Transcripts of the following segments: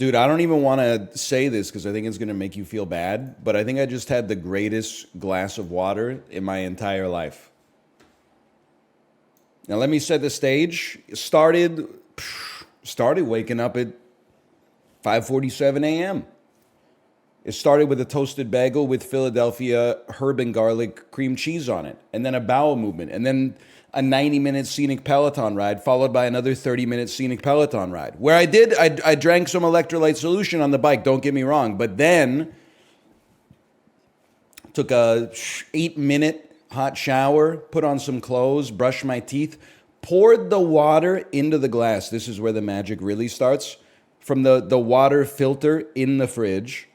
Dude, I don't even want to say this because I think it's going to make you feel bad, but I think I just had the greatest glass of water in my entire life. Now let me set the stage. Started waking up at 5:47 a.m. It started with a toasted bagel with Philadelphia herb and garlic cream cheese on it, and then a bowel movement, and then a 90-minute scenic Peloton ride, followed by another 30-minute scenic Peloton ride, where I drank some electrolyte solution on the bike, don't get me wrong, but then took a 8-minute hot shower, put on some clothes, brushed my teeth, poured the water into the glass. This is where the magic really starts. From the water filter in the fridge.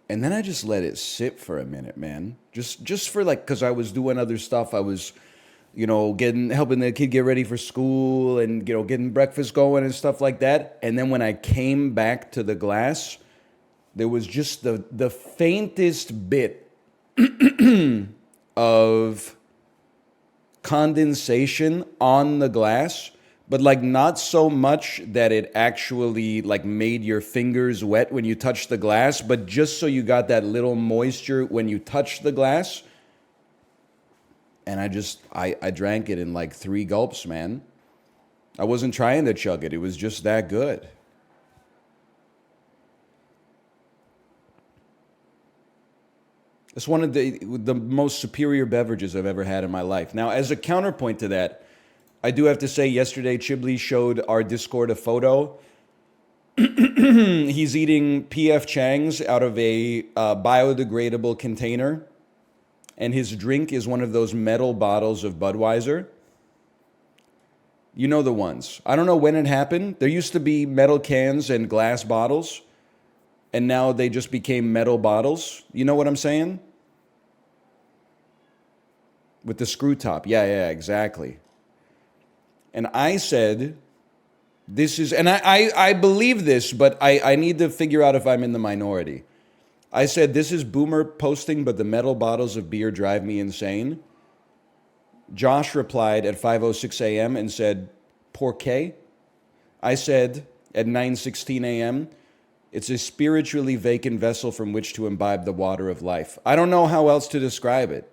And then I just let it sit for a minute, man. Just for like, because I was doing other stuff. I was, helping the kid get ready for school and, getting breakfast going and stuff like that. And then when I came back to the glass, there was just the faintest bit of condensation on the glass, but like not so much that it actually like made your fingers wet when you touched the glass, but just so you got that little moisture when you touched the glass. And I drank it in like 3 gulps, man. I wasn't trying to chug it. It was just that good. It's one of the most superior beverages I've ever had in my life. Now, as a counterpoint to that, I do have to say yesterday Chiblee showed our Discord a photo. He's eating P.F. Chang's out of a biodegradable container. And his drink is one of those metal bottles of Budweiser. You know the ones. I don't know when it happened. There used to be metal cans and glass bottles. And now they just became metal bottles. You know what I'm saying? With the screw top. Yeah, exactly. And I said, this is, and I believe this, but I need to figure out if I'm in the minority. I said, this is boomer posting, but the metal bottles of beer drive me insane. Josh replied at 5:06 a.m. and said, ¿Por qué? I said at 9:16 a.m., it's a spiritually vacant vessel from which to imbibe the water of life. I don't know how else to describe it.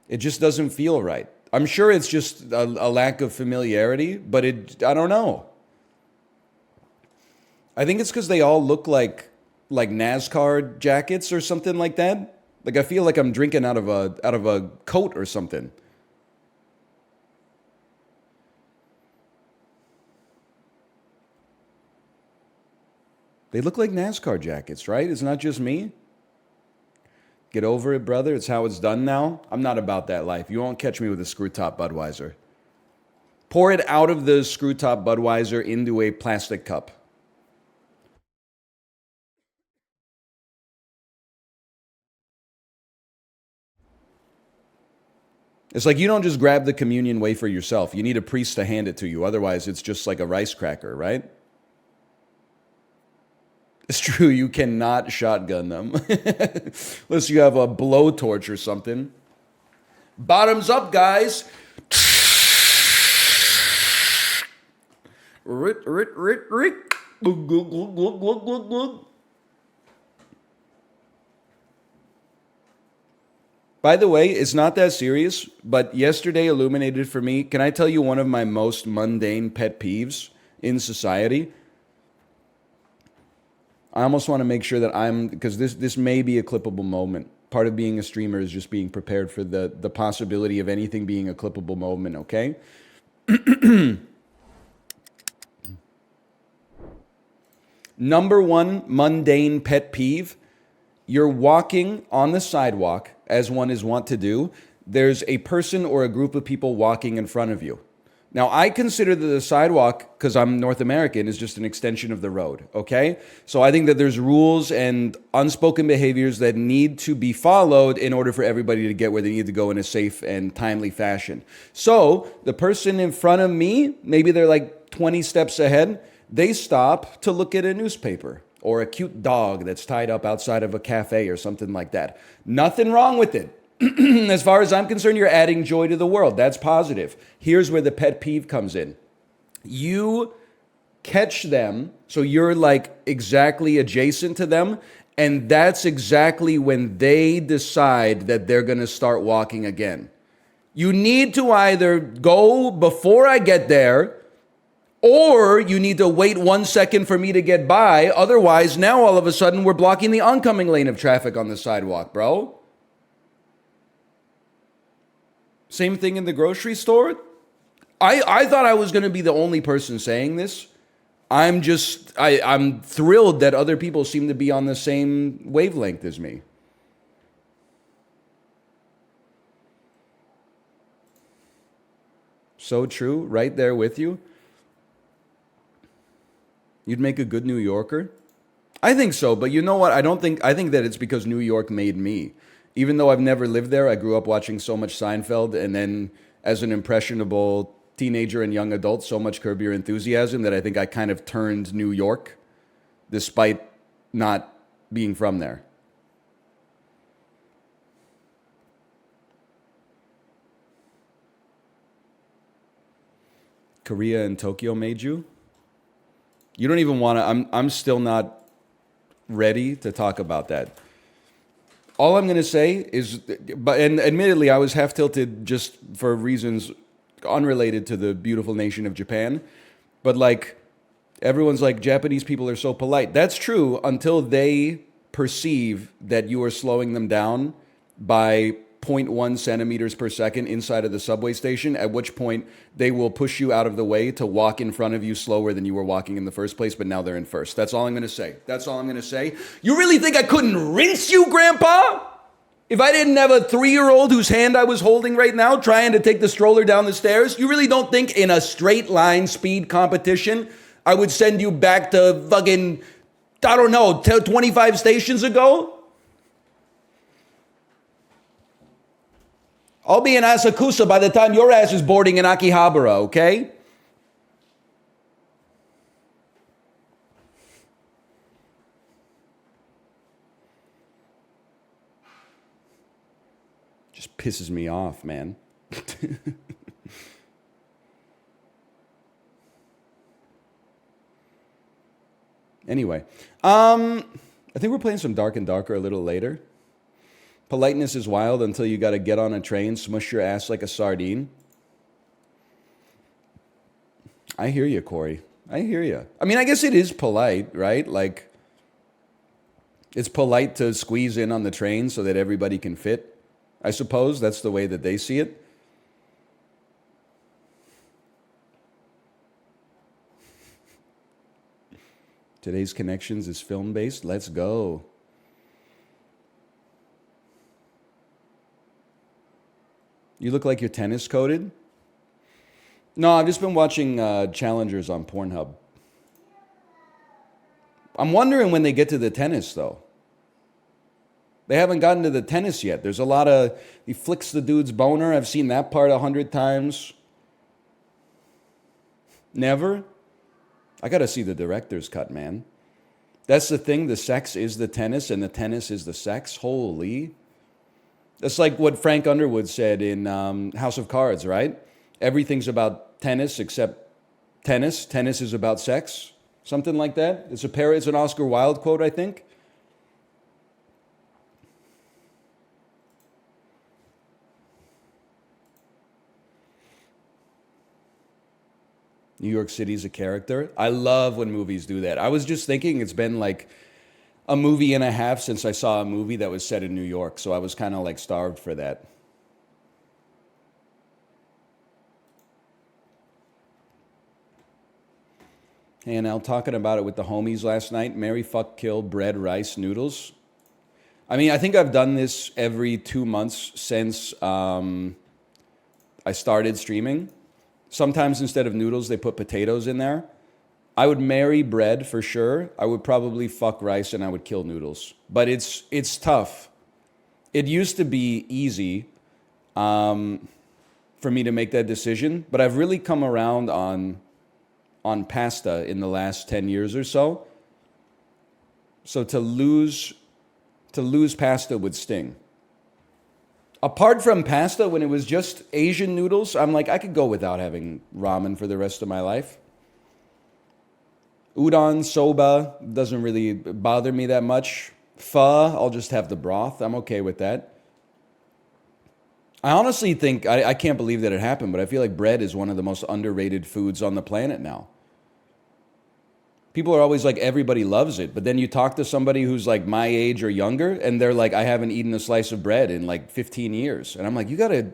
It just doesn't feel right. I'm sure it's just a lack of familiarity, but I don't know. I think it's because they all look like NASCAR jackets or something like that. Like I feel like I'm drinking out of a coat or something. They look like NASCAR jackets, right? It's not just me. Get over it, brother. It's how it's done now. I'm not about that life. You won't catch me with a screw top Budweiser. Pour it out of the screw top Budweiser into a plastic cup. It's like you don't just grab the communion wafer yourself. You need a priest to hand it to you. Otherwise, it's just like a rice cracker, right? It's true, you cannot shotgun them. Unless you have a blowtorch or something. Bottoms up, guys. By the way, it's not that serious, but yesterday illuminated for me. Can I tell you one of my most mundane pet peeves in society? I almost want to make sure that because this may be a clippable moment. Part of being a streamer is just being prepared for the possibility of anything being a clippable moment, okay? Number one mundane pet peeve, you're walking on the sidewalk, as one is wont to do. There's a person or a group of people walking in front of you. Now, I consider that the sidewalk, because I'm North American, is just an extension of the road, okay? So I think that there's rules and unspoken behaviors that need to be followed in order for everybody to get where they need to go in a safe and timely fashion. So the person in front of me, maybe they're like 20 steps ahead, they stop to look at a newspaper or a cute dog that's tied up outside of a cafe or something like that. Nothing wrong with it. As far as I'm concerned, you're adding joy to the world. That's positive. Here's where the pet peeve comes in. You catch them, so you're like exactly adjacent to them, and that's exactly when they decide that they're going to start walking again. You need to either go before I get there, or you need to wait 1 second for me to get by. Otherwise, now all of a sudden we're blocking the oncoming lane of traffic on the sidewalk, bro. Same thing in the grocery store. I thought I was going to be the only person saying this. I'm thrilled that other people seem to be on the same wavelength as me. So true, right there with you. You'd make a good New Yorker? I think so, but you know what? I think that it's because New York made me. Even though I've never lived there, I grew up watching so much Seinfeld, and then as an impressionable teenager and young adult, so much Curb Your Enthusiasm that I think I kind of turned New York despite not being from there. Korea and Tokyo made you? You don't even want to, I'm still not ready to talk about that. All I'm going to say is, and admittedly, I was half tilted just for reasons unrelated to the beautiful nation of Japan. But like, everyone's like, Japanese people are so polite. That's true until they perceive that you are slowing them down by zero point 0.1 centimeters per second inside of the subway station, at which point they will push you out of the way to walk in front of you slower than you were walking in the first place, but now they're in first. That's all I'm going to say. That's all I'm going to say. You really think I couldn't rinse you, Grandpa? If I didn't have a 3-year-old whose hand I was holding right now trying to take the stroller down the stairs, you really don't think in a straight line speed competition I would send you back to fucking, I don't know, 25 stations ago? I'll be in Asakusa by the time your ass is boarding in Akihabara, okay? Just pisses me off, man. Anyway, I think we're playing some Dark and Darker a little later. Politeness is wild until you got to get on a train, smush your ass like a sardine. I hear you, Corey. I hear you. I mean, I guess it is polite, right? Like, it's polite to squeeze in on the train so that everybody can fit. I suppose that's the way that they see it. Today's Connections is film-based. Let's go. You look like you're tennis coated. No, I've just been watching challengers on Pornhub. I'm wondering when they get to the tennis, though. They haven't gotten to the tennis yet. There's a lot of, he flicks the dude's boner. I've seen that part 100 times. Never? I got to see the director's cut, man. That's the thing. The sex is the tennis, and the tennis is the sex. Holy. That's like what Frank Underwood said in House of Cards, right? Everything's about tennis except tennis. Tennis is about sex. Something like that. It's an Oscar Wilde quote, I think. New York City's a character. I love when movies do that. I was just thinking it's been like a movie and a half since I saw a movie that was set in New York, so I was kind of like starved for that. And Al talking about it with the homies last night. Marry, fuck, kill, bread, rice, noodles. I mean, I think I've done this every 2 months since I started streaming. Sometimes instead of noodles, they put potatoes in there. I would marry bread for sure. I would probably fuck rice, and I would kill noodles. But it's tough. It used to be easy for me to make that decision, but I've really come around on pasta in the last 10 years or so. So to lose pasta would sting. Apart from pasta, when it was just Asian noodles, I'm like, I could go without having ramen for the rest of my life. Udon, soba, doesn't really bother me that much. Pho, I'll just have the broth. I'm okay with that. I honestly think, I can't believe that it happened, but I feel like bread is one of the most underrated foods on the planet now. People are always like, everybody loves it. But then you talk to somebody who's like my age or younger, and they're like, I haven't eaten a slice of bread in like 15 years. And I'm like, you gotta,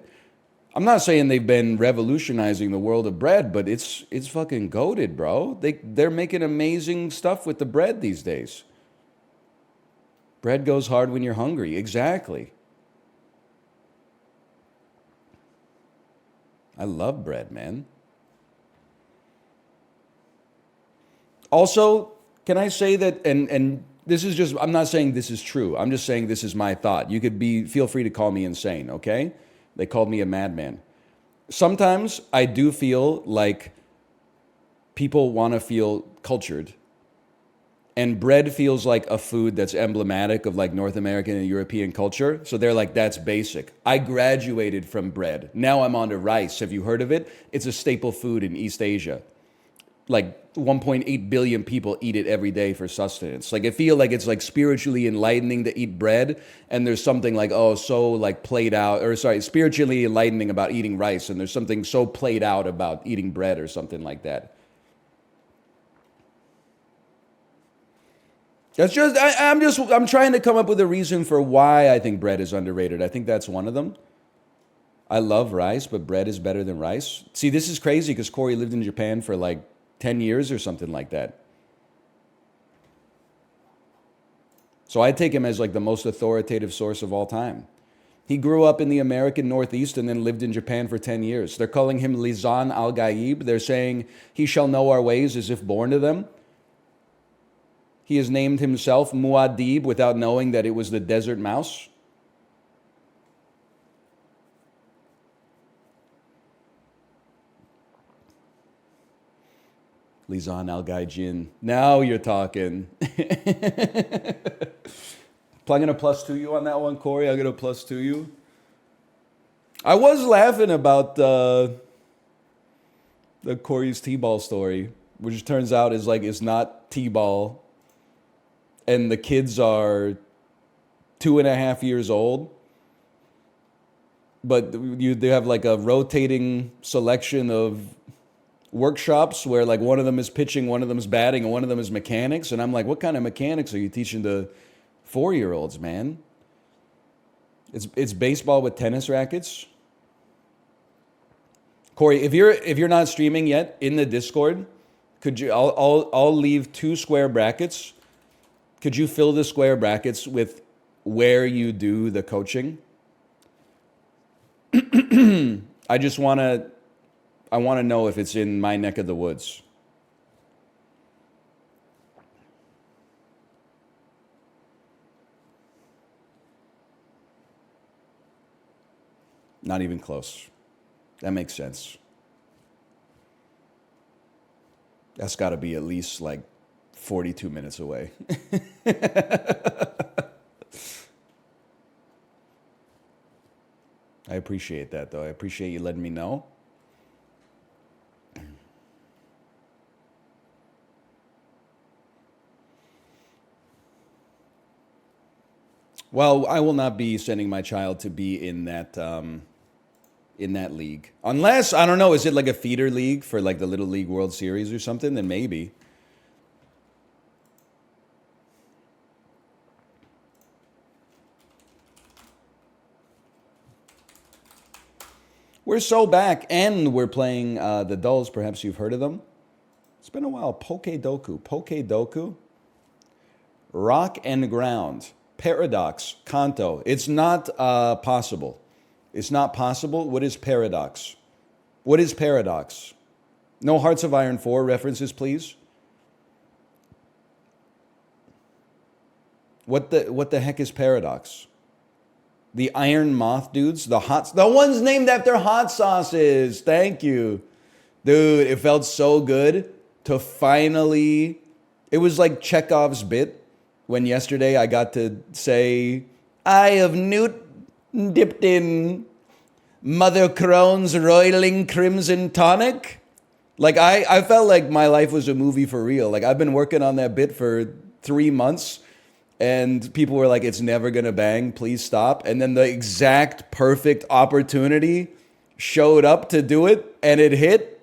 I'm not saying they've been revolutionizing the world of bread, but it's fucking goated, bro. They're making amazing stuff with the bread these days. Bread goes hard when you're hungry. Exactly. I love bread, man. Also, can I say that, and this is just, I'm not saying this is true. I'm just saying this is my thought. You could feel free to call me insane, okay? They called me a madman. Sometimes I do feel like people want to feel cultured. And bread feels like a food that's emblematic of like North American and European culture. So they're like, that's basic. I graduated from bread. Now I'm on to rice. Have you heard of it? It's a staple food in East Asia. Like 1.8 billion people eat it every day for sustenance. Like I feel like it's like spiritually enlightening to eat bread, and there's something like, oh, so like played out, or sorry, spiritually enlightening about eating rice, and there's something so played out about eating bread or something like that. That's just I'm trying to come up with a reason for why I think bread is underrated. I think that's one of them. I love rice, but bread is better than rice. See, this is crazy because Corey lived in Japan for like 10 years or something like that. So I take him as like the most authoritative source of all time. He grew up in the American Northeast and then lived in Japan for 10 years. They're calling him Lisan al-Gaib. They're saying he shall know our ways as if born to them. He has named himself Muad'Dib without knowing that it was the desert mouse. Lisan al-Gaijin. Now you're talking. I'm going to plus two you on that one, Corey. I'm going to plus two you. I was laughing about the Corey's T-ball story, which turns out is not T-ball. And the kids are 2.5 years old. But they have like a rotating selection of workshops where like one of them is pitching, one of them is batting, and one of them is mechanics. And I'm like, what kind of mechanics are you teaching to 4-year-olds, man? It's baseball with tennis rackets. Corey, if you're not streaming yet in the Discord, could you? I'll leave 2 square brackets. Could you fill the square brackets with where you do the coaching? I just want to know if it's in my neck of the woods. Not even close. That makes sense. That's got to be at least like 42 minutes away. I appreciate that, though. I appreciate you letting me know. Well, I will not be sending my child to be in that league, unless I don't know. Is it like a feeder league for like the Little League World Series or something? Then maybe. We're so back, and we're playing the Dulls. Perhaps you've heard of them. It's been a while. Poke-Doku. Rock and Ground. Paradox. Kanto. It's not possible. It's not possible. What is paradox? What is paradox? No Hearts of Iron 4 references, please. What the heck is paradox? The Iron Moth dudes, the ones named after hot sauces. Thank you. Dude, it felt so good to finally, it was like Chekhov's bit when yesterday I got to say, I have newt dipped in Mother Crone's roiling crimson tonic. Like I felt like my life was a movie for real. Like I've been working on that bit for 3 months and people were like, it's never gonna bang, please stop. And then the exact perfect opportunity showed up to do it and it hit.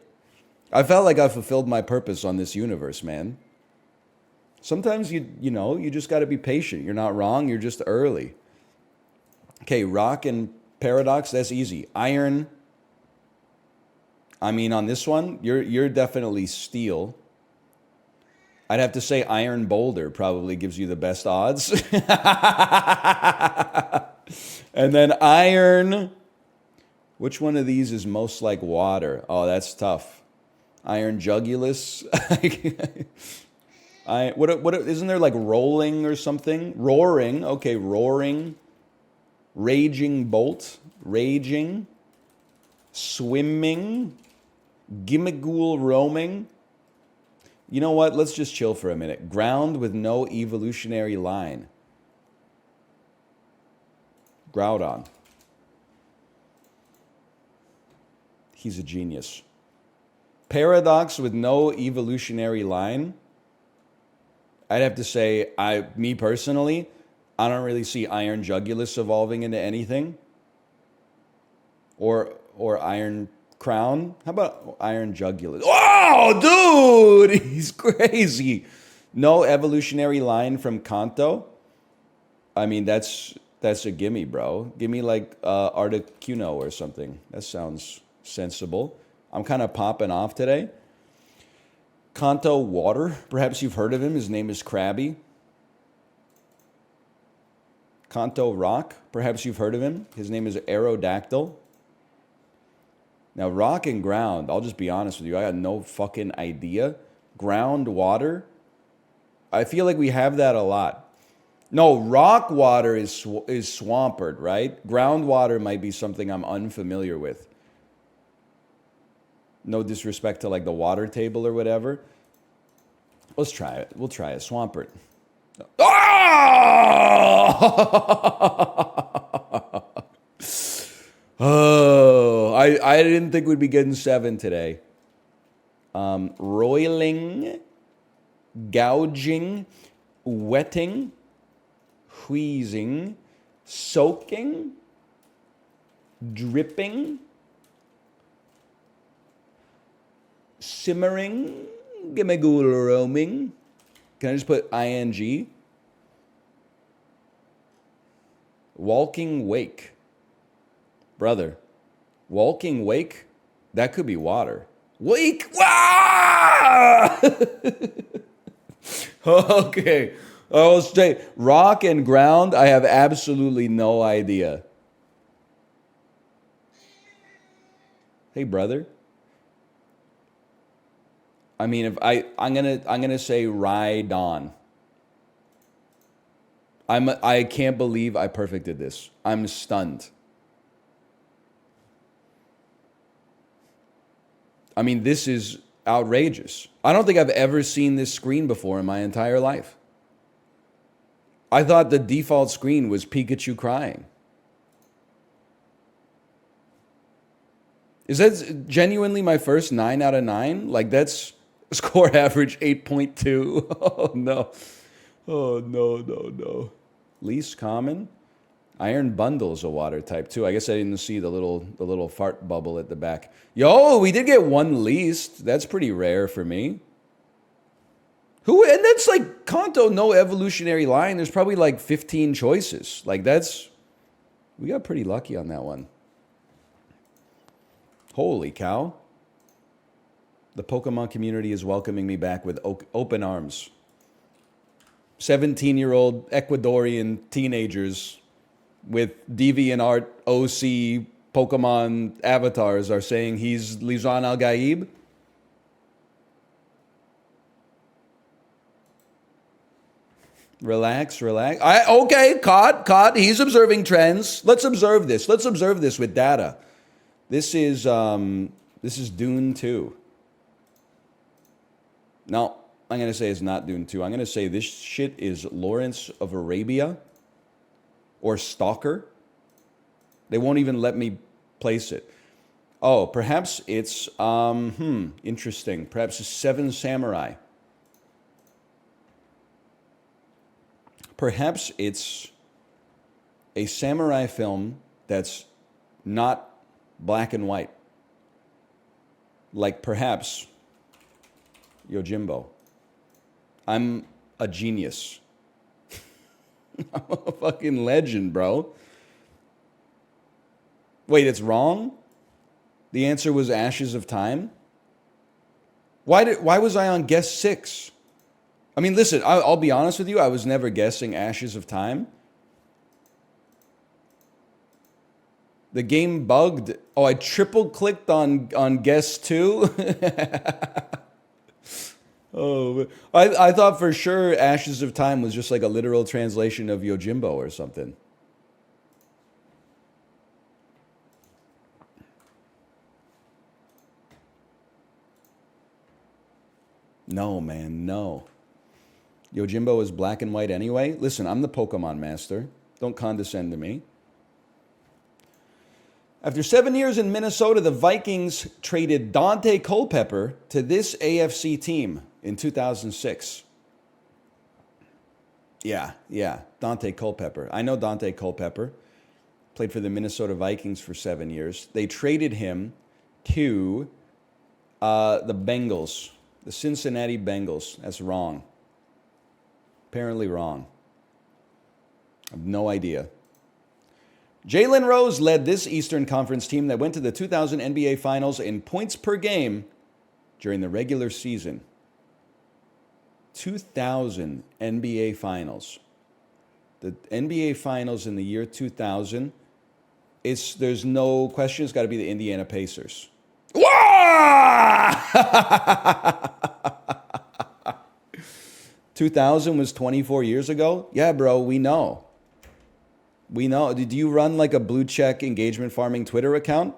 I felt like I fulfilled my purpose on this universe, man. Sometimes you just gotta be patient. You're not wrong, you're just early. Okay, rock and paradox, that's easy. Iron, I mean, on this one, you're definitely steel. I'd have to say iron boulder probably gives you the best odds. And then iron, which one of these is most like water? Oh, that's tough. Iron jugulus. What isn't there like rolling or something? Roaring. Okay, roaring. Raging bolt. Raging. Swimming. Gimmigool roaming. You know what? Let's just chill for a minute. Ground with no evolutionary line. Groudon. He's a genius. Paradox with no evolutionary line. I'd have to say, me personally, I don't really see Iron Jugulus evolving into anything. Or Iron Crown. How about Iron Jugulus? Oh, dude! He's crazy. No evolutionary line from Kanto. I mean, that's a gimme, bro. Give me like Articuno or something. That sounds sensible. I'm kind of popping off today. Kanto Water. Perhaps you've heard of him. His name is Krabby. Kanto Rock. Perhaps you've heard of him. His name is Aerodactyl. Now, rock and ground, I'll just be honest with you. I got no fucking idea. Ground water, I feel like we have that a lot. No, rock water is swampert, right? Groundwater might be something I'm unfamiliar with. No disrespect to like the water table or whatever. Let's try it. We'll try it. Swampert. Oh, I didn't think we'd be getting 7 today. Roiling, gouging, wetting, wheezing, soaking, dripping, simmering, gimmigool roaming. Can I just put ing? Walking wake. Brother, walking wake, that could be water. Wake! Wah! Okay. I'll say rock and ground, I have absolutely no idea. Hey, brother. I mean, if I'm gonna say ride on. I can't believe I perfected this. I'm stunned. I mean, this is outrageous. I don't think I've ever seen this screen before in my entire life. I thought the default screen was Pikachu crying. Is that genuinely my first 9 out of 9? Like, that's score average 8.2. Oh, no. Oh, no. Least common. Iron Bundle's a water type too. I guess I didn't see the little fart bubble at the back. Yo, we did get 1 least. That's pretty rare for me. And that's like Kanto, no evolutionary line. There's probably like 15 choices. Like we got pretty lucky on that one. Holy cow. The Pokemon community is welcoming me back with open arms. 17-year-old Ecuadorian teenagers with DeviantArt OC Pokemon avatars are saying he's Lizan Al-Gaib. Relax. Okay, caught. He's observing trends. Let's observe this. Let's observe this with data. This is Dune 2. No, I'm going to say it's not Dune 2. I'm going to say this shit is Lawrence of Arabia. Or Stalker. They won't even let me place it. Oh, perhaps it's, interesting. Perhaps it's Seven Samurai. Perhaps it's a samurai film that's not black and white. Like perhaps Yojimbo. I'm a genius. I'm a fucking legend, bro. Wait, it's wrong? The answer was Ashes of Time? Why was I on guess 6? I mean, listen, I'll be honest with you, I was never guessing Ashes of Time. The game bugged. Oh, I triple clicked on guess 2. Oh, I thought for sure Ashes of Time was just like a literal translation of Yojimbo or something. No, man, no. Yojimbo is black and white anyway. Listen, I'm the Pokemon master. Don't condescend to me. After 7 years in Minnesota, the Vikings traded Dante Culpepper to this AFC team in 2006. Yeah, Dante Culpepper. I know Dante Culpepper. Played for the Minnesota Vikings for 7 years. They traded him to the Bengals, the Cincinnati Bengals. That's wrong. Apparently wrong. I have no idea. Jalen Rose led this Eastern Conference team that went to the 2000 NBA Finals in points per game during the regular season. 2000 NBA Finals. The NBA Finals in the year 2000, there's no question, it's got to be the Indiana Pacers. 2000 was 24 years ago? Yeah, bro, we know. We know. Did you run like a blue check engagement farming Twitter account?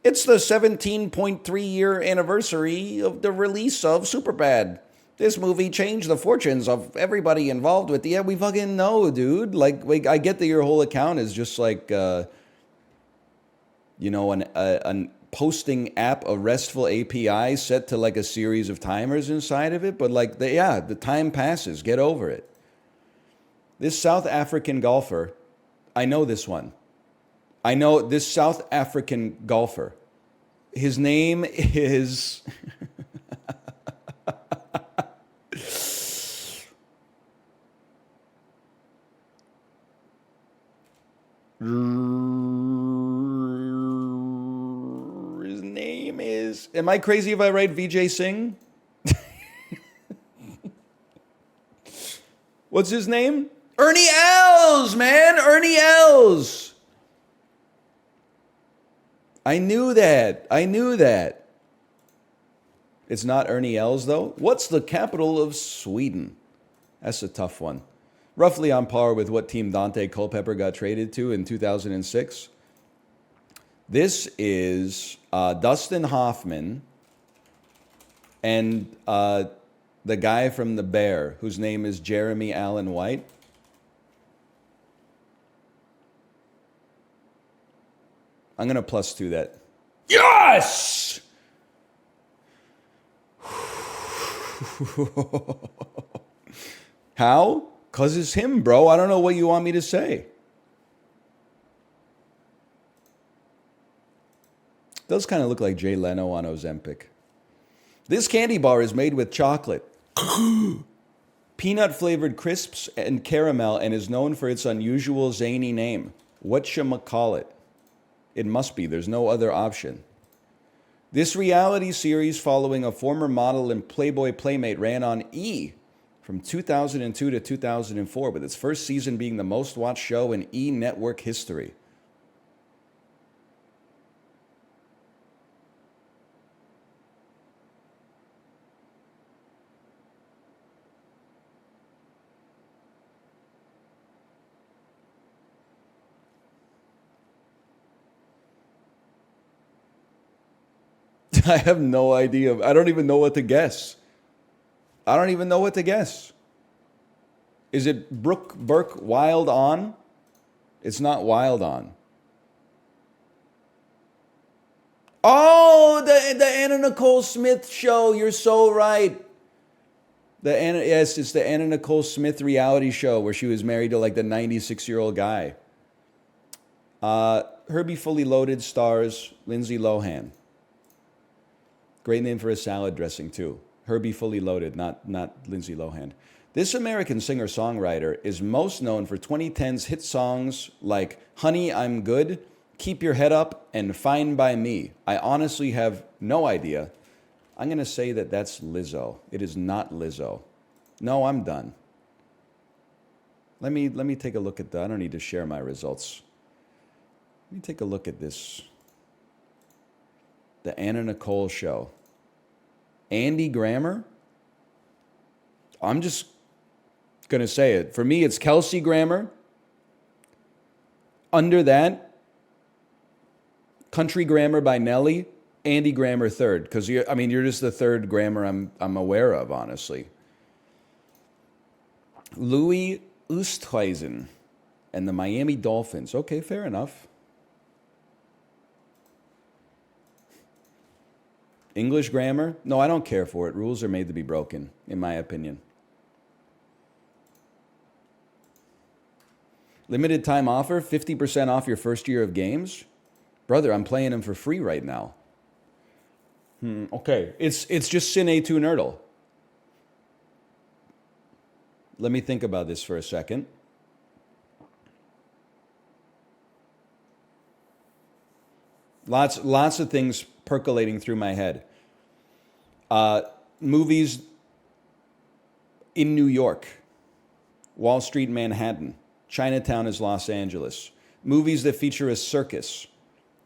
It's the 17.3 year anniversary of the release of Superbad. This movie changed the fortunes of everybody involved with it. Yeah, we fucking know, dude. Like I get that your whole account is just like, an posting app, a RESTful API set to like a series of timers inside of it. But like, the time passes. Get over it. This South African golfer, I know this one. I know this South African golfer. His name is... His name is... Am I crazy if I write Vijay Singh? What's his name? Ernie Els, man! Ernie Els! I knew that. It's not Ernie Els, though. What's the capital of Sweden? That's a tough one. Roughly on par with what team Dante Culpepper got traded to in 2006. This is Dustin Hoffman and the guy from The Bear, whose name is Jeremy Allen White. I'm going to +2 that. Yes! How? Because it's him, bro. I don't know what you want me to say. Does kind of look like Jay Leno on Ozempic. This candy bar is made with chocolate, peanut-flavored crisps, and caramel, and is known for its unusual zany name. Whatchamacallit? It must be. There's no other option. This reality series following a former model and Playboy playmate ran on E! From 2002 to 2004, with its first season being the most watched show in E! Network history. I have no idea. I don't even know what to guess. Is it Brooke Burke Wild On? It's not Wild On. Oh, the Anna Nicole Smith show. You're so right. Yes, it's the Anna Nicole Smith reality show where she was married to like the 96-year-old guy. Herbie Fully Loaded stars Lindsay Lohan. Great name for a salad dressing too. Herbie Fully Loaded, not Lindsay Lohan. This American singer-songwriter is most known for 2010's hit songs like Honey, I'm Good, Keep Your Head Up, and Fine by Me. I honestly have no idea. I'm going to say that that's Lizzo. It is not Lizzo. No, I'm done. Let me take a look at that. I don't need to share my results. Let me take a look at this. The Anna Nicole show. Andy Grammer? I'm just going to say it. For me, it's Kelsey Grammer. Under that, Country Grammar by Nelly. Andy Grammer third. Because you're just the third Grammer I'm aware of, honestly. Louis Oosthuizen and the Miami Dolphins. Okay, fair enough. English grammar? No, I don't care for it. Rules are made to be broken, in my opinion. Limited time offer, 50% off your first year of games? Brother, I'm playing them for free right now. Okay, it's just Sin A2 Nerdle. Let me think about this for a second. Lots of things percolating through my head. Movies in New York. Wall Street, Manhattan. Chinatown is Los Angeles. Movies that feature a circus.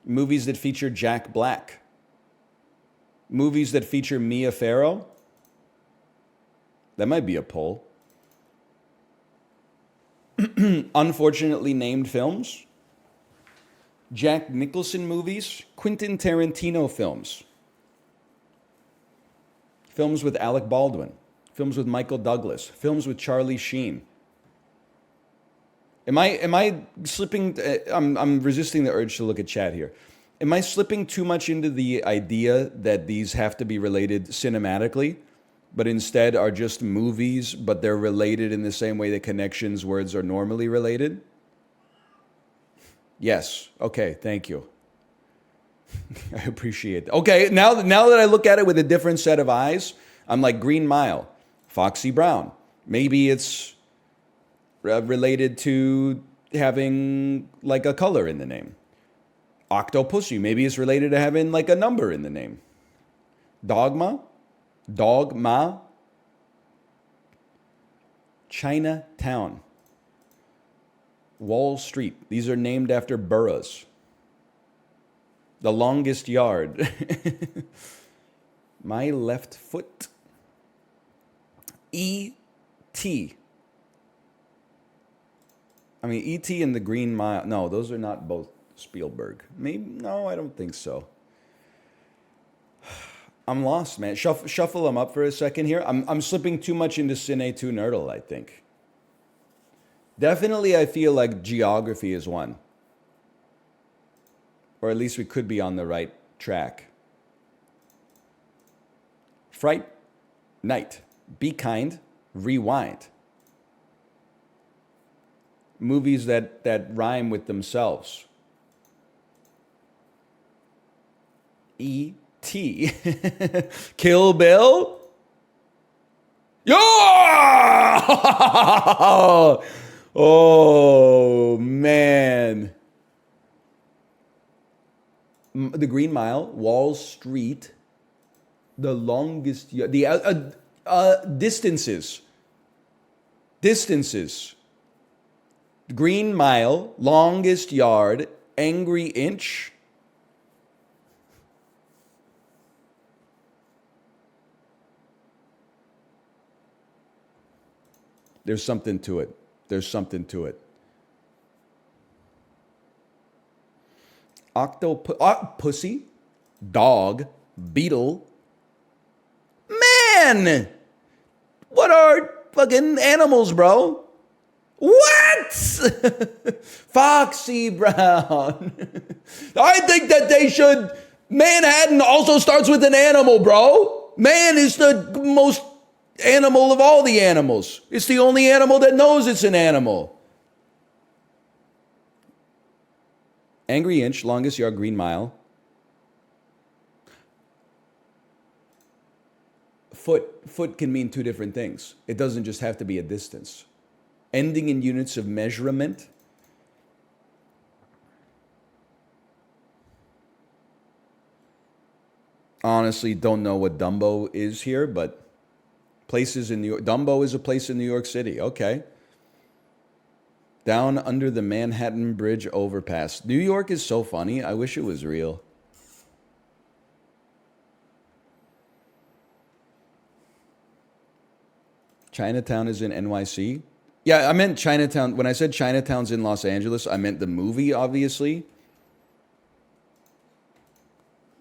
Movies that feature Jack Black. Movies that feature Mia Farrow. That might be a poll. Unfortunately named films. Jack Nicholson movies. Quentin Tarantino films. Films with Alec Baldwin. Films with Michael Douglas. Films with Charlie Sheen. Am I slipping? I'm resisting the urge to look at chat here. Am I slipping too much into the idea that these have to be related cinematically, but instead are just movies, but they're related in the same way that connections words are normally related? Yes. Okay. Thank you. I appreciate that. Okay. Now that I look at it with a different set of eyes, I'm like Green Mile, Foxy Brown. Maybe it's related to having like a color in the name. Octopussy, maybe it's related to having like a number in the name. Dogma. Chinatown. Wall Street. These are named after boroughs. The Longest Yard. My Left Foot. E.T. E.T. and the Green Mile. No, those are not both Spielberg. Maybe, no, I don't think so. I'm lost, man. Shuffle them up for a second here. I'm slipping too much into Cine 2 Nerdle, I think. Definitely, I feel like geography is one. Or at least we could be on the right track. Fright Night. Be Kind. Rewind. Movies that rhyme with themselves. E.T. Kill Bill? Yo! Oh, man. The Green Mile, Wall Street, The Longest... Distances. Green Mile, Longest Yard, Angry Inch. There's something to it. Pussy, dog, beetle. Man! What are fucking animals, bro? What? Foxy Brown. I think that they should Manhattan also starts with an animal, bro. Man is the most animal of all the animals. It's the only animal that knows it's an animal. Angry inch, longest yard, green mile. Foot can mean two different things. It doesn't just have to be a distance. Ending in units of measurement. Honestly, don't know what Dumbo is here, but places in New York. Dumbo is a place in New York City. Okay. Down under the Manhattan Bridge overpass. New York is so funny. I wish it was real. Chinatown is in NYC. Yeah, I meant Chinatown. When I said Chinatown's in Los Angeles, I meant the movie, obviously.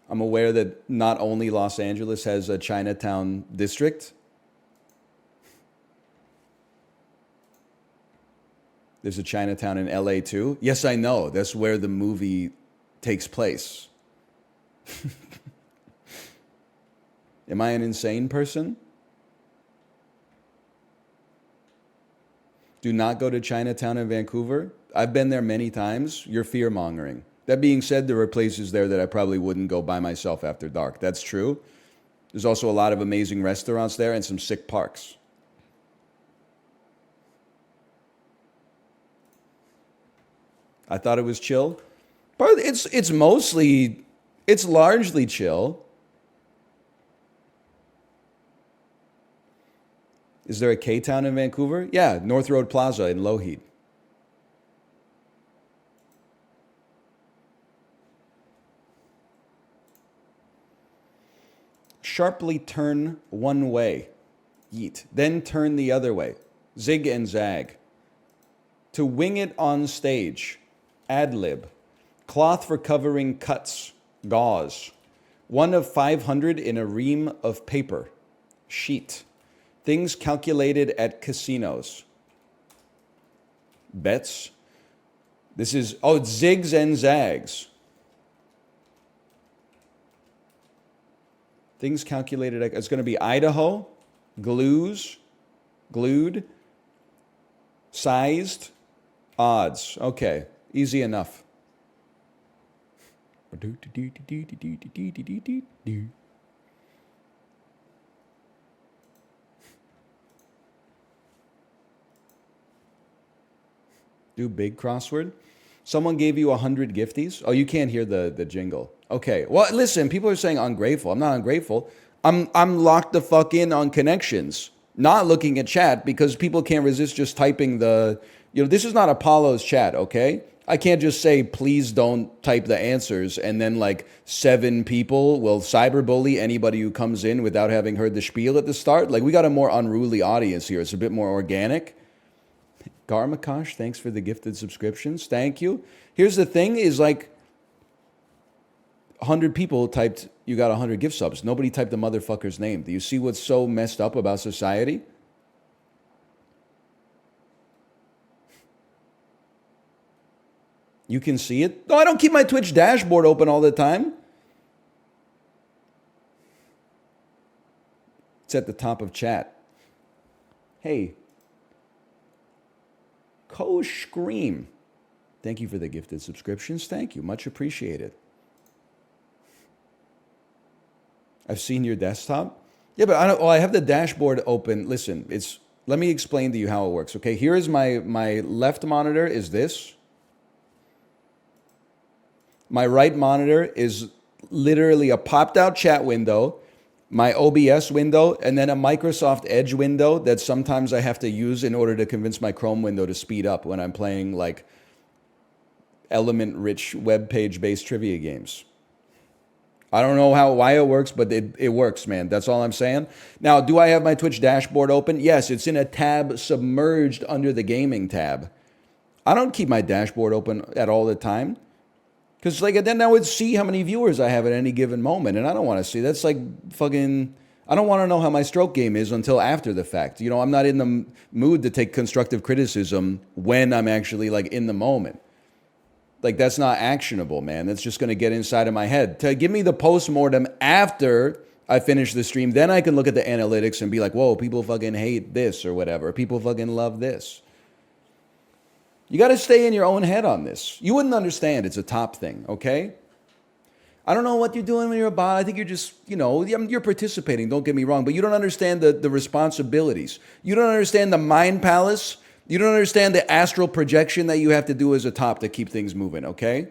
I'm aware that not only Los Angeles has a Chinatown district. There's a Chinatown in LA too. Yes, I know. That's where the movie takes place. Am I an insane person? Do not go to Chinatown in Vancouver. I've been there many times. You're fear-mongering. That being said, there are places there that I probably wouldn't go by myself after dark. That's true. There's also a lot of amazing restaurants there and some sick parks. I thought it was chill. But it's largely chill. Is there a K-Town in Vancouver? Yeah, North Road Plaza in Lougheed. Sharply turn one way. Yeet. Then turn the other way. Zig and zag. To wing it on stage. Ad-lib. Cloth for covering cuts. Gauze. 1 of 500 in a ream of paper. Sheet. Things calculated at casinos. Bets. This is, it's zigs and zags. Things calculated at, it's going to be Idaho, glues, glued, sized, odds. Okay, easy enough. Do big crossword. Someone gave you 100 gifties. Oh, you can't hear the jingle. Okay. Well, listen, people are saying ungrateful. I'm not ungrateful. I'm locked the fuck in on connections, not looking at chat because people can't resist just typing this is not Apollo's chat, okay? I can't just say, please don't type the answers, and then like 7 people will cyberbully anybody who comes in without having heard the spiel at the start. Like, we got a more unruly audience here. It's a bit more organic. Garmakosh, thanks for the gifted subscriptions. Thank you. Here's the thing is like 100 people typed, you got 100 gift subs. Nobody typed the motherfucker's name. Do you see what's so messed up about society? You can see it. No, I don't keep my Twitch dashboard open all the time. It's at the top of chat. Hey. Scream. Thank you for the gifted subscriptions. Thank you. Much appreciated. I've seen your desktop. Yeah, but I have the dashboard open. Listen, let me explain to you how it works. Okay, here is my left monitor is this. My right monitor is literally a popped out chat window, my OBS window, and then a Microsoft Edge window that sometimes I have to use in order to convince my Chrome window to speed up when I'm playing like element-rich web page-based trivia games. I don't know why it works, but it works, man. That's all I'm saying. Now, do I have my Twitch dashboard open? Yes, it's in a tab submerged under the gaming tab. I don't keep my dashboard open at all the time. Because then I would see how many viewers I have at any given moment, and I don't want to see. That's like fucking, I don't want to know how my stroke game is until after the fact. You know, I'm not in the mood to take constructive criticism when I'm actually like in the moment. Like, that's not actionable, man. That's just going to get inside of my head. To give me the post-mortem after I finish the stream, then I can look at the analytics and be like, whoa, people fucking hate this or whatever. People fucking love this. You got to stay in your own head on this. You wouldn't understand. It's a top thing, okay? I don't know what you're doing when you're a bot. I think you're just, you're participating. Don't get me wrong. But you don't understand the responsibilities. You don't understand the mind palace. You don't understand the astral projection that you have to do as a top to keep things moving, okay?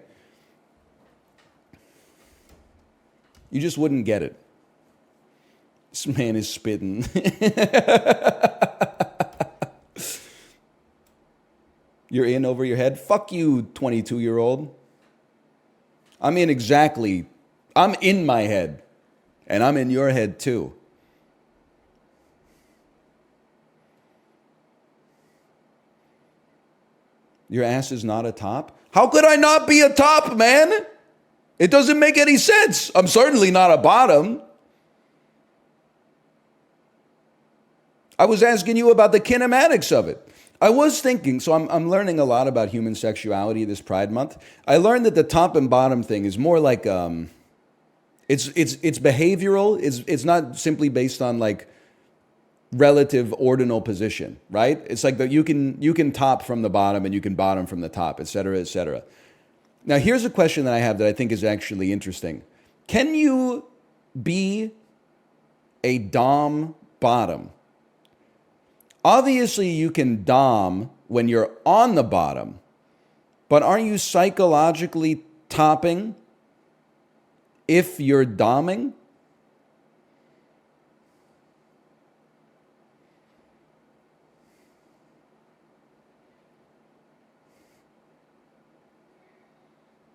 You just wouldn't get it. This man is spitting. You're in over your head? Fuck you, 22-year-old. I'm in my head. And I'm in your head too. Your ass is not a top? How could I not be a top, man? It doesn't make any sense. I'm certainly not a bottom. I was asking you about the kinematics of it. I was thinking, so I'm learning a lot about human sexuality this Pride Month. I learned that the top and bottom thing is more like it's behavioral. It's not simply based on like relative ordinal position, right? It's like that you can top from the bottom and you can bottom from the top, et cetera, et cetera. Now, here's a question that I have that I think is actually interesting. Can you be a dom bottom? Obviously, you can dom when you're on the bottom, but aren't you psychologically topping if you're doming?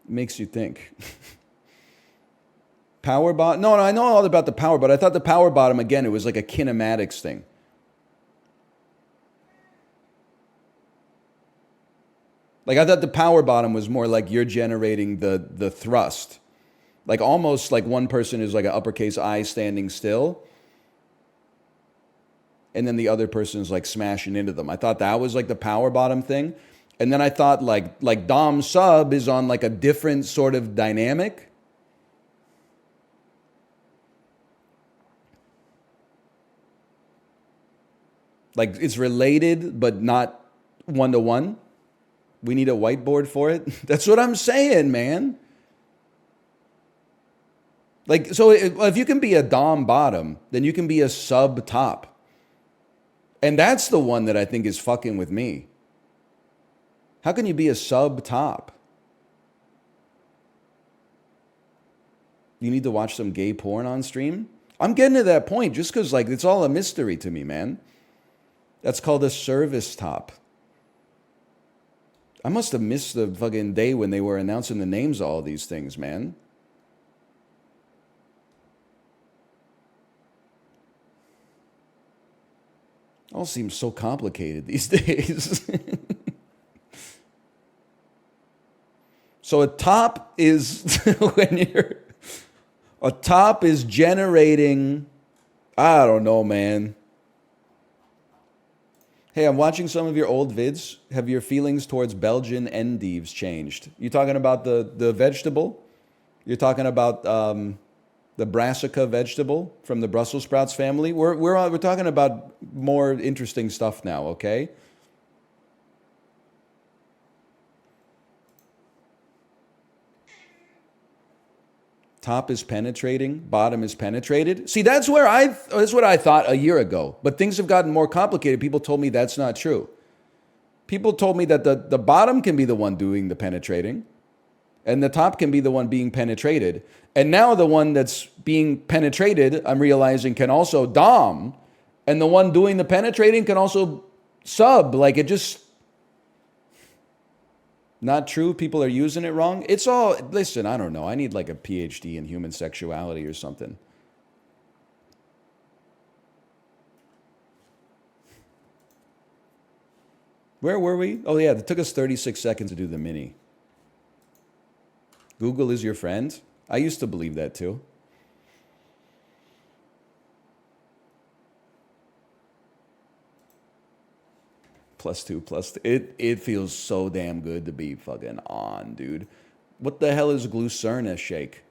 Makes you think. Power bottom? No, I know all about the power, but I thought the power bottom, again, it was like a kinematics thing. Like, I thought the power bottom was more like you're generating the thrust. Like, almost like one person is like an uppercase I standing still, and then the other person is like smashing into them. I thought that was like the power bottom thing. And then I thought like dom sub is on like a different sort of dynamic. Like, it's related, but not one-to-one. We need a whiteboard for it. That's what I'm saying, man. Like, so if you can be a dom bottom, then you can be a sub top. And that's the one that I think is fucking with me. How can you be a sub top? You need to watch some gay porn on stream? I'm getting to that point just because, like, it's all a mystery to me, man. That's called a service top. I must have missed the fucking day when they were announcing the names of all these things, man. All seems so complicated these days. So a top is a top is generating, I don't know, man. Hey, I'm watching some of your old vids. Have your feelings towards Belgian endives changed? You talking about the vegetable? You're talking about the brassica vegetable from the Brussels sprouts family? We're talking about more interesting stuff now, okay? Top is penetrating, bottom is penetrated. See, that's what I thought a year ago. But things have gotten more complicated. People told me that's not true. People told me that the bottom can be the one doing the penetrating, and the top can be the one being penetrated. And now the one that's being penetrated, I'm realizing, can also dom, and the one doing the penetrating can also sub. Like, it just... Not true. People are using it wrong. It's all, listen, I don't know. I need like a PhD in human sexuality or something. Where were we? Oh, yeah. It took us 36 seconds to do the mini. Google is your friend. I used to believe that too. +2, +2. It feels so damn good to be fucking on, dude. What the hell is Glucerna shake?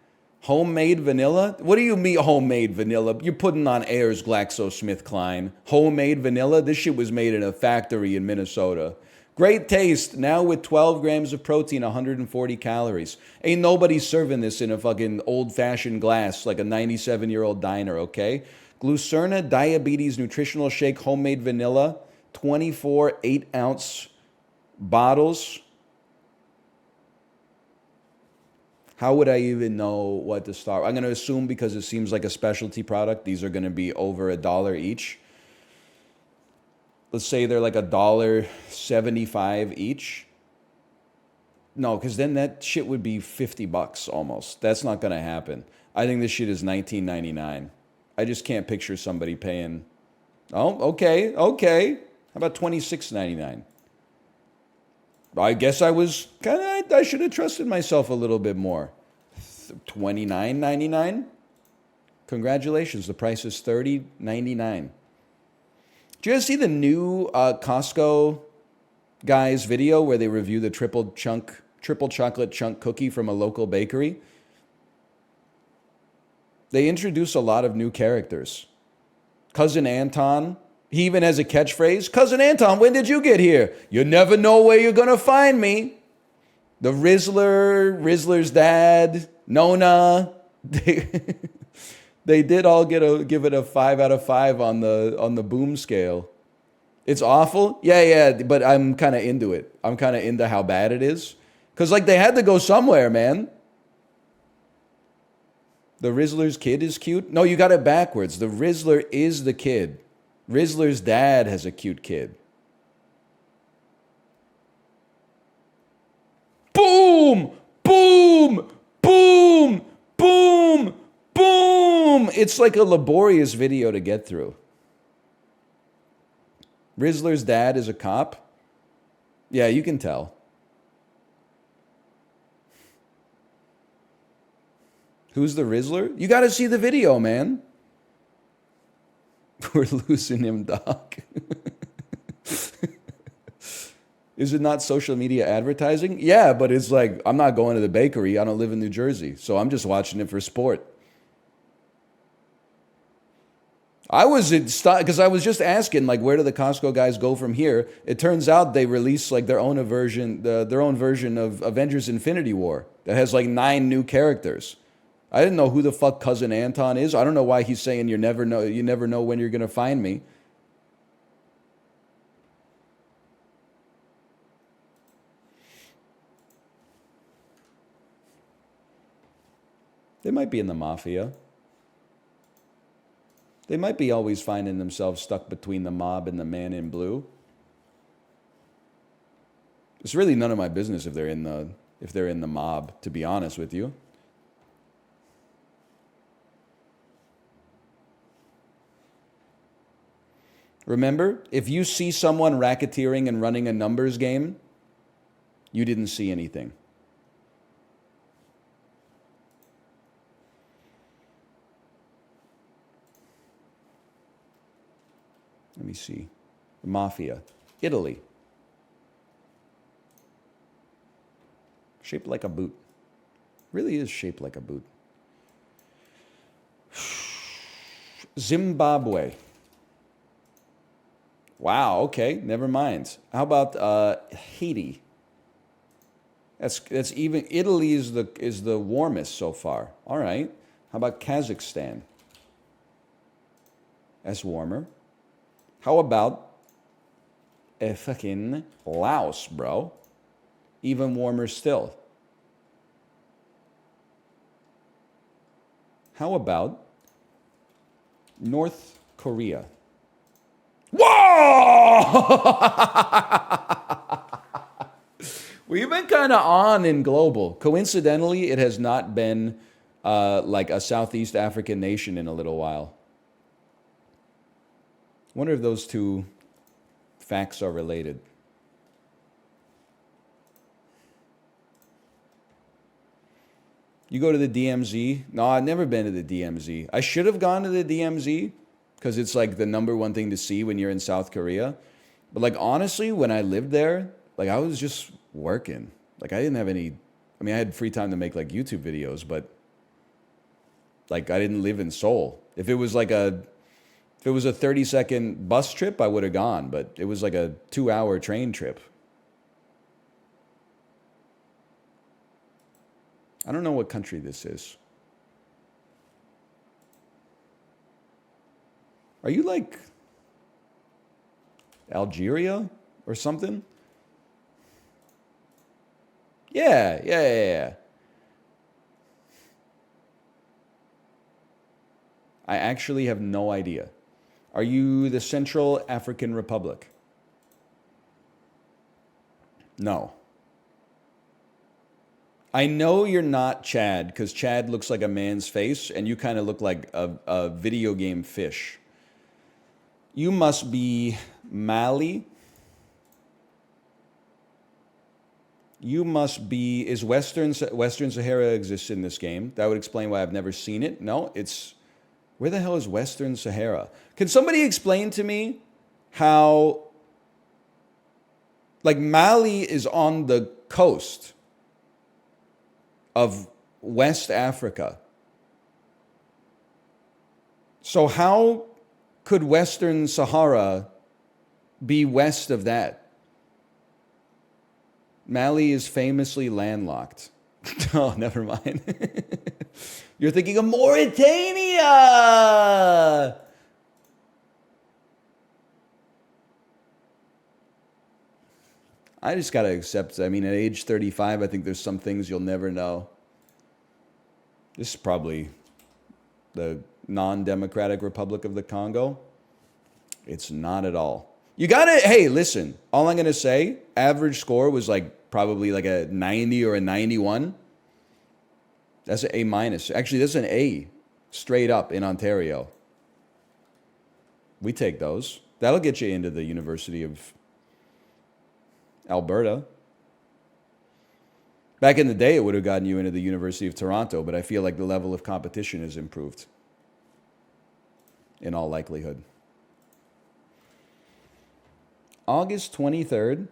Homemade vanilla? What do you mean homemade vanilla? You're putting on Ayers GlaxoSmithKline. Homemade vanilla? This shit was made in a factory in Minnesota. Great taste. Now with 12 grams of protein, 140 calories. Ain't nobody serving this in a fucking old-fashioned glass like a 97-year-old diner, okay? Glucerna Diabetes Nutritional Shake Homemade Vanilla. 24 8-ounce bottles. How would I even know what to start? I'm going to assume because it seems like a specialty product, these are going to be over $1 each. Let's say they're like $1.75 each. No, because then that shit would be $50 almost. That's not going to happen. I think this shit is $19.99. I just can't picture somebody paying. Oh, okay. How about $26.99? I guess I was I should have trusted myself a little bit more. $29.99? Congratulations, the price is $30.99. Did you guys see the new Costco guys video where they review the triple chocolate chunk cookie from a local bakery? They introduce a lot of new characters. Cousin Anton. He even has a catchphrase. Cousin Anton, when did you get here? You never know where you're going to find me. The Rizzler's dad, Nona. They did all give it a 5 out of 5 on the boom scale. It's awful. Yeah, but I'm kind of into it. I'm kind of into how bad it is. Because like they had to go somewhere, man. The Rizzler's kid is cute. No, you got it backwards. The Rizzler is the kid. Rizzler's dad has a cute kid. Boom! Boom! Boom! Boom! Boom! It's like a laborious video to get through. Rizzler's dad is a cop. Yeah, you can tell. Who's the Rizzler? You got to see the video, man. We're losing him, Doc. Is it not social media advertising? Yeah, but it's like, I'm not going to the bakery. I don't live in New Jersey. So I'm just watching it for sport. I was because I was just asking, like, where do the Costco guys go from here? It turns out they released like their own version of Avengers Infinity War that has like 9 new characters. I didn't know who the fuck Cousin Anton is. I don't know why he's saying you never know when you're gonna find me. They might be in the mafia. They might be always finding themselves stuck between the mob and the man in blue. It's really none of my business if they're in the mob, to be honest with you. Remember, if you see someone racketeering and running a numbers game, you didn't see anything. Let me see. The Mafia. Italy. Shaped like a boot. Really is shaped like a boot. Zimbabwe. Wow, okay, never mind. How about Haiti? That's even. Italy is the warmest so far. All right. How about Kazakhstan? That's warmer. How about fucking Laos, bro? Even warmer still. How about North Korea? Whoa! We've been kind of on in global. Coincidentally, it has not been like a Southeast African nation in a little while. Wonder if those two facts are related. You go to the DMZ? No, I've never been to the DMZ. I should have gone to the DMZ because it's like the #1 thing to see when you're in South Korea. But like honestly, when I lived there, like I was just working. Like I didn't have any. I mean, I had free time to make like YouTube videos, but like I didn't live in Seoul. If it was a 30-second bus trip, I would have gone, but it was like a 2-hour train trip. I don't know what country this is. Are you like Algeria or something? Yeah. I actually have no idea. Are you the Central African Republic? No. I know you're not Chad because Chad looks like a man's face and you kind of look like a video game fish. You must be Mali. You must be, is Western Sahara exists in this game? That would explain why I've never seen it. No, it's, where the hell is Western Sahara? Can somebody explain to me how, like Mali is on the coast of West Africa. So how could Western Sahara be west of that? Mali is famously landlocked. Oh, never mind. You're thinking of Mauritania! I just gotta accept, I mean, at age 35, I think there's some things you'll never know. This is probably the non-democratic Republic of the Congo. It's not at all. You gotta, hey, listen, all I'm gonna say, average score was like probably like a 90 or a 91. That's an A minus. Actually, that's an A straight up in Ontario. We take those. That'll get you into the University of Alberta. Back in the day, it would have gotten you into the University of Toronto, but I feel like the level of competition has improved in all likelihood. August 23rd.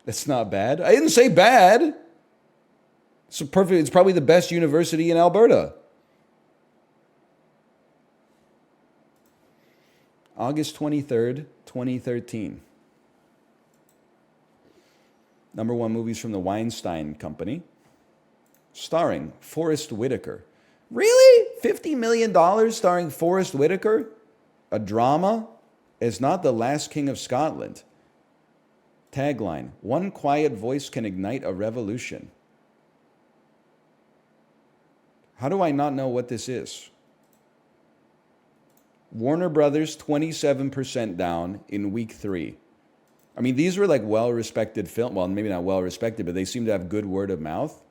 That's not bad. I didn't say bad. It's perfect. It's probably the best university in Alberta. August 23rd, 2013. Number one movies from the Weinstein Company. Starring Forrest Whitaker. Really? $50 million starring Forrest Whitaker? A drama? Is not the last king of Scotland. Tagline, one quiet voice can ignite a revolution. How do I not know what this is? Warner Brothers, 27% down in week 3. I mean, these were like well-respected film. Well, maybe not well-respected, but they seem to have good word of mouth.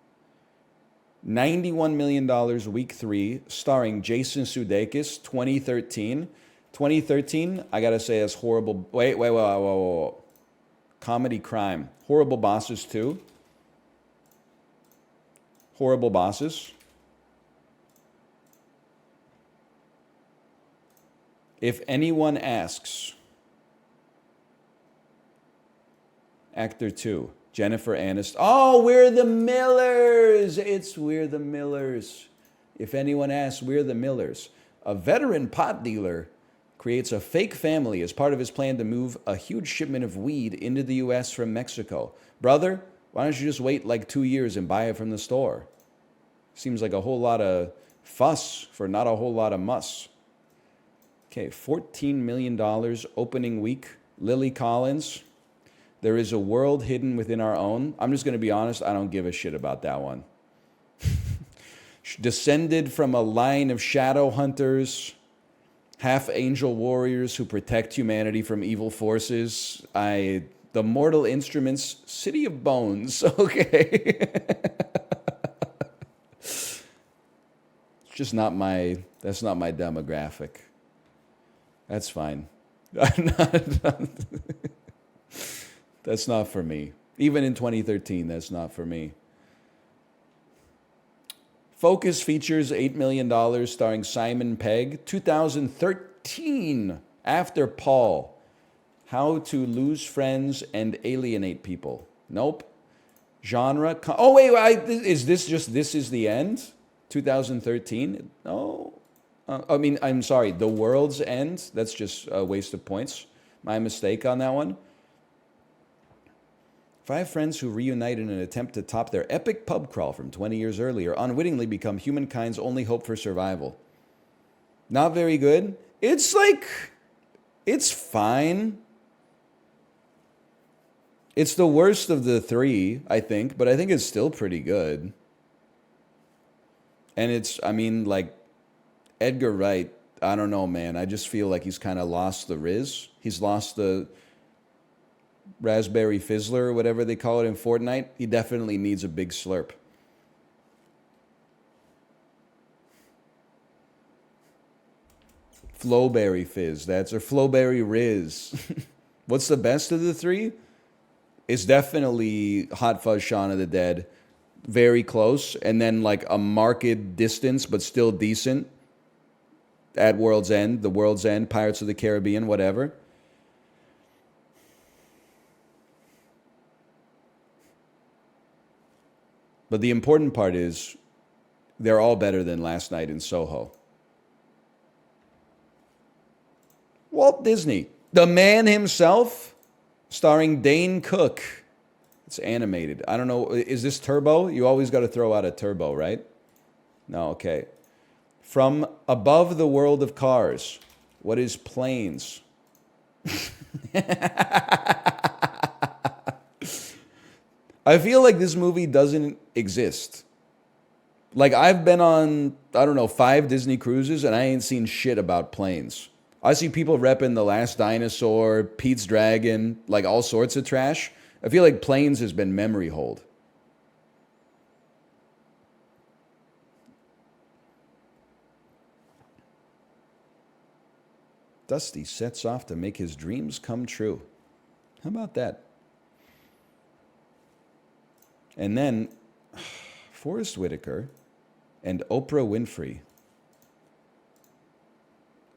$91 million week 3, starring Jason Sudeikis, 2013. 2013, I gotta say, is horrible. Wait. Comedy crime. Horrible Bosses 2. Horrible Bosses. If anyone asks, Actor 2, Jennifer Aniston. Oh, We're the Millers. It's We're the Millers. If anyone asks, We're the Millers. A veteran pot dealer creates a fake family as part of his plan to move a huge shipment of weed into the U.S. from Mexico. Brother, why don't you just wait like 2 years and buy it from the store? Seems like a whole lot of fuss for not a whole lot of muss. Okay, $14 million opening week. Lily Collins. There is a world hidden within our own. I'm just going to be honest, I don't give a shit about that one. Descended from a line of shadow hunters, half angel warriors who protect humanity from evil forces. The Mortal Instruments, City of Bones. Okay. It's just not that's not my demographic. That's fine. That's not for me. Even in 2013, that's not for me. Focus features $8 million starring Simon Pegg. 2013, After Paul. How to lose friends and alienate people. Nope. Genre. Oh wait, is this just This Is the End? 2013? No. I mean, I'm sorry. The World's End. That's just a waste of points. My mistake on that one. 5 friends who reunite in an attempt to top their epic pub crawl from 20 years earlier unwittingly become humankind's only hope for survival. Not very good. It's like, it's fine. It's the worst of the 3, I think, but I think it's still pretty good. And it's, I mean, like, Edgar Wright, I don't know, man. I just feel like he's kind of lost the Riz. He's lost the Raspberry Fizzler or whatever they call it in Fortnite. He definitely needs a big slurp. Flowberry Fizz, or Flowberry Riz. What's the best of the 3? It's definitely Hot Fuzz Shaun of the Dead. Very close. And then like a marked distance, but still decent. At World's End, The World's End, Pirates of the Caribbean, whatever. But the important part is they're all better than Last Night in Soho. Walt Disney, the man himself, starring Dane Cook. It's animated. I don't know. Is this Turbo? You always got to throw out a Turbo, right? No, okay. From Above the World of Cars. What is Planes? I feel like this movie doesn't exist. Like, I've been on, I don't know, 5 Disney cruises, and I ain't seen shit about planes. I see people repping The Last Dinosaur, Pete's Dragon, like all sorts of trash. I feel like Planes has been memory hold. Dusty sets off to make his dreams come true. How about that? And then Forrest Whitaker and Oprah Winfrey.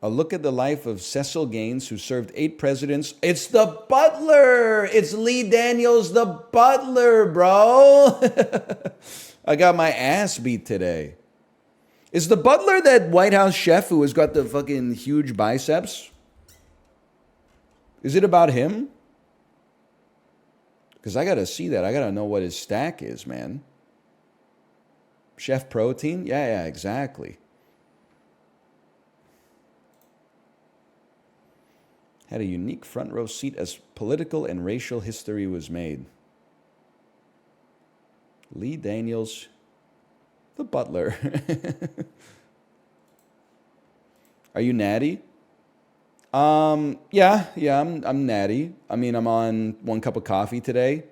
A look at the life of Cecil Gaines, who served 8 presidents. It's the butler. It's Lee Daniels, the butler, bro. I got my ass beat today. Is the butler that White House chef who has got the fucking huge biceps? Is it about him? Because I got to see that. I got to know what his stack is, man. Chef Protein? Yeah, exactly. Had a unique front row seat as political and racial history was made. Lee Daniels, the butler. Are you natty? Yeah, I'm natty. I mean, I'm on 1 cup of coffee today.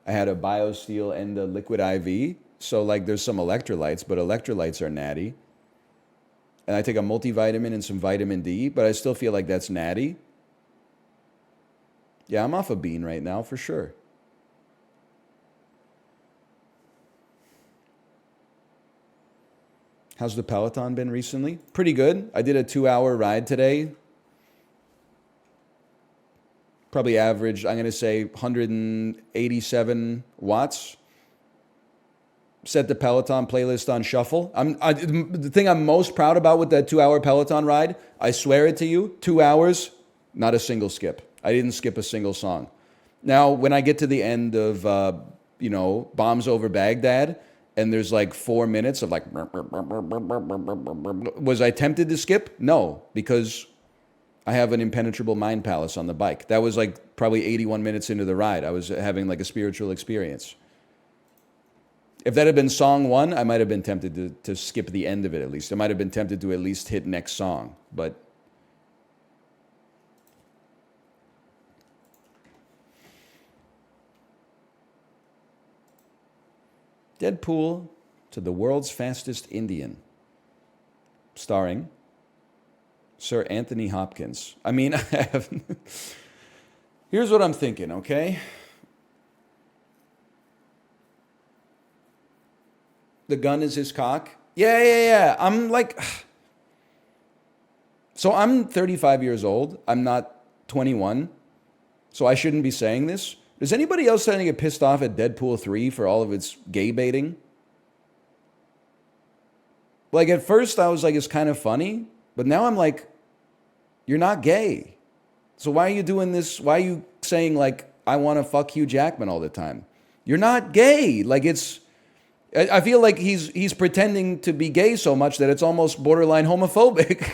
I had a BioSteel and a Liquid IV. So, like, there's some electrolytes, but electrolytes are natty. And I take a multivitamin and some vitamin D, but I still feel like that's natty. Yeah, I'm off a bean right now, for sure. How's the Peloton been recently? Pretty good. I did a 2-hour ride today. Probably averaged, I'm going to say, 187 watts. Set the Peloton playlist on shuffle. The thing I'm most proud about with that 2-hour Peloton ride, I swear it to you, 2 hours, not a single skip. I didn't skip a single song. Now, when I get to the end of, Bombs Over Baghdad, and there's like 4 minutes of like, was I tempted to skip? No, because I have an impenetrable mind palace on the bike. That was like probably 81 minutes into the ride. I was having like a spiritual experience. If that had been song 1, I might have been tempted to skip the end of it at least. I might have been tempted to at least hit next song, but Deadpool to the World's Fastest Indian, starring Sir Anthony Hopkins. I mean, here's what I'm thinking, okay? The gun is his cock. Yeah. I'm like, so I'm 35 years old. I'm not 21. So I shouldn't be saying this. Is anybody else starting to get pissed off at Deadpool 3 for all of its gay baiting? Like, at first I was like, it's kind of funny. But now I'm like, you're not gay. So why are you doing this? Why are you saying, like, I want to fuck Hugh Jackman all the time? You're not gay. Like, it's... I feel like he's pretending to be gay so much that it's almost borderline homophobic.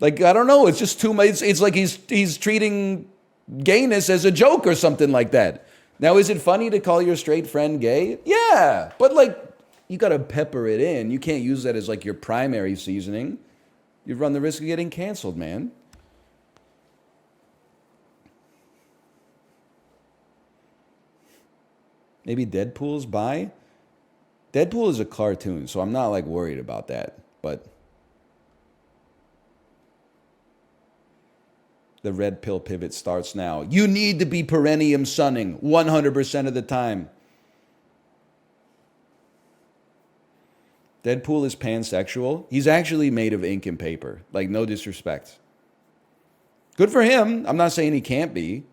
Like, I don't know. It's just too much. It's like he's treating gayness as a joke or something like that. Now, is it funny to call your straight friend gay? Yeah, but like, you got to pepper it in. You can't use that as like your primary seasoning. You run the risk of getting canceled, man. Maybe Deadpool's bi? Deadpool is a cartoon, so I'm not like worried about that. But the red pill pivot starts now. You need to be perineum sunning 100% of the time. Deadpool is pansexual. He's actually made of ink and paper. Like, no disrespect. Good for him. I'm not saying he can't be.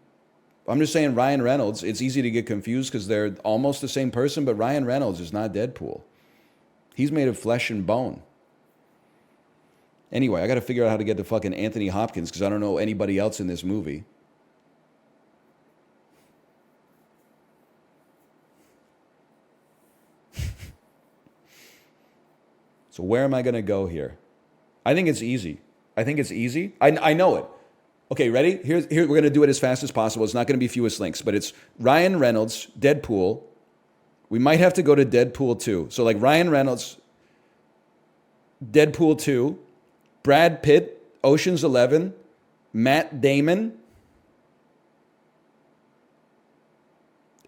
I'm just saying Ryan Reynolds, it's easy to get confused because they're almost the same person, but Ryan Reynolds is not Deadpool. He's made of flesh and bone. Anyway, I got to figure out how to get to fucking Anthony Hopkins because I don't know anybody else in this movie. So where am I going to go here? I think it's easy. I know it. Okay, ready? Here we're going to do it as fast as possible. It's not going to be fewest links, but it's Ryan Reynolds, Deadpool. We might have to go to Deadpool 2. So like Ryan Reynolds, Deadpool 2, Brad Pitt, Ocean's 11, Matt Damon,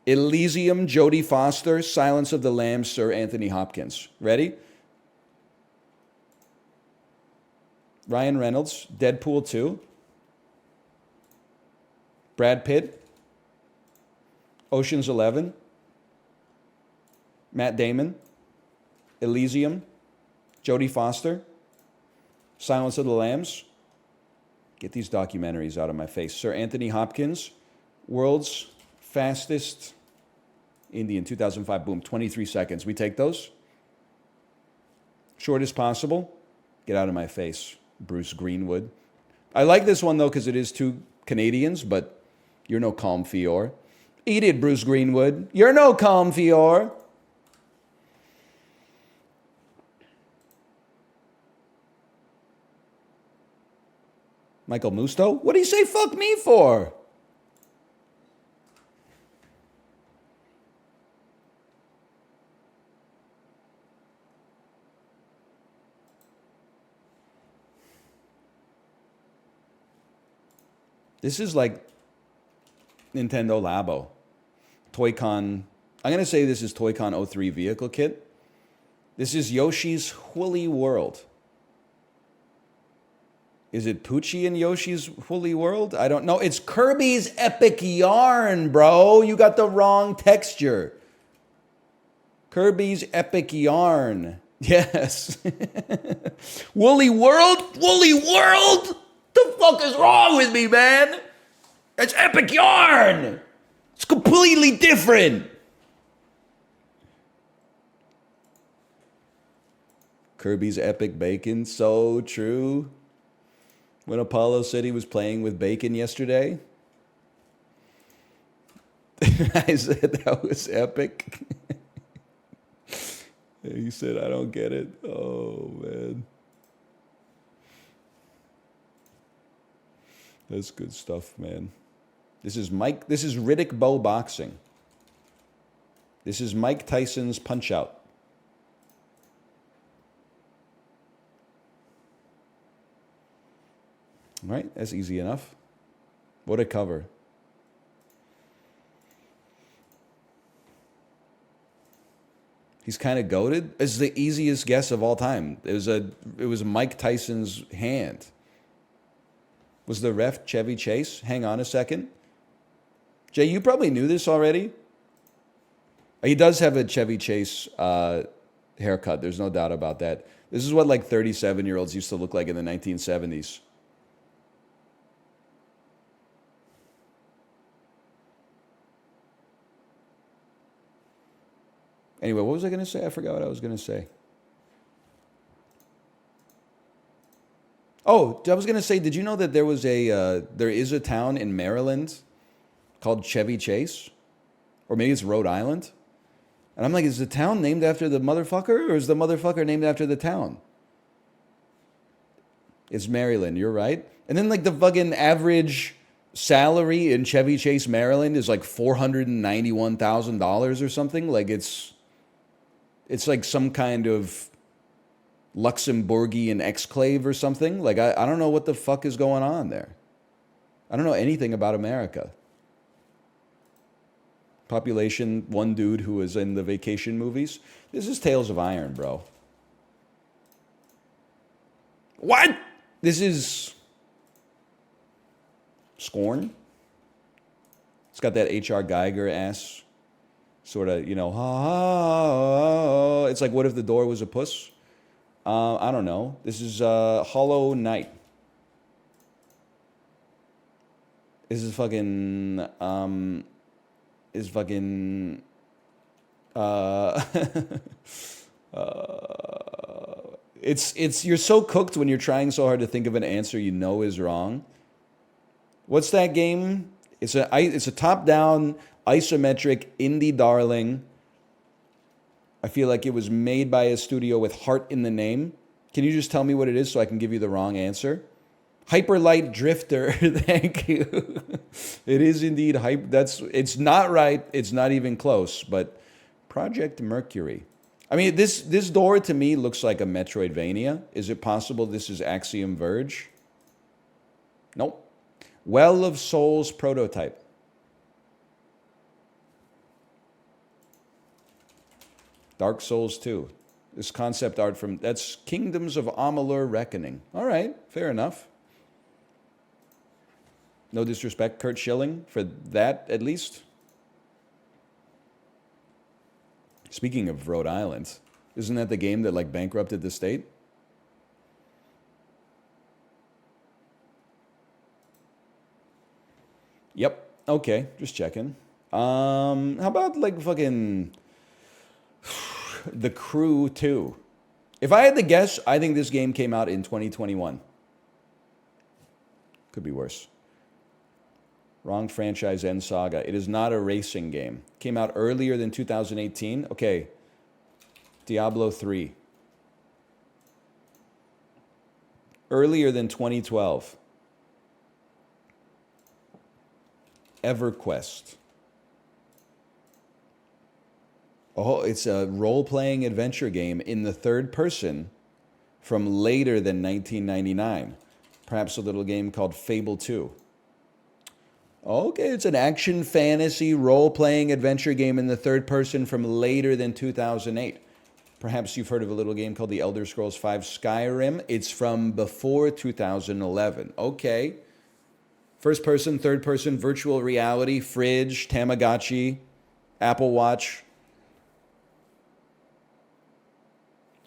Elysium, Jodie Foster, Silence of the Lambs, Sir Anthony Hopkins. Ready? Ryan Reynolds, Deadpool 2, Brad Pitt, Ocean's 11, Matt Damon, Elysium, Jodie Foster, Silence of the Lambs. Get these documentaries out of my face. Sir Anthony Hopkins, World's Fastest Indian, 2005. Boom, 23 seconds. We take those. Short as possible. Get out of my face, Bruce Greenwood. I like this one, though, because it is two Canadians, but you're no calm Fior. Eat it, Bruce Greenwood. You're no calm Fior. Michael Musto? What do you say fuck me for? This is like Nintendo Labo. Toy-Con. I'm going to say this is Toy-Con 03 vehicle kit. This is Yoshi's Woolly World. Is it Poochie in Yoshi's Woolly World? I don't know. It's Kirby's Epic Yarn, bro. You got the wrong texture. Kirby's Epic Yarn. Yes. Woolly World? Woolly World? The fuck is wrong with me, man? It's Epic Yarn. It's completely different. Kirby's Epic Bacon. So true. When Apollo said he was playing with bacon yesterday, I said that was epic. He said, I don't get it. Oh, man. That's good stuff, man. This is Riddick Bowe Boxing. This is Mike Tyson's Punch-Out. All right, that's easy enough. What a cover. He's kind of goated. It's the easiest guess of all time. It was Mike Tyson's hand. Was the ref Chevy Chase? Hang on a second. Jay, you probably knew this already. He does have a Chevy Chase haircut. There's no doubt about that. This is what like 37-year-olds used to look like in the 1970s. Anyway, what was I going to say? I forgot what I was going to say. Oh, I was going to say, did you know that there is a town in Maryland called Chevy Chase? Or maybe it's Rhode Island? And I'm like, is the town named after the motherfucker, or is the motherfucker named after the town? It's Maryland, you're right. And then like the fucking average salary in Chevy Chase, Maryland is like $491,000 or something. Like it's like some kind of Luxembourgian exclave or something. Like I don't know what the fuck is going on there. I don't know anything about America. Population, one dude who was in the Vacation movies. This is Tales of Iron, bro. What? This is Scorn. It's got that H.R. Geiger ass sort of, it's like, what if the door was a puss? I don't know. This is Hollow Knight. This is fucking it's you're so cooked when you're trying so hard to think of an answer you know is wrong. What's that game? It's a top-down isometric indie darling. I feel like it was made by a studio with heart in the name. Can you just tell me what it is so I can give you the wrong answer? Hyperlight Drifter. Thank you. It is indeed hype. It's not right. It's not even close. But Project Mercury. I mean, this door to me looks like a Metroidvania. Is it possible this is Axiom Verge? Nope. Well of Souls prototype. Dark Souls 2. This concept art that's Kingdoms of Amalur Reckoning. All right, fair enough. No disrespect, Kurt Schilling, for that at least. Speaking of Rhode Island, isn't that the game that like bankrupted the state? Yep. Okay, just checking. How about like fucking The Crew 2? If I had to guess, I think this game came out in 2021. Could be worse. Wrong franchise and saga. It is not a racing game. Came out earlier than 2018. Okay. Diablo 3. Earlier than 2012. EverQuest. Oh, it's a role-playing adventure game in the third person from later than 1999. Perhaps a little game called Fable 2. Okay, it's an action fantasy role-playing adventure game in the third person from later than 2008. Perhaps you've heard of a little game called The Elder Scrolls V Skyrim. It's from before 2011. Okay. First person, third person, virtual reality, fridge, Tamagotchi, Apple Watch.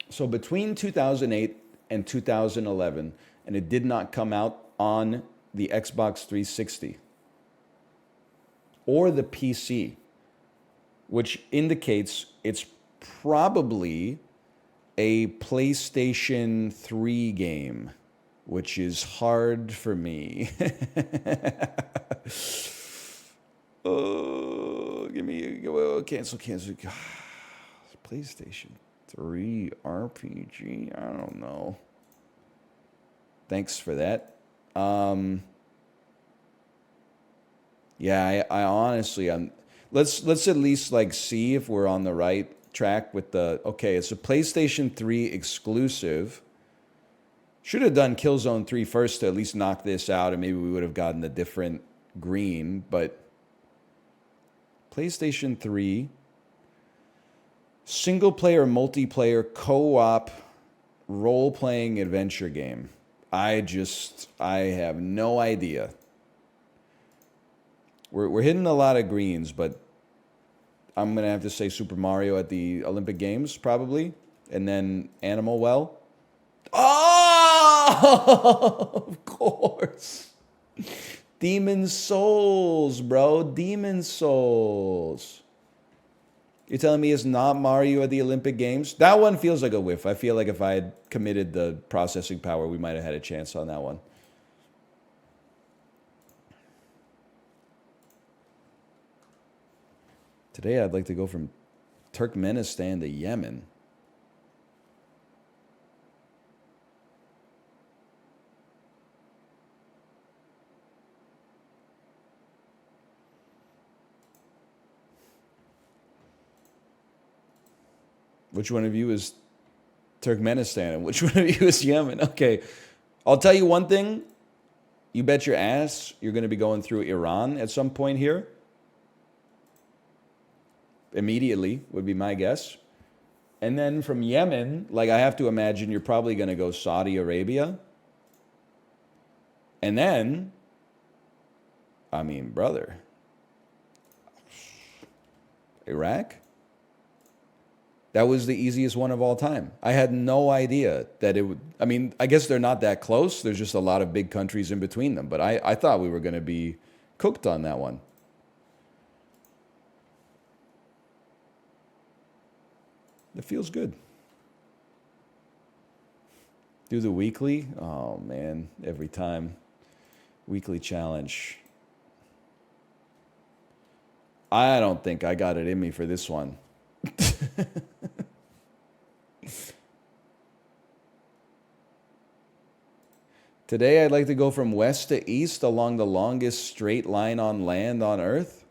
So between 2008 and 2011, and it did not come out on the Xbox 360 or the PC, which indicates it's probably a PlayStation 3 game, which is hard for me. Oh, give me cancel. PlayStation 3 RPG. I don't know. Thanks for that. Yeah, I honestly, let's at least like see if we're on the right track with okay, it's a PlayStation 3 exclusive. Should have done Killzone 3 first to at least knock this out, and maybe we would have gotten a different green, but PlayStation 3 single player, multiplayer, co-op, role-playing adventure game. I have no idea. We're hitting a lot of greens, but I'm going to have to say Super Mario at the Olympic Games, probably. And then Animal Well. Oh, of course. Demon Souls, bro. Demon Souls. You're telling me it's not Mario at the Olympic Games? That one feels like a whiff. I feel like if I had committed the processing power, we might have had a chance on that one. Today, I'd like to go from Turkmenistan to Yemen. Which one of you is Turkmenistan and which one of you is Yemen? Okay, I'll tell you one thing. You bet your ass you're going to be going through Iran at some point here. Immediately would be my guess. And then from Yemen, like I have to imagine you're probably going to go Saudi Arabia. And then, I mean, brother, Iraq? That was the easiest one of all time. I had no idea that it would. I mean, I guess they're not that close. There's just a lot of big countries in between them. But I thought we were going to be cooked on that one. It feels good. Do the weekly? Oh, man, every time. Weekly challenge. I don't think I got it in me for this one. Today, I'd like to go from west to east along the longest straight line on land on Earth.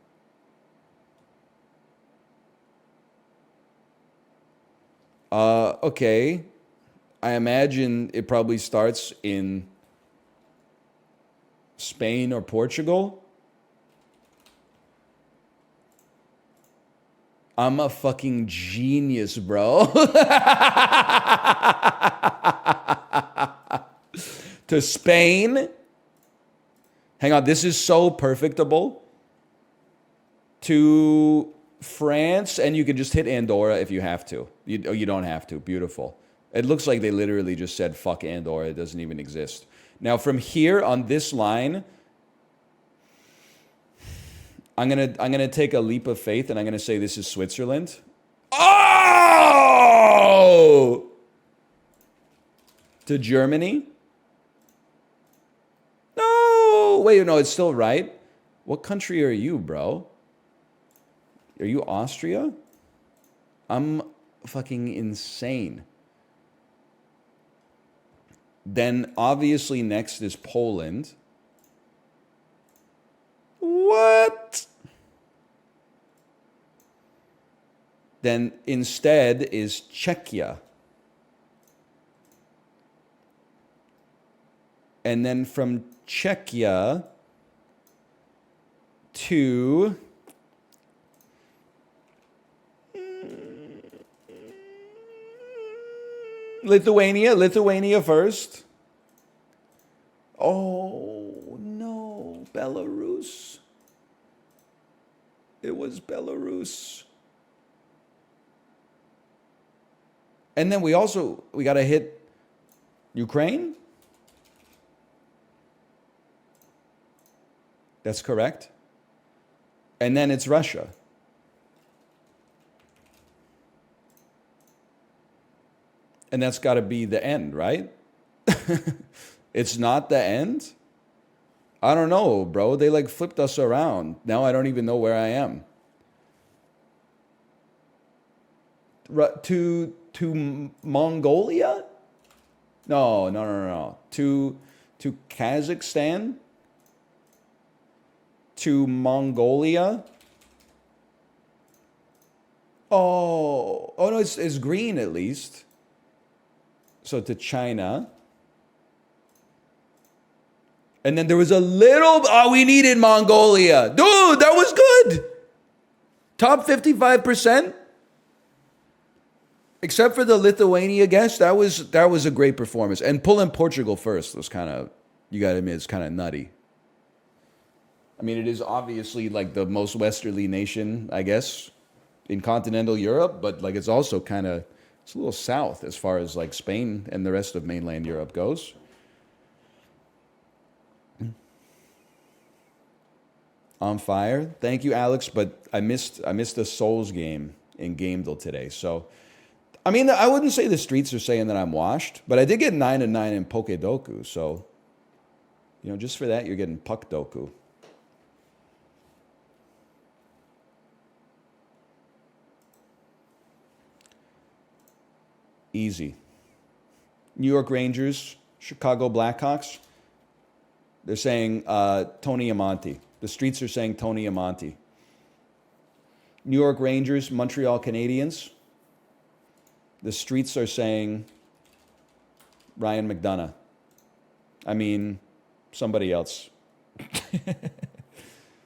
Okay. I imagine it probably starts in Spain or Portugal. I'm a fucking genius, bro. To Spain. Hang on, this is so perfectable. To France, and you can just hit Andorra if you have to. You don't have to. Beautiful. It looks like they literally just said, fuck Andorra. It doesn't even exist. Now, from here on this line, I'm gonna take a leap of faith, and I'm gonna say this is Switzerland. Oh! To Germany? No! Wait, no, it's still right. What country are you, bro? Are you Austria? I'm fucking insane. Then obviously next is Poland. What? Then instead is Czechia. And then from Czechia to Lithuania first. Oh, no, Belarus. It was Belarus. And then we got to hit Ukraine. That's correct. And then it's Russia. And that's got to be the end, right? It's not the end? I don't know, bro. They like flipped us around. Now I don't even know where I am. To Mongolia? No. To Kazakhstan? To Mongolia? Oh no, it's green at least. So to China. And then there was a little, we needed Mongolia. Dude, that was good. Top 55%. Except for the Lithuania guess, that was a great performance. And pulling Portugal first was kind of, you got to admit, it's kind of nutty. I mean, it is obviously like the most westerly nation, I guess, in continental Europe, but like it's also kind of It's a little south as far as like Spain and the rest of mainland Europe goes. On fire. Thank you, Alex, but I missed the Souls game in Gamedale today. So, I mean, I wouldn't say the streets are saying that I'm washed, but I did get 9 and 9 in Pokedoku. So, you know, just for that, you're getting Puckdoku. Easy. New York Rangers, Chicago Blackhawks. They're saying Tony Amonte. The streets are saying Tony Amonte. New York Rangers, Montreal Canadiens. The streets are saying Ryan McDonough. I mean, somebody else.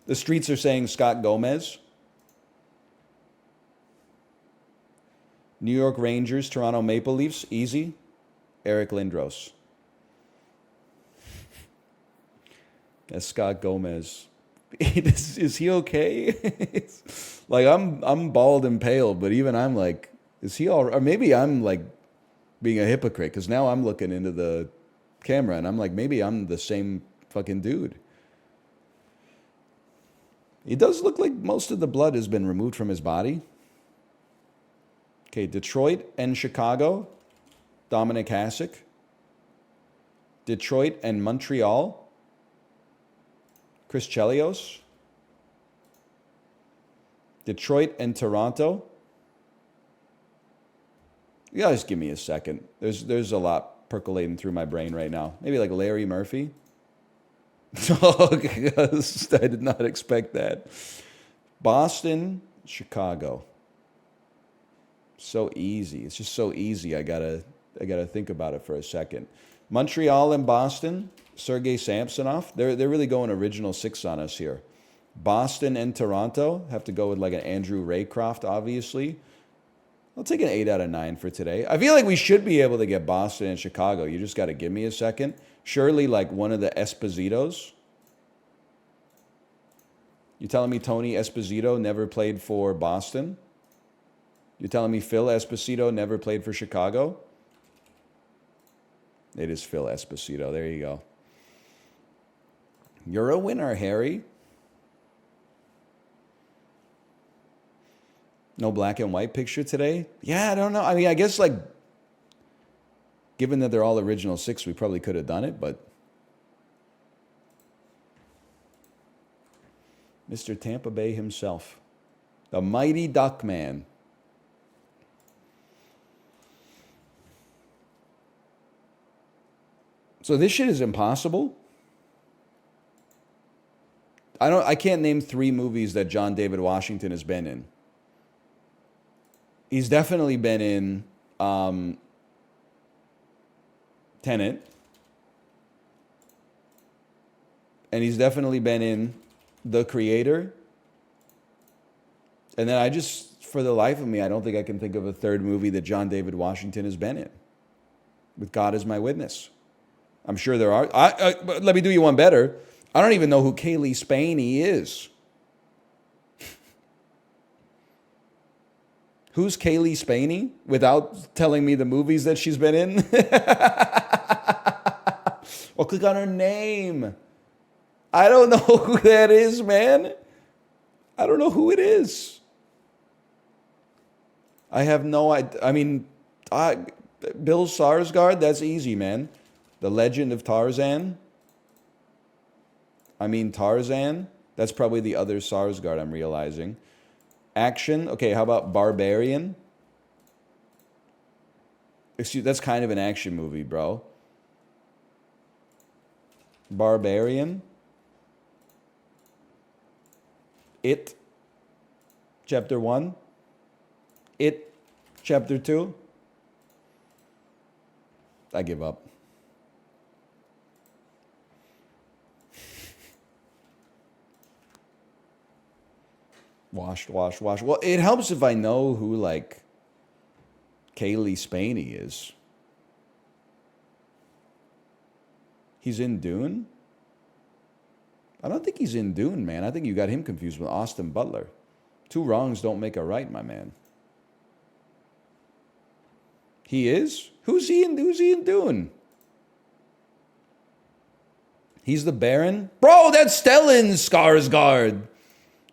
The streets are saying Scott Gomez. New York Rangers, Toronto Maple Leafs, easy. Eric Lindros. That's Scott Gomez. Is he okay? Like I'm bald and pale, but even I'm like, is he all right? Or maybe I'm like being a hypocrite because now I'm looking into the camera and I'm like, maybe I'm the same fucking dude. He does look like most of the blood has been removed from his body. Okay, Detroit and Chicago, Dominic Hasek. Detroit and Montreal, Chris Chelios. Detroit and Toronto. You guys give me a second. There's a lot percolating through my brain right now. Maybe like Larry Murphy. Oh, I did not expect that. Boston, Chicago. So easy. It's just so easy. I gotta think about it for a second. Montreal and Boston, Sergei Samsonov. They're really going original six on us here. Boston and Toronto, have to go with like an Andrew Raycroft, obviously. I'll take an 8 out of 9 for today. I feel like we should be able to get Boston and Chicago. You just got to give me a second. Surely like one of the Espositos. You telling me Tony Esposito never played for Boston? You're telling me Phil Esposito never played for Chicago? It is Phil Esposito. There you go. You're a winner, Harry. No black and white picture today? Yeah, I don't know. I mean, I guess like, given that they're all original six, we probably could have done it, but Mr. Tampa Bay himself, the mighty Duckman. So this shit is impossible. I can't name 3 movies that John David Washington has been in. He's definitely been in Tenet. And he's definitely been in The Creator. And then for the life of me, I don't think I can think of a third movie that John David Washington has been in. With God as my witness. I'm sure there are. But let me do you one better. I don't even know who Kaylee Spaney is. Who's Kaylee Spaney? Without telling me the movies that she's been in? Or click on her name. I don't know who that is, man. I don't know who it is. I have no idea. I mean, Bill Skarsgård, that's easy, man. The Legend of Tarzan. I mean, Tarzan. That's probably the other Skarsgård, I'm realizing. Action. Okay, how about Barbarian? Excuse, that's kind of an action movie, bro. Barbarian. It. Chapter 1. It. Chapter 2. I give up. Washed. Well, it helps if I know who, like, Kaylee Spaney is. He's in Dune? I don't think he's in Dune, man. I think you got him confused with Austin Butler. 2 wrongs don't make a right, my man. He is? Who's Ian doing? He's the Baron? Bro, that's Stellan Skarsgård.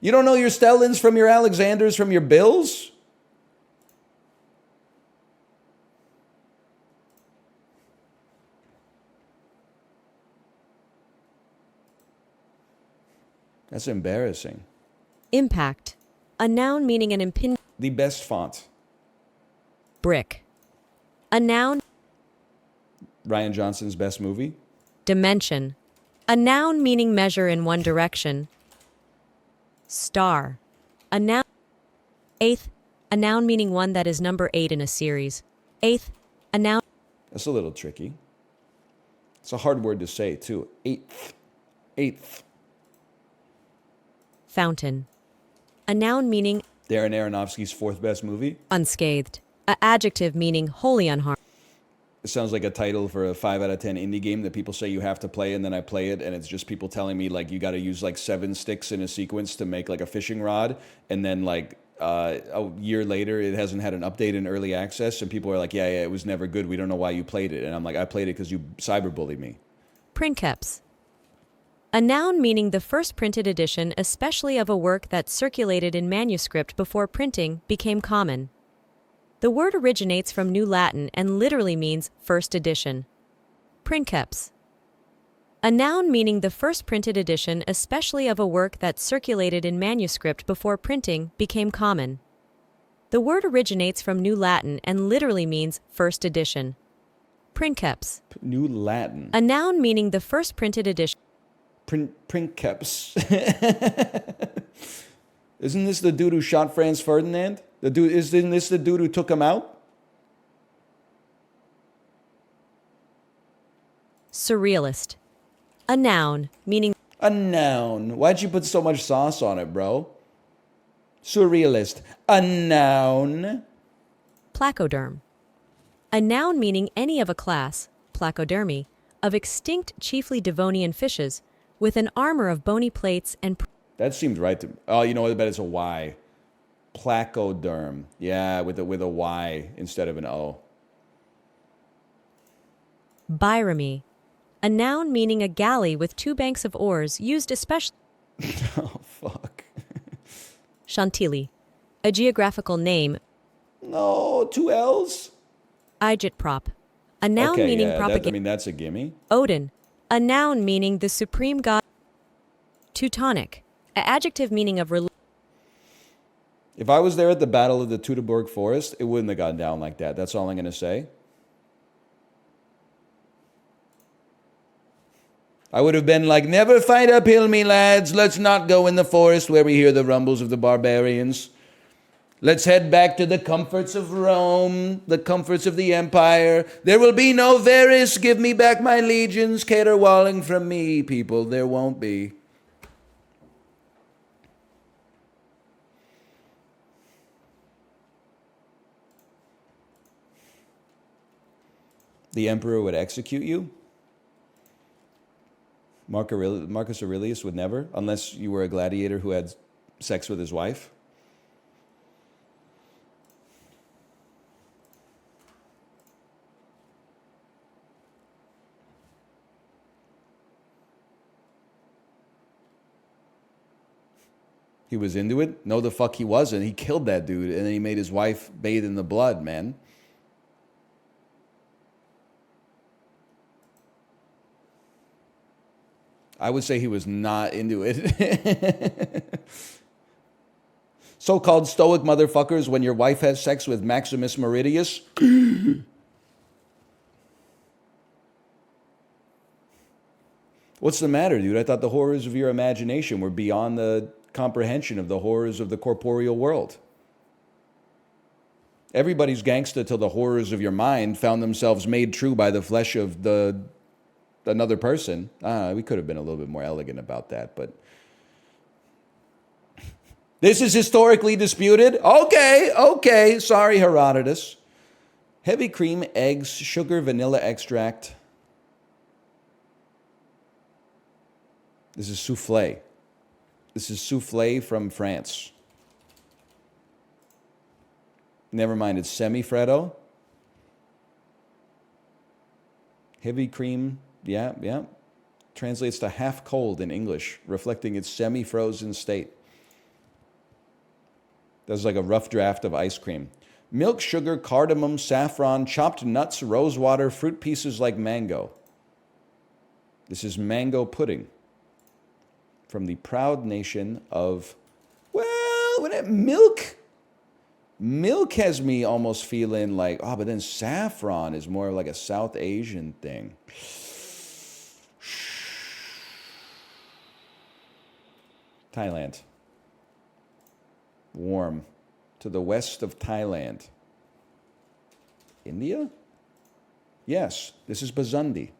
You don't know your Stellans from your Alexanders from your Bills? That's embarrassing. Impact. A noun meaning an impinging. The best font. Brick. A noun. Ryan Johnson's best movie. Dimension. A noun meaning measure in one direction. Star. A noun. Eighth. A noun meaning one that is number 8 in a series. Eighth. A noun. That's a little tricky. It's a hard word to say, too. Eighth. Eighth. Fountain. A noun meaning Darren Aronofsky's fourth best movie. unscathed. A adjective meaning wholly unharmed. It sounds like a title for a 5 out of 10 indie game that people say you have to play, and then I play it, and it's just people telling me, like, you got to use, like, 7 sticks in a sequence to make, like, a fishing rod, and then, like, a year later, it hasn't had an update in early access, and people are like, yeah, it was never good. We don't know why you played it. And I'm like, I played it because you cyberbullied me. Princeps. A noun meaning the first printed edition, especially of a work that circulated in manuscript before printing, became common. The word originates from New Latin and literally means first edition. Princeps. A noun meaning the first printed edition, especially of a work that circulated in manuscript before printing, became common. The word originates from New Latin and literally means first edition. Princeps. New Latin. A noun meaning the first printed edition. Princeps. Isn't this the dude who shot Franz Ferdinand? Isn't this the dude who took him out? Surrealist. A noun meaning A noun. Why'd you put so much sauce on it, bro? Surrealist. A noun. placoderm. A noun meaning any of a class, placodermy, of extinct chiefly Devonian fishes, with an armor of bony plates and That seems right to me. Oh, you know what? I bet it's a Y. Placoderm. Yeah, with a Y instead of an O. byramy. A noun meaning a galley with 2 banks of oars used especially. Oh, fuck. Chantilly. A geographical name. No, 2 L's? Igitprop. A noun meaning propagate. That's a gimme. Odin. A noun meaning the supreme god. Teutonic. An adjective meaning of If I was there at the Battle of the Teutoburg Forest, it wouldn't have gone down like that. That's all I'm going to say. I would have been like, never fight uphill, me lads. Let's not go in the forest where we hear the rumbles of the barbarians. Let's head back to the comforts of Rome, the comforts of the empire. There will be no Varys, give me back my legions, caterwauling from me, people. There won't be. The emperor would execute you? Marcus Aurelius would never, unless you were a gladiator who had sex with his wife. He was into it? No, the fuck he wasn't. He killed that dude, and then he made his wife bathe in the blood, man. I would say he was not into it. So-called stoic motherfuckers, when your wife has sex with Maximus Meridius. What's the matter, dude? I thought the horrors of your imagination were beyond the comprehension of the horrors of the corporeal world. Everybody's gangsta till the horrors of your mind found themselves made true by the flesh of another person. We could have been a little bit more elegant about that, but this is historically disputed. Okay. Sorry, Herodotus. Heavy cream, eggs, sugar, vanilla extract. This is souffle. This is souffle from France. Never mind, it's semi-freddo. Heavy cream, yeah, yeah. Translates to half cold in English, reflecting its semi-frozen state. That's like a rough draft of ice cream. Milk, sugar, cardamom, saffron, chopped nuts, rosewater, fruit pieces like mango. This is mango pudding from the proud nation of, well, milk. Milk has me almost feeling like, oh, but then saffron is more like a South Asian thing. Thailand. Warm. To the west of Thailand. India? Yes, this is Basundi.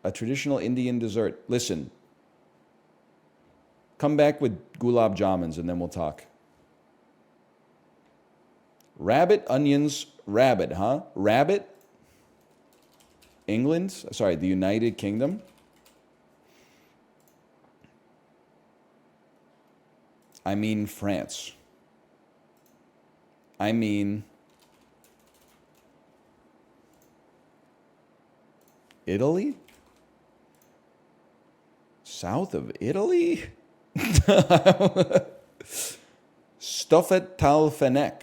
A traditional Indian dessert. Listen. Come back with gulab jamans and then we'll talk. Rabbit, onions, rabbit, huh? Rabbit? England? Sorry, the United Kingdom? I mean France. I mean Italy? South of Italy? Stuffet talfenek.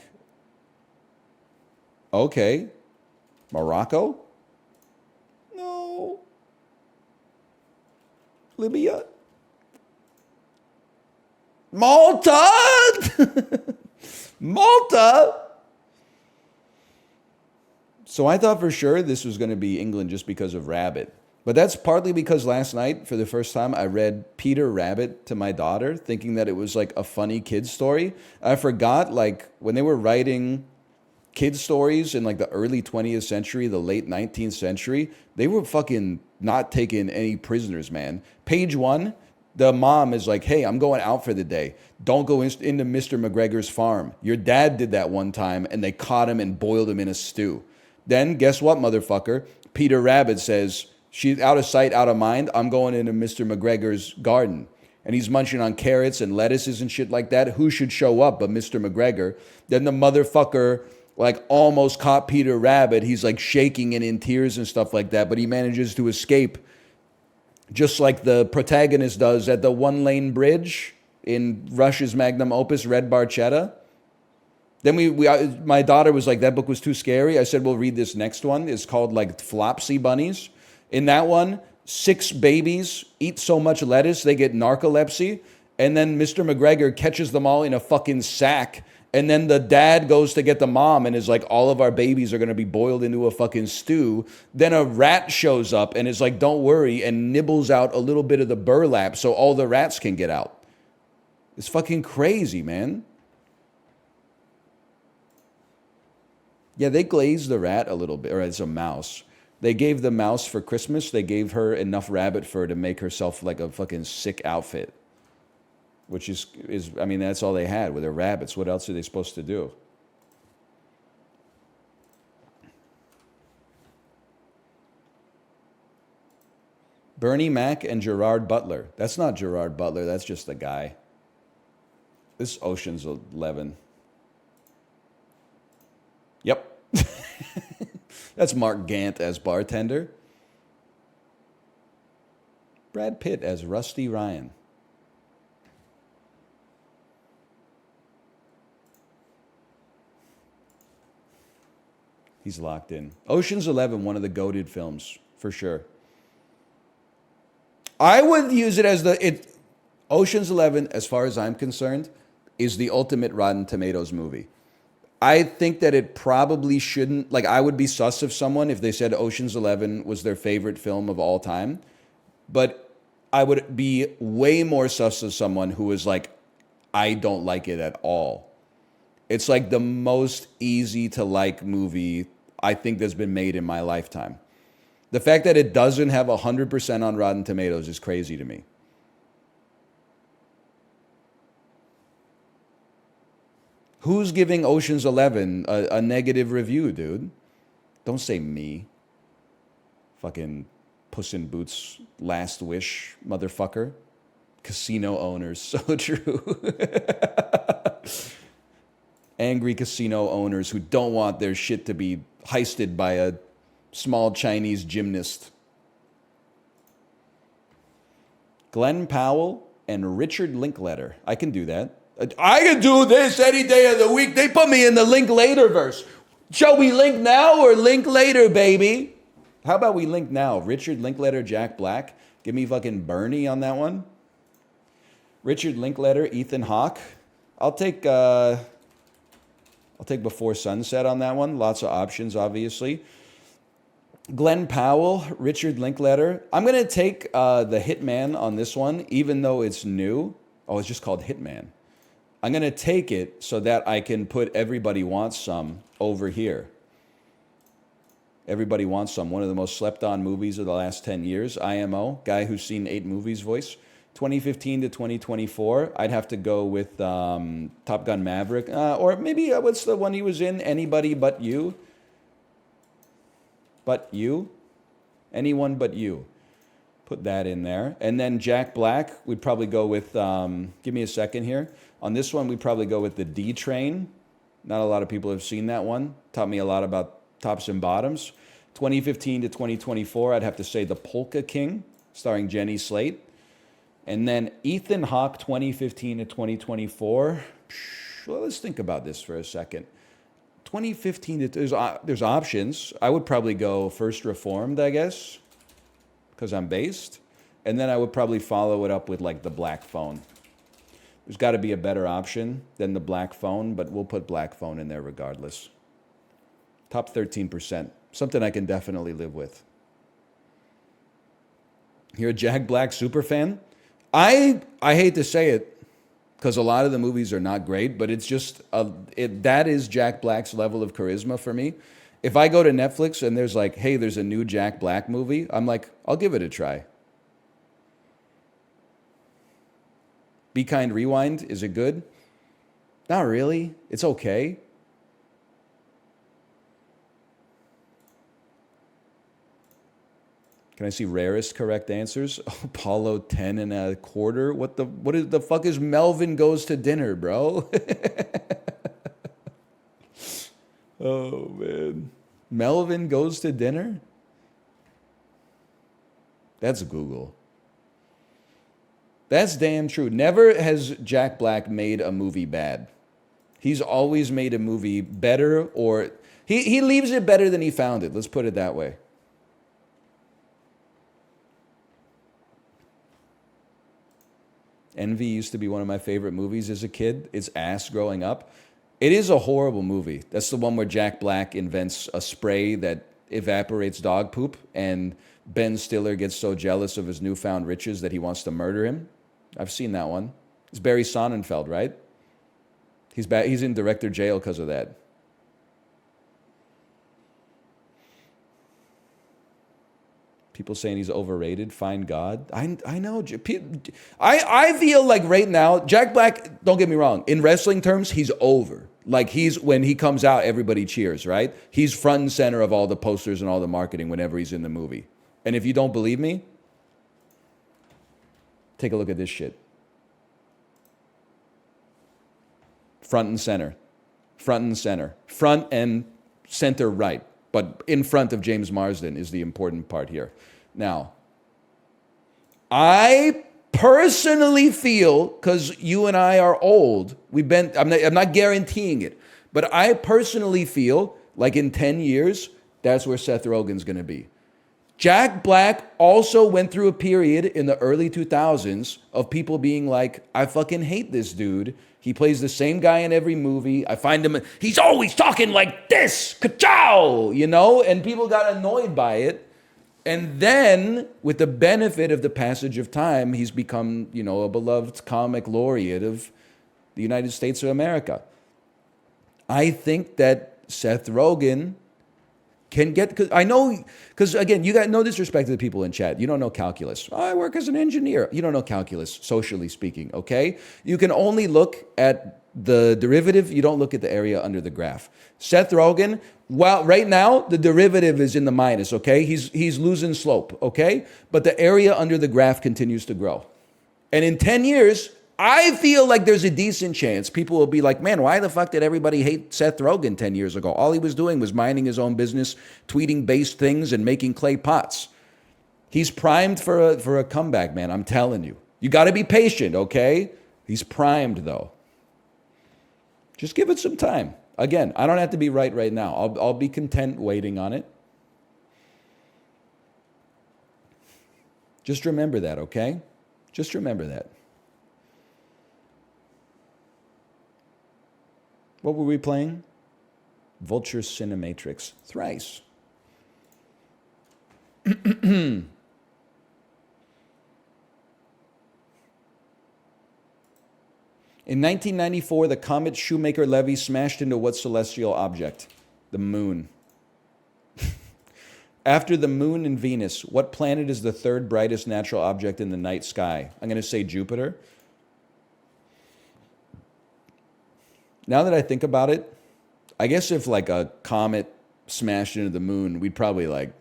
Okay. Morocco? No. Libya? Malta? Malta? So I thought for sure this was going to be England just because of Rabbit. But that's partly because last night, for the first time, I read Peter Rabbit to my daughter, thinking that it was like a funny kid's story. I forgot, like, when they were writing kids' stories in like the early 20th century, the late 19th century, they were fucking not taking any prisoners, man. Page 1, the mom is like, hey, I'm going out for the day. Don't go into Mr. McGregor's farm. Your dad did that one time, and they caught him and boiled him in a stew. Then, guess what, motherfucker? Peter Rabbit says, she's out of sight, out of mind. I'm going into Mr. McGregor's garden. And he's munching on carrots and lettuces and shit like that. Who should show up but Mr. McGregor? Then the motherfucker like almost caught Peter Rabbit. He's like shaking and in tears and stuff like that. But he manages to escape just like the protagonist does at the one-lane bridge in Rush's magnum opus, Red Barchetta. Then my daughter was like, that book was too scary. I said, we'll read this next one. It's called like Flopsy Bunnies. In that one, 6 babies eat so much lettuce, they get narcolepsy. And then Mr. McGregor catches them all in a fucking sack. And then the dad goes to get the mom and is like, all of our babies are going to be boiled into a fucking stew. Then a rat shows up and is like, don't worry, and nibbles out a little bit of the burlap so all the rats can get out. It's fucking crazy, man. Yeah, they glazed the rat a little bit, or it's a mouse. They gave the mouse for Christmas, they gave her enough rabbit fur to make herself like a fucking sick outfit. Which is I mean, that's all they had with their rabbits. What else are they supposed to do? Bernie Mac and Gerard Butler. That's not Gerard Butler, that's just the guy. This is Ocean's 11. Yep. That's Mark Gant as bartender. Brad Pitt as Rusty Ryan. He's locked in. Ocean's 11, one of the goated films, for sure. I would use it as Ocean's 11, as far as I'm concerned, is the ultimate Rotten Tomatoes movie. I think that it probably shouldn't, like, I would be sus of someone if they said Ocean's 11 was their favorite film of all time. But I would be way more sus of someone who was like, I don't like it at all. It's like the most easy to like movie I think that's been made in my lifetime. The fact that it doesn't have 100% on Rotten Tomatoes is crazy to me. Who's giving Ocean's 11 a negative review, dude? Don't say me. Fucking Puss in Boots last wish, motherfucker. Casino owners, so true. Angry casino owners who don't want their shit to be heisted by a Small Chinese gymnast. Glenn Powell and Richard Linklater. I can do that. I can do this any day of the week. They put me in the Linklater verse. Shall we link now or link later, baby? How about we link now? Richard Linklater, Jack Black. Give me fucking Bernie on that one. Richard Linklater, Ethan Hawke. I'll take Before Sunset on that one. Lots of options, obviously. Glenn Powell, Richard Linklater. I'm going to take The Hitman on this one, even though it's new. Oh, it's just called Hitman. I'm going to take it so that I can put Everybody Wants Some over here. Everybody Wants Some, one of the most slept on movies of the last 10 years. IMO, guy who's seen 8 movies voice. 2015 to 2024, I'd have to go with Top Gun Maverick. Or maybe, what's the one he was in? Anybody But You? But You? Anyone But You. Put that in there. And then Jack Black, we'd probably go with, give me a second here. On this one, we'd probably go with The D Train. Not a lot of people have seen that one. Taught me a lot about tops and bottoms. 2015 to 2024, I'd have to say The Polka King, starring Jenny Slate. And then Ethan Hawke, 2015 to 2024. Well, let's think about this for a second. 2015, there's options. I would probably go First Reformed, I guess, because I'm based. And then I would probably follow it up with like The Black Phone. There's got to be a better option than The Black Phone, but we'll put Black Phone in there regardless. Top 13%. Something I can definitely live with. You're a Jack Black super fan? I hate to say it, because a lot of the movies are not great, but it's just, that is Jack Black's level of charisma for me. If I go to Netflix and there's like, hey, there's a new Jack Black movie, I'm like, I'll give it a try. Be Kind Rewind, is it good? Not really. It's okay. Can I see rarest correct answers? Apollo 10 and a quarter? What the fuck is Melvin Goes to Dinner, bro? Oh, man. Melvin Goes to Dinner? That's Google. That's damn true. Never has Jack Black made a movie bad. He's always made a movie better, or he leaves it better than he found it. Let's put it that way. Envy used to be one of my favorite movies as a kid. It's ass growing up. It is a horrible movie. That's the one where Jack Black invents a spray that evaporates dog poop, and Ben Stiller gets so jealous of his newfound riches that he wants to murder him. I've seen that one. It's Barry Sonnenfeld, right? He's in director jail because of that. People saying he's overrated. Find God. I know. I feel like right now, Jack Black, don't get me wrong, in wrestling terms, he's over. Like when he comes out, everybody cheers, right? He's front and center of all the posters and all the marketing whenever he's in the movie. And if you don't believe me, take a look at this shit. Front and center. Front and center. Front and center right. But in front of James Marsden is the important part here. Now, I personally feel, because you and I are old, I'm not guaranteeing it, but I personally feel like in 10 years, that's where Seth Rogen's going to be. Jack Black also went through a period in the early 2000s of people being like, I fucking hate this dude. He plays the same guy in every movie. I find him, he's always talking like this, ka-chow, you know? And people got annoyed by it. And then, with the benefit of the passage of time, he's become, you know, a beloved comic laureate of the United States of America. I think that Seth Rogen can get, because again, you got no disrespect to the people in chat. You don't know calculus. I work as an engineer. You don't know calculus, socially speaking, okay? You can only look at the derivative. You don't look at the area under the graph. Seth Rogen, well, right now, the derivative is in the minus, okay? He's losing slope, okay? But the area under the graph continues to grow. And in 10 years, I feel like there's a decent chance people will be like, man, why the fuck did everybody hate Seth Rogen 10 years ago? All he was doing was minding his own business, tweeting based things, and making clay pots. He's primed for a comeback, man. I'm telling you. You got to be patient, okay? He's primed, though. Just give it some time. Again, I don't have to be right now. I'll be content waiting on it. Just remember that, okay? Just remember that. What were we playing? Vulture Cinematrix. Thrice. In 1994, the comet Shoemaker-Levy smashed into what celestial object? The moon. After the moon and Venus, what planet is the third brightest natural object in the night sky? I'm going to say Jupiter. Now that I think about it, I guess if like a comet smashed into the moon, we'd probably like,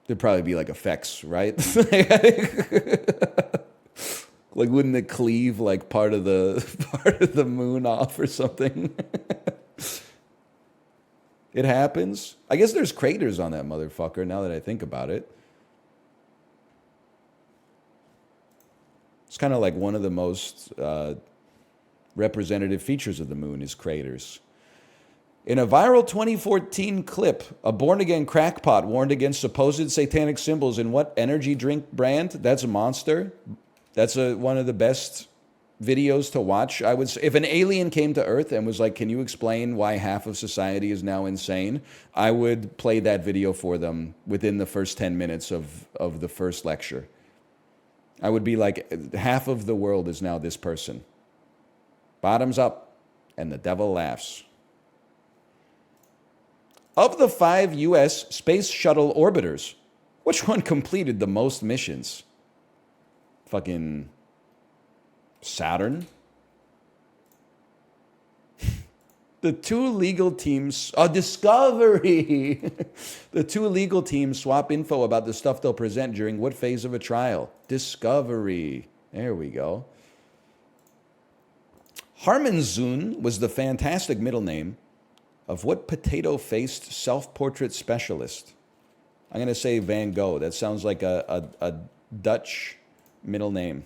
there'd probably be like effects, right? Like, wouldn't it cleave like part of the moon off or something? It happens. I guess there's craters on that motherfucker now that I think about it. It's kind of like one of the most representative features of the moon is craters. In a viral 2014 clip, a born-again crackpot warned against supposed satanic symbols in what energy drink brand? That's a Monster. That's one of the best videos to watch. I would say, if an alien came to Earth and was like, can you explain why half of society is now insane? I would play that video for them within the first 10 minutes of the first lecture. I would be like, half of the world is now this person. Bottoms up, and the devil laughs. Of the 5 U.S. space shuttle orbiters, which one completed the most missions? Fucking Saturn? The two legal teams, Discovery! The two legal teams swap info about the stuff they'll present during what phase of a trial? Discovery. There we go. Harmenzun was the fantastic middle name of what potato-faced self-portrait specialist? I'm going to say Van Gogh. That sounds like a Dutch middle name.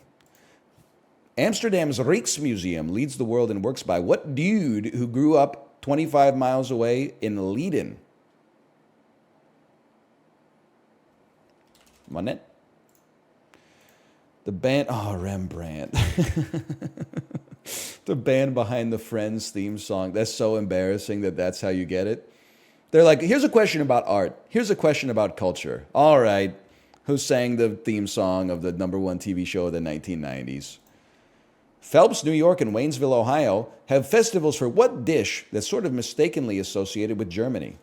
Amsterdam's Rijksmuseum leads the world in works by what dude who grew up 25 miles away in Leiden? Monet? The band, Rembrandt. The band behind the Friends theme song. That's so embarrassing that that's how you get it. They're like, here's a question about art. Here's a question about culture. All right. Who sang the theme song of the #1 TV show of the 1990s? Phelps, New York, and Waynesville, Ohio have festivals for what dish that's sort of mistakenly associated with Germany?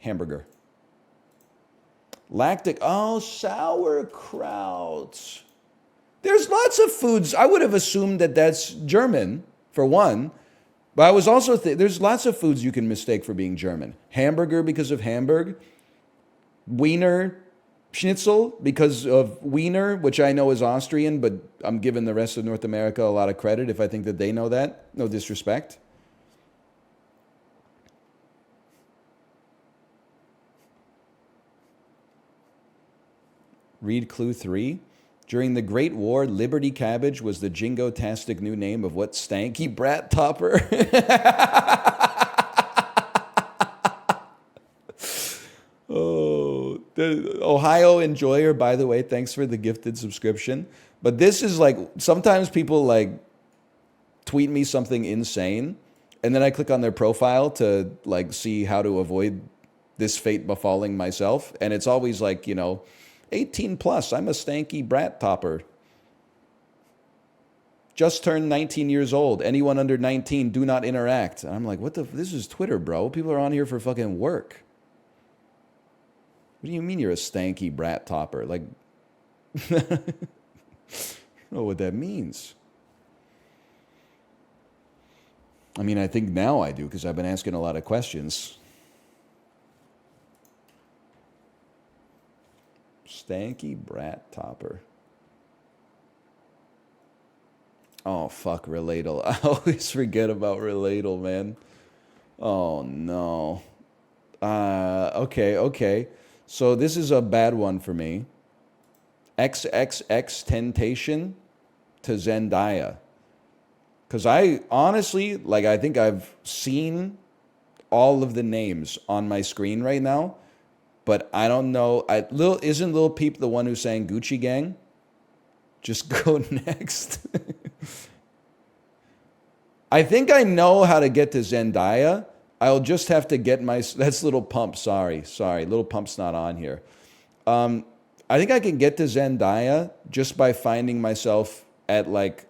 Hamburger. Sauerkraut. There's lots of foods. I would have assumed that that's German, for one. But I was also there's lots of foods you can mistake for being German. Hamburger because of Hamburg. Wiener Schnitzel because of Wiener, which I know is Austrian, but I'm giving the rest of North America a lot of credit if I think that they know that. No disrespect. Read clue 3. During the Great War, Liberty Cabbage was the jingo-tastic new name of what stanky brat topper? Ohio Enjoyer, by the way, thanks for the gifted subscription. But this is like, sometimes people like tweet me something insane, and then I click on their profile to like see how to avoid this fate befalling myself. And it's always like, 18 plus, I'm a stanky brat topper. Just turned 19 years old. Anyone under 19, do not interact. And I'm like, this is Twitter, bro. People are on here for fucking work. What do you mean you're a stanky brat topper? Like, I don't know what that means. I mean, I think now I do because I've been asking a lot of questions. Stanky brat topper. Oh, fuck, Relatal. I always forget about Relatal, man. Oh, no. Okay. So this is a bad one for me. XXX Temptation to Zendaya. Because I honestly, like, I think I've seen all of the names on my screen right now, but I don't know. Isn't Lil Peep the one who sang Gucci Gang? Just go next. I think I know how to get to Zendaya. I'll just have to get my. That's Little Pump. Sorry. Little Pump's not on here. I think I can get to Zendaya just by finding myself at like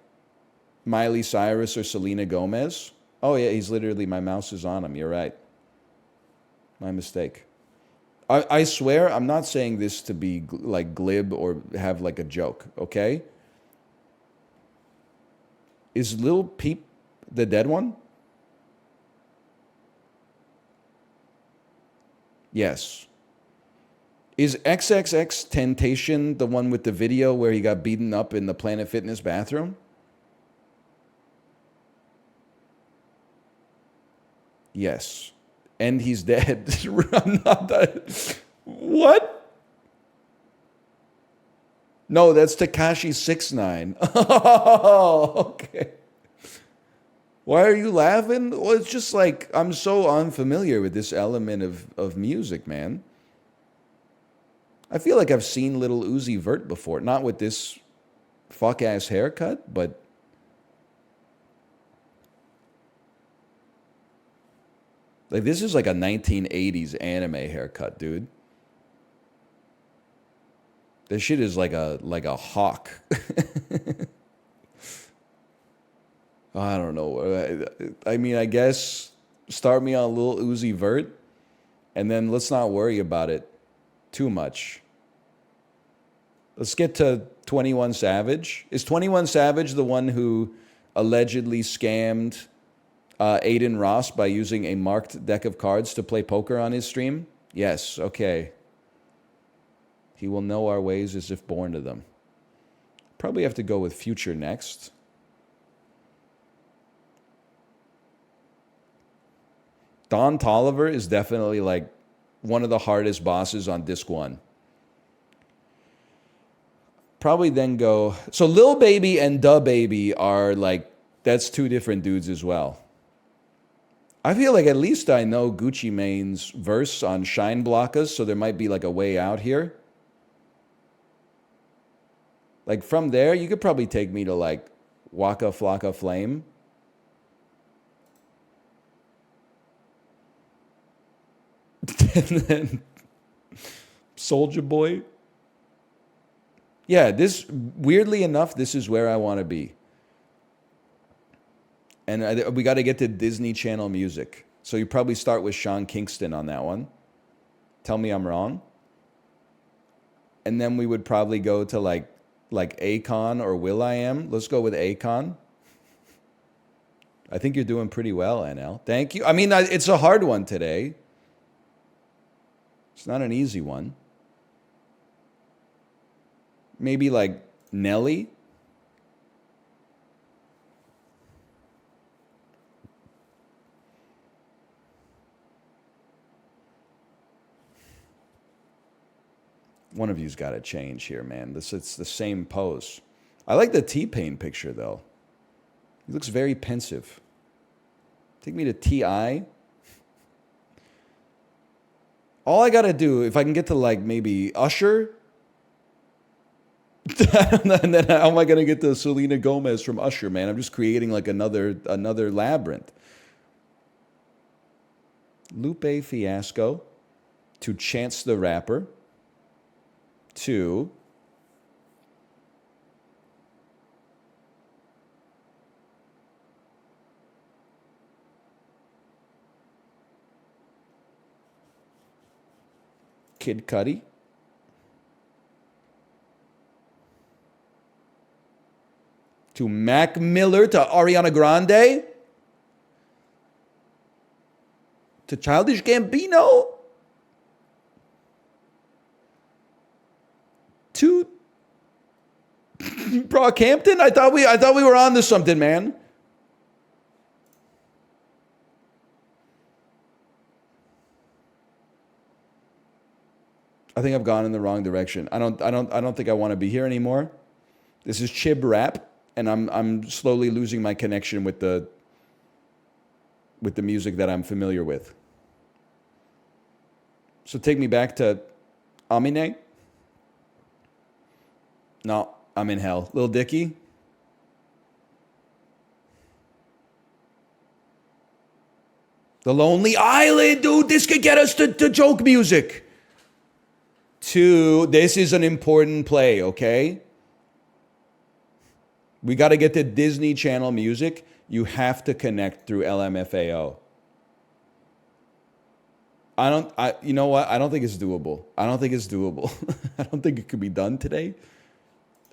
Miley Cyrus or Selena Gomez. Oh, yeah, he's literally, my mouse is on him. You're right. My mistake. I swear, I'm not saying this to be like glib or have like a joke, okay? Is Lil Peep the dead one? Yes. Is XXX Temptation the one with the video where he got beaten up in the Planet Fitness bathroom? Yes. And he's dead. I'm not that. What? No, that's Tekashi 69. Oh, okay. Why are you laughing? Well, it's just like I'm so unfamiliar with this element of music, man. I feel like I've seen Little Uzi Vert before. Not with this fuck-ass haircut, but... like, this is like a 1980s anime haircut, dude. This shit is like a hawk. I don't know. I mean, I guess start me on Lil Uzi Vert, and then let's not worry about it too much. Let's get to 21 Savage. Is 21 Savage the one who allegedly scammed Aiden Ross by using a marked deck of cards to play poker on his stream? Yes, okay. He will know our ways as if born to them. Probably have to go with Future next. Don Tolliver is definitely like one of the hardest bosses on disc 1. Probably then go... so Lil Baby and Da Baby are like... that's two different dudes as well. I feel like at least I know Gucci Mane's verse on Shine Blockas, so there might be like a way out here. Like from there, you could probably take me to like Waka Flocka Flame. And then Soulja Boy. Yeah, this, weirdly enough, this is where I want to be. And we got to get to Disney Channel music. So you probably start with Sean Kingston on that one. Tell me I'm wrong. And then we would probably go to like Akon or Will.i.am. Let's go with Akon. I think you're doing pretty well, NL. Thank you. I mean, it's a hard one today. It's not an easy one. Maybe like Nelly. One of you's got to change here, man. It's the same pose. I like the T-Pain picture, though. He looks very pensive. Take me to T.I. All I got to do, if I can get to, like, maybe Usher... and then how am I going to get to Selena Gomez from Usher, man? I'm just creating, like, another labyrinth. Lupe Fiasco to Chance the Rapper. To Kid Cudi. To Mac Miller, to Ariana Grande. To Childish Gambino. To Brockhampton? I thought we were on to something, man. I think I've gone in the wrong direction. I don't think I want to be here anymore. This is Chib Rap, and I'm slowly losing my connection with the music that I'm familiar with. So take me back to Amine. No, I'm in hell. Lil Dicky. The Lonely Island, dude. This could get us to joke music. This is an important play, okay? We got to get to Disney Channel music. You have to connect through LMFAO. You know what? I don't think it's doable. I don't think it could be done today.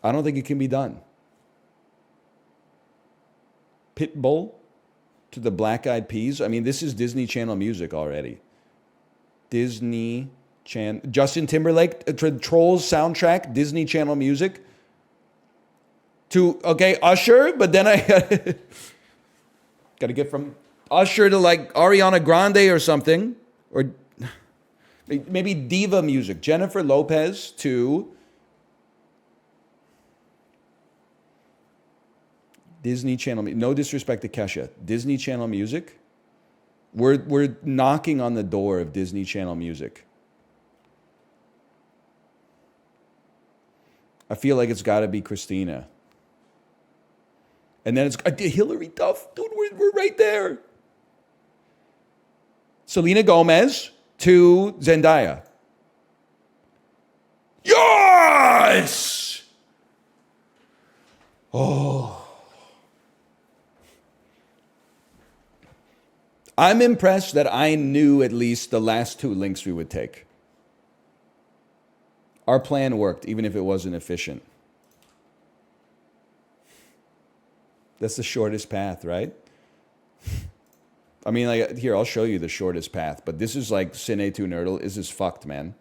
I don't think it can be done. Pitbull to the Black Eyed Peas. I mean, this is Disney Channel music already. Disney Channel. Justin Timberlake, Trolls soundtrack, Disney Channel music. Okay, Usher, but then I got to get from Usher to like Ariana Grande or something. Or maybe diva music. Jennifer Lopez to Disney Channel. No disrespect to Kesha. Disney Channel music. We're knocking on the door of Disney Channel music. I feel like it's got to be Christina. And then it's Hillary Duff. Dude, we're right there. Selena Gomez to Zendaya. Yes! Oh. I'm impressed that I knew at least the last two links we would take. Our plan worked, even if it wasn't efficient. That's the shortest path, right? I mean, like, here, I'll show you the shortest path, but this is like Cine 2 Nerdle. This is fucked, man.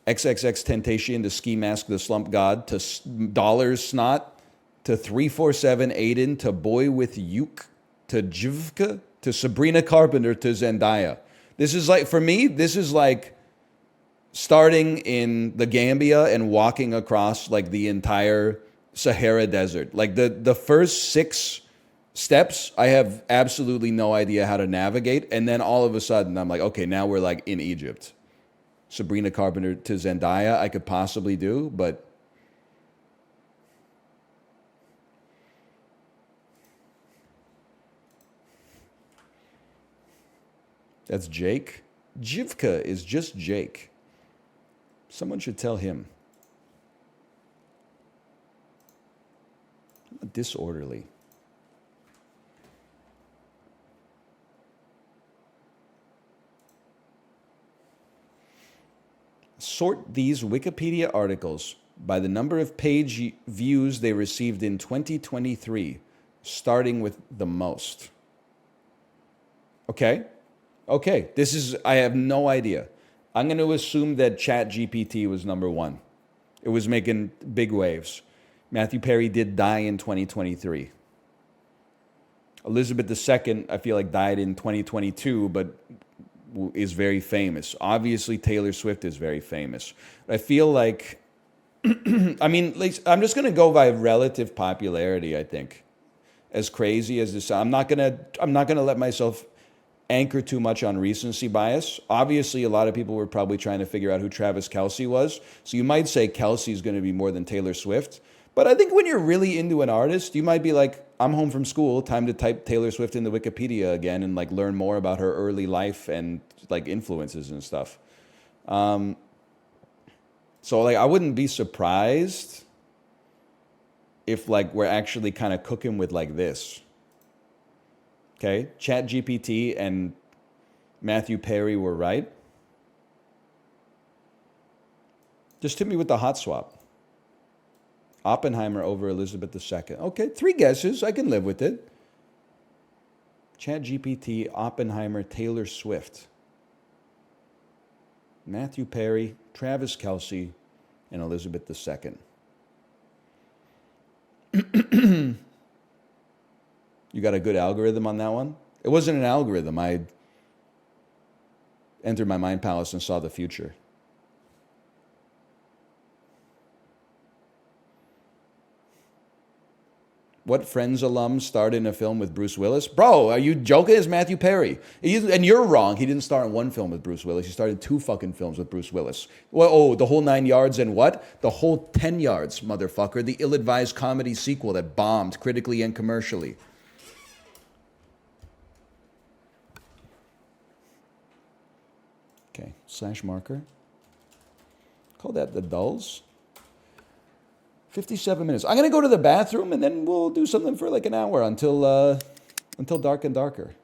XXX Temptation to Ski Mask the Slump God to Dollars Snot to 347 Aiden to Boy with Uke to Jivka to Sabrina Carpenter to Zendaya. This is like, for me, this is like starting in the Gambia and walking across like the entire Sahara Desert. Like the first 6 steps, I have absolutely no idea how to navigate. And then all of a sudden, I'm like, okay, now we're like in Egypt. Sabrina Carpenter to Zendaya, I could possibly do, but that's Jake. Jivka is just Jake. Someone should tell him. Disorderly. Sort these Wikipedia articles by the number of page views they received in 2023, starting with the most. Okay? Okay, I have no idea. I'm going to assume that ChatGPT was number 1. It was making big waves. Matthew Perry did die in 2023. Elizabeth II, I feel like, died in 2022, but is very famous. Obviously, Taylor Swift is very famous. I feel like, I mean, I'm just going to go by relative popularity, I think. As crazy as this, I'm not going to let myself anchor too much on recency bias. Obviously, a lot of people were probably trying to figure out who Travis Kelce was. So you might say Kelce is going to be more than Taylor Swift. But I think when you're really into an artist, you might be like, I'm home from school, time to type Taylor Swift into Wikipedia again and like learn more about her early life and like influences and stuff. So like I wouldn't be surprised if like we're actually kind of cooking with like this. Okay, ChatGPT and Matthew Perry were right. Just hit me with the hot swap. Oppenheimer over Elizabeth II. Okay, 3 guesses. I can live with it. ChatGPT, Oppenheimer, Taylor Swift. Matthew Perry, Travis Kelce, and Elizabeth II. You got a good algorithm on that one? It wasn't an algorithm. I entered my mind palace and saw the future. What Friends alum starred in a film with Bruce Willis? Bro, are you joking? It's Matthew Perry. And you're wrong. He didn't star in one film with Bruce Willis. He starred in 2 fucking films with Bruce Willis. Well, oh, the whole 9 yards and what? The whole 10 yards, motherfucker. The ill-advised comedy sequel that bombed critically and commercially. Okay, slash marker. Call that the dulls. 57 minutes. I'm going to go to the bathroom and then we'll do something for like an hour until dark and darker.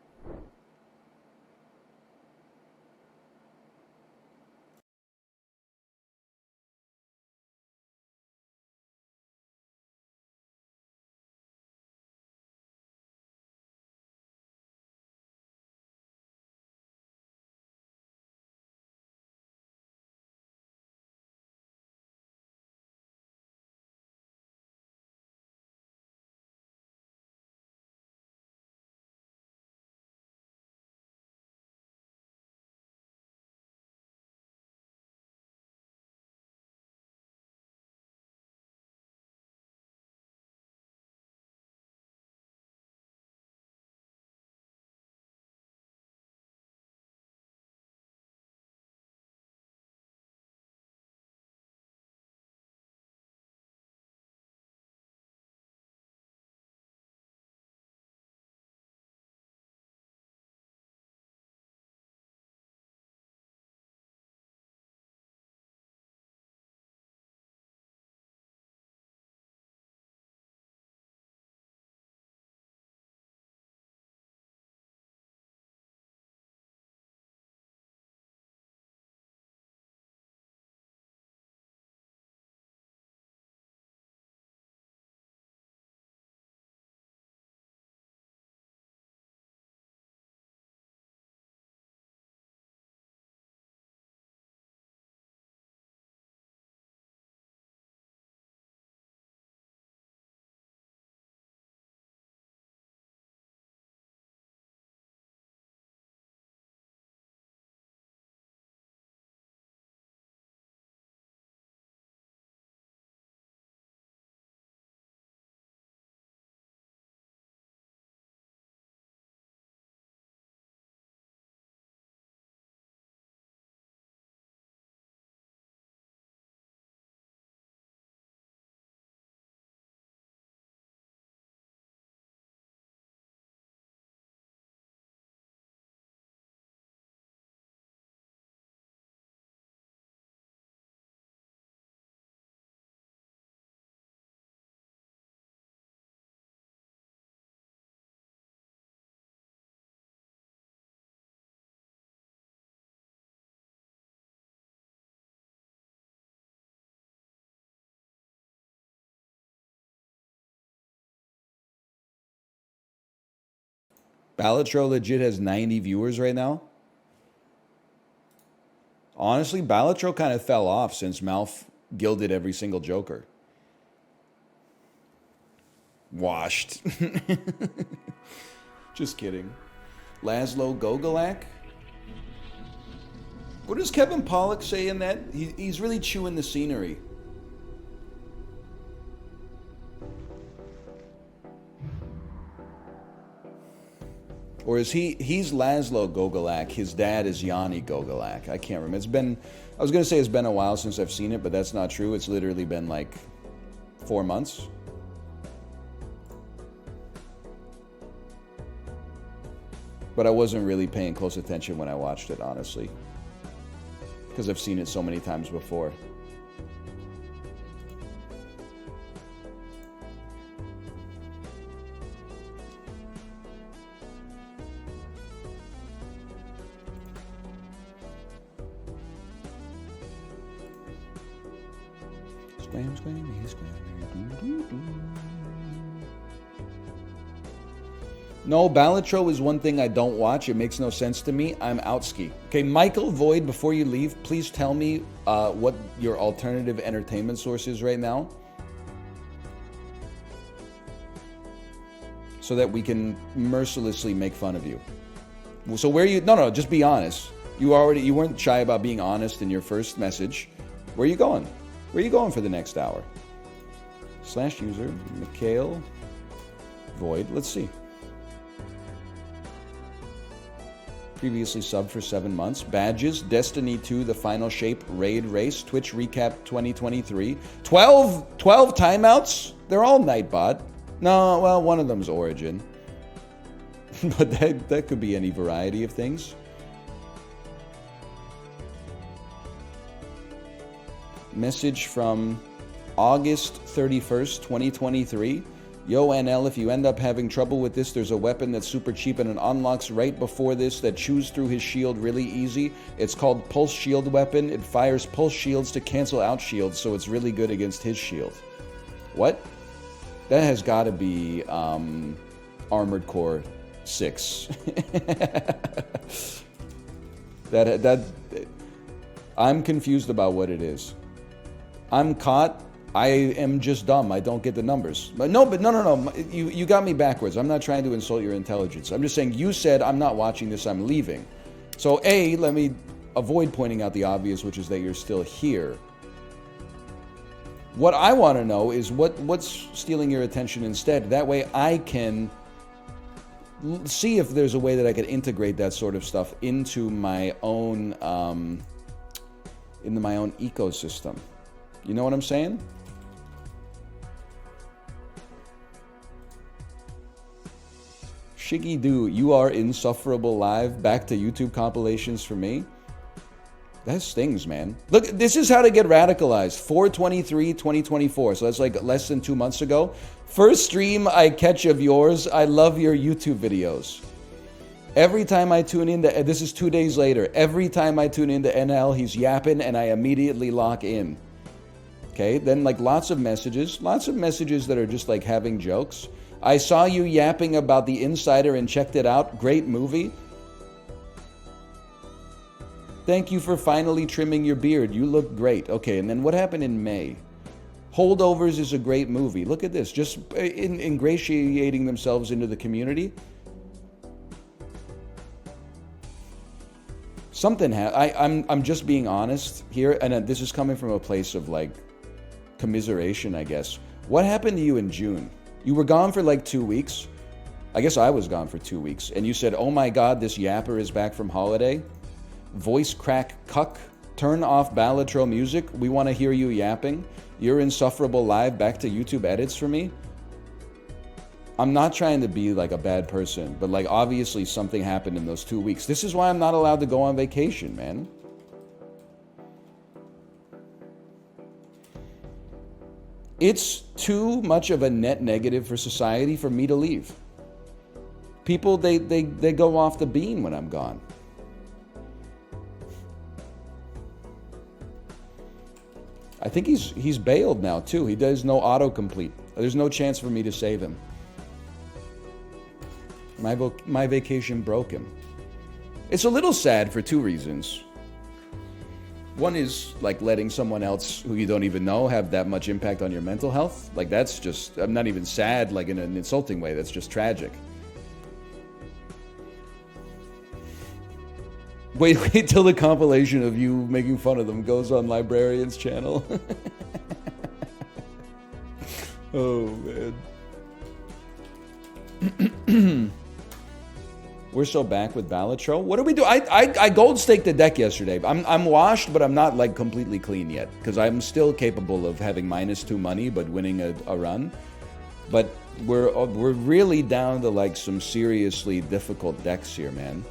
Balatro legit has 90 viewers right now. Honestly, Balatro kind of fell off since Malf gilded every single Joker. Washed. Just kidding. Laszlo Gogolak? What does Kevin Pollak say in that? He's really chewing the scenery. Or is he's Laszlo Gogolak, his dad is Yanni Gogolak. I can't remember. I was going to say it's been a while since I've seen it, but that's not true. It's literally been like 4 months. But I wasn't really paying close attention when I watched it, honestly. Because I've seen it so many times before. Scram, scram, scram. No, Balatro is one thing I don't watch. It makes no sense to me. I'm outski. Okay, Michael Void, before you leave, please tell me what your alternative entertainment source is right now, so that we can mercilessly make fun of you. So where you... No, just be honest. You weren't shy about being honest in your first message. Where are you going? Where are you going for the next hour? /user, Mikhail Void. Let's see. Previously subbed for 7 months. Badges, Destiny 2, The Final Shape, Raid Race, Twitch Recap 2023. 12 timeouts? They're all Nightbot. No, well, one of them's Origin. But that could be any variety of things. Message from August 31st, 2023. Yo, NL, if you end up having trouble with this, there's a weapon that's super cheap and it unlocks right before this that chews through his shield really easy. It's called Pulse Shield Weapon. It fires pulse shields to cancel out shields, so it's really good against his shield. What? That has got to be Armored Core 6. I'm confused about what it is. I'm caught. I am just dumb. I don't get the numbers. But no. You got me backwards. I'm not trying to insult your intelligence. I'm just saying you said I'm not watching this, I'm leaving. So A, let me avoid pointing out the obvious, which is that you're still here. What I want to know is what's stealing your attention instead. That way I can see if there's a way that I could integrate that sort of stuff into my own ecosystem. You know what I'm saying? Shiggy Doo, you are insufferable live. Back to YouTube compilations for me. That stings, man. Look, this is how to get radicalized. 4/23/2024. So that's like less than 2 months ago. First stream I catch of yours. I love your YouTube videos. Every time I tune in to... This is 2 days later. Every time I tune into NL, he's yapping and I immediately lock in. Okay, then like lots of messages that are just like having jokes. I saw you yapping about The Insider and checked it out. Great movie. Thank you for finally trimming your beard. You look great. Okay, and then what happened in May? Holdovers is a great movie. Look at this. Just ingratiating themselves into the community. Something I'm just being honest here, and this is coming from a place of like commiseration, I guess. What happened to you in June? You were gone for like 2 weeks. I guess I was gone for 2 weeks. And you said, oh my God, this yapper is back from holiday. Voice crack cuck. Turn off Balatro music. We want to hear you yapping. You're insufferable live. Back to YouTube edits for me. I'm not trying to be like a bad person, but like obviously something happened in those 2 weeks. This is why I'm not allowed to go on vacation, man. It's too much of a net negative for society for me to leave. People, they go off the beam when I'm gone. I think he's bailed now too. He does no autocomplete. There's no chance for me to save him. My vacation broke him. It's a little sad for 2 reasons. One is like letting someone else who you don't even know have that much impact on your mental health. Like that's just, I'm not even sad like in an insulting way. That's just tragic. Wait till the compilation of you making fun of them goes on Librarian's channel. Oh, man. We're so back with Balatro. What do we do? I gold staked the deck yesterday. I'm washed, but I'm not like completely clean yet because I'm still capable of having -2 money but winning a run. But we're really down to like some seriously difficult decks here, man.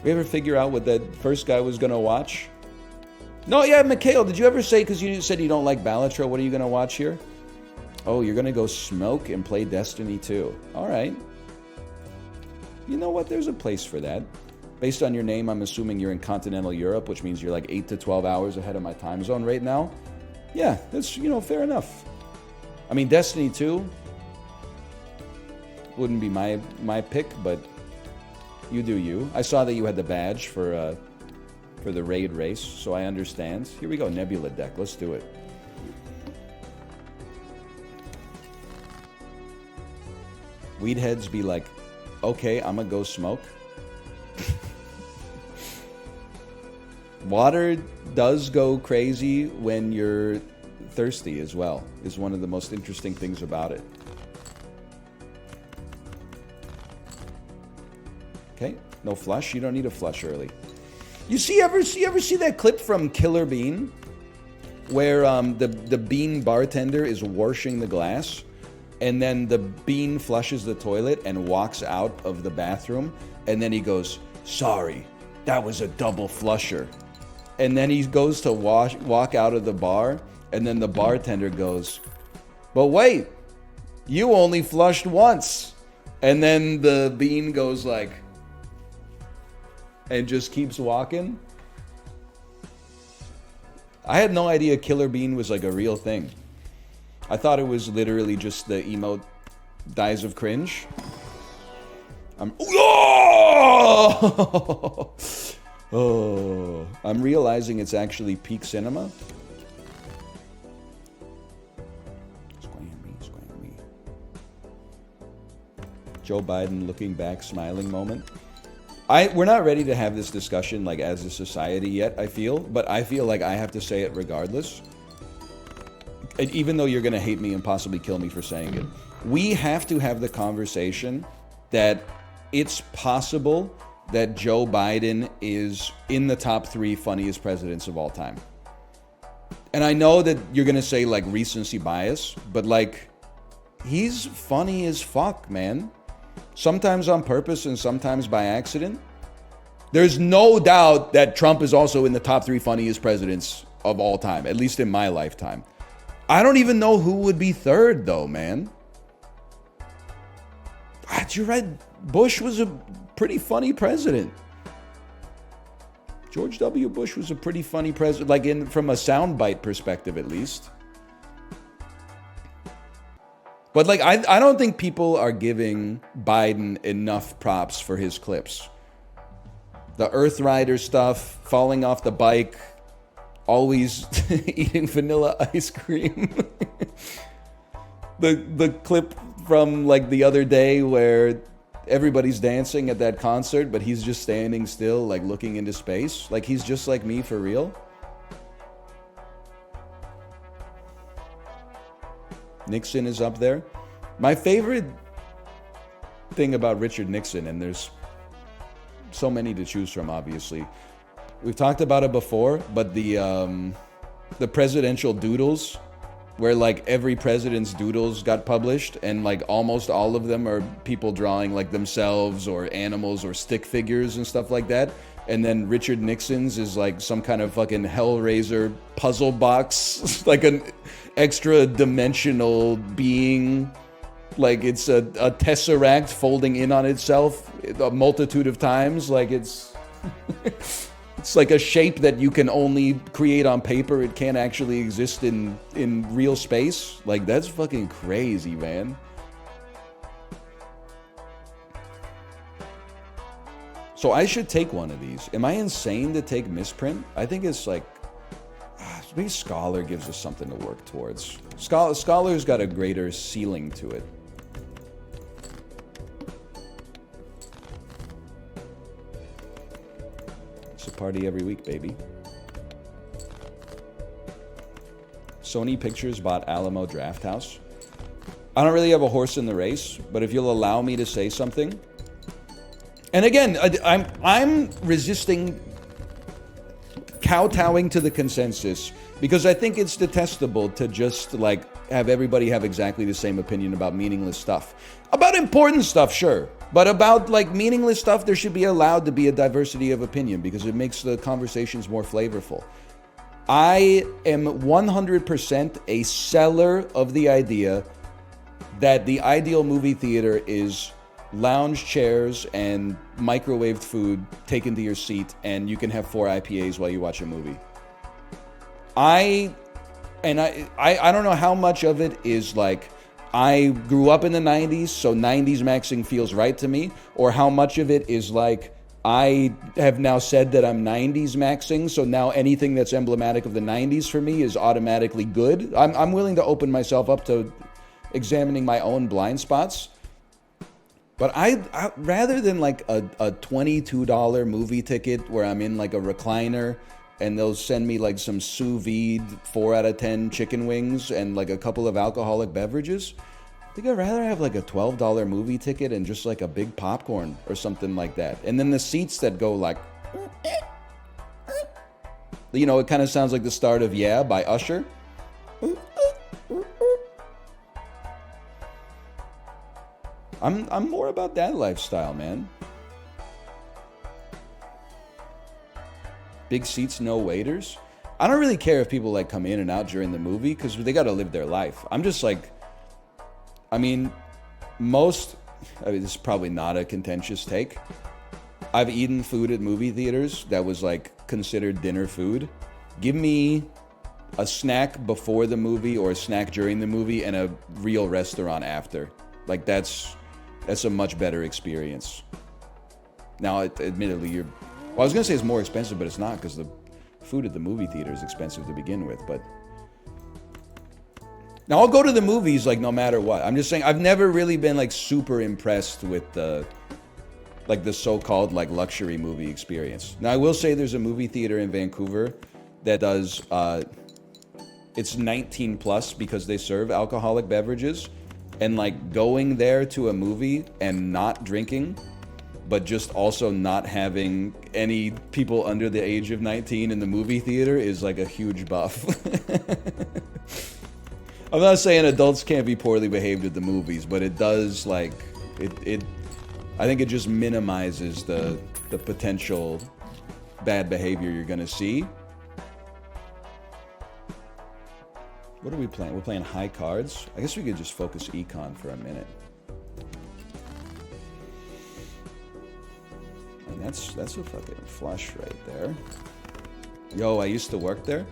We ever figure out what that first guy was gonna watch? No, yeah, Mikhail, did you ever say, because you said you don't like Balatro, what are you gonna watch here? Oh, you're gonna go smoke and play Destiny 2. All right. You know what? There's a place for that. Based on your name, I'm assuming you're in continental Europe, which means you're like 8 to 12 hours ahead of my time zone right now. Yeah, that's, fair enough. I mean, Destiny 2, Wouldn't be my pick, but you do you. I saw that you had the badge for the raid race, so I understand. Here we go, Nebula deck. Let's do it. Weedheads be like, okay, I'm gonna go smoke. Water does go crazy when you're thirsty as well, is one of the most interesting things about it. Okay, no flush. You don't need a flush early. You ever see that clip from Killer Bean where the Bean bartender is washing the glass and then the Bean flushes the toilet and walks out of the bathroom and then he goes, "Sorry, that was a double flusher." And then he goes to walk out of the bar and then the bartender goes, "But wait, you only flushed once." And then the Bean goes like, and just keeps walking. I had no idea Killer Bean was like a real thing. I thought it was literally just the emote dies of cringe. I'm realizing it's actually peak cinema. Square me. Joe Biden looking back, smiling moment. We're not ready to have this discussion like as a society yet, I feel, but I feel like I have to say it regardless. And even though you're going to hate me and possibly kill me for saying it, we have to have the conversation that it's possible that Joe Biden is in the top 3 funniest presidents of all time. And I know that you're going to say like recency bias, but like he's funny as fuck, man. Sometimes on purpose and sometimes by accident. There's no doubt that Trump is also in the top 3 funniest presidents of all time, at least in my lifetime. I don't even know who would be third, though, man. You're right. Bush was a pretty funny president. George W. Bush was a pretty funny president, like from a soundbite perspective, at least. But like, I don't think people are giving Biden enough props for his clips. The Earth Rider stuff, falling off the bike, always eating vanilla ice cream. The clip from like the other day where everybody's dancing at that concert, but he's just standing still, like looking into space. Like he's just like me for real. Nixon is up there. My favorite thing about Richard Nixon, and there's so many to choose from, obviously. We've talked about it before, but the presidential doodles, where like every president's doodles got published, and like almost all of them are people drawing like themselves or animals or stick figures and stuff like that. And then Richard Nixon's is like some kind of fucking Hellraiser puzzle box, like an extra dimensional being. Like it's a tesseract folding in on itself a multitude of times. Like it's it's like a shape that you can only create on paper. It can't actually exist in real space. Like that's fucking crazy, man. So I should take one of these. Am I insane to take misprint? I think it's like, maybe Scholar gives us something to work towards. Scholar's got a greater ceiling to it. It's a party every week, baby. Sony Pictures bought Alamo Drafthouse. I don't really have a horse in the race, but if you'll allow me to say something. And again, I'm resisting kowtowing to the consensus because I think it's detestable to just like have everybody have exactly the same opinion about meaningless stuff. About important stuff, sure. But about like meaningless stuff, there should be allowed to be a diversity of opinion because it makes the conversations more flavorful. I am 100% a seller of the idea that the ideal movie theater is lounge chairs and microwaved food taken to your seat, and you can have 4 IPAs while you watch a movie. I don't know how much of it is like I grew up in the 90s, so 90s maxing feels right to me, or how much of it is like I have now said that I'm 90s maxing, so now anything that's emblematic of the 90s for me is automatically good. I'm willing to open myself up to examining my own blind spots. But I rather than like a $22 movie ticket where I'm in like a recliner and they'll send me like some sous vide 4 out of 10 chicken wings and like a couple of alcoholic beverages, I think I'd rather have like a $12 movie ticket and just like a big popcorn or something like that. And then the seats that go like, you know, it kind of sounds like the start of Yeah by Usher. I'm more about that lifestyle, man. Big seats, no waiters. I don't really care if people like come in and out during the movie because they got to live their life. I'm just like, I mean, this is probably not a contentious take. I've eaten food at movie theaters that was like considered dinner food. Give me a snack before the movie or a snack during the movie and a real restaurant after. Like that's a much better experience. Now, admittedly, I was gonna say it's more expensive, but it's not because the food at the movie theater is expensive to begin with. But now I'll go to the movies like no matter what. I'm just saying I've never really been like super impressed with the so-called like luxury movie experience. Now I will say there's a movie theater in Vancouver that does it's 19 plus because they serve alcoholic beverages. And like going there to a movie and not drinking, but just also not having any people under the age of 19 in the movie theater is like a huge buff. I'm not saying adults can't be poorly behaved at the movies, but it does like it I think it just minimizes the potential bad behavior you're gonna see. What are we playing? We're playing high cards. I guess we could just focus econ for a minute. And that's a fucking flush right there. Yo, I used to work there.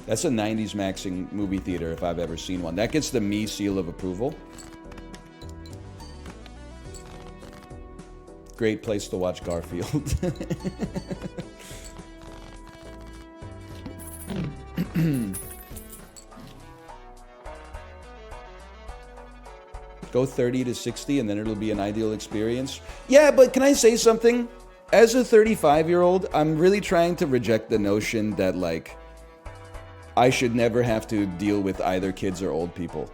That's a 90s maxing movie theater if I've ever seen one. That gets the me seal of approval. Great place to watch Garfield. Go 30 to 60 and then it'll be an ideal experience. Yeah, but can I say something? As a 35-year-old, I'm really trying to reject the notion that like I should never have to deal with either kids or old people.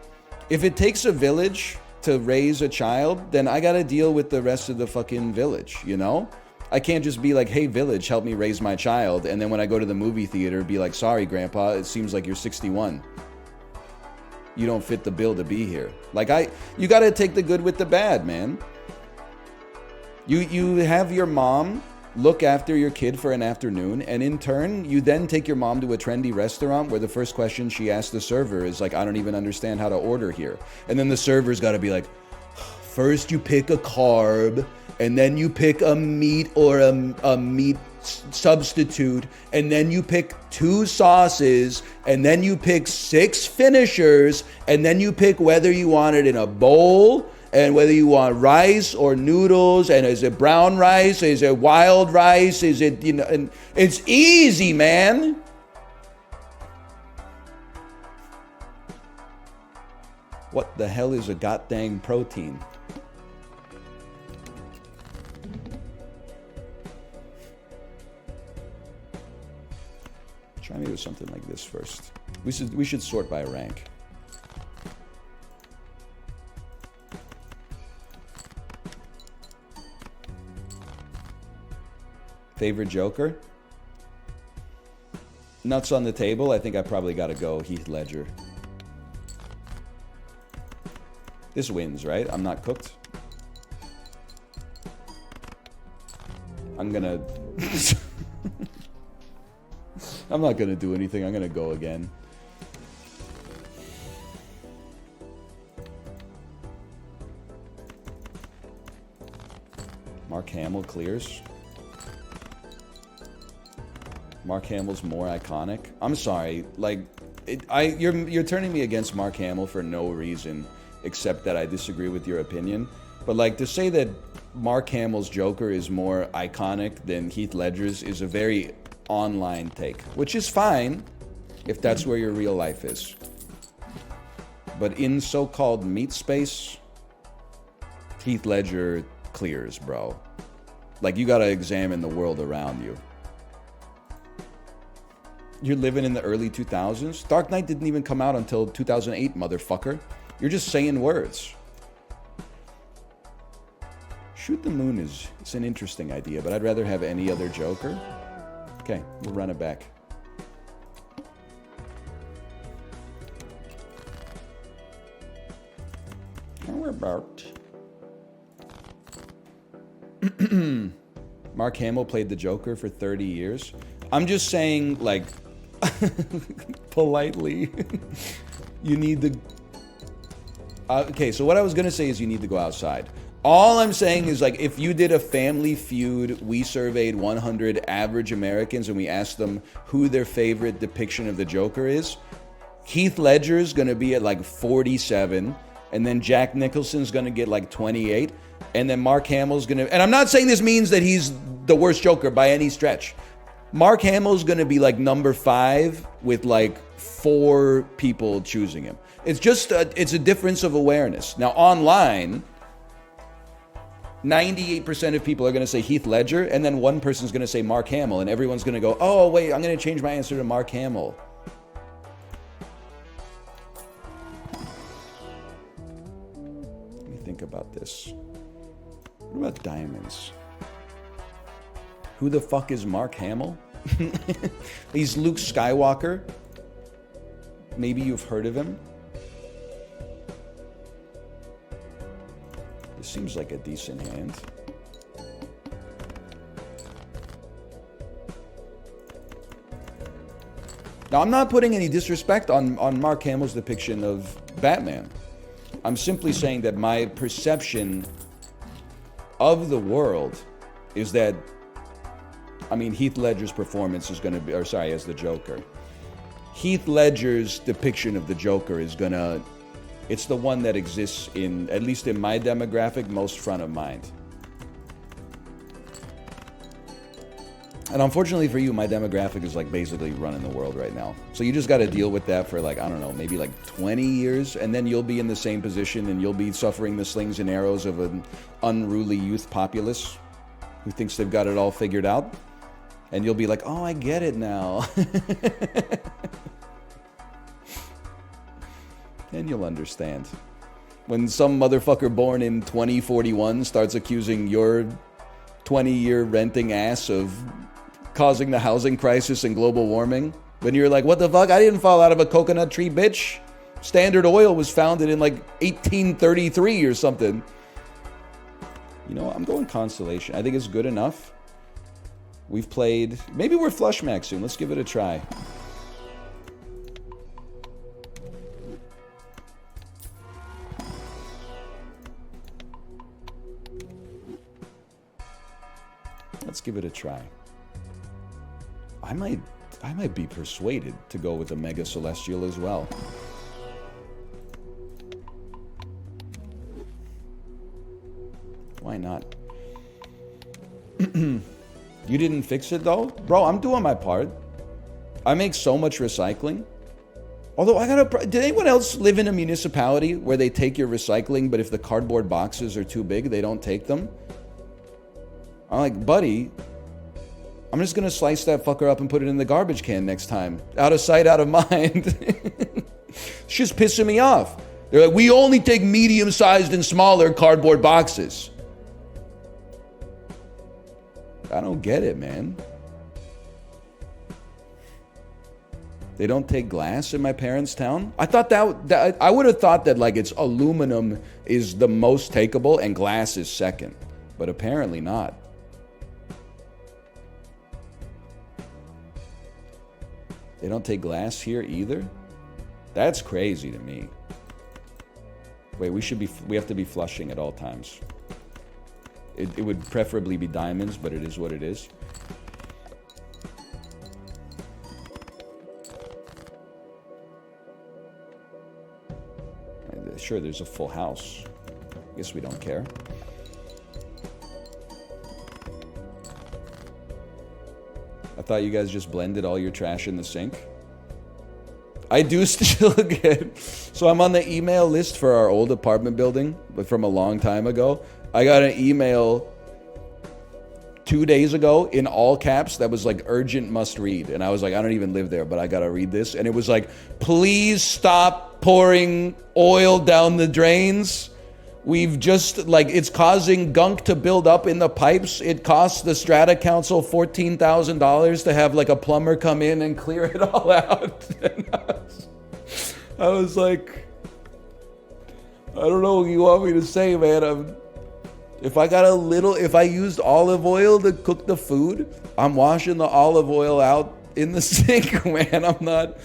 If it takes a village to raise a child, then I gotta deal with the rest of the fucking village, you know? I can't just be like, hey, village, help me raise my child. And then when I go to the movie theater, be like, sorry, grandpa, it seems like you're 61. You don't fit the bill to be here. Like, you got to take the good with the bad, man. You have your mom look after your kid for an afternoon, and in turn, you then take your mom to a trendy restaurant where the first question she asks the server is like, I don't even understand how to order here. And then the server's got to be like, first you pick a carb, and then you pick a meat or a meat substitute, and then you pick 2 sauces, and then you pick 6 finishers, and then you pick whether you want it in a bowl, and whether you want rice or noodles, and is it brown rice, is it wild rice, is it, you know, and it's easy, man. What the hell is a goddamn protein? Try me with something like this first. We should sort by rank. Favorite Joker? Nuts on the table. I think I probably got to go Heath Ledger. This wins, right? I'm not cooked. I'm gonna... I'm not gonna do anything. I'm gonna go again. Mark Hamill clears. Mark Hamill's more iconic. I'm sorry, like, You're turning me against Mark Hamill for no reason except that I disagree with your opinion. But like to say that Mark Hamill's Joker is more iconic than Heath Ledger's is a very online take, which is fine if that's where your real life is. But in so-called meat space, Heath Ledger clears, bro. Like, you gotta examine the world around you. You're living in the early 2000s? Dark Knight didn't even come out until 2008, motherfucker. You're just saying words. Shoot the moon it's an interesting idea, but I'd rather have any other Joker. Okay, we'll run it back. And we're about. Mark Hamill played the Joker for 30 years. I'm just saying, like, politely, you need to... okay, so what I was going to say is you need to go outside. All I'm saying is, like, if you did a Family Feud, we surveyed 100 average Americans and we asked them who their favorite depiction of the Joker is, Heath Ledger's going to be at, like, 47, and then Jack Nicholson's going to get, like, 28, and then Mark Hamill's going to... And I'm not saying this means that he's the worst Joker by any stretch. Mark Hamill's going to be, like, number 5 with, like, 4 people choosing him. It's just it's a difference of awareness. Now, online... 98% of people are going to say Heath Ledger, and then one person's going to say Mark Hamill, and everyone's going to go, oh, wait, I'm going to change my answer to Mark Hamill. Let me think about this. What about diamonds? Who the fuck is Mark Hamill? He's Luke Skywalker. Maybe you've heard of him. Seems like a decent hand. Now, I'm not putting any disrespect on Mark Hamill's depiction of Batman. I'm simply saying that my perception of the world is that, I mean, Heath Ledger's performance is going to be, or sorry, as the Joker. Heath Ledger's depiction of the Joker is going to, it's the one that exists in, at least in my demographic, most front of mind. And unfortunately for you, my demographic is like basically running the world right now. So you just got to deal with that for like, I don't know, maybe like 20 years. And then you'll be in the same position and you'll be suffering the slings and arrows of an unruly youth populace who thinks they've got it all figured out. And you'll be like, oh, I get it now. And you'll understand. When some motherfucker born in 2041 starts accusing your 20-year renting ass of causing the housing crisis and global warming, when you're like, what the fuck? I didn't fall out of a coconut tree, bitch. Standard Oil was founded in like 1833 or something. You know, I'm going Constellation. I think it's good enough. We've played... Maybe we're flush max soon. Let's give it a try. Let's give it a try. I might be persuaded to go with a Mega Celestial as well. Why not? You didn't fix it though? Bro, I'm doing my part. I make so much recycling. Although did anyone else live in a municipality where they take your recycling, but if the cardboard boxes are too big, they don't take them? I'm like, buddy, I'm just going to slice that fucker up and put it in the garbage can next time. Out of sight, out of mind. It's just pissing me off. They're like, we only take medium-sized and smaller cardboard boxes. I don't get it, man. They don't take glass in my parents' town? I thought that I would have thought that like it's aluminum is the most takeable and glass is second. But apparently not. They don't take glass here either? That's crazy to me. Wait, we have to be flushing at all times. It would preferably be diamonds, but it is what it is. Sure, there's a full house. Guess we don't care. I thought you guys just blended all your trash in the sink. I do still get... So I'm on the email list for our old apartment building, but from a long time ago. I got an email 2 days ago in all caps that was like urgent must read. And I was like, I don't even live there, but I gotta read this. And it was like, please stop pouring oil down the drains. We've just, like, it's causing gunk to build up in the pipes. It costs the Strata Council $14,000 to have, like, a plumber come in and clear it all out. And I was like, I don't know what you want me to say, man. If I used olive oil to cook the food, I'm washing the olive oil out in the sink, man. I'm not...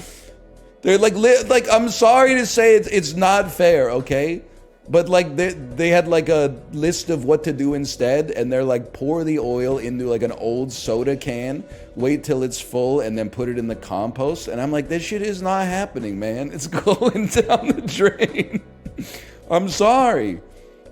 They're like, I'm sorry to say it's not fair, okay? But like they had like a list of what to do instead, and they're like, pour the oil into like an old soda can, wait till it's full, and then put it in the compost. And I'm like, this shit is not happening, man. It's going down the drain. I'm sorry.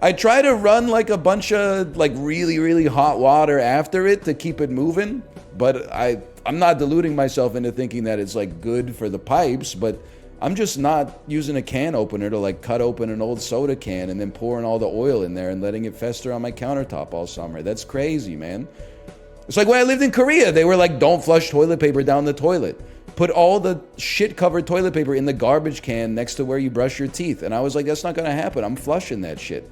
I try to run like a bunch of like really, really hot water after it to keep it moving, but I'm not deluding myself into thinking that it's like good for the pipes, but I'm just not using a can opener to like cut open an old soda can and then pouring all the oil in there and letting it fester on my countertop all summer. That's crazy, man. It's like when I lived in Korea, they were like, don't flush toilet paper down the toilet. Put all the shit-covered toilet paper in the garbage can next to where you brush your teeth. And I was like, that's not gonna happen. I'm flushing that shit.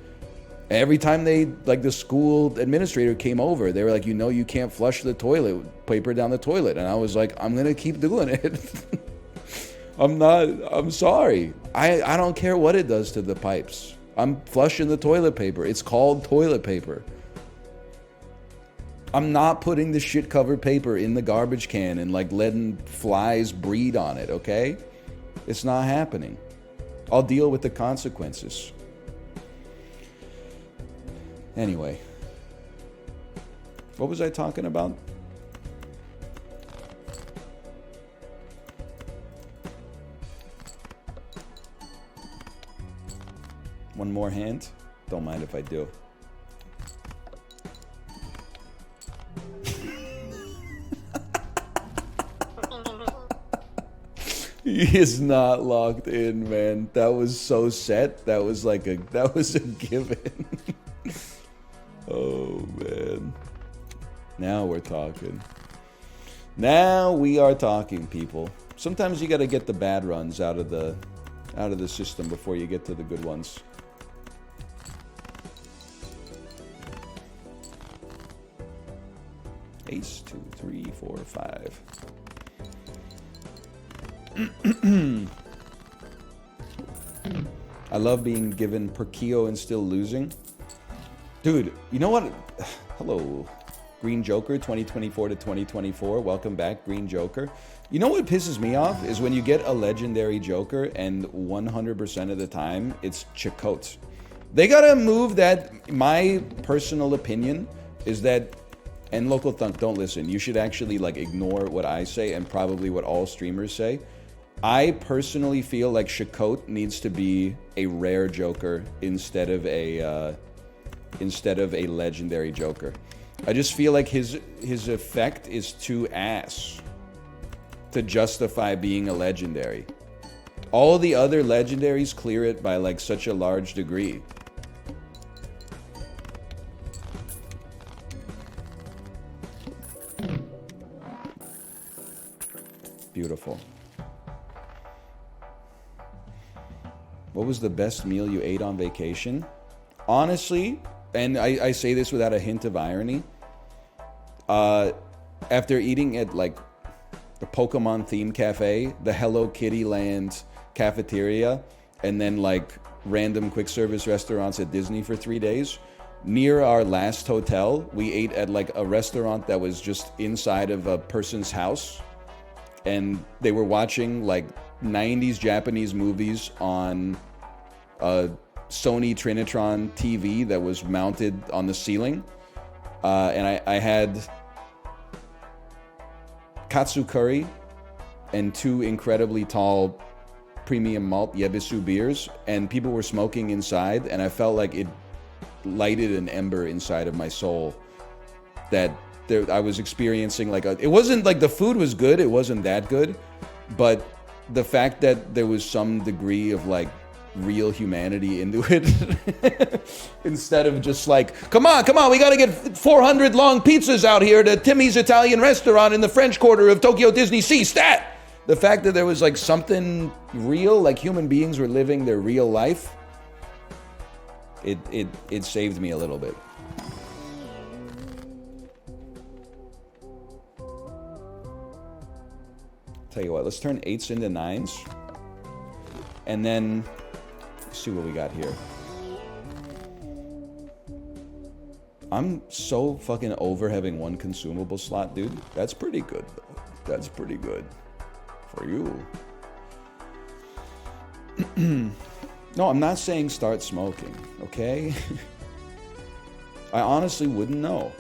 Every time the school administrator came over, they were like, you can't flush the toilet paper down the toilet. And I was like, I'm gonna keep doing it. I'm sorry. I don't care what it does to the pipes. I'm flushing the toilet paper. It's called toilet paper. I'm not putting the shit-covered paper in the garbage can and like letting flies breed on it, okay? It's not happening. I'll deal with the consequences. Anyway. What was I talking about? One more hand? Don't mind if I do. He is not locked in, man. That was so set. That was a given. Oh, man. Now we're talking. Now we are talking, people. Sometimes you gotta get the bad runs out of the system before you get to the good ones. Ace, 2, 3, 4, 5. I love being given Perkio and still losing. Dude, you know what? Hello, Green Joker 2024 to 2024. Welcome back, Green Joker. You know what pisses me off is when you get a legendary Joker and 100% of the time it's Chakotay. They gotta move that. My personal opinion is that, and Local Thunk, don't listen. You should actually like ignore what I say and probably what all streamers say. I personally feel like Chakotay needs to be a rare Joker instead of a legendary Joker. I just feel like his effect is too ass to justify being a legendary. All the other legendaries clear it by like such a large degree. Beautiful. What was the best meal you ate on vacation? Honestly, and I say this without a hint of irony, after eating at like the Pokemon themed cafe, the Hello Kitty Land cafeteria, and then like random quick service restaurants at Disney for 3 days, near our last hotel, we ate at like a restaurant that was just inside of a person's house, and they were watching like 90s Japanese movies on a Sony Trinitron TV that was mounted on the ceiling. And I had katsu curry and 2 incredibly tall premium malt Yebisu beers, and people were smoking inside, and I felt like it lighted an ember inside of my soul that I was experiencing like it wasn't like the food was good, it wasn't that good, but the fact that there was some degree of like real humanity into it instead of just like, come on, we gotta get 400 long pizzas out here to Timmy's Italian restaurant in the French Quarter of Tokyo Disney Sea, stat! The fact that there was like something real, like human beings were living their real life, it saved me a little bit. Tell you what, let's turn 8s into 9s. And then, let's see what we got here. I'm so fucking over having one consumable slot, dude. That's pretty good, though. That's pretty good. For you. No, I'm not saying start smoking, okay? I honestly wouldn't know.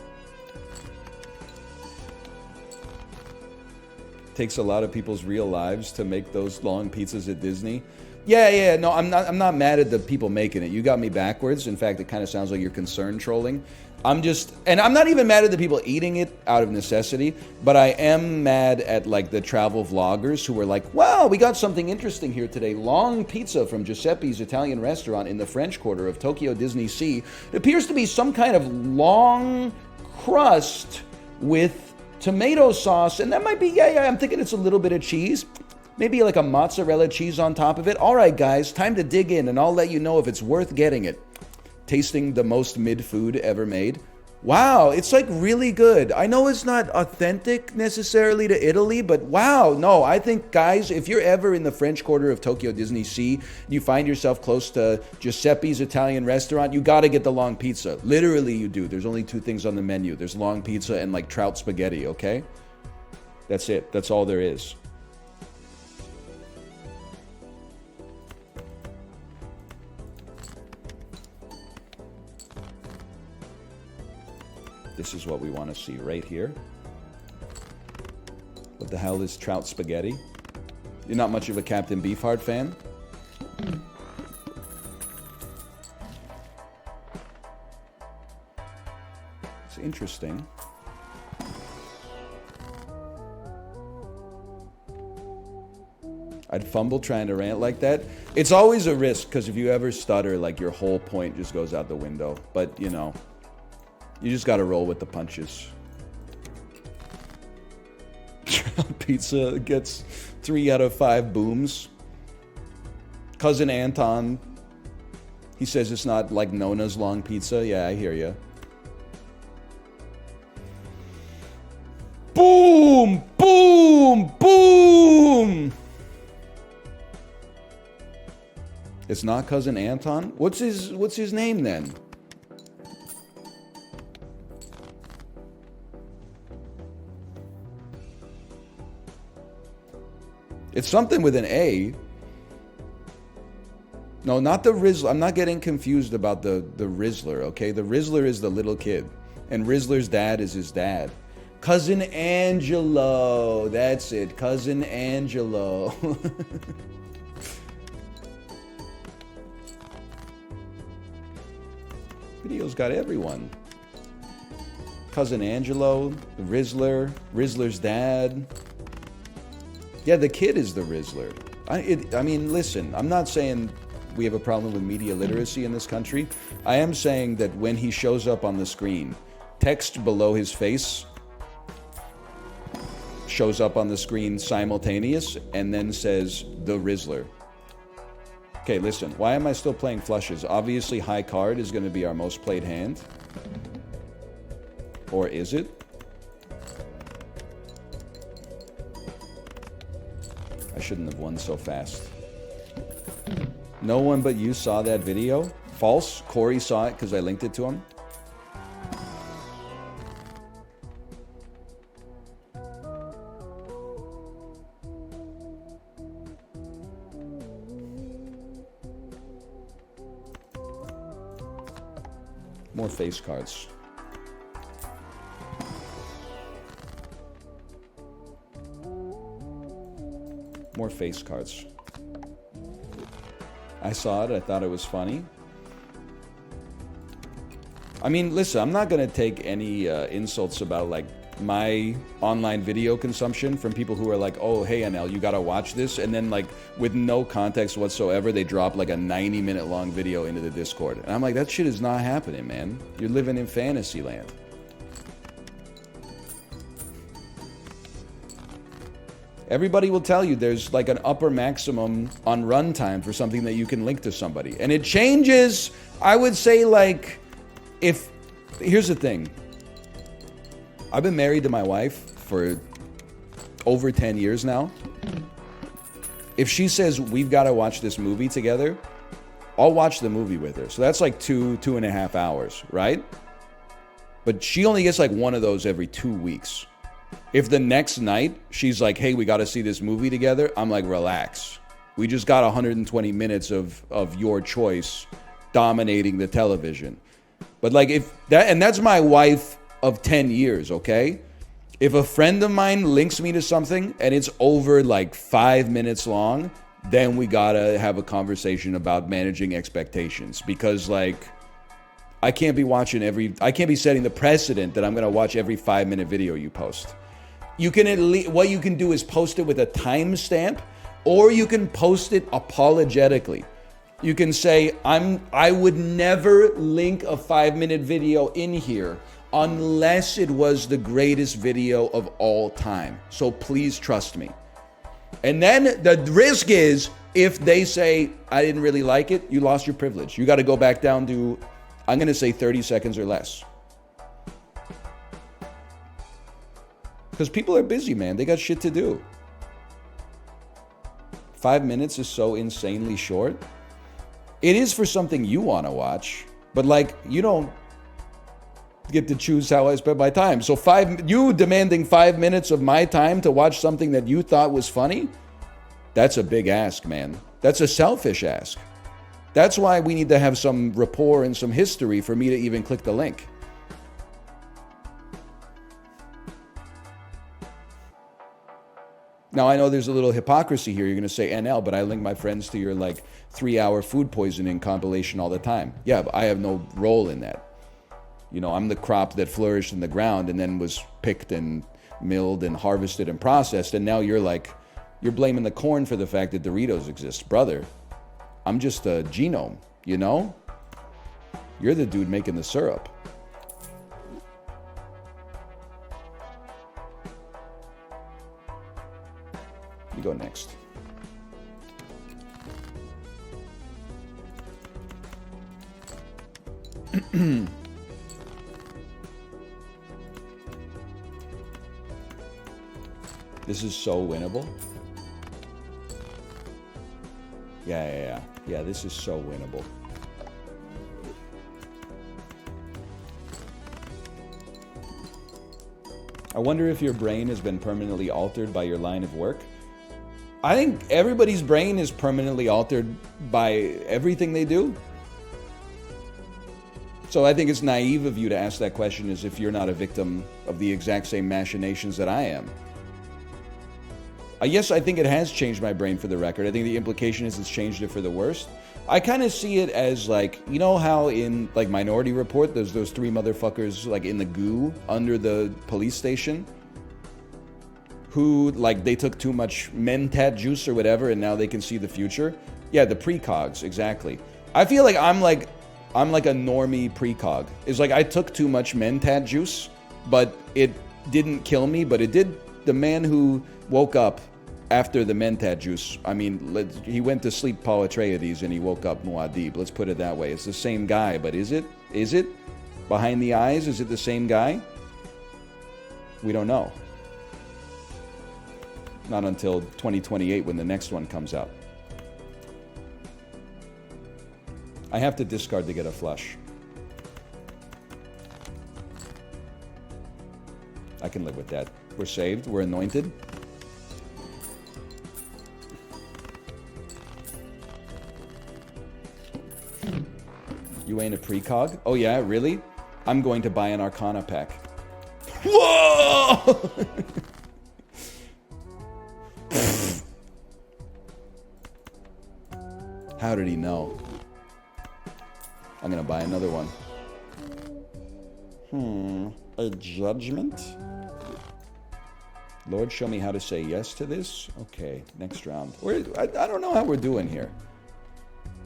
Takes a lot of people's real lives to make those long pizzas at Disney. Yeah, no, I'm not mad at the people making it. You got me backwards. In fact, it kind of sounds like you're concerned trolling. I'm not even mad at the people eating it out of necessity, but I am mad at like the travel vloggers who were like, wow, we got something interesting here today. Long pizza from Giuseppe's Italian restaurant in the French Quarter of Tokyo Disney Sea. It appears to be some kind of long crust with tomato sauce, and that might be, yeah, I'm thinking it's a little bit of cheese. Maybe like a mozzarella cheese on top of it. All right, guys, time to dig in, and I'll let you know if it's worth getting it. Tasting the most mid food ever made. Wow, it's like really good. I know it's not authentic necessarily to Italy, but wow, no, I think, guys, if you're ever in the French Quarter of Tokyo Disney Sea, you find yourself close to Giuseppe's Italian restaurant, you gotta get the long pizza. Literally, you do. There's only 2 things on the menu. There's long pizza and like trout spaghetti, okay? That's it. That's all there is. This is what we want to see right here. What the hell is trout spaghetti? You're not much of a Captain Beefheart fan? It's interesting. I'd fumble trying to rant like that. It's always a risk, because if you ever stutter, like your whole point just goes out the window. But, you know, you just gotta roll with the punches. Pizza gets 3 out of 5 booms. Cousin Anton, he says it's not like Nona's long pizza. Yeah, I hear ya. Boom! Boom! Boom! It's not Cousin Anton? What's his name then? It's something with an A. No, not the Rizzler. I'm not getting confused about the Rizzler, okay? The Rizzler is the little kid. And Rizzler's dad is his dad. Cousin Angelo. That's it. Cousin Angelo. Video's got everyone. Cousin Angelo, the Rizzler, Rizzler's dad. Yeah, the kid is the Rizzler. I mean, listen, I'm not saying we have a problem with media literacy in this country. I am saying that when he shows up on the screen, text below his face shows up on the screen simultaneous and then says, the Rizzler. Okay, listen, why am I still playing flushes? Obviously, high card is going to be our most played hand. Or is it? I shouldn't have won so fast. No one but you saw that video? False. Corey saw it because I linked it to him. More face cards. More face cards. I saw it. I thought it was funny. I mean, listen, I'm not going to take any insults about, like, my online video consumption from people who are like, oh, hey, NL, you got to watch this. And then, like, with no context whatsoever, they drop, like, a 90-minute long video into the Discord. And I'm like, that shit is not happening, man. You're living in fantasy land. Everybody will tell you there's like an upper maximum on runtime for something that you can link to somebody. And it changes, I would say, like, if... Here's the thing. I've been married to my wife for over 10 years now. If she says, we've got to watch this movie together, I'll watch the movie with her. So that's like 2.5 hours, right? But she only gets like one of those every 2 weeks. If the next night she's like, hey, we got to see this movie together, I'm like, relax. We just got 120 minutes of your choice dominating the television. But like, if that, and that's my wife of 10 years, okay? If a friend of mine links me to something and it's over like 5 minutes long, then we gotta have a conversation about managing expectations. Because like, I can't be setting the precedent that I'm gonna watch every 5-minute video you post. You can at least, what you can do is post it with a timestamp, or you can post it apologetically. You can say, I would never link a 5-minute video in here unless it was the greatest video of all time. So please trust me. And then the risk is, if they say, I didn't really like it, you lost your privilege. You got to go back down to, I'm going to say 30 seconds or less. Because people are busy, man. They got shit to do. 5 minutes is so insanely short. It is for something you want to watch, but like, you don't get to choose how I spend my time. So you demanding 5 minutes of my time to watch something that you thought was funny, that's a big ask, man. That's a selfish ask. That's why we need to have some rapport and some history for me to even click the link. Now, I know there's a little hypocrisy here. You're going to say, NL, but I link my friends to your, like, 3-hour food poisoning compilation all the time. Yeah, but I have no role in that. You know, I'm the crop that flourished in the ground and then was picked and milled and harvested and processed. And now you're like, you're blaming the corn for the fact that Doritos exist. Brother, I'm just a genome, you know? You're the dude making the syrup. You go next. This is so winnable. Yeah, this is so winnable. I wonder if your brain has been permanently altered by your line of work. I think everybody's brain is permanently altered by everything they do. So I think it's naive of you to ask that question as if you're not a victim of the exact same machinations that I am. Yes, I think it has changed my brain, for the record. I think the implication is it's changed it for the worst. I kind of see it as like, you know how in like Minority Report, there's those 3 motherfuckers like in the goo under the police station? Who, like, they took too much mentat juice or whatever, and now they can see the future. Yeah, the precogs, exactly. I feel like I'm like a normie precog. It's like I took too much mentat juice, but it didn't kill me, but it did. The man who woke up after the mentat juice, I mean, he went to sleep Paul Atreides and he woke up Muad'Dib. Let's put it that way. It's the same guy, but is it? Is it? Behind the eyes, is it the same guy? We don't know. Not until 2028 when the next one comes out. I have to discard to get a flush. I can live with that. We're saved. We're anointed. You ain't a precog? Oh yeah, really? I'm going to buy an Arcana pack. Whoa! How did he know? I'm gonna buy another one. A judgment? Lord, show me how to say yes to this. Okay, next round. I don't know how we're doing here,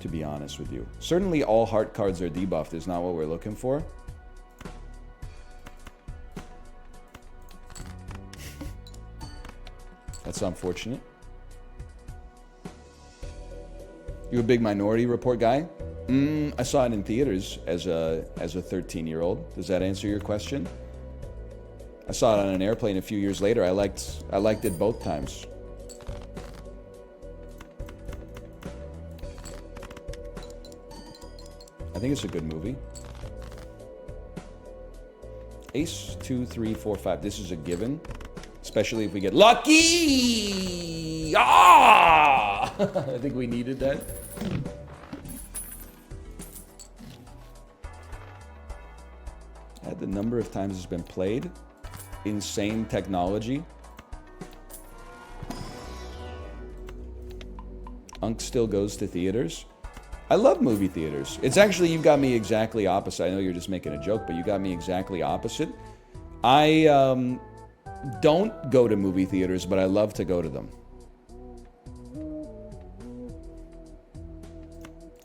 to be honest with you. Certainly all heart cards are debuffed is not what we're looking for. That's unfortunate. You a big Minority Report guy? I saw it in theaters as a 13-year-old. Does that answer your question? I saw it on an airplane a few years later. I liked it both times. I think it's a good movie. Ace, 2, 3, 4, 5. This is a given. Especially if we get lucky! Ah! I think we needed that. At the number of times it's been played. Insane technology. Unk still goes to theaters. I love movie theaters. It's actually, you got me exactly opposite. I know you're just making a joke, but you got me exactly opposite. I don't go to movie theaters, but I love to go to them.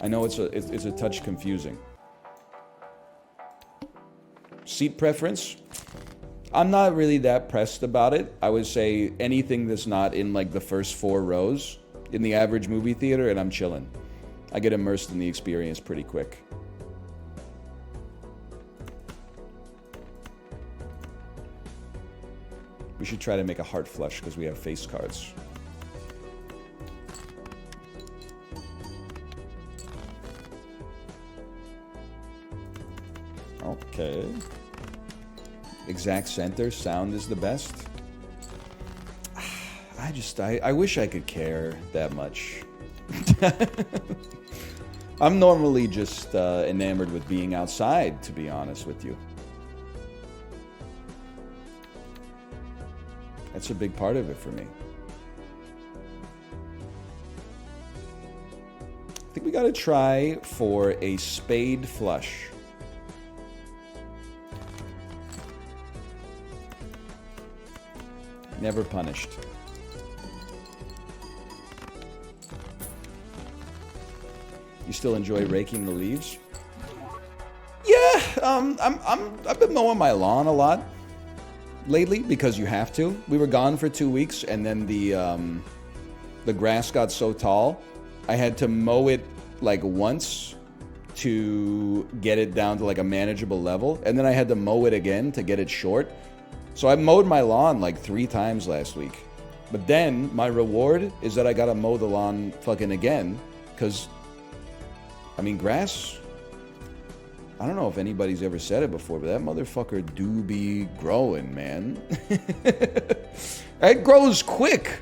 I know it's a touch confusing. Seat preference? I'm not really that pressed about it. I would say anything that's not in like the first 4 rows in the average movie theater, and I'm chilling. I get immersed in the experience pretty quick. We should try to make a heart flush because we have face cards. Okay. Exact center, sound is the best. I wish I could care that much. I'm normally just enamored with being outside, to be honest with you. That's a big part of it for me. I think we gotta try for a spade flush. Never punished. You still enjoy raking the leaves? Yeah, I've been mowing my lawn a lot lately because you have to. We were gone for 2 weeks, and then the grass got so tall, I had to mow it like once to get it down to like a manageable level, and then I had to mow it again to get it short. So I mowed my lawn like 3 times last week. But then my reward is that I gotta mow the lawn fucking again, because I mean, grass, I don't know if anybody's ever said it before, but that motherfucker do be growing, man. It grows quick.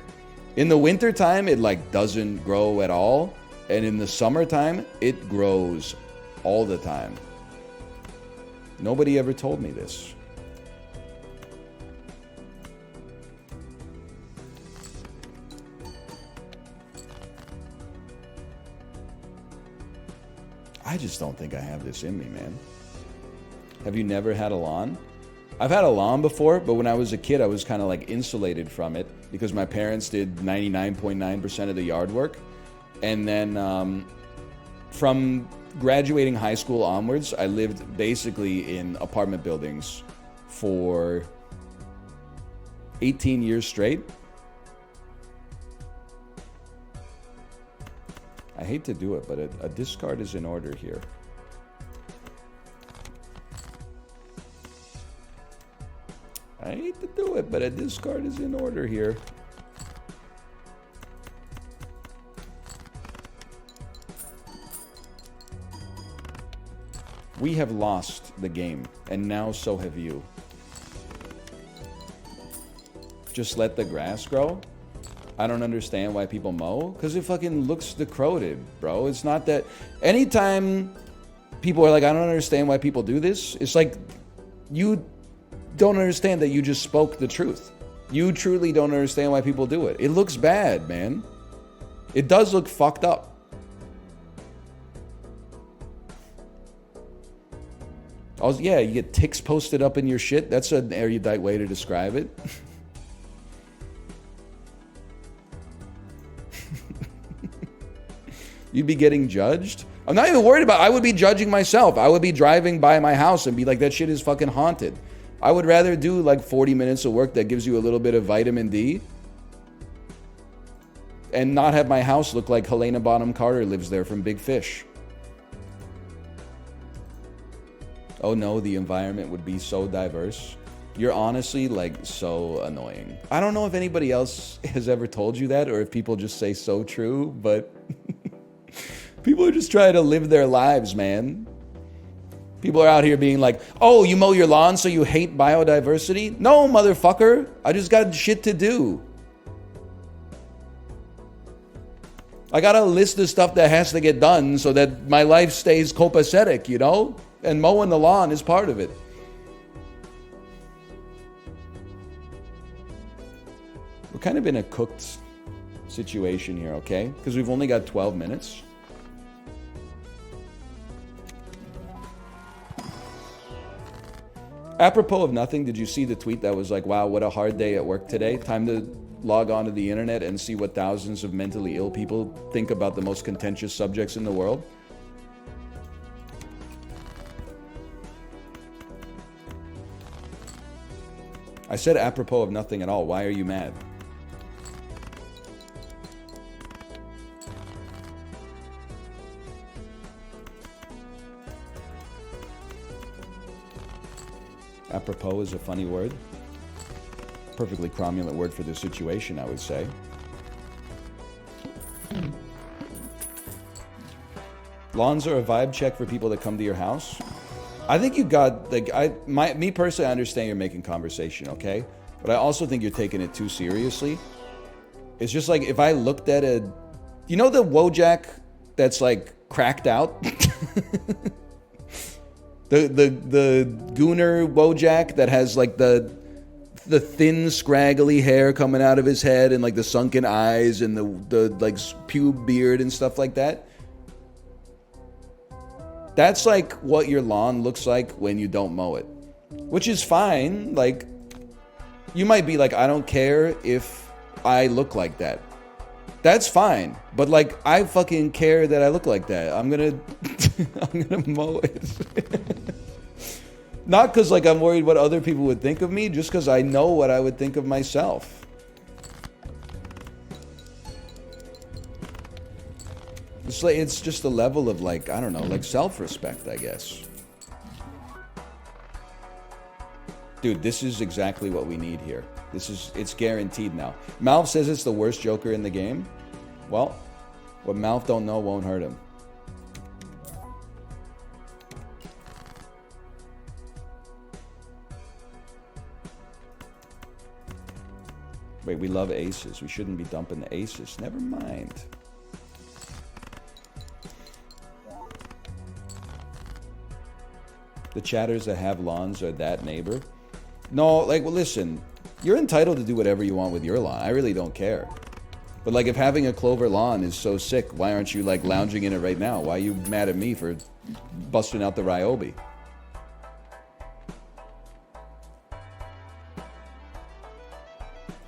In the wintertime, it like doesn't grow at all. And in the summertime, it grows all the time. Nobody ever told me this. I just don't think I have this in me, man. Have you never had a lawn? I've had a lawn before, but when I was a kid, I was kind of like insulated from it because my parents did 99.9% of the yard work. And then from graduating high school onwards, I lived basically in apartment buildings for 18 years straight. I hate to do it, but a discard is in order here. I hate to do it, but a discard is in order here. We have lost the game, and now so have you. Just let the grass grow? I don't understand why people mow, because it fucking looks decrepit, bro. It's not that... Anytime people are like, I don't understand why people do this, it's like, you don't understand that you just spoke the truth. You truly don't understand why people do it. It looks bad, man. It does look fucked up. Also, yeah, you get ticks posted up in your shit. That's an erudite way to describe it. You'd be getting judged? I'm not even worried about it. I would be judging myself. I would be driving by my house and be like, that shit is fucking haunted. I would rather do like 40 minutes of work that gives you a little bit of vitamin D and not have my house look like Helena Bonham Carter lives there from Big Fish. Oh no, the environment would be so diverse. You're honestly like so annoying. I don't know if anybody else has ever told you that or if people just say so true, but people are just trying to live their lives, man. People are out here being like, oh, you mow your lawn so you hate biodiversity? No, motherfucker. I just got shit to do. I got a list of stuff that has to get done so that my life stays copacetic, you know? And mowing the lawn is part of it. We're kind of in a cooked situation here, okay? Because we've only got 12 minutes. Apropos of nothing, did you see the tweet that was like, wow, what a hard day at work today? Time to log on to the internet and see what thousands of mentally ill people think about the most contentious subjects in the world? I said apropos of nothing at all. Why are you mad? Apropos is a funny word. Perfectly cromulent word for the situation, I would say. Lawns are a vibe check for people that come to your house. I think you got, like, me personally, I understand you're making conversation, okay? But I also think you're taking it too seriously. It's just like, if I looked at a, you know the Wojak that's like cracked out? The Gooner Wojak that has like the thin scraggly hair coming out of his head and like the sunken eyes and the like pube beard and stuff like that. That's like what your lawn looks like when you don't mow it, which is fine. Like, you might be like, I don't care if I look like that. That's fine. But like, I fucking care that I look like that. I'm gonna mow it. Not because like I'm worried what other people would think of me, just because I know what I would think of myself. It's just a level of like, I don't know, like self-respect, I guess. Dude, this is exactly what we need here. It's guaranteed now. Malv says it's the worst Joker in the game. Well, what Malv don't know won't hurt him. Wait, we love aces. We shouldn't be dumping the aces. Never mind. The chatters that have lawns are that neighbor. No, like, well, listen. You're entitled to do whatever you want with your lawn. I really don't care. But, like, if having a clover lawn is so sick, why aren't you, like, lounging in it right now? Why are you mad at me for busting out the Ryobi?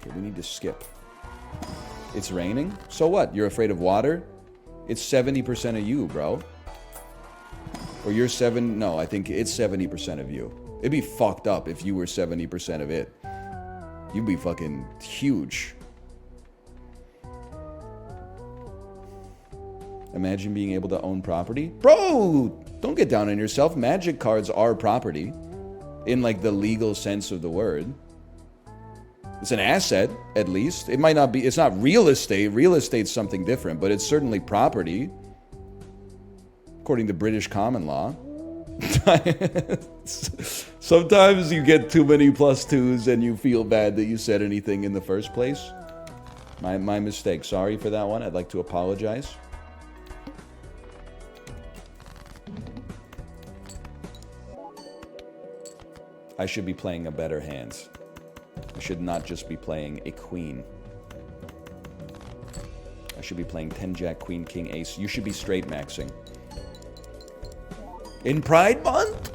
Okay, we need to skip. It's raining? So what? You're afraid of water? It's 70% of you, bro. Or you're no, I think it's 70% of you. It'd be fucked up if you were 70% of it. You'd be fucking huge. Imagine being able to own property. Bro, don't get down on yourself. Magic cards are property. In like the legal sense of the word. It's an asset, at least. It might not be, it's not real estate. Real estate's something different, but it's certainly property. According to British common law. Sometimes you get too many +2s and you feel bad that you said anything in the first place. My mistake. Sorry for that one. I'd like to apologize. I should be playing a better hand. I should not just be playing a queen. I should be playing 10 jack, queen, king, ace. You should be straight maxing. In Pride Month?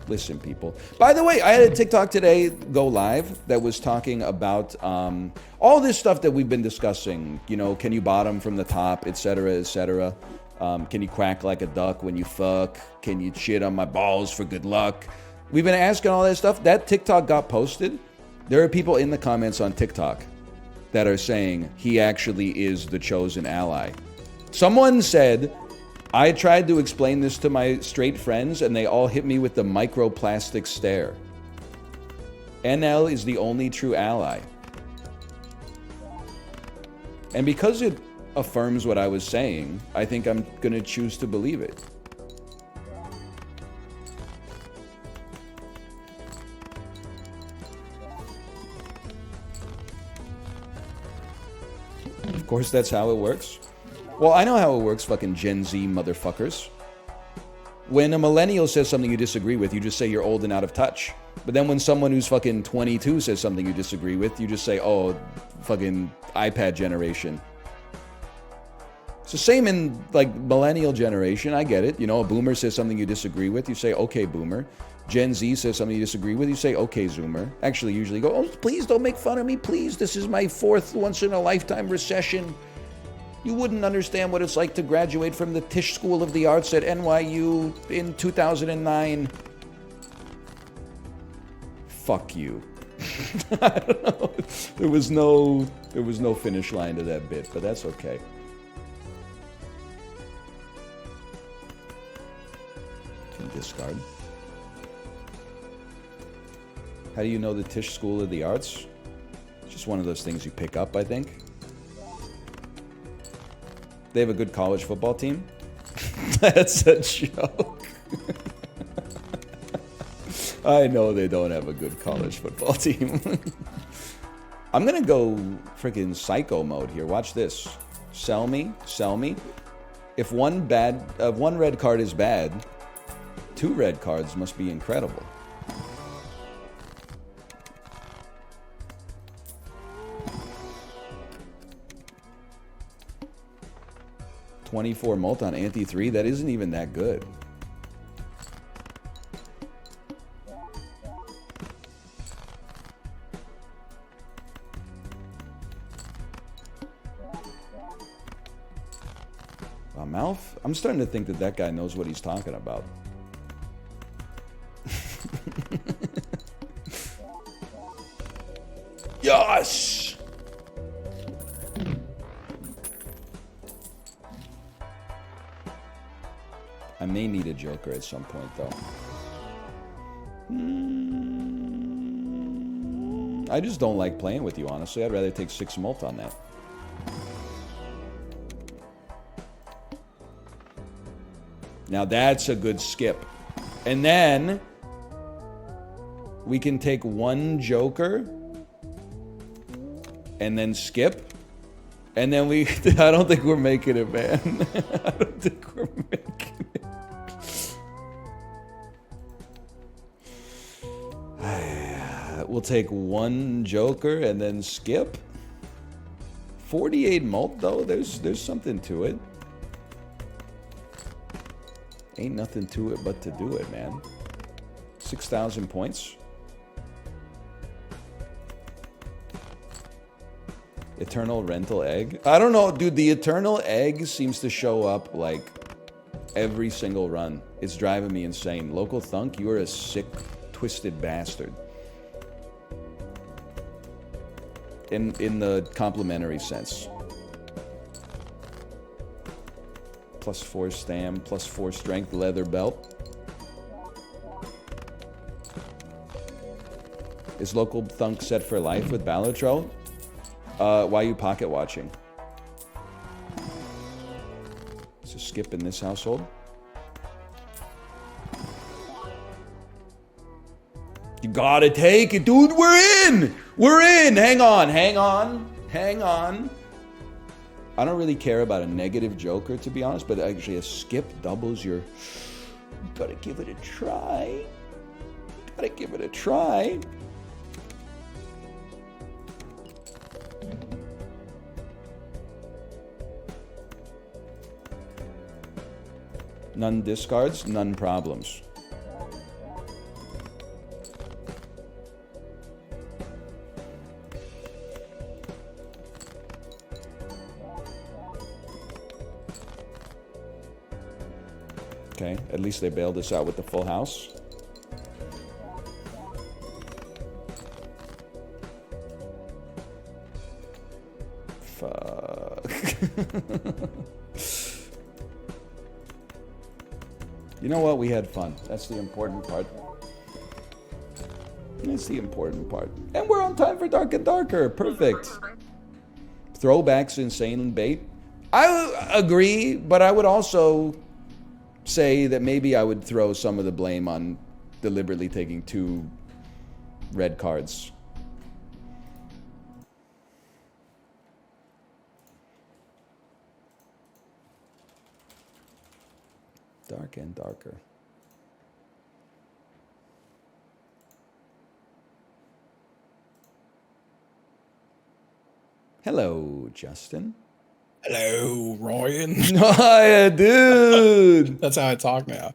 Listen, people. By the way, I had a TikTok today go live that was talking about all this stuff that we've been discussing. You know, can you bottom from the top, etc., etc. Can you quack like a duck when you fuck? Can you shit on my balls for good luck? We've been asking all that stuff. That TikTok got posted. There are people in the comments on TikTok that are saying he actually is the chosen ally. Someone said, I tried to explain this to my straight friends and they all hit me with the microplastic stare. NL is the only true ally. And because it affirms what I was saying, I think I'm going to choose to believe it. Of course, that's how it works. Well, I know how it works, fucking Gen Z motherfuckers. When a millennial says something you disagree with, you just say you're old and out of touch. But then when someone who's fucking 22 says something you disagree with, you just say, oh, fucking iPad generation. It's the same in, like, millennial generation. I get it. You know, a boomer says something you disagree with, you say, okay, boomer. Gen Z says something you disagree with, you say, okay, Zoomer. Actually, usually go, oh, please don't make fun of me, please. This is my fourth once-in-a-lifetime recession. You wouldn't understand what it's like to graduate from the Tisch School of the Arts at NYU in 2009. Fuck you. I don't know. There was no finish line to that bit, but that's okay. Can discard. How do you know the Tisch School of the Arts? It's just one of those things you pick up, I think. They have a good college football team? That's a joke. I know they don't have a good college football team. I'm gonna go freaking psycho mode here. Watch this. Sell me, sell me. If one red card is bad, 2 red cards must be incredible. $24 mult on Anti 3, that isn't even that good. Mouth? I'm starting to think that that guy knows what he's talking about. Yes! I may need a joker at some point, though. I just don't like playing with you, honestly. I'd rather take 6 mult on that. Now that's a good skip. And then we can take 1 joker and then skip. And then we... I don't think we're making it, man. I don't think we're making it. We'll take 1 joker and then skip. 48 mult, though. There's something to it. Ain't nothing to it but to do it, man. 6,000 points. Eternal rental egg. I don't know, dude. The eternal egg seems to show up like every single run. It's driving me insane. Local thunk, you are a sick, twisted bastard. In the complimentary sense. +4 stam, +4 strength, leather belt. Is local thunk set for life with Balotro? Why are you pocket watching? It's a skip in this household. You gotta take it, dude. We're in! We're in! Hang on, hang on, hang on. I don't really care about a negative joker, to be honest, but actually a skip doubles your... Gotta give it a try. Gotta give it a try. None discards, none problems. Okay, at least they bailed us out with the full house. Fuck. You know what? We had fun. That's the important part. That's the important part. And we're on time for Dark and Darker. Perfect. Throwbacks, insane bait. I agree, but I would also say that maybe I would throw some of the blame on deliberately taking 2 red cards. Dark and Darker. Hello, Justin. Hello, Ryan. Hiya, dude. That's how I talk now.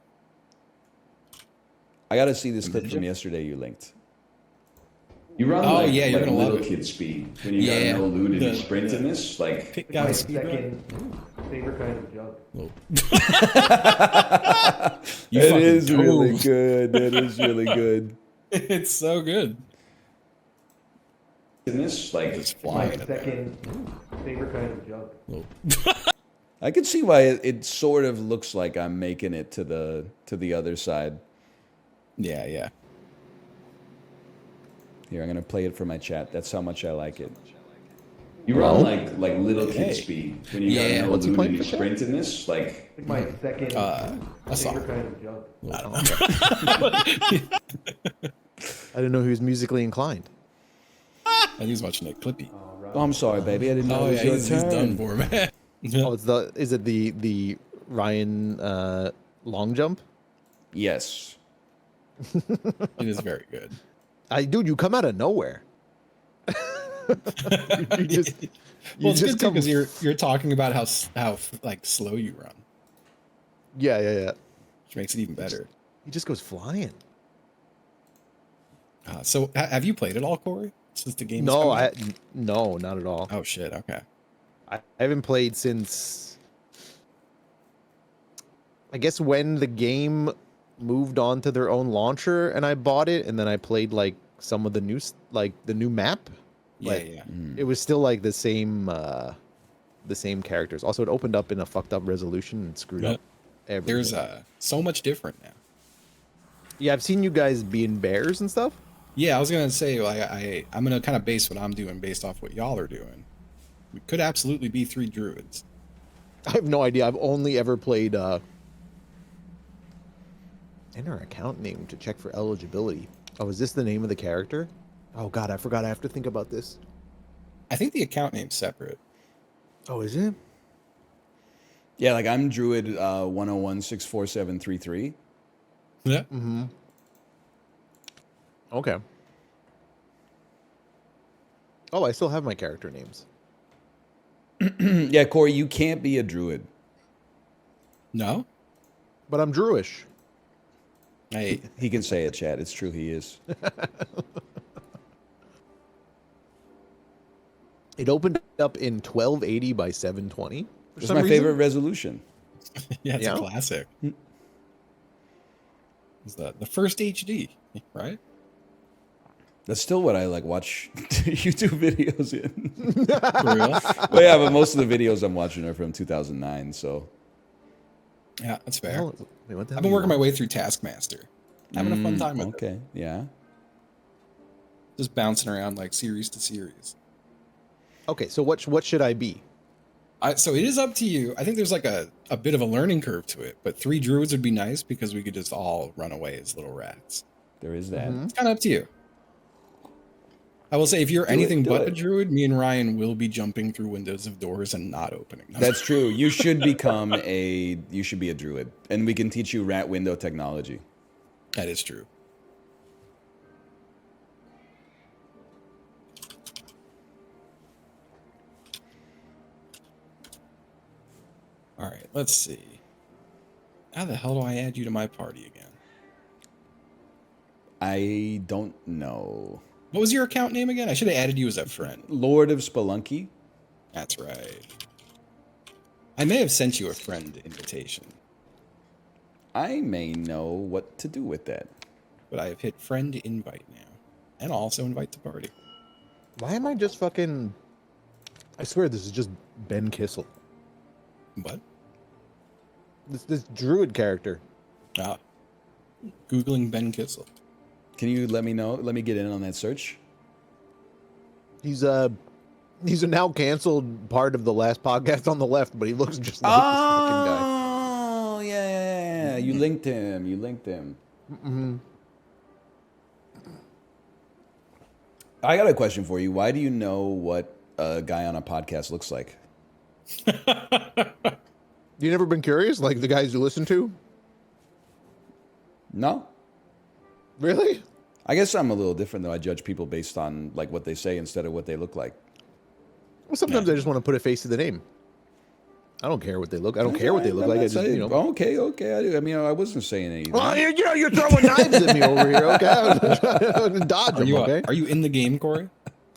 I gotta see this clip from yesterday you linked. You run Oh, like, yeah, you're like gonna love little it. kid speed when you Yeah, got no loot and the- you sprint in this. Like, Pick out My speed run. second favorite kind of junk. You It fucking is really dove. good. That is really good. It's so good. in this, like, Just My flying it. second favorite kind of junk. I can see why it sort of looks like I'm making it to the other side. Yeah, yeah. Here, I'm gonna play it for my chat. That's how much I like it. you run like little Okay. kid speed when you Yeah, got no what's he loot playing and you for sprint in this. Like, My second I saw favorite it. kind of junk. I didn't know he was musically inclined. I think he's watching it clippy. Oh, I'm sorry, baby. I didn't know Oh, it yeah, was your he's turn. done for, man. Oh, is it the Ryan long jump? Yes. It is very good. Dude, you come out of nowhere. you just, Well, it's good too come. because you're talking about how like slow you run, Yeah. which makes it even better. He just goes flying. So have you played it all, Corey? Since the game? No, no, not at all. Oh shit. Okay. I haven't played since, I guess, when the game moved on to their own launcher and I bought it, and then I played like some of the new map. Yeah, Like, yeah. It was still like the same characters. Also, it opened up in a fucked up resolution and screwed Yep. up everything. There's so much different now. Yeah, I've seen you guys being bears and stuff. Yeah, I was gonna say like I'm gonna kind of base what I'm doing based off what y'all are doing. We could absolutely be 3 druids. I have no idea. I've only ever played enter account name to check for eligibility. Oh, is this the name of the character? Oh god, I forgot. I have to think about this. I think the account name's separate. Oh, is it? Yeah, like I'm Druid 101-64733. Yeah. Okay. Oh, I still have my character names. Yeah, Corey, you can't be a Druid. No. But I'm Druish. Hey, He can say it, Chad. It's true, he is. It opened up in 1280 by 720. It's my favorite resolution. yeah, it's Yeah? a classic. It's the first HD, right? That's still what I like watch YouTube videos in. For real? Well, yeah, but most of the videos I'm watching are from 2009, so. Yeah, that's fair. Hell, wait, what the hell I've been do you working my want? way through Taskmaster. Having a fun time with it. Okay, yeah. Just bouncing around like series to series. Okay, so what should I be? So it is up to you. I think there's like a bit of a learning curve to it, but 3 druids would be nice because we could just all run away as little rats. There is that. It's kind of up to you. I will say, if you're anything do but it. a druid, me and Ryan will be jumping through windows of doors and not opening them. That's true. You should be a Druid. And we can teach you rat window technology. That is true. All right, let's see. How the hell do I add you to my party again? I don't know. What was your account name again? I should have added you as a friend. Lord of Spelunky? That's right. I may have sent you a friend invitation. I may know what to do with that. But I have hit friend invite now. And also invite to party. Why am I just fucking... I swear this is just Ben Kissel. What? This druid character. Ah. Googling Ben Kissel. Can you let me know? Let me get in on that search. He's a now canceled part of the last podcast on the left, but he looks just like this fucking guy. Oh, yeah. You linked him. Mm-hmm. I got a question for you. Why do you know what a guy on a podcast looks like? You never been curious, like the guys you listen to? No. Really? I guess I'm a little different though. I judge people based on like what they say instead of what they look like. Well, sometimes I just want to put a face to the name. I don't care what they look. I don't care what they look like. I just, you know. Okay. I mean, I wasn't saying anything. Well, you're throwing knives at me over here. Okay, I was trying to dodge them. Okay. Are you in the game, Corey?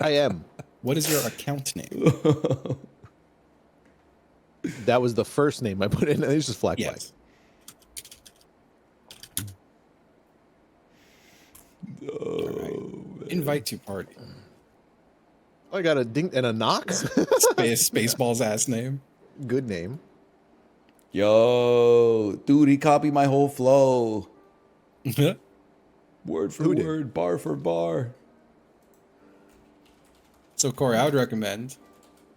I am. What is your account name? That was the first name I put in. It's just Flag. Yes. Right. Invite to party. I got a ding and a knock. Spaceballs ass name. Good name. Yo, dude, he copied my whole flow. Word for Who did? word, bar for bar. So Corey, I would recommend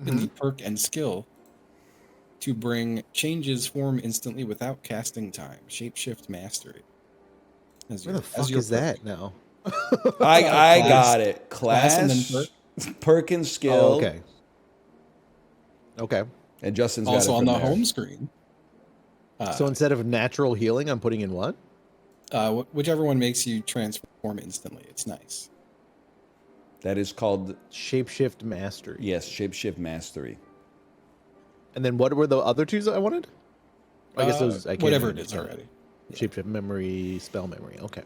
in the perk and skill to bring changes form instantly without casting time. Shapeshift mastery. Where the fuck is that now? I got it. Class and then Class, perk and skill. Oh, okay. Okay. And Justin's Also got it on from the there. home screen. So instead of natural healing, I'm putting in what? Whichever one makes you transform instantly. It's nice. That is called, Shapeshift mastery. yes, shapeshift mastery. And then what were the other two that I wanted? I guess those. I can't Whatever it remember. is already. Shapeshift memory, spell memory. Okay.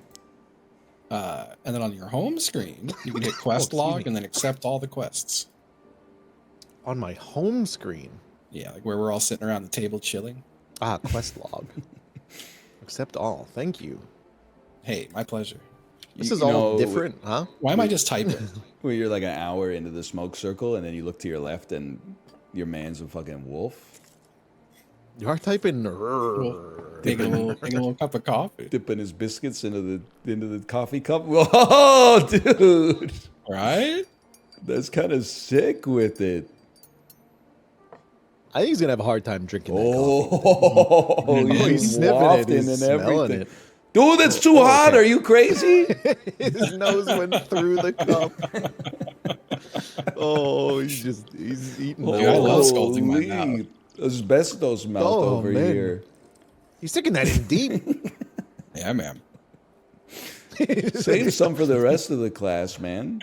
And then on your home screen, you can hit quest excuse log me. and then accept all the quests. On my home screen. Yeah, like where we're all sitting around the table chilling. Ah, quest log. Accept all. Thank you. Hey, my pleasure. This You is all know, different, huh? Why am I just typing? Where you're like an hour into the smoke circle and then you look to your left and your man's a fucking wolf. You are typing. Taking a little cup of coffee. Dipping his biscuits into the coffee cup. Whoa, dude. Right? That's kind of sick with it. I think he's gonna have a hard time drinking that Oh, coffee. he's sniffing it. wafting He's and smelling everything. it. Dude, that's too hot. okay. Are you crazy? His nose went through the cup. Oh, he's eating. Dude, I love scalding my mouth. Holy asbestos mouth Oh, over man. here. He's sticking that in deep. Yeah, man. Save some for the rest of the class, man.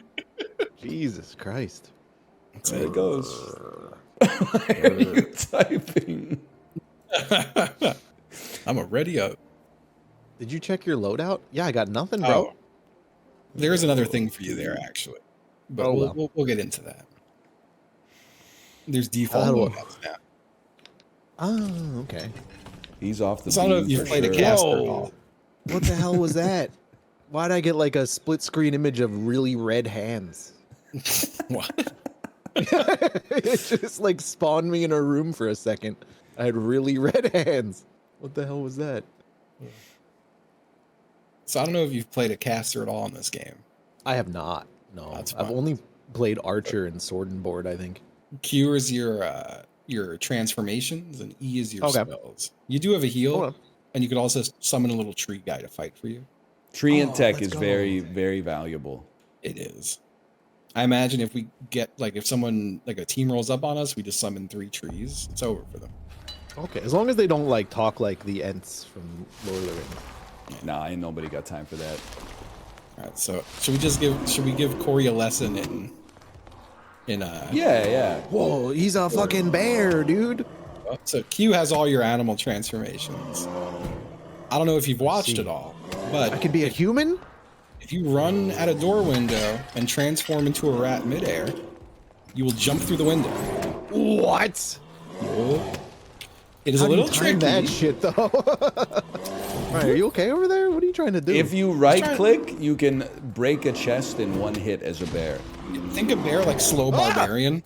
Jesus Christ. There it goes. Why are you typing? I'm already up. Did you check your loadout? Yeah, I got nothing, bro. Oh, there's another thing for you there, actually. But Oh, well. we'll get into that. There's default How do I- loadouts now. Oh, okay. He's off the So I don't know if beam you've for played a sure. caster at all. What the hell was that? Why'd I get like a split screen image of really red hands? What? It just like spawned me in a room for a second. I had really red hands. What the hell was that? So I don't know if you've played a caster at all in this game. I have not. No, That's I've fine. only played Archer and Sword and Board, I think. Q is your transformations, and E is your Okay. spells. You do have a heal, Hold on. and you could also summon a little tree guy to fight for you. Tree and Oh, tech let's is go. very, very valuable. It is. I imagine if we get if someone like a team rolls up on us, we just summon 3 trees. It's over for them. Okay, as long as they don't like talk like the Ents from Lord of the Rings. Nah, ain't nobody got time for that. All right. So should we give Corey a lesson in Yeah. Whoa, he's a fucking bear, dude. So Q has all your animal transformations. I don't know if you've watched see. it all, but I can be a human? if you run at a door window and transform into a rat midair, you will jump through the window. What? It is How a do you little time tricky. that shit though? All right, are you okay over there? What are you trying to do? If you right click, you can break a chest in one hit as a bear. Think of bear like slow barbarian.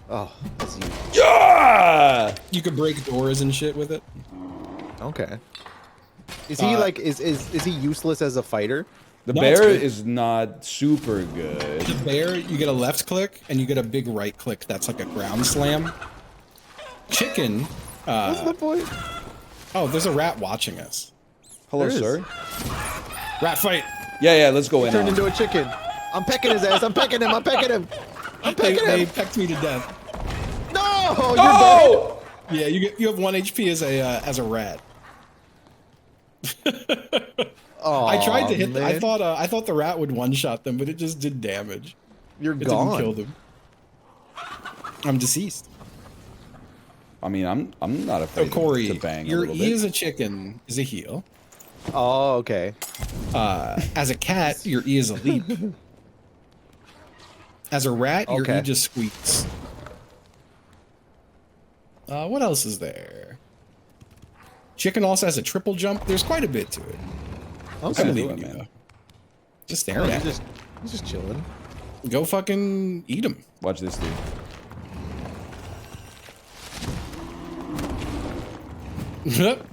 Oh, that's you. Yeah! You could break doors and shit with it. Okay. Is he like is he useless as a fighter? The No, it's bear good. is not super good. The bear, you get a left click and you get a big right click. That's like a ground slam. Chicken. What's the point? Oh, there's a rat watching us. Hello, There is. sir. Rat fight. Yeah, let's go in. Turned on. into a chicken. I'm pecking his ass. I'm pecking him. I'm pecking him. I'm pecking They him. pecked me to death. No, you're dead. Oh! Yeah, you have 1 HP as a rat. I tried to hit. Man. I thought the rat would one shot them, but it just did damage. You're It gone. didn't kill them. I'm deceased. I mean, I'm not So afraid Corey, to bang a your little E bit. as a chicken is a heal. Oh, okay. As a cat, your E is a leap. As a rat, your Okay. E just squeaks. What else is there? Chicken also has a triple jump. There's quite a bit to it. Okay. I believe in it, you, man. though. Just Oh, staring at he's just chilling. it. Go fucking eat him. Watch this, dude.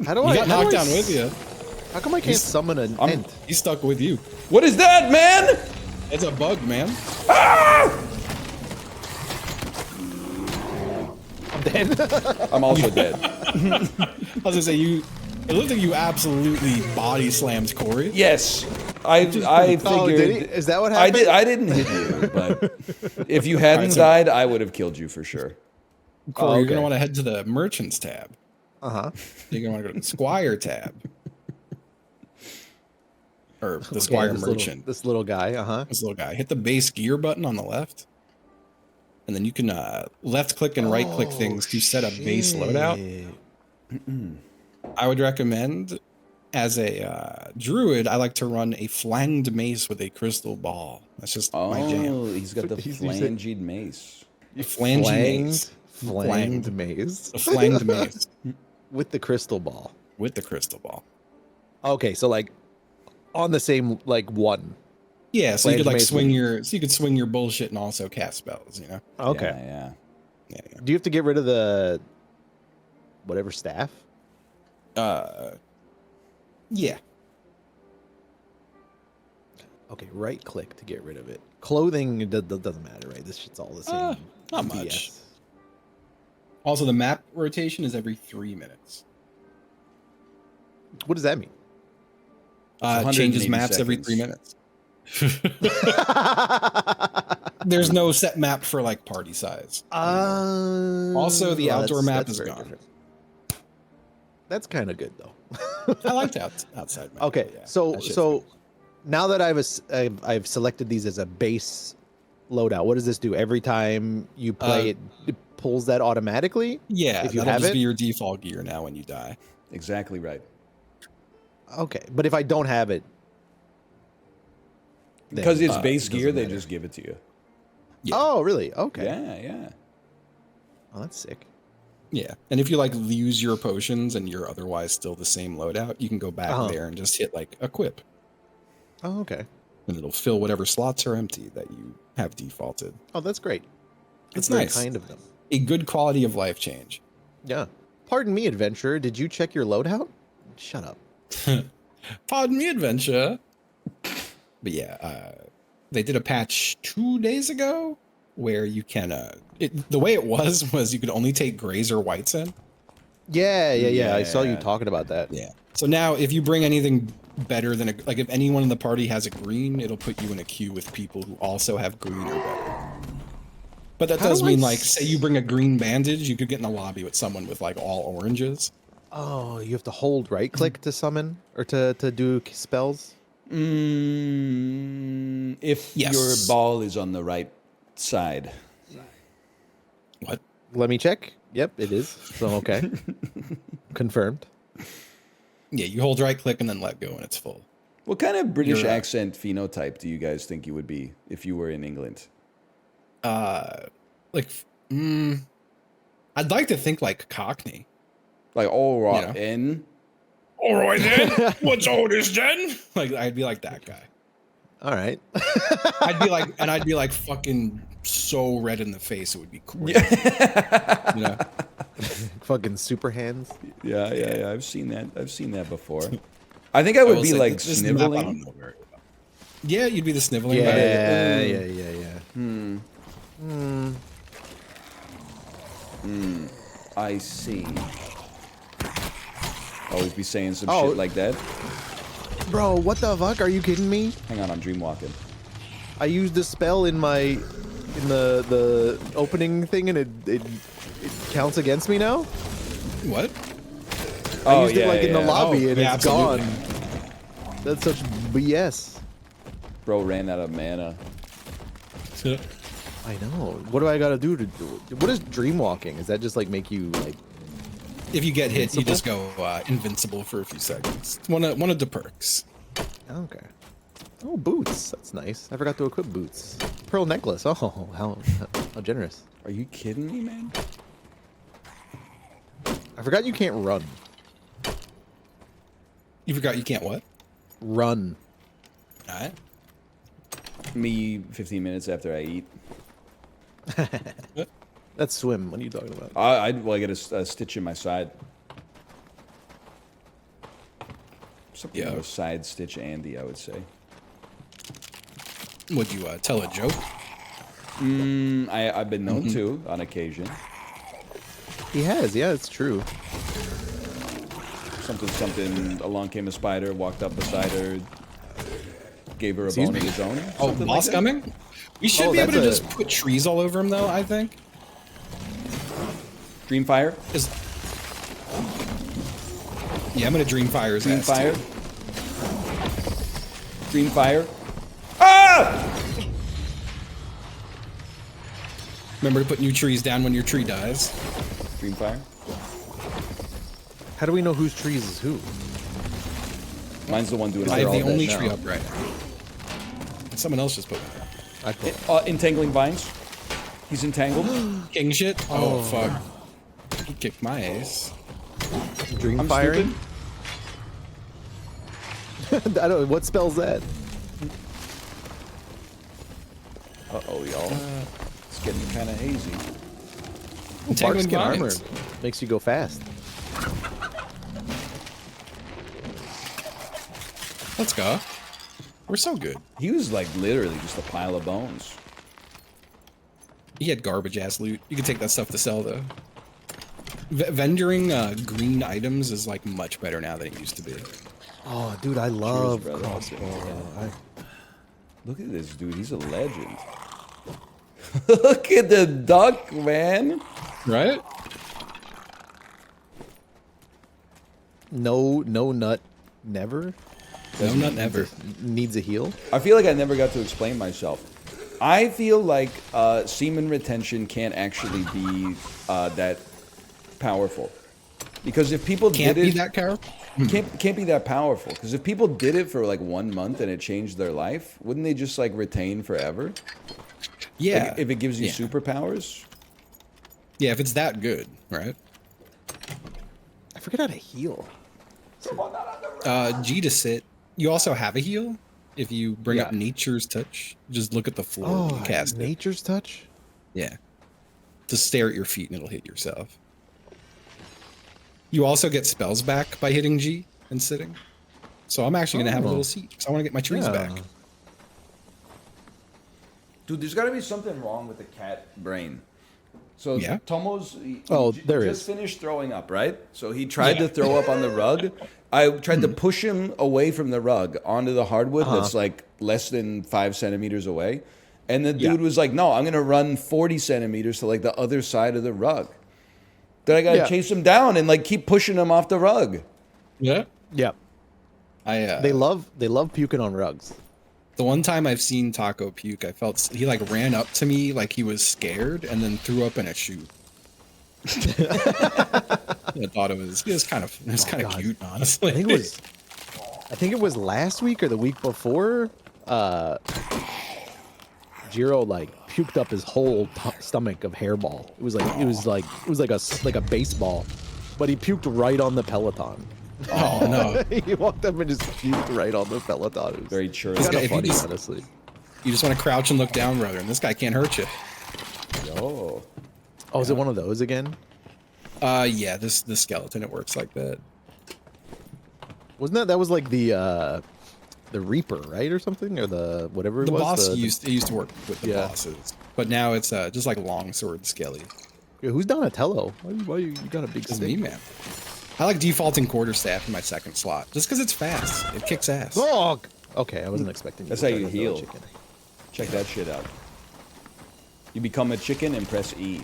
How do He I- got how do knocked I down with you. How come I can't summon an I'm- ent? He's stuck with you. What is that, man? It's a bug, man. I'm dead. I'm also dead. I was gonna say you. It looked like you absolutely body slammed Corey. Yes, I figured. Oh, did he? Is that what I happened? did. I didn't hit you, but if you hadn't so- died, I would have killed you for sure. Corey, Oh, you're gonna okay. want to head to the merchants tab. Uh-huh. You're gonna want to go to the Squire tab, or the Squire this merchant. This little guy, uh-huh. This little guy. Hit the base gear button on the left, and then you can left click and right click things to set a base loadout. I would recommend, as a druid, I like to run a flanged mace with a crystal ball. That's just my jam. Oh, he's got the You said- flanged mace. A flanged mace. Flanged maze A flanged mace with the crystal ball. with the crystal ball. Okay, so like on the same like one. Yeah, so you could Flanged like mace swing with- your, so you could swing your bullshit and also cast spells. You know. Okay. Yeah. Yeah. Do you have to get rid of the whatever staff? Yeah. Okay, right click to get rid of it. Clothing doesn't matter, right? This shit's all the same. not BS. much. Also, the map rotation is every 3 minutes. What does that mean? Changes 180 maps every seconds. 3 minutes. There's no set map for like party size. Also, the outdoor map is very gone. different. That's kind of good though. I like the outside map. Okay, yeah, so that shit's so good. now that I've selected these as a base loadout, what does this do? Every time you play it pulls that automatically? Yeah, if you that'll have just it? be your default gear now when you die. Exactly right. Okay, but if I don't have it, then- Because it's it base doesn't gear, they matter. just give it to you. Yeah. Oh, really? Okay. Yeah. Oh, that's sick. Yeah, and if you like use your potions and you're otherwise still the same loadout, you can go back Uh-huh. there and just hit like equip, Oh, okay. and it'll fill whatever slots are empty that you have defaulted. Oh, that's great. It's That's very nice. kind of them. A good quality of life change. Yeah. Pardon me, adventurer. Did you check your loadout? Shut up. Pardon me, adventure. But yeah, they did a patch 2 days ago where you can. The way it was you could only take grays or whites in. Yeah. I saw you Yeah. talking about that. Yeah. So now, if you bring anything better than like if anyone in the party has a green, it'll put you in a queue with people who also have green or better. But that How does do I mean like, say you bring a green bandage, you could get in a lobby with someone with like all oranges. Oh, you have to hold right click to summon or to do spells? If Yes. your ball is on the right side. What? Let me check. Yep, it is. So okay. Confirmed. Yeah, you hold right click and then let go, and it's full. What kind of British You're, accent phenotype do you guys think you would be if you were in England? Like, I'd like to think like Cockney. Like, all right, Yeah. in. All right then, what's all this then? Like I'd be like that guy. All right. I'd be like fucking so red in the face. It would be crazy. You know? Fucking super hands. Yeah. I've seen that before. I think I would be like this map I don't sniveling. know very well. Yeah, you'd be the sniveling guy. Yeah. I see. Always be saying some Oh. shit like that. Bro, what the fuck? Are you kidding me? Hang on, I'm dreamwalking. I used a spell in the opening thing, and it counts against me now. What? I used it like in the yeah. lobby, Oh, and yeah, it's absolutely. gone. That's such BS. Bro ran out of mana. I know. What do I gotta do to do it? What is dreamwalking? Is that just like make you like? If you get hit, you just go invincible for a few seconds. It's one of the perks. Okay. Oh, boots. That's nice. I forgot to equip boots. Pearl necklace. Oh, how generous. Are you kidding me, man? I forgot you can't run. You forgot you can't what? Run. All right. Me 15 minutes after I eat. That's swim. What are you talking about? I get a stitch in my side. Something Yeah. of a side stitch Andy, I would say. Would you tell a joke? I've been known to on occasion. He has. Yeah, it's true. Something. Along came a spider, walked up beside her, gave her a Excuse bone of me? his own. Oh, something boss like that. coming? We should Oh, be able to that's just put trees all over him, though. I think. Dreamfire. Yeah, I'm gonna Dreamfire his ass, Dreamfire. too. Dreamfire. Ah! Remember to put new trees down when your tree dies. Dreamfire. How do we know whose trees is who? Mine's the one doing I it have the all only day. tree up right now. And someone else just put it down. I put. Entangling vines. He's entangled. King shit? Oh, fuck. He kicked my ass. Dream I'm firing. I don't. What spells that? Uh-oh, y'all. It's getting kind of hazy. Entangling Barkskin armor vines. makes you go fast. Let's go. We're so good. He was like literally just a pile of bones. He had garbage ass loot. You can take that stuff to sell though. Vendoring green items is like much better now than it used to be. Oh, dude, I love brother. crossbow. Look at this dude. He's a legend. Look at the duck, man. Right? No nut, never. No, not never. Needs a heal. I feel like I never got to explain myself. I feel like semen retention can't actually be that powerful. Because if people Can't did be it, that cow. can't be that powerful. Because if people did it for like 1 month and it changed their life, wouldn't they just like retain forever? Yeah. Like, if it gives you Yeah. superpowers. Yeah, if it's that good, right? I forget how to heal. G to sit. You also have a heal. If you bring up Yeah. Nature's Touch, just look at the floor Oh, when you cast it. Nature's Touch. Yeah. Just stare at your feet and it'll hit yourself. You also get spells back by hitting G and sitting. So I'm actually going to have a Oh. little seat because I want to get my trees Yeah. back. Dude, there's got to be something wrong with the cat brain. So Yeah. Tomo's There just is. finished throwing up, right? So he tried Yeah. to throw up on the rug. I tried to push him away from the rug onto the hardwood that's like less than 5 centimeters away. And the dude was like, no, I'm going to run 40 centimeters to like the other side of the rug. Then I got to Yeah. chase him down and like keep pushing him off the rug. Yeah. Yeah. I They love puking on rugs. The one time I've seen Taco puke, I felt he like ran up to me like he was scared and then threw up in a shoe. I thought it was kind of God. cute, honestly. I think it was last week or the week before. Jiro like puked up his whole stomach of hairball. It was like a baseball, but he puked right on the Peloton. Oh no! He walked up and just puked right on the peloton. It was Very churly. This guy- kinda if you funny, just- honestly. You just want to crouch and look down, brother, and this guy can't hurt you. Oh. Oh, is it one of those again? Yeah, this skeleton, it works like that. Wasn't that was like the Reaper, right, or something, or the whatever it The was? boss the, used to work with the Yeah. bosses, but now it's just like longsword skelly. Yeah, who's Donatello? Why you got a big It's stick? me, man. I like defaulting quarterstaff in my second slot, just because it's fast. It kicks ass. Oh, okay. I wasn't expecting. That's to how turn you into a heal. chicken. Check that shit out. You become a chicken and press E.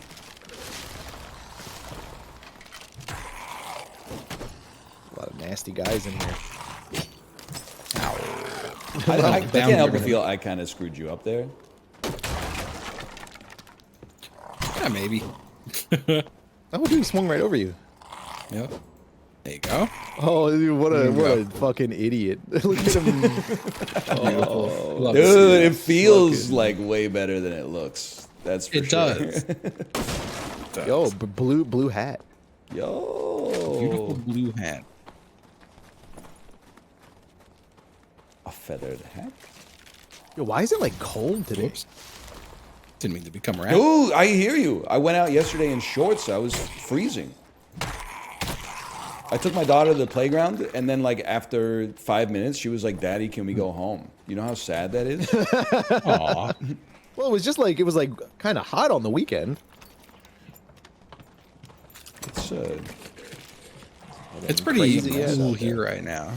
A lot of nasty guys in here. I Down can't help here. but feel I kind of screwed you up there. Yeah, maybe. Oh, dude, he swung right over you. Yep. There you go. Oh, dude, what There a you what go. a fucking idiot! Look at him. Beautiful. Love to see Dude, that. it feels like way better than it looks. That's for It sure. does. It does. Yo, blue hat. Yo. Beautiful blue hat. A feathered hat. Yo, why is it like cold today? Whoops. Didn't mean to become rap. Ooh, I hear you. I went out yesterday in shorts. I was freezing. I took my daughter to the playground, and then like after 5 minutes, she was like, "Daddy, can we go home?" You know how sad that is? Aw. Well, it was like kind of hot on the weekend. It's It's pretty Crazy ass cool out there. here right now.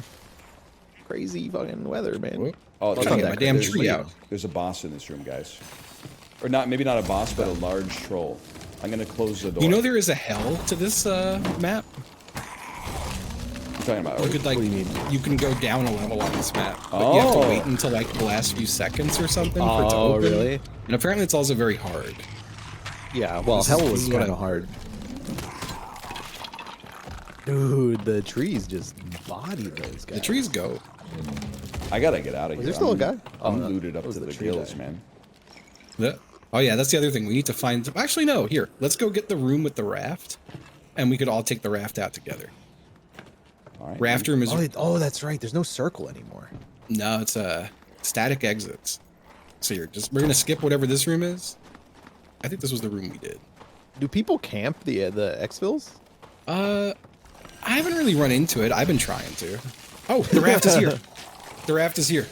Crazy fucking weather, man. Whoop. oh, It's Gotta not get that my damn crazy. tree out. There's a boss in this room, guys. Or not, maybe not a boss, but a large troll. I'm gonna close the door. You know there is a hell to this map? You're talking about? You could like What do you mean? you can go down a level on this map, but you have to Oh. wait until like the last few seconds or something for it to Oh, open. really? And apparently it's also very hard. Yeah. Well, This is- hell this was is what kind I- of hard. Dude, the trees just bodied those guys. The trees go. I gotta get out of here. there still a guy? Oh, I'm no. looted up That was to the the tree gills, guy. man. Oh yeah, that's the other thing. We need to find. Actually, no. Here, let's go get the room with the raft, and we could all take the raft out together. All right. Raft room is Oh, that's right. There's no circle anymore. no, it's static exits. So we're gonna skip whatever this room is. I think this was the room we did. Do people camp the exfils? I haven't really run into it. I've been trying to. Oh, the raft is here. The raft is here.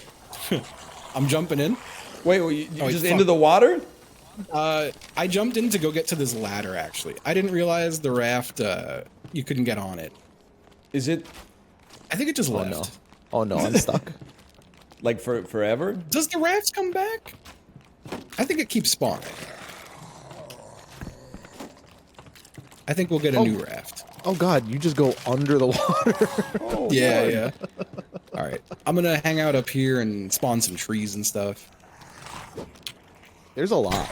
I'm jumping in. Wait, you Oh, just fuck. into the water? I jumped in to go get to this ladder. Actually, I didn't realize the raft. You couldn't get on it. Is it I think it just Oh left. no. Oh no, I'm stuck. like for forever? Does the rafts come back? I think it keeps spawning. I think we'll get a new raft. Oh god, you just go under the water. Oh, Yeah, Lord. yeah. All right, I'm gonna hang out up here and spawn some trees and stuff. There's a lot.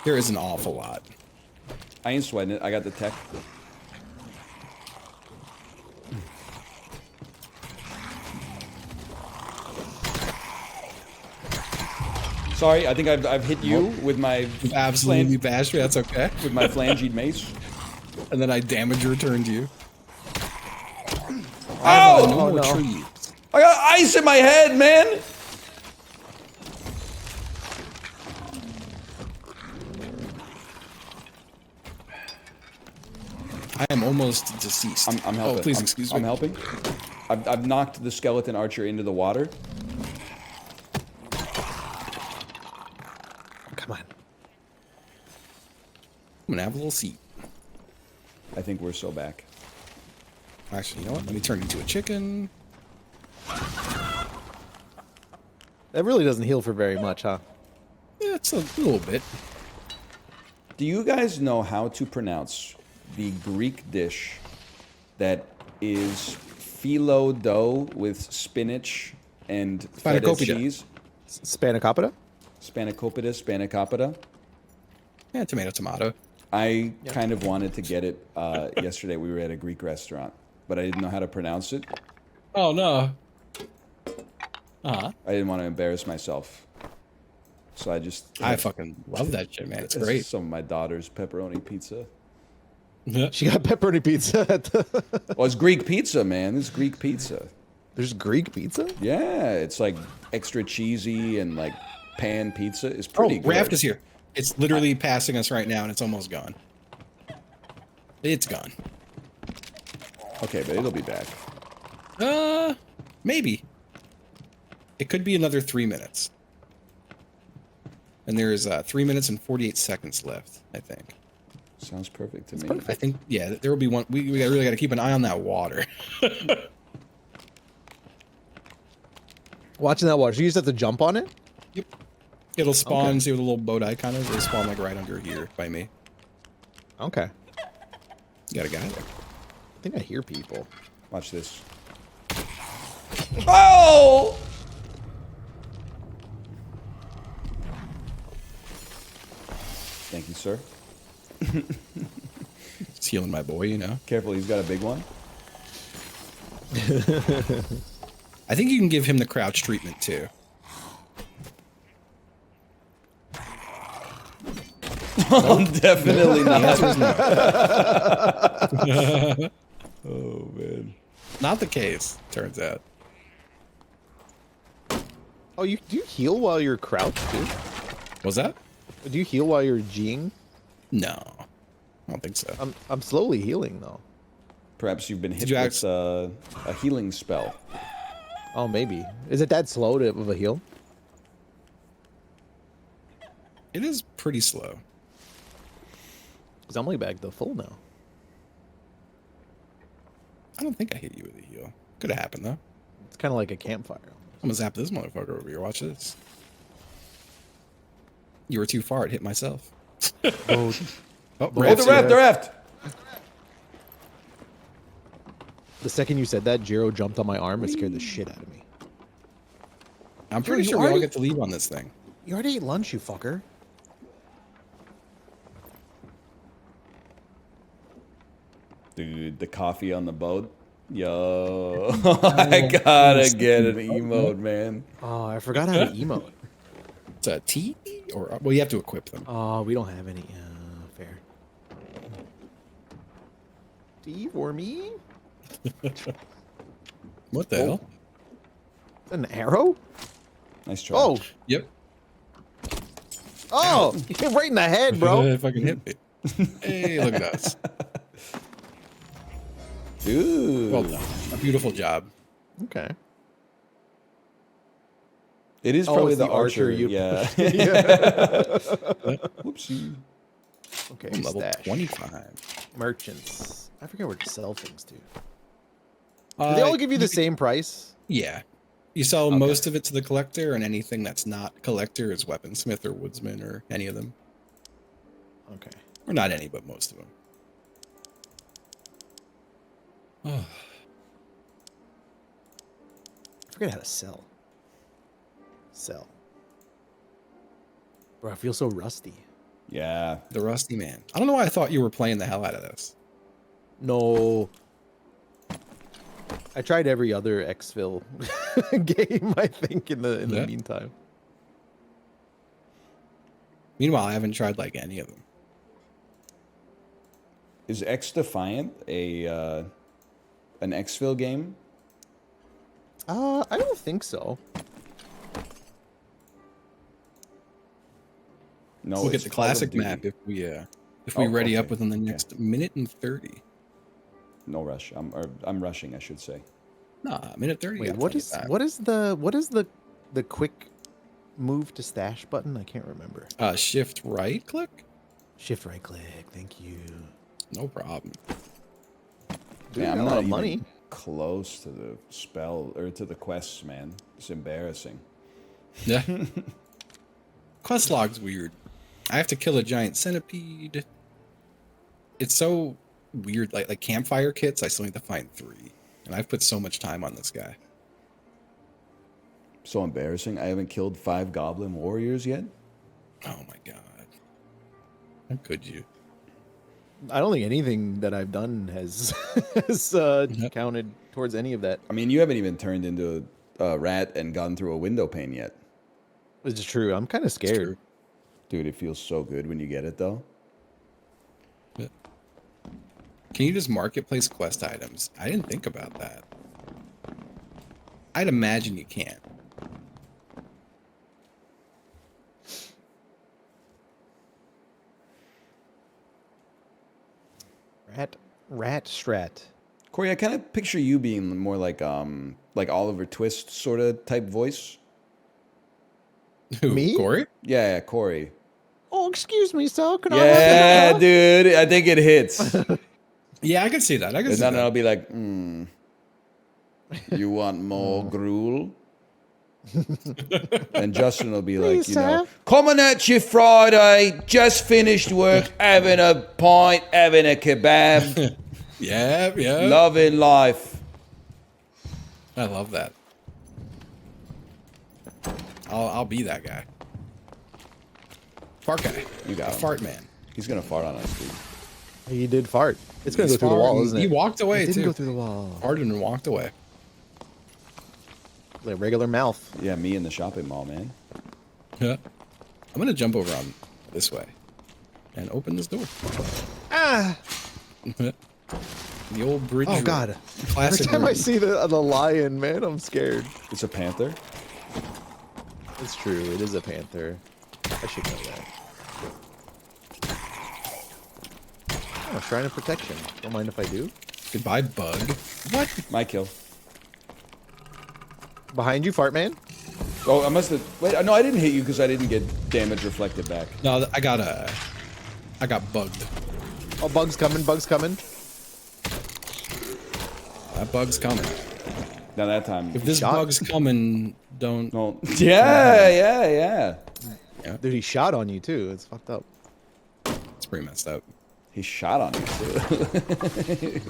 There is an awful lot. I ain't sweating it. I got the tech. Sorry, I think I've hit you with my You've absolutely bashed me. That's okay. with my flanged mace. And then I damage returned you. Oh! No more no. trees. I got ice in my head, man. I am almost deceased. I'm helping. Oh, please I'm, excuse I'm me. helping. I've knocked the skeleton archer into the water. Come on. I'm gonna have a little seat. I think we're so back. Actually, you know what? Let me turn into a chicken. That really doesn't heal for very much, huh? Yeah, it's a little bit. Do you guys know how to pronounce the Greek dish that is phyllo dough with spinach and feta Spanakopita. cheese? Spanakopita? Spanakopita, spanakopita. Yeah, tomato. I kind of wanted to get it yesterday. We were at a Greek restaurant, but I didn't know how to pronounce it. Oh no. Uh-huh. I didn't want to embarrass myself. So I just I fucking love that shit, man. It's It's great. some of my daughter's pepperoni pizza. She got pepperoni pizza. Well, it's Greek pizza, man. It's Greek pizza. There's Greek pizza? Yeah, it's like extra cheesy and like pan pizza. It's pretty good. Raft is here. It's literally passing us right now, and it's almost gone. It's gone. Okay, but it'll be back. Maybe. It could be another 3 minutes. And there's 3 minutes and 48 seconds left, I think. Sounds perfect to me. I think, yeah, there will be one. We really got to keep an eye on that water. Watching that water. You just have to jump on it? Yep. It'll spawn, Okay. see what the little boat icon is? It'll spawn like right under here by me. Okay. You got a guy there. I think I hear people. Watch this. Oh! Thank you, sir. It's healing my boy, you know. Careful, he's got a big one. I think you can give him the crouch treatment too. Definitely The not. answer is no. Oh, man. Not the case, turns out. Oh, do you heal while you're crouched too? Was that? Do you heal while you're G'ing? No. I don't think so. I'm slowly healing though. Perhaps you've been hit you with a healing spell. Oh, maybe. Is it that slow of a heal? It is pretty slow. Because I'm like back to full now. I don't think I hit you with a heal. Could have happened though. It's kind of like a campfire. I'm gonna zap this motherfucker over here. Watch this. You were too far. It hit myself. Oh, Oh, Oh, Raft's the raft, here. the raft! the second you said that, Jiro jumped on my arm and scared the shit out of me. I'm pretty You sure we all already- get to leave on this thing. You already ate lunch, you fucker. Dude, the coffee on the boat. Yo, I gotta get an emote, man. Oh, I forgot how to emote. It's a T or well, you have to equip them. Oh, we don't have any. Fair. Steve or me? What the hell? An arrow? Nice try. Oh, Yep. oh, you hit right in the head, bro. It fucking hit me. Hey, look at us. dude. Well done. A beautiful job. Okay. It is Oh, probably it's the the archer archer. you- Yeah. Yeah. Whoopsie. Okay. I'm level Stash. 25. Merchants. I forget where to sell things to. Do Uh, they all give you the same price? Yeah. You sell most of it to the collector, and anything that's not collector is weaponsmith or woodsman or any of them. Okay. Or not any, but most of them. Oh, I forget how to sell. Sell. Bro, I feel so rusty. Yeah. the Rusty Man. I don't know why I thought you were playing the hell out of this. No. I tried every other Xfil game, I think, in the Yeah. meantime. Meanwhile, I haven't tried like any of them. Is X Defiant an Xfil game? I don't think so. No. Look it's at the Call of classic Duty. map if we Oh, ready up okay. within the next minute and 30. No rush. I'm rushing, I should say. Nah, minute 30. Wait, got what plenty is of time. what is the quick move to stash button? I can't remember. Shift right click? Shift right click. Thank you. No problem. Dude, Man, got I'm a lot not of even money. close to the spell or to the quests, man. It's embarrassing. Yeah. Quest log's weird. I have to kill a giant centipede. It's so weird. Like campfire kits, I still need to find 3. And I've put so much time on this guy. So embarrassing. I haven't killed 5 goblin warriors yet. Oh my god. How could you? I don't think anything that I've done has counted towards any of that. I mean, you haven't even turned into a rat and gone through a window pane yet. It's true. I'm kind of It's scared. true. Dude, it feels so good when you get it, though. Yeah. Can you just marketplace quest items? I didn't think about that. I'd imagine you can't. Rat strat. Corey, I kind of picture you being more like Oliver Twist sort of type voice. Who, Me? Corey? Yeah, Corey. Oh, excuse me, sir. Can Yeah, dude. I think it hits. Yeah, I can see that. I can And see then that. I'll be like, you want more gruel? And Justin will be like, Please, sir. coming at you Friday, just finished work, having a pint, having a kebab, Yeah, yeah. loving life. I love that. I'll be that guy. Fart guy. You got him. Fart man. He's going to fart on us, dude. He did fart. It's gonna He's go through the wall, farting. isn't it? He walked away It didn't too. go through the wall. Farted and walked away. Like regular mouth. Yeah, me in the shopping mall, man. Yeah. I'm gonna jump over on this way and open this door. Ah! The old bridge. Oh God! Every Classic. time I room. see the lion, man, I'm scared. It's a panther. It's true. It is a panther. I should know that. Oh, Shrine of Protection. Don't mind if I do. Goodbye, bug. What? My kill. Behind you, fart man. Oh, I must have. Wait, no, I didn't hit you because I didn't get damage reflected back. No, I got bugged. Oh, bug's coming. Bug's coming. That bug's coming. Now that time. If this Shot? bug's coming, don't. No. Yeah. Dude, he shot on you too. It's fucked up. It's pretty messed up. He shot on me too.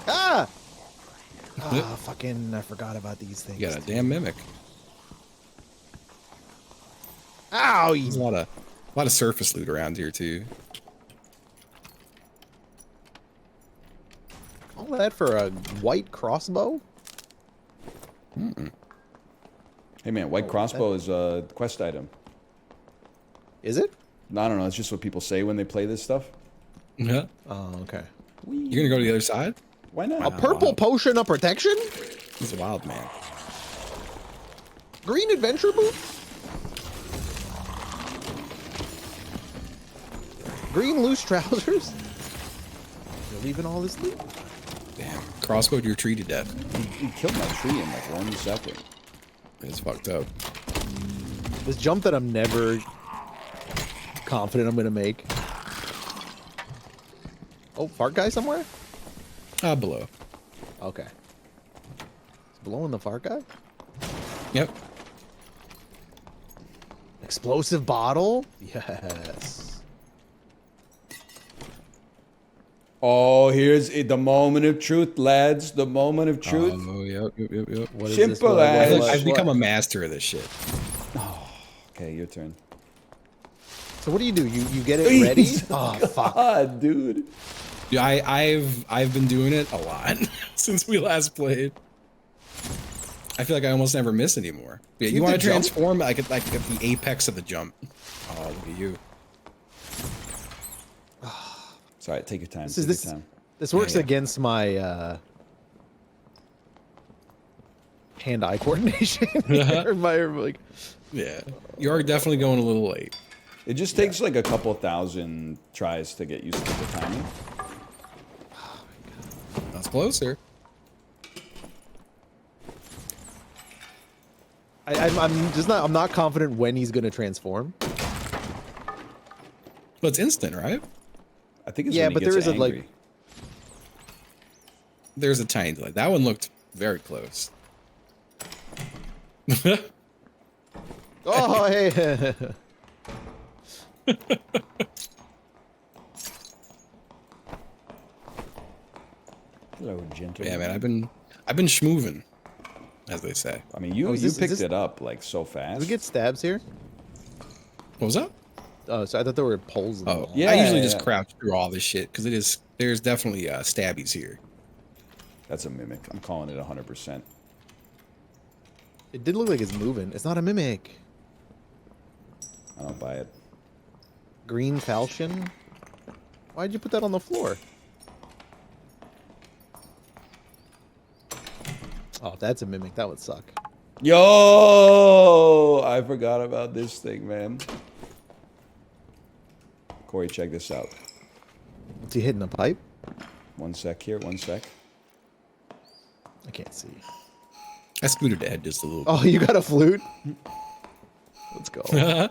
Ah! Ah, fucking! I forgot about these things. You got a damn mimic. Ow! There's a lot of surface loot around here too. All that for a white crossbow? Hey man, white crossbow is a quest item. Is it? I don't know. It's just what people say when they play this stuff. Yeah. Oh, okay. You're gonna go to the other side? Why A not? purple potion of protection? He's a wild man. Green adventure boot? Green loose trousers? You're leaving all this loot? Damn. Crossbowed your tree to death. He killed my tree in like 1 second. It's fucked up. This jump that I'm never confident I'm gonna make. Oh, fart guy somewhere? Below. Okay. Is blowing the fart guy? Yep. Explosive bottle? Yes. Oh, here's it, the moment of truth, lads. The moment of truth. Oh, yep. What is Simple this? as- I've become a master of this shit. Okay, your turn. So what do? You get it ready? Oh fuck. God, dude. Dude, I've been doing it a lot since we last played. I feel like I almost never miss anymore. Yeah, you have want to to jump? transform like at the apex of the jump. Oh, look at you. It's all right. Take your time. This Take is your time. this works yeah. against my hand-eye coordination. Or my like Yeah, you are definitely going a little late. It just takes like a couple thousand tries to get used to the timing. That's closer. I'm not confident when he's gonna transform. But it's instant, right? I think it's Yeah, when he but there gets is a, like- angry. There's a tiny delay. That one looked very close. Oh hey. Hello, gentleman. Yeah, man, I've been schmoovin', as they say. I mean, you Oh, is you this- is picked this- it up like so Do fast. we get stabs here? What was that? Oh, so I thought there were poles in the Oh, wall. yeah. I usually just crouch through all this shit because there's definitely stabbies here. That's a mimic. I'm calling it 100%. It did look like it's moving. It's not a mimic. I don't buy it. Green falchion. Why'd you put that on the floor? Oh, that's a mimic. That would suck. Yo, I forgot about this thing, man. Corey, check this out. Is he hitting the pipe? One sec here, one sec. I can't see. I scooted ahead just a little Oh, you got a flute? Let's go. bit.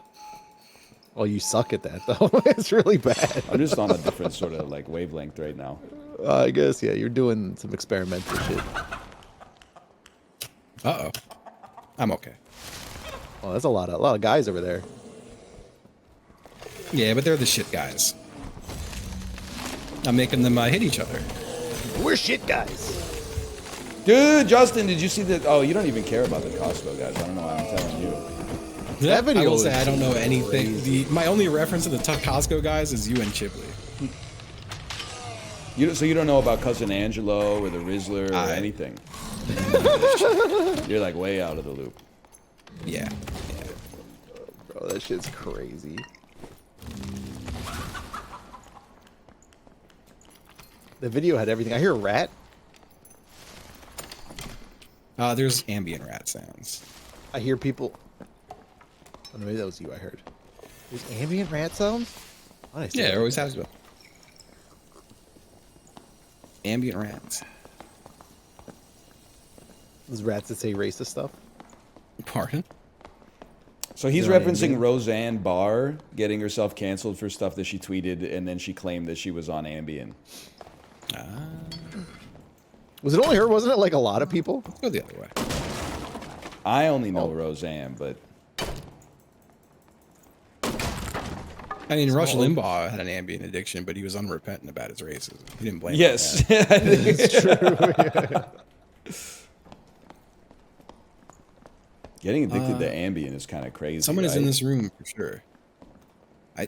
Oh, you suck at that, though. It's really bad. I'm just on a different sort of like wavelength right now. I guess, yeah, you're doing some experimental shit. Uh-oh. I'm okay. Oh, that's a lot of guys over there. Yeah, but they're the shit guys. I'm making them hit each other. We're shit guys. Dude, Justin, did you see that? Oh, you don't even care about the Costco guys. I don't know why I'm telling you. Yeah, video I will is say I don't know anything. My only reference to the Costco guys is you and Chipley. So you don't know about Cousin Angelo or the Rizzler or anything? You're like way out of the loop. Yeah. Bro, that shit's crazy. The video had everything. I hear a rat. There's ambient rat sounds. I hear people. Oh, no, maybe that was you I heard. There's ambient rat sounds? Why did I say Yeah, that? there always has been. Ambient rats. Those rats that say racist stuff. Pardon? So he's They're on referencing Ambien? Roseanne Barr getting herself canceled for stuff that she tweeted, and then she claimed that she was on Ambien. Was it only her? Wasn't it like a lot of people? Let's go the other way. I only know Roseanne, but I mean, Rush Limbaugh had an ambient addiction, but he was unrepentant about his racism. He didn't blame him yes, for that. it's true. Getting addicted to Ambien is kind of crazy. Someone is right? in this room for sure.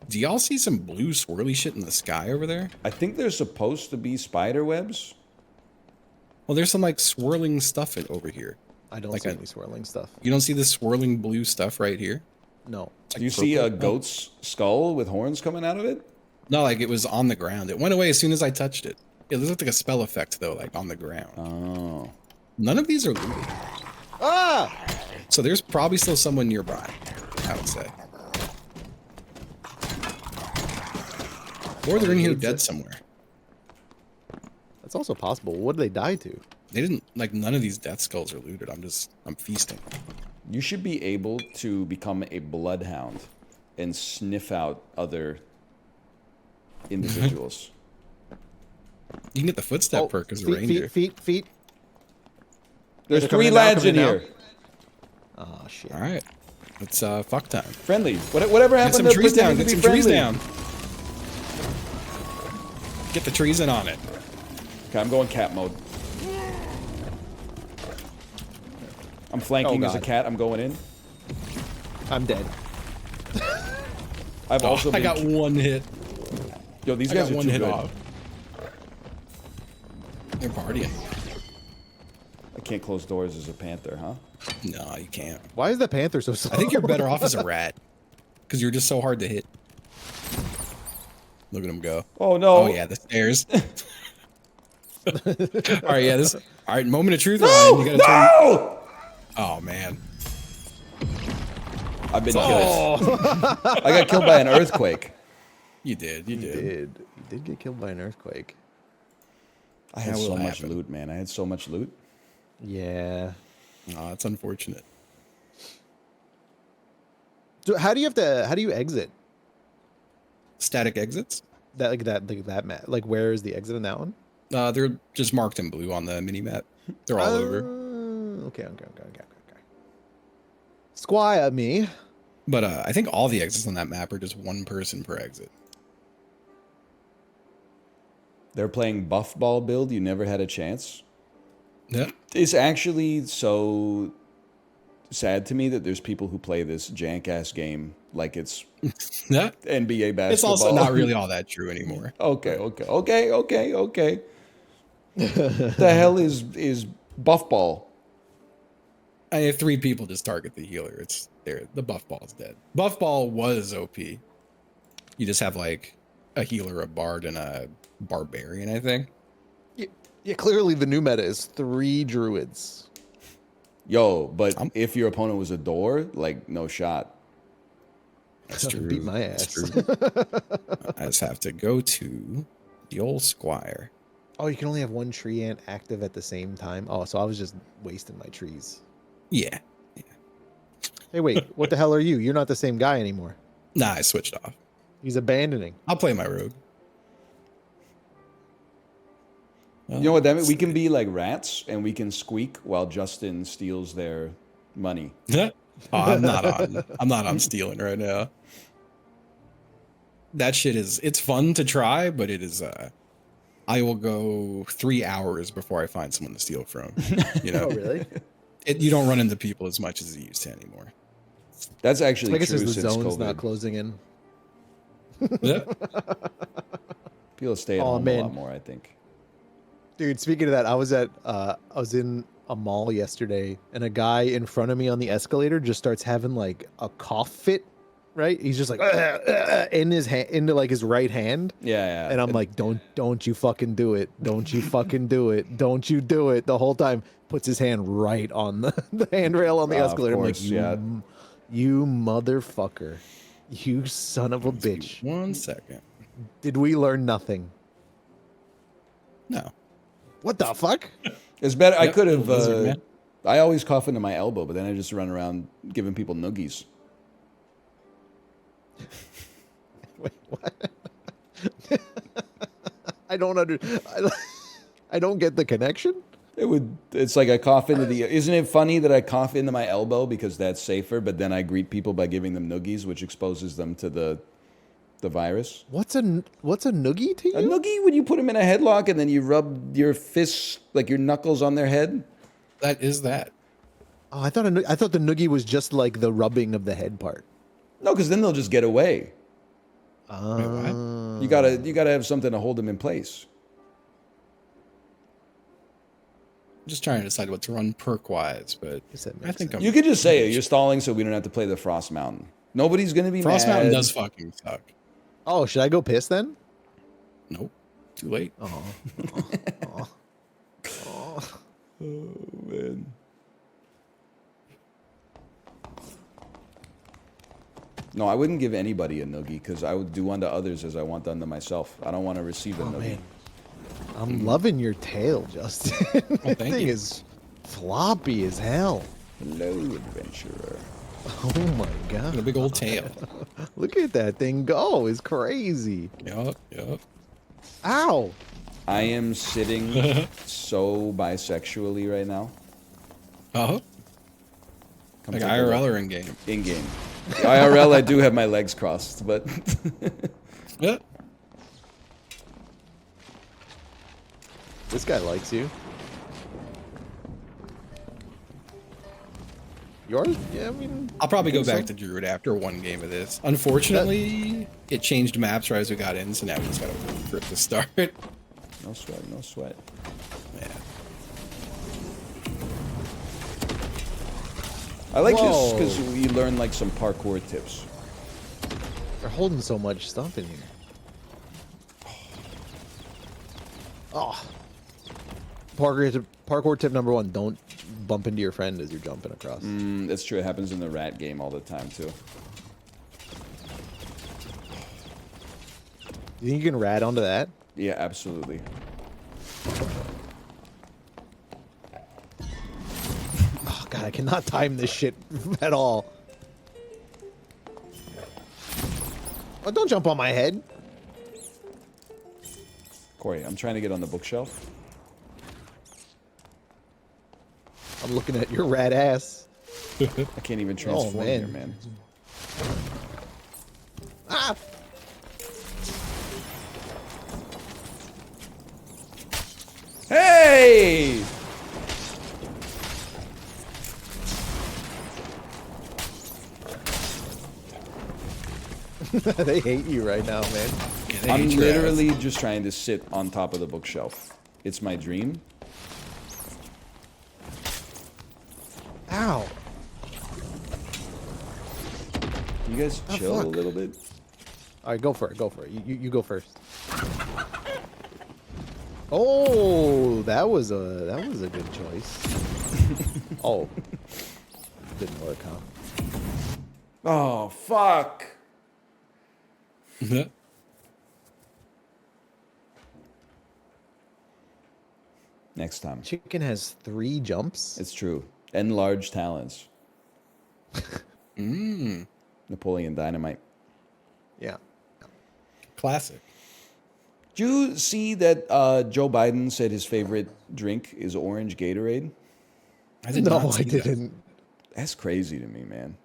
Do y'all see some blue swirly shit in the sky over there? I think there's supposed to be spider webs. Well, there's some like swirling stuff over here. I don't Like see a- any swirling stuff. You don't see this swirling blue stuff right here? No. It's like Do you see a purple. goat's skull with horns coming out of it? No, like it was on the ground. It went away as soon as I touched it. It looked like a spell effect though, like on the ground. Oh. None of these are looted. Ah! So there's probably still someone nearby, I would say. Or they're in here dead somewhere. That's also possible. What did they die to? They didn't, like, none of these death skulls are looted. I'm feasting. You should be able to become a bloodhound and sniff out other individuals. You can get the footstep perk as a feet, reindeer. feet. There's They're 3 coming in now, lads in coming in here. Oh, shit. All right. It's fuck time. Friendly. Whatever Get happened some to trees down. pretending Get to be some trees friendly? down. Get the trees in on it. Okay, I'm going cat mode. I'm flanking as a God. cat. I'm going in. I'm dead. I've also I been... got one hit. Yo, these I guys got are one too hit good. off. They're partying. I can't close doors as a panther, huh? No, you can't. Why is the panther so slow? I think you're better off as a rat. Because you're just so hard to hit. Look at him go. Oh, no. Oh, yeah, the stairs. All right, yeah, this... All right, moment of truth, No! Ryan. You gotta turn... No! Oh, man. I've been killed. I got killed by an earthquake. You did. You did. You did get killed by an earthquake. I had That so will much happen. loot, man. I had so much loot. Yeah. Oh, that's unfortunate. So how do you exit? Static exits? That map? Like, where is the exit in that one? They're just marked in blue on the mini map. They're all over. Okay. Squire me. But I think all the exits on that map are just one person per exit. They're playing buff ball build. You never had a chance. Yeah. It's actually so sad to me that there's people who play this jank ass game like it's Yeah. NBA basketball. It's also not really all that true anymore. Okay. The hell is buff ball? I mean, if 3 people just target the healer, it's there. The buff ball is dead. Buff ball was OP. You just have like a healer, a bard, and a barbarian, I think. Yeah, clearly the new meta is 3 druids. Yo, but if your opponent was a door, like no shot. That's true. Beat my That's ass. true. I just have to go to the old squire. Oh, you can only have 1 tree ant active at the same time. Oh, so I was just wasting my trees. Yeah. Hey, wait, what the hell are you? You're not the same guy anymore. Nah, I switched off. He's abandoning. I'll play my rogue. You know what that means? We can be like rats and we can squeak while Justin steals their money. Oh, I'm not on stealing right now. That shit it's fun to try, but it is I will go 3 hours before I find someone to steal from. You know, Oh, really? You don't run into people as much as you used to anymore. That's actually I guess true it's the since zone's COVID. not closing in. Yeah. People stay at Oh, home man. a lot more, I think. Dude, speaking of that, I was in a mall yesterday, and a guy in front of me on the escalator just starts having like a cough fit. Right? He's just like in his hand, into like his right hand. Yeah. And I'm like, don't you fucking do it. Don't you fucking do it. Don't you do it. The whole time puts his hand right on the handrail on the escalator. of I'm like, course, yeah. you motherfucker. You son of a bitch. 1 second. Did we learn nothing? No. What the fuck? It's better. I Yep, could have. lizard man. I always cough into my elbow, but then I just run around giving people noogies. Wait, what? I don't get the connection. It's like I cough into the. Isn't it funny that I cough into my elbow because that's safer, but then I greet people by giving them noogies, which exposes them to the virus? What's a noogie to you? A noogie when you put them in a headlock and then you rub your fists, like your knuckles, on their head. That is that. Oh, I thought the noogie was just like the rubbing of the head part. No, because then they'll just get away. Wait, what? You gotta have something to hold them in place. I'm just trying to decide what to run perk wise, but Guess that I makes think I'm. You could just say it. You're stalling, so we don't have to play the Frost Mountain. Nobody's gonna be Frost mad. Mountain does fucking suck. Oh, should I go piss then? Nope. Too late. Oh. Man. No, I wouldn't give anybody a noogie because I would do unto others as I want done to myself. I don't want to receive a noogie. Man. I'm loving your tail, Justin. Oh, That thank thing you. is floppy as hell. Hello, adventurer. Oh my And a god. big old tail. Look at that thing go. It's crazy. Yup. Ow. I am sitting so bisexually right now. Oh. Come Like take a IRL look. or in game. In game. IRL, I do have my legs crossed, but Yeah. This guy likes you. Yours? Yeah, I mean, I'll probably go think back so. to Druid after 1 game of this. Unfortunately, it changed maps right as we got in, so now we just gotta wait for it to start. no sweat, no sweat. Yeah. I like this Whoa. because we learn like some parkour tips. they're holding so much stuff in here. Oh. Parkour tip number 1, don't bump into your friend as you're jumping across. That's true. It happens in the rat game all the time too. You think you can rat onto that? Yeah, absolutely. Oh god, I cannot time this shit at all. Oh, don't jump on my head. Corey, I'm trying to get on the bookshelf. I'm looking at your rat ass. I can't even transform man. here, man. Ah! Hey! They hate you right now, man. Yeah, they I'm hate your ass. literally just trying to sit on top of the bookshelf. It's my dream. Ow. Can you guys chill a fuck. little bit? All right, go for it. Go for it. You go first. Oh, that was a good choice. Oh, didn't work, huh? Oh, fuck. Next time. Chicken has 3 jumps. It's true. And large talons. Mmm. Napoleon Dynamite. Yeah. Classic. Did you see that Joe Biden said his favorite drink is orange Gatorade? I did No, not see I that. didn't. That's crazy to me, man.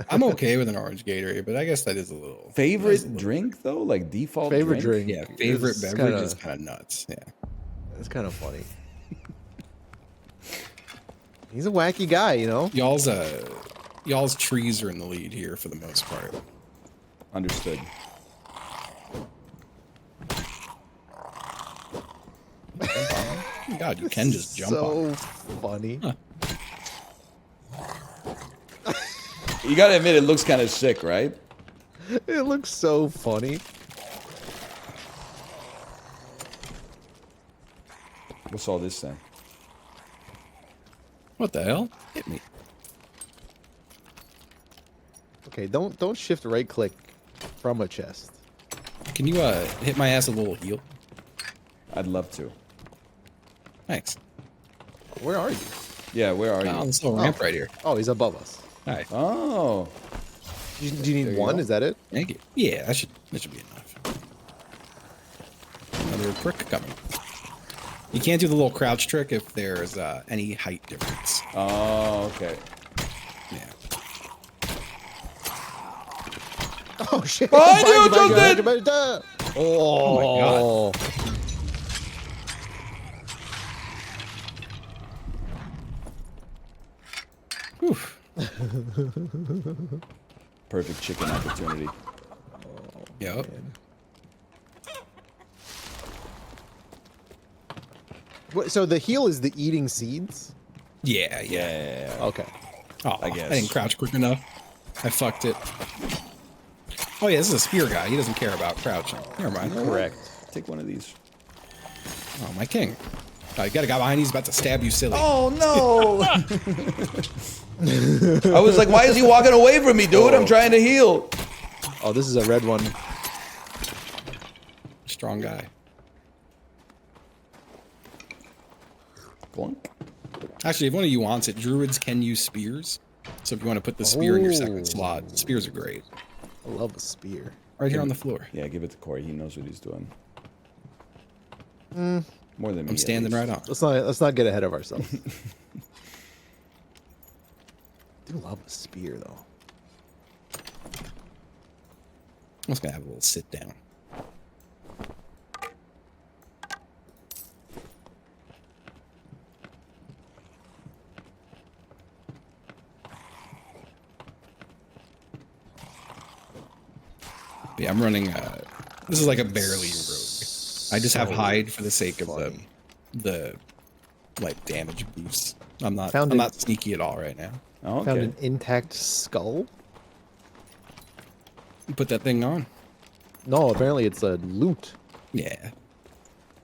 I'm okay with an orange Gatorade, but I guess that is a little Favorite drink, though? Like default Favorite drink? drink. Yeah, favorite is beverage kinda- is kind of nuts. Yeah. It's kind of funny. He's a wacky guy, you know. Y'all's trees are in the lead here for the most part. Understood. God, you can just jump on. So funny. You gotta admit, it looks kind of sick, right? It looks so funny. What's all this then? What the hell? Hit me. Okay, don't shift right click from a chest. Can you hit my ass with a little heal? I'd love to. Thanks. Where are you? Yeah, where are On you? this little ramp right here. Oh, he's above us. All right. Oh. Do you need There you one? go. Is that it? Thank you. Yeah, that should be enough. Another prick coming. You can't do the little crouch trick if there's any height difference. Oh, okay. Yeah. Oh shit! Behind you, Behind Justin! behind you. Oh my God. Whew. Perfect chicken opportunity. Yep. What, so the heal is the eating seeds? Yeah, yeah. Yeah. Okay. Oh, I guess. I didn't crouch quick enough. I fucked it. Oh yeah, this is a spear guy. He doesn't care about crouching. Never mind. Correct. Take one of these. Oh, my king. Oh, you got a guy behind you. He's about to stab you silly. Oh no! I was like, why is he walking away from me, dude? I'm trying to heal. Oh, this is a red one. Strong guy. Glunk. Actually, if one of you wants it, druids can use spears. So if you want to put the spear in your Oh. second slot, spears are great. I love a spear. Right here on the floor. Yeah, give it to Corey. He knows what he's doing. More than me. I'm at standing least. right on. Let's not get ahead of ourselves. I do love a spear though. I'm just gonna have a little sit down. Yeah, I'm running. This is like a barely rogue. I just have So hide for the sake of funny. the like damage boost. I'm not. Found I'm it. not sneaky at all right now. Oh, Found okay. an intact skull. You put that thing on. No, apparently it's a loot. Yeah.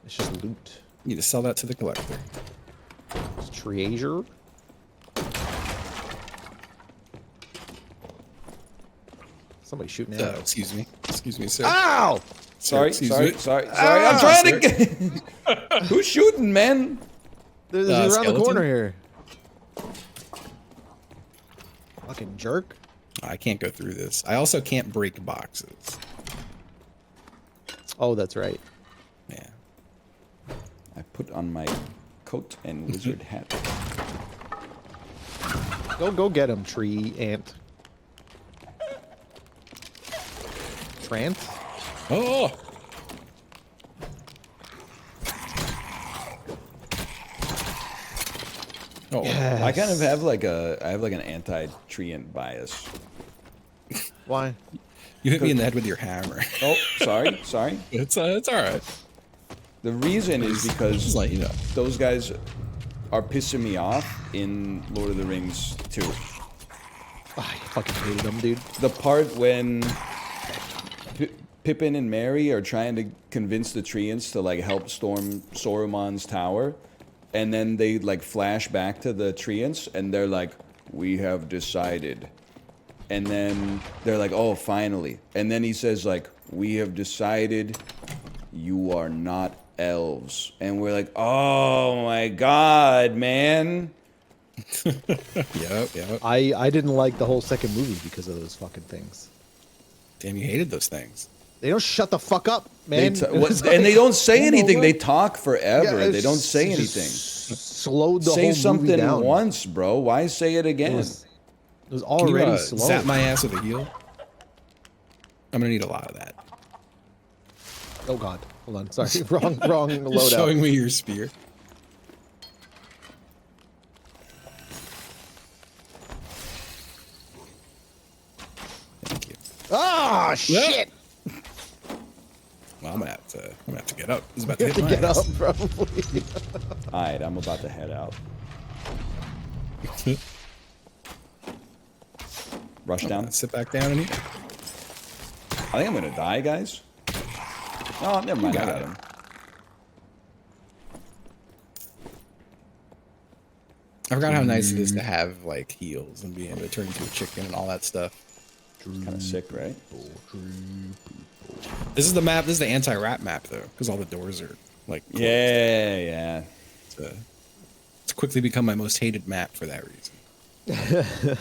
It's just loot. You need to sell that to the collector. It's treasure. Somebody shooting at us. Excuse me. Excuse me, sir. Ow! Sorry, Excuse sorry, me. sorry, sorry. I'm trying to get. Who's shooting, man? There's around the Skeleton? corner here. Fucking jerk. I can't go through this. I also can't break boxes. Oh, that's right. Yeah. I put on my coat and wizard hat. Go get him, tree ant. Trant? Oh. Oh. I kind of have like an anti-treant bias. Why? You hit me in the head with your hammer. Oh, sorry, sorry. It's all right. The reason is because Just let you know. those guys are pissing me off in Lord of the Rings 2. I fucking hated him, dude. The part when Pippin and Merry are trying to convince the Treants to like help storm Saruman's tower, and then they like flash back to the Treants, and they're like, "We have decided." And then they're like, "Oh, finally." And then he says like, "We have decided you are not elves." And we're like, "Oh my god, man." Yep. I didn't like the whole second movie because of those fucking things. Damn, you hated those things. They don't shut the fuck up, They man. and they don't say anything. They talk forever. Yeah, They don't say just anything. Slowed the Say whole movie something down. once, bro. Why say it again? It was Can already you slow. zap my ass with a heal? I'm gonna need a lot of that. Oh god, hold on. Sorry, wrong loadout. Showing me your spear. Thank you. Ah, shit! Well, I'm gonna have to get up. It's about to You have hit to my get ass. up, probably. All right, I'm about to head out. Rush down. Sit back down and eat. I think I'm gonna die, guys. Oh, never mind. I got got it. him. I forgot how nice it is to have like heals and being able to turn into a chicken and all that stuff. Kind of sick, right? This is the map. This is the anti-rat map though, because all the doors are like closed. Yeah. It's quickly become my most hated map for that reason.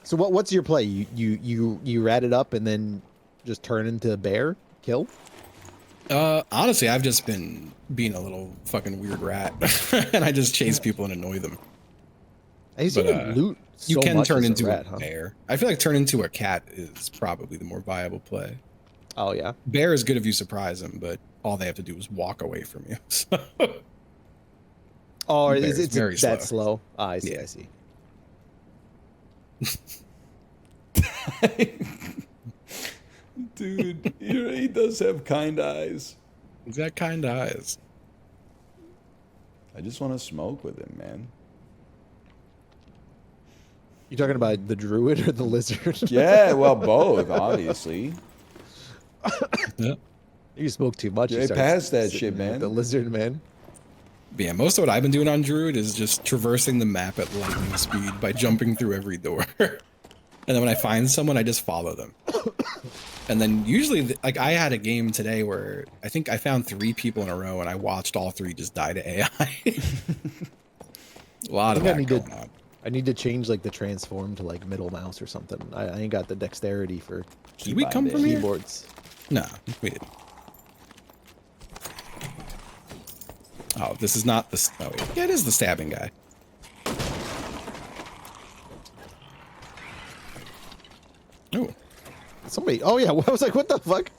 So what's your play? You rat it up and then just turn into a bear? Kill? Honestly, I've just been being a little fucking weird rat, and I just chase people and annoy them. I see you loot You so can much turn as into rat, a huh? bear. I feel like turn into a cat is probably the more viable play. Oh yeah. Bear is good if you surprise them, but all they have to do is walk away from you. So, Oh, Bear's is it very that slow. slow? Ah, I see. Yeah. I see. Dude, he does have kind eyes. he's got kind eyes. I just want to smoke with him, man. You talking about the druid or the lizard? Yeah, well, both, obviously. Yeah. You smoke too much. you Yeah, start pass that sitting shit, with man. The lizard man. But yeah, most of what I've been doing on Druid is just traversing the map at lightning speed by jumping through every door. And then when I find someone, I just follow them. And then usually, like I had a game today where I think I found 3 people in a row and I watched all 3 just die to AI. A lot of I that need going to- on. I need to change like the transform to like middle mouse or something. I ain't got the dexterity for Did we come from here? keyboards. No, we didn't. Oh, this is not the... Oh, wait. Yeah, it is the stabbing guy. Oh. Somebody. Oh yeah. I was like, what the fuck?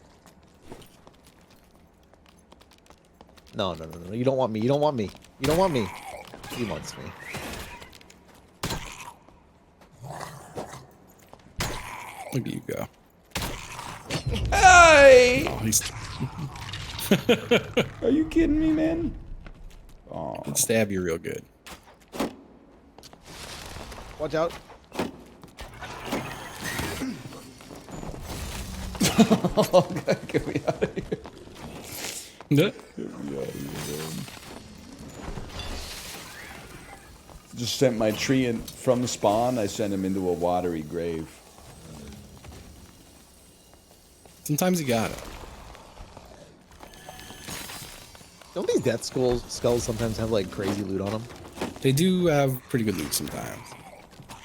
No. You don't want me. You don't want me. You don't want me. He wants me. Look at you go. Hey! Oh, he's... Are you kidding me, man? Oh, He'd stab you real good. Watch out. oh God, get me out of here. Yeah. Get me out of here, man. Just sent my tree in from spawn. I sent him into a watery grave. Sometimes you got it. Don't these death skulls sometimes have like crazy loot on them? They do have pretty good loot sometimes.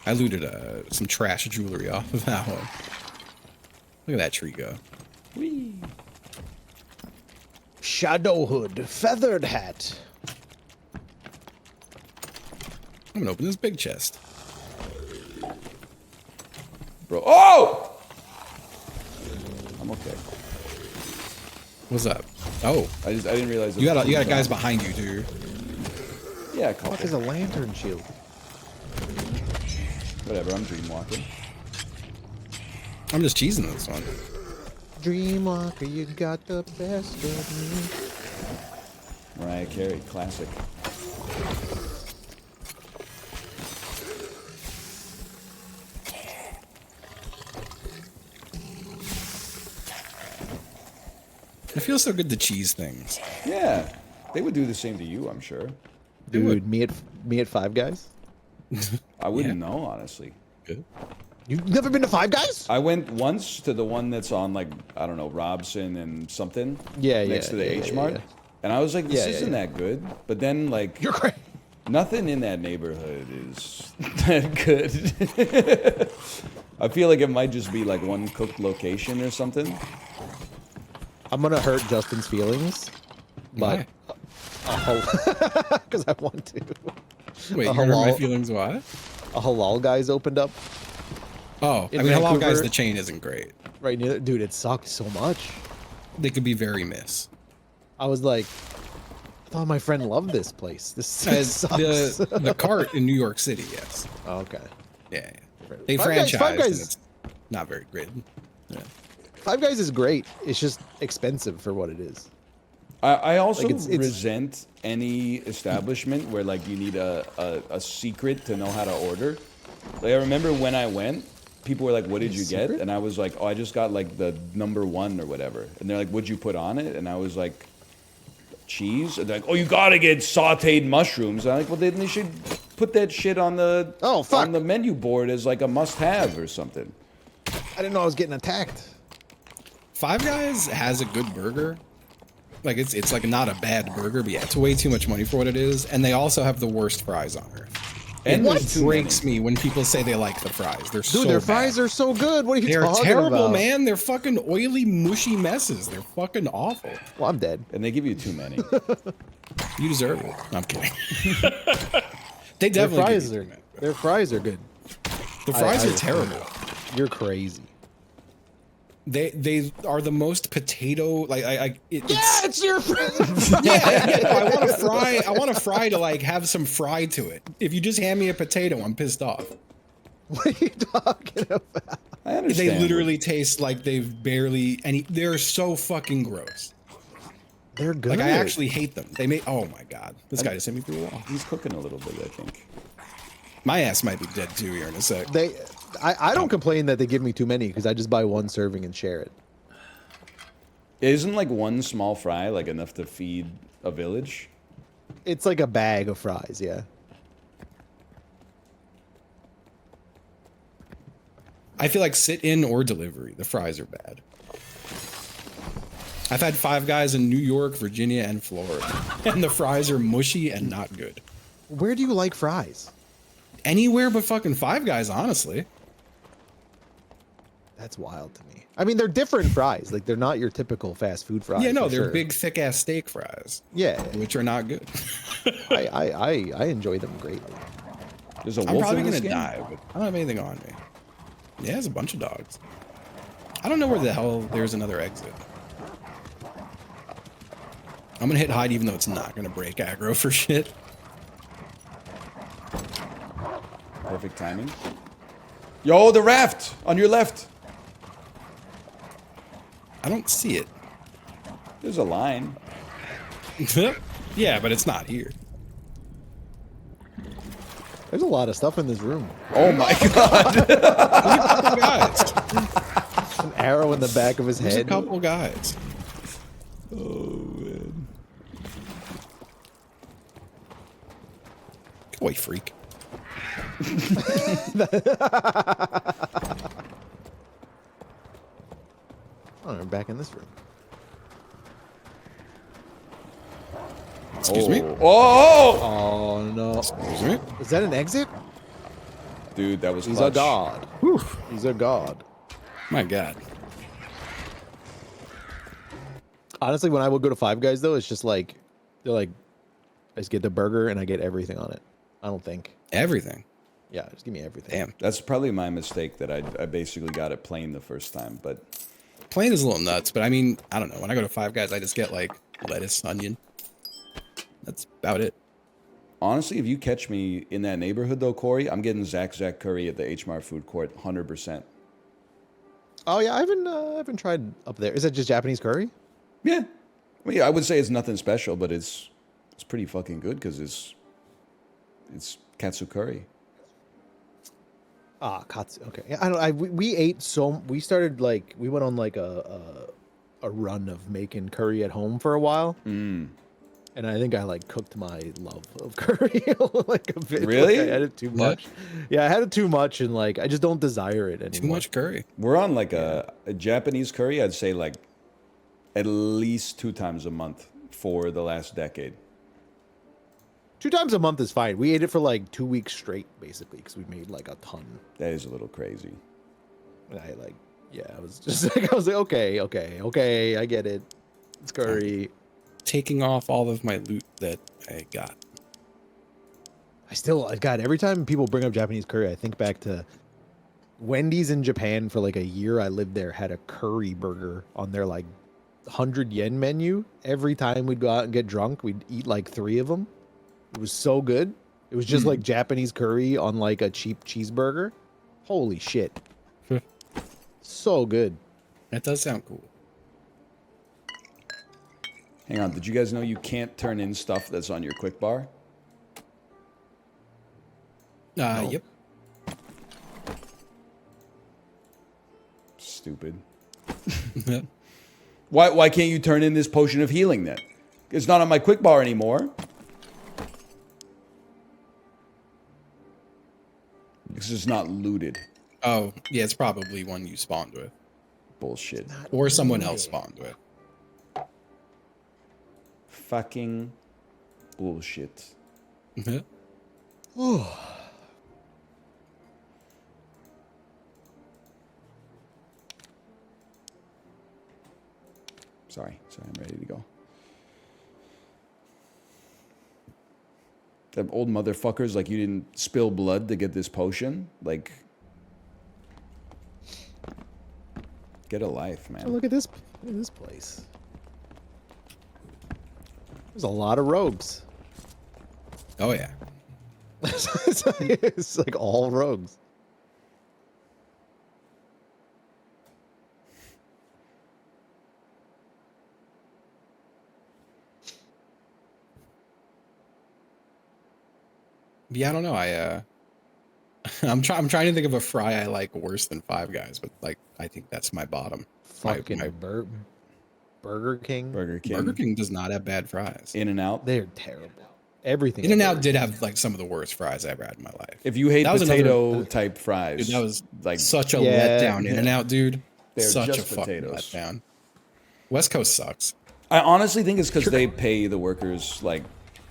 I looted some trash jewelry off of that one. Look at that tree go. Whee! Shadow hood, feathered hat. I'm gonna open this big chest. Bro. Oh! I'm okay. What's up? Oh, I didn't realize you got guys behind you, dude. Yeah, a What is couple. a lantern shield? Whatever, I'm dreamwalking. I'm just cheesing this one. Dreamwalker, you got the best of me. Mariah Carey, classic. It feels so good to cheese things. Yeah, they would do the same to you, I'm sure. Dude, me at Five Guys. I wouldn't know, honestly. Good. You've never been to Five Guys? I went once to the one that's on, like, I don't know, Robson and something. Yeah, next to the H Mart. yeah. And I was like, this Yeah, isn't that good. But then, like, You're great. nothing in that neighborhood is that good. I feel like it might just be like one cooked location or something. I'm gonna hurt Justin's feelings, but because I want to. Wait, A you hurt my halal- feelings? Why? A halal guy's opened up Oh, In I mean, Halal Guys, Vancouver. the chain isn't great. right near. Dude, it sucked so much. They could be very miss. I was like, I thought my friend loved this place. This As sucks. the cart in New York City, yes. Oh, okay. Yeah. They Five Guys- franchised, Five and Guys- it's not very great. Yeah. Five Guys is great. It's just expensive for what it is. I also Like, it's- resent any establishment where like you need a secret to know how to order. Like I remember when I went, people were like, "What did you get?" And I was like, "Oh, I just got like the #1 or whatever." And they're like, "What'd you put on it?" And I was like, "Cheese." And they're like, "Oh, you gotta get sautéed mushrooms." And I'm like, "Well, then they should put that shit on the Oh, fuck. on the menu board as like a must-have or something." I didn't know I was getting attacked. Five Guys has a good burger. Like it's like not a bad burger, but yeah, it's way too much money for what it is. And they also have the worst fries on earth. And It there's too breaks many. me when people say they like the fries. They're Dude, so their bad. fries are so good. What are you They're talking terrible, about? man. They're fucking oily, mushy messes. They're fucking awful. Well, I'm dead. And they give you too many. You deserve it. I'm kidding. They Their definitely fries give you are too much. their fries are good. The fries I- are terrible. You're crazy. They are the most potato like Yeah, it's your friend. yeah, no, I want a fry to like have some fry to it. If you just hand me a potato, I'm pissed off. What are you talking about? I understand. They literally taste like they've barely any. They're so fucking gross. They're good. Like I actually hate them. They make. Oh my god, this guy just hit me through the wall. He's cooking a little bit, I think. My ass might be dead too here in a sec. I don't complain that they give me too many because I just buy one serving and share it. Isn't like one small fry like enough to feed a village? It's like a bag of fries, yeah. I feel like sit in or delivery. The fries are bad. I've had Five Guys in New York, Virginia, and Florida, and the fries are mushy and not good. Where do you like fries? Anywhere but fucking Five Guys, honestly. That's wild to me. I mean, they're different fries. Like they're not your typical fast food fries. Yeah, no, for they're sure. big, thick ass steak fries, Yeah, which are not good. I enjoy them greatly. There's a I'm wolf probably in this gonna game? die, but I don't have anything on me. Yeah, there's a bunch of dogs. I don't know where the hell there's another exit. I'm gonna hit hide even though it's not gonna break aggro for shit. Perfect timing. Yo, the raft on your left. I don't see it. There's a line. Yeah, but it's not here. There's a lot of stuff in this room. Oh my god. Couple guys. An arrow in the back of his There's a head. couple guys. Oh man. Go away, freak. Oh, we're back in this room. Excuse me. Oh! Oh no! Excuse me. Is that an exit? Dude, that was He's clutch. a god. He's a god. My God. Honestly, when I would go to Five Guys, though, it's just like they're like, I just get the burger and I get everything on it. I don't think. Everything. Yeah, just give me everything. Damn. That's probably my mistake that I basically got it plain the first time, but Plain is a little nuts, but I mean, I don't know. When I go to Five Guys, I just get like lettuce, onion. That's about it. honestly, if you catch me in that neighborhood though, Corey, I'm getting Zach Curry at the H Mart food court 100%. Oh yeah, I haven't tried up there. Is that just Japanese curry? Yeah. Well, yeah, I would say it's nothing special, but it's pretty fucking good because it's katsu curry. Ah, katsu. Okay. Yeah, I don't. We ate so. We started like we went on like a a run of making curry at home for a while. And I think I like cooked my love of curry like a bit. Really? Like, I had it too much. Yeah, I had it too much, and like I just don't desire it anymore. Too much curry. We're on like a Japanese curry. I'd say like at least 2 times a month for the last decade. 2 times a month is fine. We ate it for like 2 weeks straight, basically, because we made like a ton. That is a little crazy. And I like, yeah, I was just like, I was like, okay, I get it. It's curry. Taking off all of my loot that I got. God, every time people bring up Japanese curry, I think back to Wendy's in Japan for like a year. I lived there, had a curry burger on their like 100 yen menu. Every time we'd go out and get drunk, we'd eat like 3 of them. It was so good. It was just like Japanese curry on like a cheap cheeseburger. Holy shit. So good. That does sound cool. Hang on, did you guys know you can't turn in stuff that's on your quick bar? Yep. Stupid. Why can't you turn in this potion of healing then? It's not on my quick bar anymore. Because it's not looted. Oh, yeah, it's probably one you spawned with. Bullshit. Or someone else spawned with. Fucking bullshit. Sorry, I'm ready to go. Them old motherfuckers, like, you didn't spill blood to get this potion? Like, get a life, man. Oh, look at this place. There's a lot of rogues. Oh, yeah. It's like all rogues. Yeah, I don't know. I'm trying to think of a fry I like worse than Five Guys, but like I think that's my bottom. Fucking My Burger King. Burger King. Burger King does not have bad fries. In and Out. They're terrible. Everything. In-N-Out did have like some of the worst fries I've had in my life. If you hate That was potato type fries, Dude, that was like such a Yeah, letdown. yeah. In-N-Out, dude. They're Such a just fucking potatoes. letdown. West Coast sucks. I honestly think it's because they pay the workers like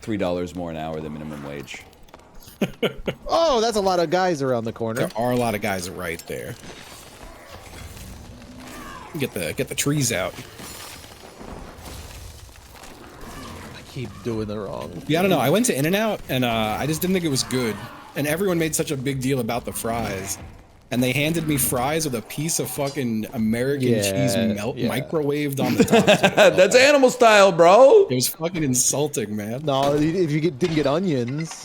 $3 more an hour than minimum wage. Oh, that's a lot of guys around the corner. There are a lot of guys right there. Get the trees out. I keep doing the wrong. Yeah, I don't know. I went to In-N-Out and I just didn't think it was good. And everyone made such a big deal about the fries. And they handed me fries with a piece of fucking American cheese microwaved on the top. That's animal style, bro. It was fucking insulting, man. No, if you didn't get onions.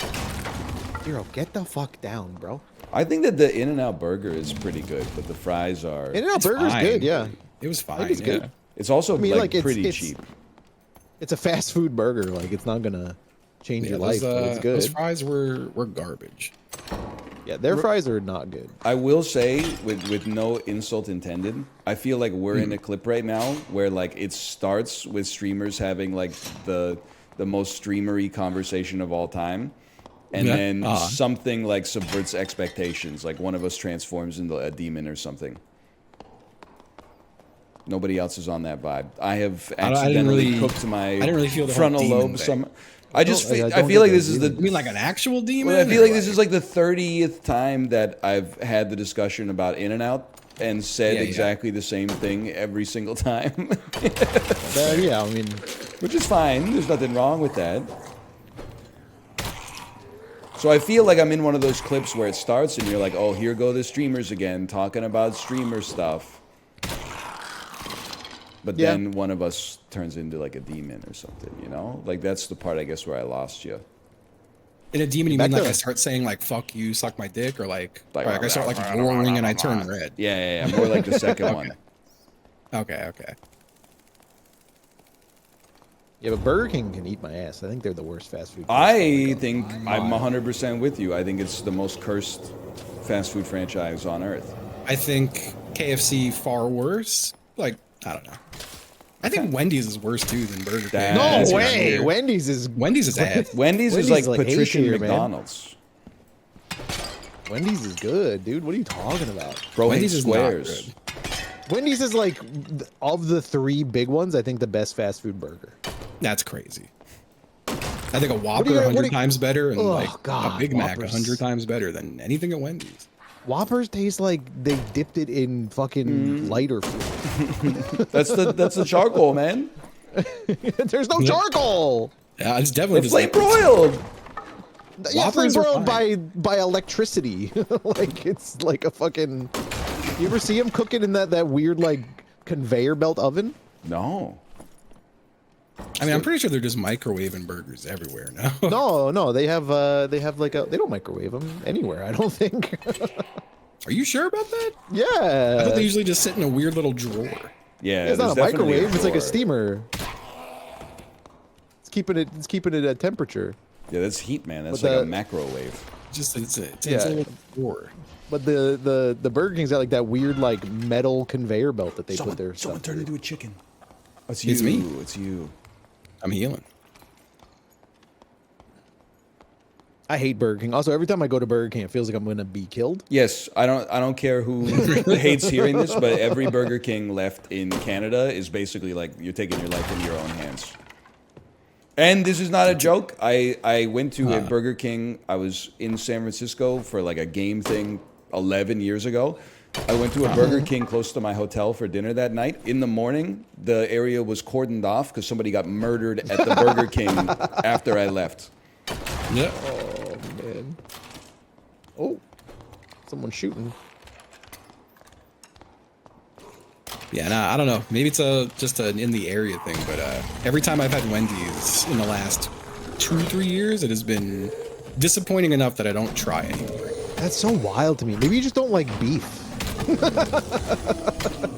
Hero, get the fuck down, bro. I think that the In-N-Out burger is pretty good, but the fries are. In-N-Out It's Burger's fine. good, yeah. It was fine. I think it's good. Yeah. It's also I mean, like like, pretty it's cheap. It's a fast food burger. Like, it's not gonna change your life, but it's good. Those fries were garbage. Yeah, their fries are not good. I will say, with no insult intended, I feel like we're in a clip right now where like it starts with streamers having like the most streamery conversation of all time. And Yeah. then something like subverts expectations, like one of us transforms into a demon or something. Nobody else is on that vibe. I have I didn't accidentally really- cooked my I didn't really feel the whole frontal demon lobe. thing. I just I feel, don't I feel like get this it is either. the. You mean like an actual demon? Well, I feel or like this is like the 30th time that I've had the discussion about In-N-Out and said Yeah, yeah. exactly the same thing every single time, Yeah, I mean, which is fine. There's nothing wrong with that. So I feel like I'm in one of those clips where it starts and you're like, oh, here go the streamers again, talking about streamer stuff. But Yeah. then one of us turns into like a demon or something, you know? Like that's the part, I guess, where I lost you. In a demon, you Back mean like there. I start saying like "fuck you, suck my dick," or like Like, I start like roaring and I turn red. Yeah, more like the second one. Okay. yeah, but Burger King can eat my ass. I think they're the worst fast food. I think I'm 100% with you. I think it's the most cursed fast food franchise on earth. I think KFC far worse. Like I don't know. I think Wendy's is worse too than Burger King. That- No That's way. weird. Wendy's is Wendy's is ass. Wendy's is Wendy's like like patrician A-tier, man. McDonald's. Wendy's is good, dude. What are you talking about? Bro Wendy's hates is not squares. good. Wendy's is like of the 3 big ones, I think the best fast food burger. That's crazy. I think a do Whopper you- what 100 do you- times better, and Oh, like a God, Big Mac Whoppers. 100 times better than anything at Wendy's. Whoppers taste like they dipped it in fucking lighter fluid. That's the charcoal, man. There's no charcoal. Yeah, it's definitely It's just flame broiled. Yeah, flame Whoppers are broiled fine. by electricity. Like it's like a fucking. You ever see them cooking in that weird like conveyor belt oven? No. I mean, I'm pretty sure they're just microwaving burgers everywhere now. No, they have like a. They don't microwave them anywhere. I don't think. Are you sure about that? I Yeah, thought they usually just sit in a weird little drawer. Yeah, it's not a there's definitely microwave. It's like a drawer. steamer. It's keeping it at temperature. Yeah, that's heat, man. That's But like a the- macro wave. Just it's a Yeah. little drawer. But the Burger King's got like that weird like metal conveyor belt that they put their Someone stuff turned through. into a chicken. Oh, it's It's you. me. It's you. I'm healing. I hate Burger King. Also, every time I go to Burger King, it feels like I'm gonna be killed. Yes, I don't care who hates hearing this, but every Burger King left in Canada is basically like you're taking your life in your own hands. And this is not a joke. I went to a Burger King. I was in San Francisco for like a game thing 11 years ago. I went to a Burger King close to my hotel for dinner that night. In the morning, the area was cordoned off because somebody got murdered at the Burger King after I left. Yeah. Oh man. Oh, someone's shooting. Yeah, nah, I don't know. Maybe it's just an in the area thing, but every time I've had Wendy's in the last 2-3 years, it has been disappointing enough that I don't try anymore. That's so wild to me. Maybe you just don't like beef.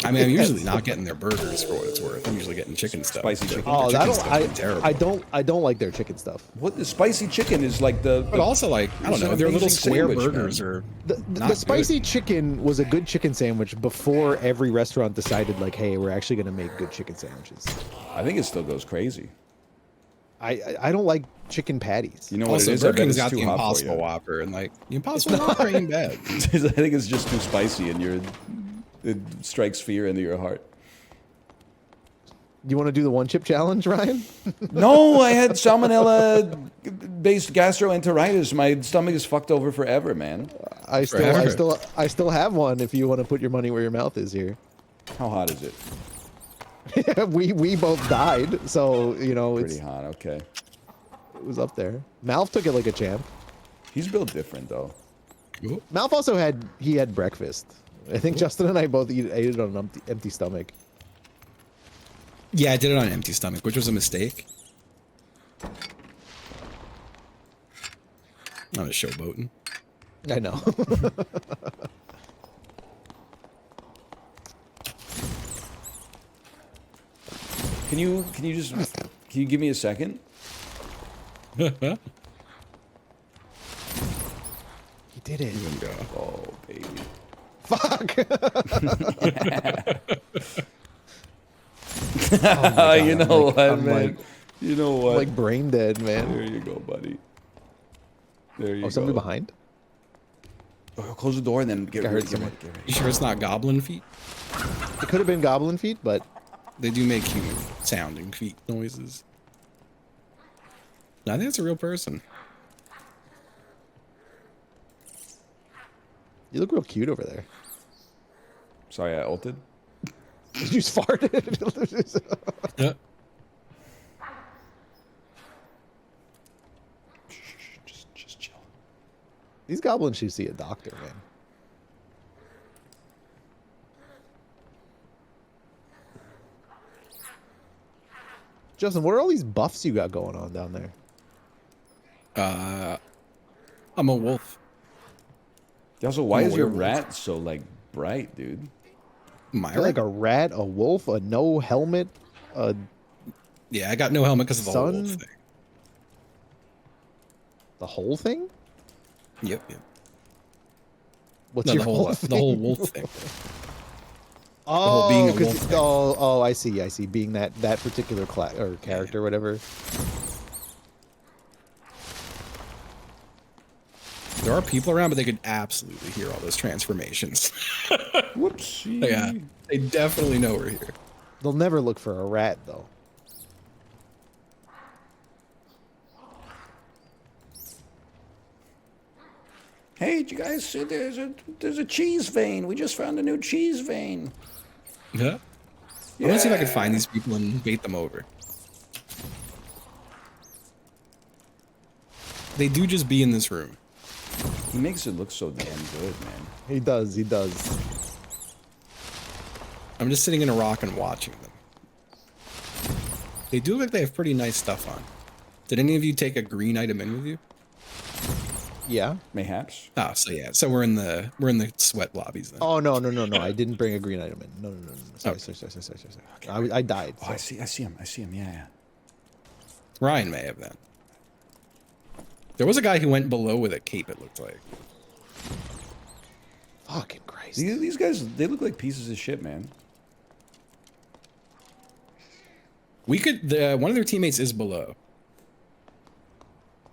I mean, I'm usually not getting their burgers for what it's worth. I'm usually getting chicken stuff. Spicy chicken. Oh, Chicken I stuff is don't. terrible. I don't like their chicken stuff. What the spicy chicken is like But also, like, I don't It's know, an their little amazing square sandwich, burgers man. are The not spicy good. chicken was a good chicken sandwich before every restaurant decided like, hey, we're actually gonna make good chicken sandwiches. I think it still goes crazy. I don't like chicken patties. You know what Also, it is? I Burger bet King's it's got too the hot for Impossible you. Whopper, and like the Impossible Whopper ain't bad. I think it's just too spicy, and it strikes fear into your heart. You want to do the one chip challenge, Ryan? No, I had salmonella-based gastroenteritis. My stomach is fucked over forever, man. I Forever. still have one. If you want to put your money where your mouth is here. How hot is it? we both died, so you know Pretty hot. Okay. it was up there. Malf took it like a champ. He's built different, though. Ooh. Malf also had breakfast. I think Justin and I both ate it on an empty stomach. Yeah, I did it on an empty stomach, which was a mistake. I'm just showboating. I know. Can you give me a second? He did it. Even go. Oh, baby. Fuck. You know what, I'm man? You know what? like brain dead, man. There you go, buddy. There you Oh, go. somebody behind? Oh, close the door and then get I heard ready. someone. Get ready. You sure it's not goblin feet? It could have been goblin feet, but They do make human sounding feet noises. No, I think it's a real person. you look real cute over there. Sorry, I ulted. You just farted. Yeah. Just chill. These goblins should see a doctor, man. Justin, what are all these buffs you got going on down there? I'm a wolf. Also, why I'm a is your werewolf. rat so like bright, dude? Myra? You're like a rat, a wolf, a no helmet, a Yeah, I got no helmet because of the whole wolf Sun? thing. the whole thing. Yep, yep. What's No, your the whole wolf thing. Oh, being a 'cause- wolf. oh, I see. Being that particular class or character, whatever. There are people around, but they could absolutely hear all those transformations. Whoopsie. Yeah, they definitely know we're here. They'll never look for a rat though. Hey, did you guys see there's a cheese vein? We just found a new cheese vein. Yeah. I'm gonna see if I can find these people and bait them over. They do just be in this room. He makes it look so damn good, man. He does. I'm just sitting in a rock and watching them. They do look like they have pretty nice stuff on. Did any of you take a green item in with you? Yeah. Mayhaps. Oh, so yeah. So we're in the sweat lobbies then. Oh no! I didn't bring a green item in. No. Sorry. I died. Oh, I see him. Yeah. Ryan may have that. There was a guy who went below with a cape, it looked like. Fucking Christ. These guys, they look like pieces of shit, man. We could, one of their teammates is below.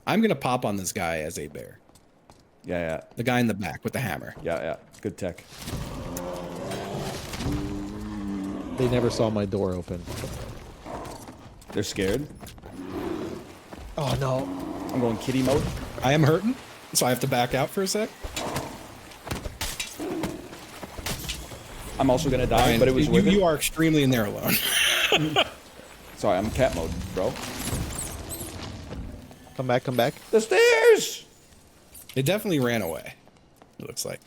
I'm going to pop on this guy as a bear. Yeah. The guy in the back with the hammer. Yeah. Good tech. They never saw my door open. They're scared. Oh no. I'm going kitty mode. I am hurting, so I have to back out for a sec. I'm also gonna die, Ryan, but it was worth it. you are extremely in there alone. Sorry, I'm cat mode, bro. Come back. The stairs! They definitely ran away, it looks like.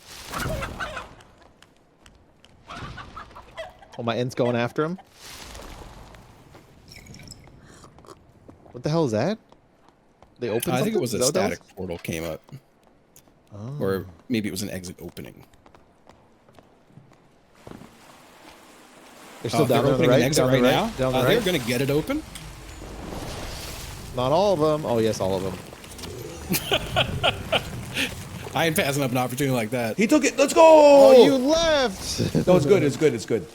Oh, my end's going after him. What the hell is that? They opened I think it was a something? Is that what that static portal came up. Oh. Or maybe it was an exit opening. They're still They're down on the opening right. an exit down right the now. right, down the They're right. going to get it open. Not all of them. Oh yes, all of them. I ain't passing up an opportunity like that. He took it. Let's go! Oh, you left. No, it's good. It's good.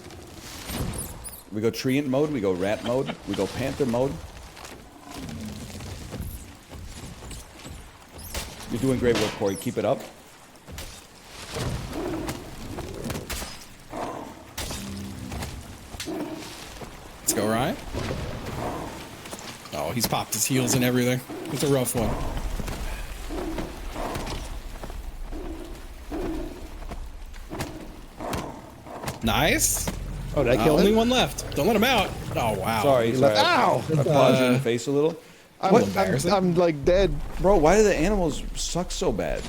We go treant mode. We go rat mode. We go panther mode. You're doing great work, Corey. Keep it up. Let's go, Ryan. Oh, he's popped his heels and everything. It's a rough one. Nice. Oh, did I kill Only him? one left. Don't let him out. Oh, wow. Sorry. Ow! I paused you in the face a little. I'm like dead. Bro, why do the animals suck so bad?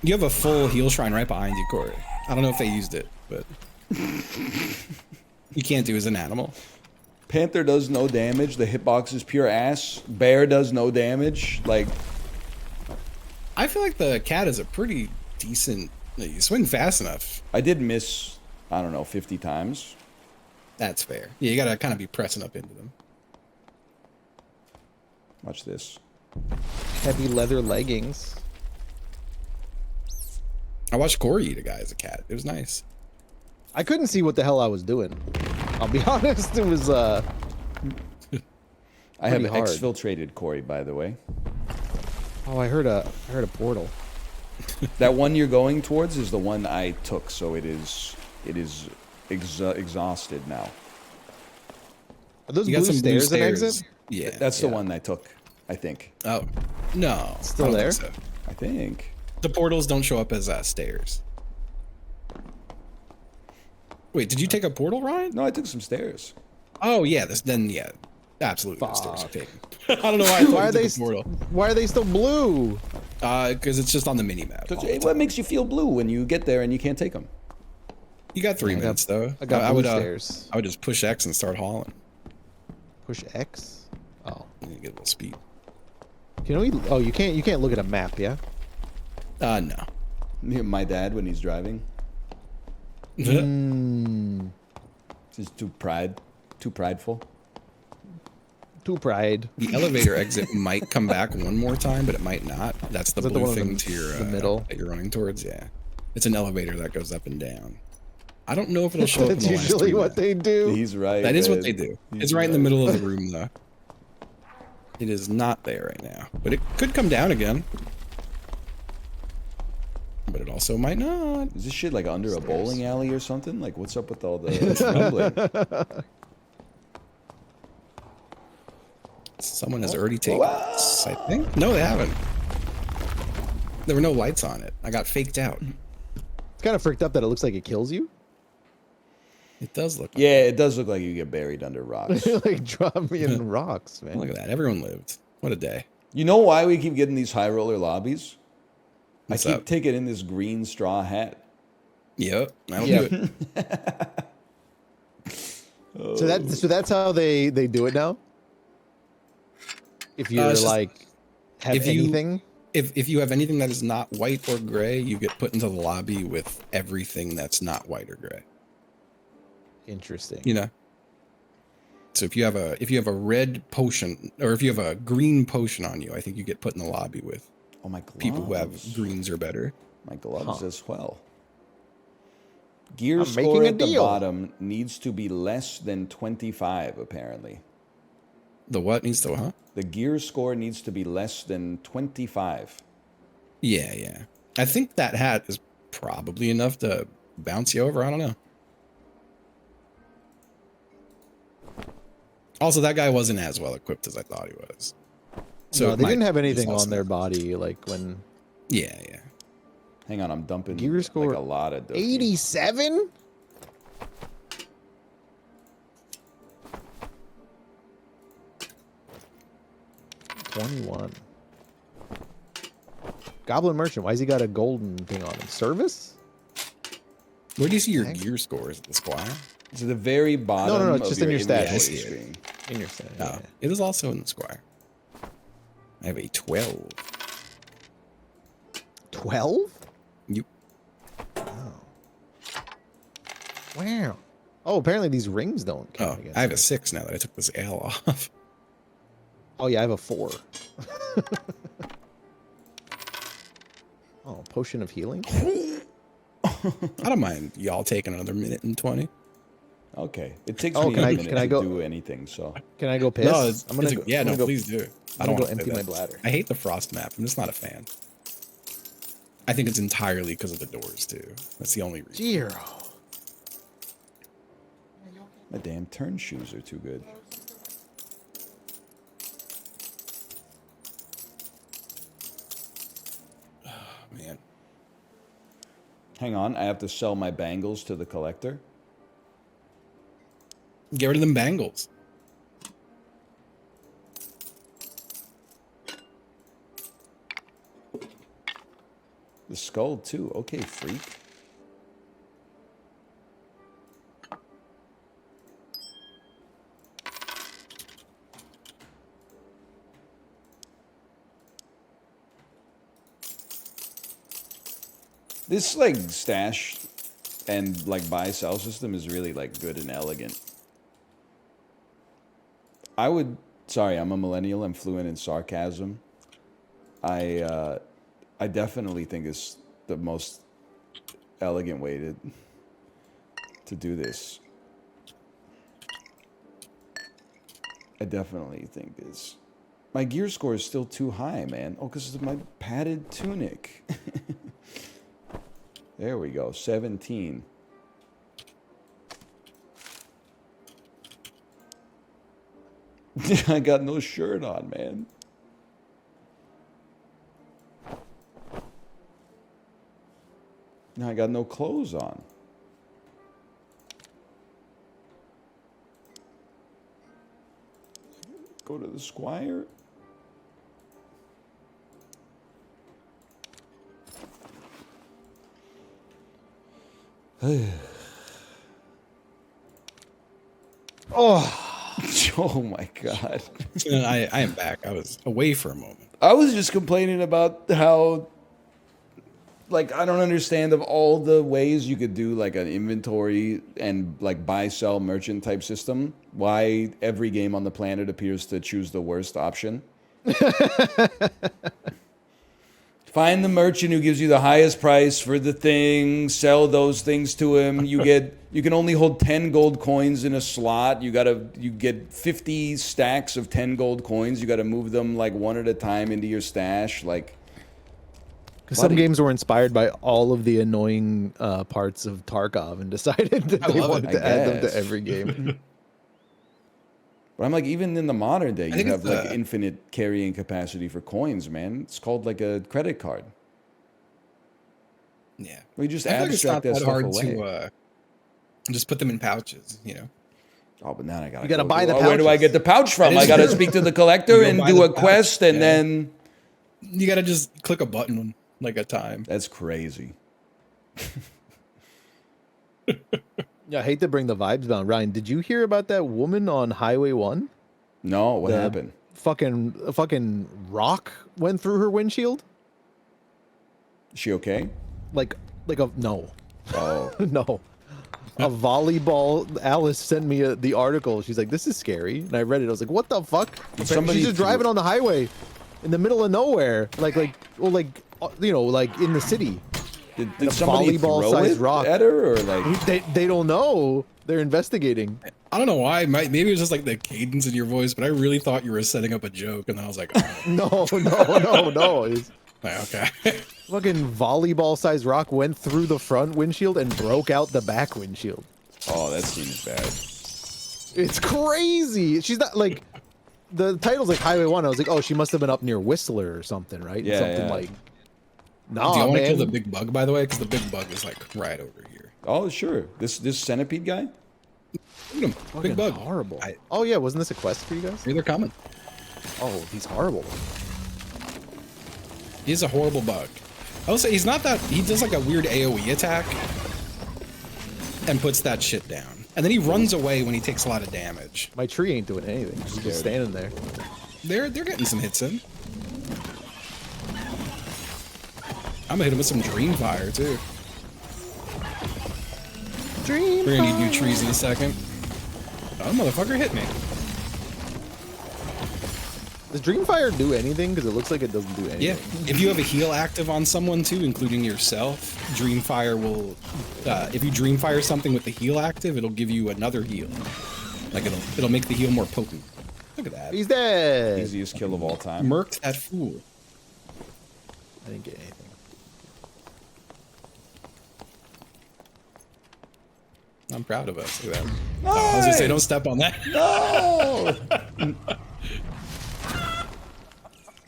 You have a full heal shrine right behind you, Corey. I don't know if they used it, but you can't do as an animal. Panther does no damage. The hitbox is pure ass. Bear does no damage. Like, I feel like the cat is a pretty decent. You swing fast enough. I did miss, I don't know, 50 times. That's fair. Yeah, you gotta kind of be pressing up into them. Watch this. Heavy leather leggings. I watched Corey eat a guy as a cat. It was nice. I couldn't see what the hell I was doing. I'll be honest. It was I have pretty hard. exfiltrated Corey, by the way. Oh, I heard a portal. That one you're going towards is the one I took, so it is exhausted now. Are those You blue got some stairs blue and stairs. exit? Yeah. That's the one I took, I think. Oh no, Still I don't there? think so. I think. The portals don't show up as stairs. Wait, did you take a portal, Ryan? No, I took some stairs. Oh yeah, yeah, absolutely. The stairs are Fuck. taken. I don't know why I thought Why you are took they? a portal. Why are they still blue? Because it's just on the mini map. What makes you feel blue when you get there and you can't take them? You got 3 minutes though. I got blue stairs. I would just push X and start hauling. Push X. Oh, And you get a little speed. can we? Oh, you can't. You can't look at a map. Yeah. No. My dad when he's driving. Mm, Just too prideful. too pride. The elevator exit might come back one more time, but it might not. That's the Is that the blue one in thing the- to your the middle? that you're running towards. Yeah, it's an elevator that goes up and down. I don't know if it'll show up in That's the last usually three what map. they do. He's right. That is what man. they do. He's It's right in the middle of the room, though. It is not there right now, but it could come down again. But it also might not. Is this shit like under a bowling alley or something? Like, what's up with all the rumbling? Someone has already taken this, I think. No, they haven't. There were no lights on it. I got faked out. It's kind of freaked up that it looks like it kills you. It does look. Yeah, it does look like you get buried under rocks. Like drop me in rocks, man. Look at that. Everyone lived. What a day. You know why we keep getting these high roller lobbies? What's I keep up? taking in this green straw hat. Yep. That'll Yeah. do it. So that's how they do it now. If you're it's just- like have if you- anything. If you have anything that is not white or gray, you get put into the lobby with everything that's not white or gray. Interesting. You know. So if you have a red potion or if you have a green potion on you, I think you get put in the lobby with Oh, my gloves. people who have greens or better. My gloves as well. Gear I'm score making a at the deal. bottom needs to be less than 25, apparently. The what needs to, huh? The gear score needs to be less than 25. Yeah. I think that hat is probably enough to bounce you over. I don't know. Also, that guy wasn't as well equipped as I thought he was. So it they might didn't have use anything also- on their body like when Yeah. Hang on, I'm dumping Gear score like a lot of dookie. 87. $21. Goblin Merchant. Why has he got a golden thing on him? Service? Where do you see your Heck? gear scores at the squire? It's at the very bottom. no, it's of just in your inventory stats. I see it. screen. In your set. Oh, it is also in the squire. I have a 12. 12? You Wow. Oh, apparently these rings don't Oh, count against I have me. a 6 now that I took this L off. Oh, yeah, I have a 4. Oh, potion of healing? I don't mind y'all taking another minute and 20. Okay. It takes Oh, me can a I- minute can I to go- do anything, so. Can I go piss? No, yeah, I'm no, gonna go, please do. I I'm don't gonna want go to empty my bladder. I hate the frost map. I'm just not a fan. I think it's entirely because of the doors too. That's the only reason. Zero. My damn turn shoes are too good. Man, Hang on, I have to sell my bangles to the collector. get rid of them bangles. The skull, too. Okay, freak. This, like, stash and, like, buy-sell system is really, like, good and elegant. I would... Sorry, I'm a millennial. I'm fluent in sarcasm. I definitely think it's the most elegant way to do this. I definitely think this. My gear score is still too high, man. Oh, because of my padded tunic. There we go, 17. I got no shirt on, man. Now I got no clothes on. Go to the squire. Oh my god. I am back. I was away for a moment. I was just complaining about how, like, I don't understand of all the ways you could do like an inventory and like buy, sell, merchant type system, why every game on the planet appears to choose the worst option. Find the merchant who gives you the highest price for the thing. Sell those things to him. You can only hold 10 gold coins in a slot. You get 50 stacks of 10 gold coins. You got to move them like one at a time into your stash. Like, Because some games were inspired by all of the annoying parts of Tarkov and decided that they wanted to add them to every game. But I'm like, even in the modern day, think you have it's like infinite carrying capacity for coins, man. It's called like a credit card. Yeah. We just I feel like it's not abstract that that stuff hard away. to just put them in pouches, you know. Oh, but now I gotta. You gotta go buy the where do I pouches. get the pouch from? That I is gotta true. speak to the collector You go and buy do the a pouch, quest, and yeah. then You gotta just click a button like a time. that's crazy. Yeah, I hate to bring the vibes down. Ryan, did you hear about that woman on Highway 1? No, what The happened? Fucking rock went through her windshield? Is she okay? Like a no. Oh, No. A volleyball. Alice sent me the article. She's like, "This is scary," and I read it. I was like, "What the fuck?" somebody She's just threw- driving on the highway, in the middle of nowhere, like in the city. did somebody throw volleyball-sized it rock. at her, or like? They don't know. They're investigating. I don't know why. Maybe it was just like the cadence in your voice, but I really thought you were setting up a joke, and then I was like, oh, No. It's like, okay. fucking volleyball-sized rock went through the front windshield and broke out the back windshield. Oh, that seems bad. It's crazy. She's not like the title's like Highway 1. I was like, oh, she must have been up near Whistler or something, right? Yeah, Something yeah. like. Do Nah, you want to man. kill the big bug, by the way? Because the big bug is like right over here. Oh, sure. This centipede guy. Look at him. Fucking Big bug. horrible. I, Oh yeah, wasn't this a quest for you guys? here they're coming. Oh, he's horrible. He's a horrible bug. I will say he's not that. He does like a weird AOE attack and puts that shit down, and then he runs away when he takes a lot of damage. My tree ain't doing anything. He's just standing there. They're getting some hits in. I'm gonna hit him with some Dream Fire too. Dream. We're gonna need new trees in a second. Oh, motherfucker hit me. Does Dreamfire do anything? Because it looks like it doesn't do anything. Yeah, if you have a heal active on someone too, including yourself, Dreamfire will. If you Dreamfire something with the heal active, it'll give you another heal. Like it'll make the heal more potent. Look at that. He's dead. Easiest kill of all time. Murked that fool. I didn't get anything. I'm proud of us. Look at that. Oh, I was gonna say, don't step on that. No.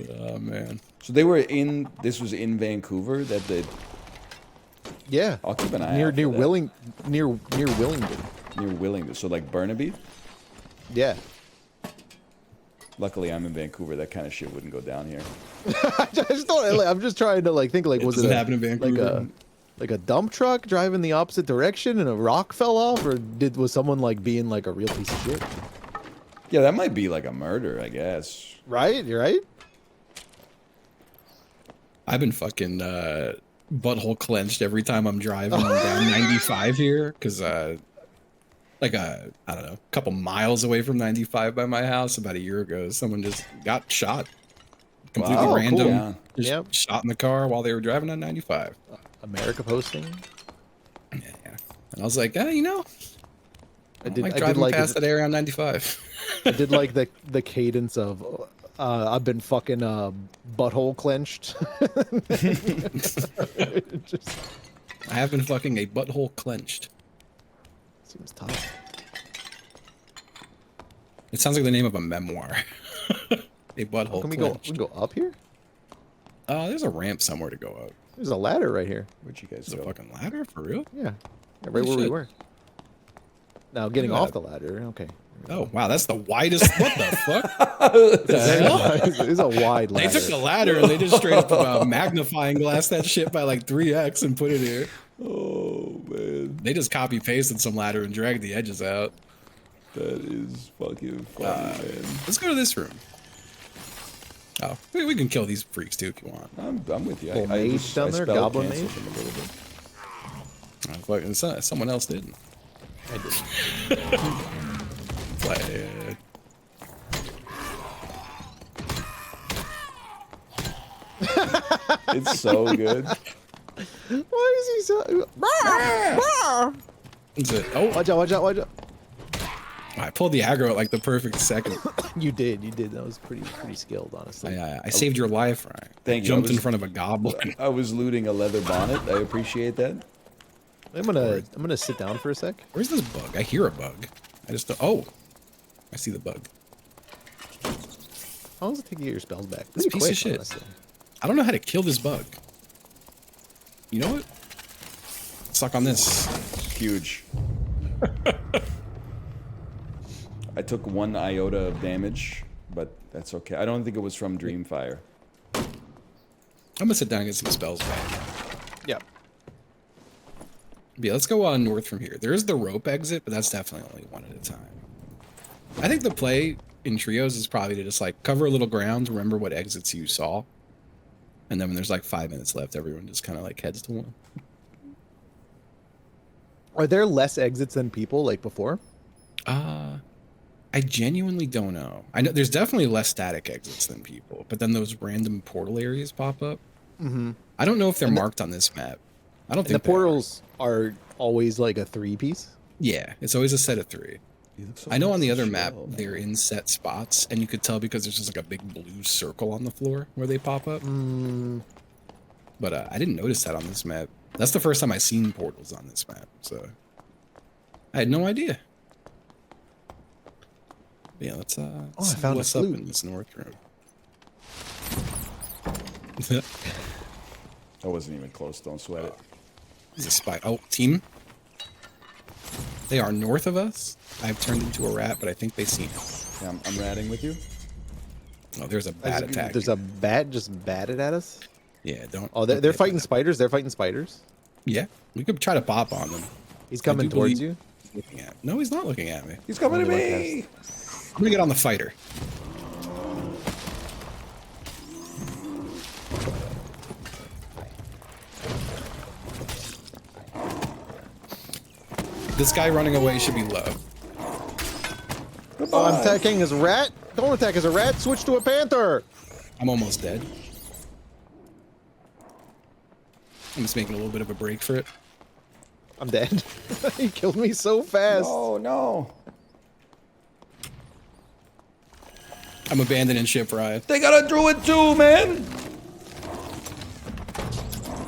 Oh man. So they were in. This was in Vancouver. That they. Yeah. I'll keep an eye near out for near that. near Willingdon. Near Willingdon. So like Burnaby. Yeah. Luckily, I'm in Vancouver. That kind of shit wouldn't go down here. I just don't. I'm just trying to like think like It was doesn't it happen in Vancouver. like a dump truck driving the opposite direction and a rock fell off, or was someone like being like a real piece of shit? Yeah, that might be like a murder, I guess. Right? You're right. I've been fucking butthole clenched every time I'm driving down 95 here, because I don't know, a couple miles away from 95 by my house about a year ago, someone just got shot. Completely Wow, random. cool. Yeah. Just Yep. shot in the car while they were driving on 95. America posting. Yeah. And I was like, you know, I did. like I did driving like. past that area on 95. I did like the cadence of. I've been fucking butthole clenched. It just I have been fucking a butthole clenched. seems tough. It sounds like the name of a memoir. A butthole Can we clenched. go up here? There's a ramp somewhere to go up. There's a ladder right here. Where'd you guys There's a go? fucking ladder? For real? Yeah, right where we shit. were. Now getting Look at off the ladder. Okay. Oh, wow, that's the widest. What the fuck? The hell? It's a wide They ladder. took the ladder and they just straight up magnifying glass that shit by like 3x and put it here. Oh man, They just copy pasted some ladder and dragged the edges out. that is fucking funny, man. Let's go to this room. Oh, we can kill these freaks too if you want. I'm with you. Little mage down there, spell goblin canceled mage? them a little bit. Someone else didn't. I did. Flathead. It's so good. Why is he so? Is it? Oh, Watch out! Watch out! Watch out! I pulled the aggro at like the perfect second. You did. You did. That was pretty skilled, honestly. I saved your life, Ryan. Thank you. Jumped in front of a goblin. I was looting a leather bonnet. I appreciate that. I'm gonna sit down for a sec. Where's this bug? I hear a bug. I just oh, I see the bug. How long does it take to get your spells back? This Pretty piece of quick, shit. honestly. I don't know how to kill this bug. You know what? Suck on this. Huge. I took 1 iota of damage, but that's okay. I don't think it was from Dreamfire. I'm gonna sit down and get some spells back. Yeah. Yeah, let's go on north from here. There is the rope exit, but that's definitely only one at a time. I think the play in trios is probably to just like cover a little ground, remember what exits you saw, and then when there's like 5 minutes left, everyone just kind of like heads to one. Are there less exits than people like before? I genuinely don't know. I know there's definitely less static exits than people, but then those random portal areas pop up. Mm-hmm. I don't know if they're marked on this map. I don't And think the portals are always like a 3-piece. Yeah, it's always a set of 3. So I know on the other chill, map man. they're in set spots, and you could tell because there's just like a big blue circle on the floor where they pop up. But I didn't notice that on this map. That's the first time I've seen portals on this map, so I had no idea. But yeah, let's I see found a what's up flute. in this north room. I wasn't even close. Don't sweat it. There's a spy. Oh, team. They are north of us. I've turned into a rat, but I think they see me. Yeah, I'm ratting with you. Oh, there's a bat attack. There's a bat just batted at us. Yeah, don't. Oh, don't they're hit fighting that. spiders. They're fighting spiders. Yeah, we could try to pop on them. He's coming do towards believe- you. Looking at. No, he's not looking at me. He's coming to I'm gonna me. I'm gonna get on the fighter. This guy running away should be low. Oh, I'm attacking as a rat. Don't attack as a rat. Switch to a panther. I'm almost dead. I'm just making a little bit of a break for it. I'm dead. He killed me so fast. Oh no! I'm abandoning ship, Ryan. They got a druid too, man.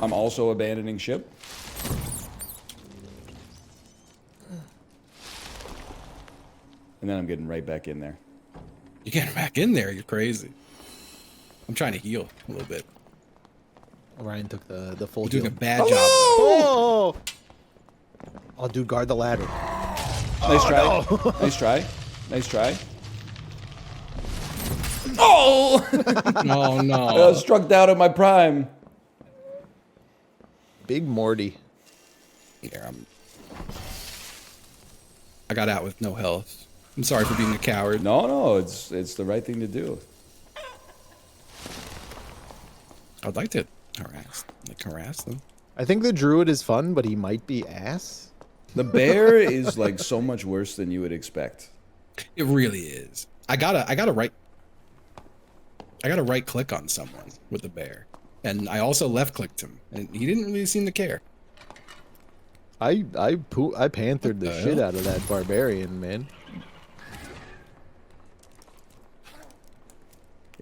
I'm also abandoning ship. And then I'm getting right back in there. You're getting back in there. You're crazy. I'm trying to heal a little bit. Ryan took the full You're doing a heal. bad job. Oh! Oh, dude, guard the ladder. Nice try. no. Nice try. Nice try. Oh! Oh I no. was struck down at my prime. Big Morty. Here, I got out with no health. I'm sorry for being a coward. No, it's the right thing to do. I'd like to harass them. I think the druid is fun, but he might be ass. The bear is like so much worse than you would expect. It really is. I gotta right click on someone with the bear, and I also left clicked him, and he didn't really seem to care. I panthered the What the shit hell? out of that barbarian, man.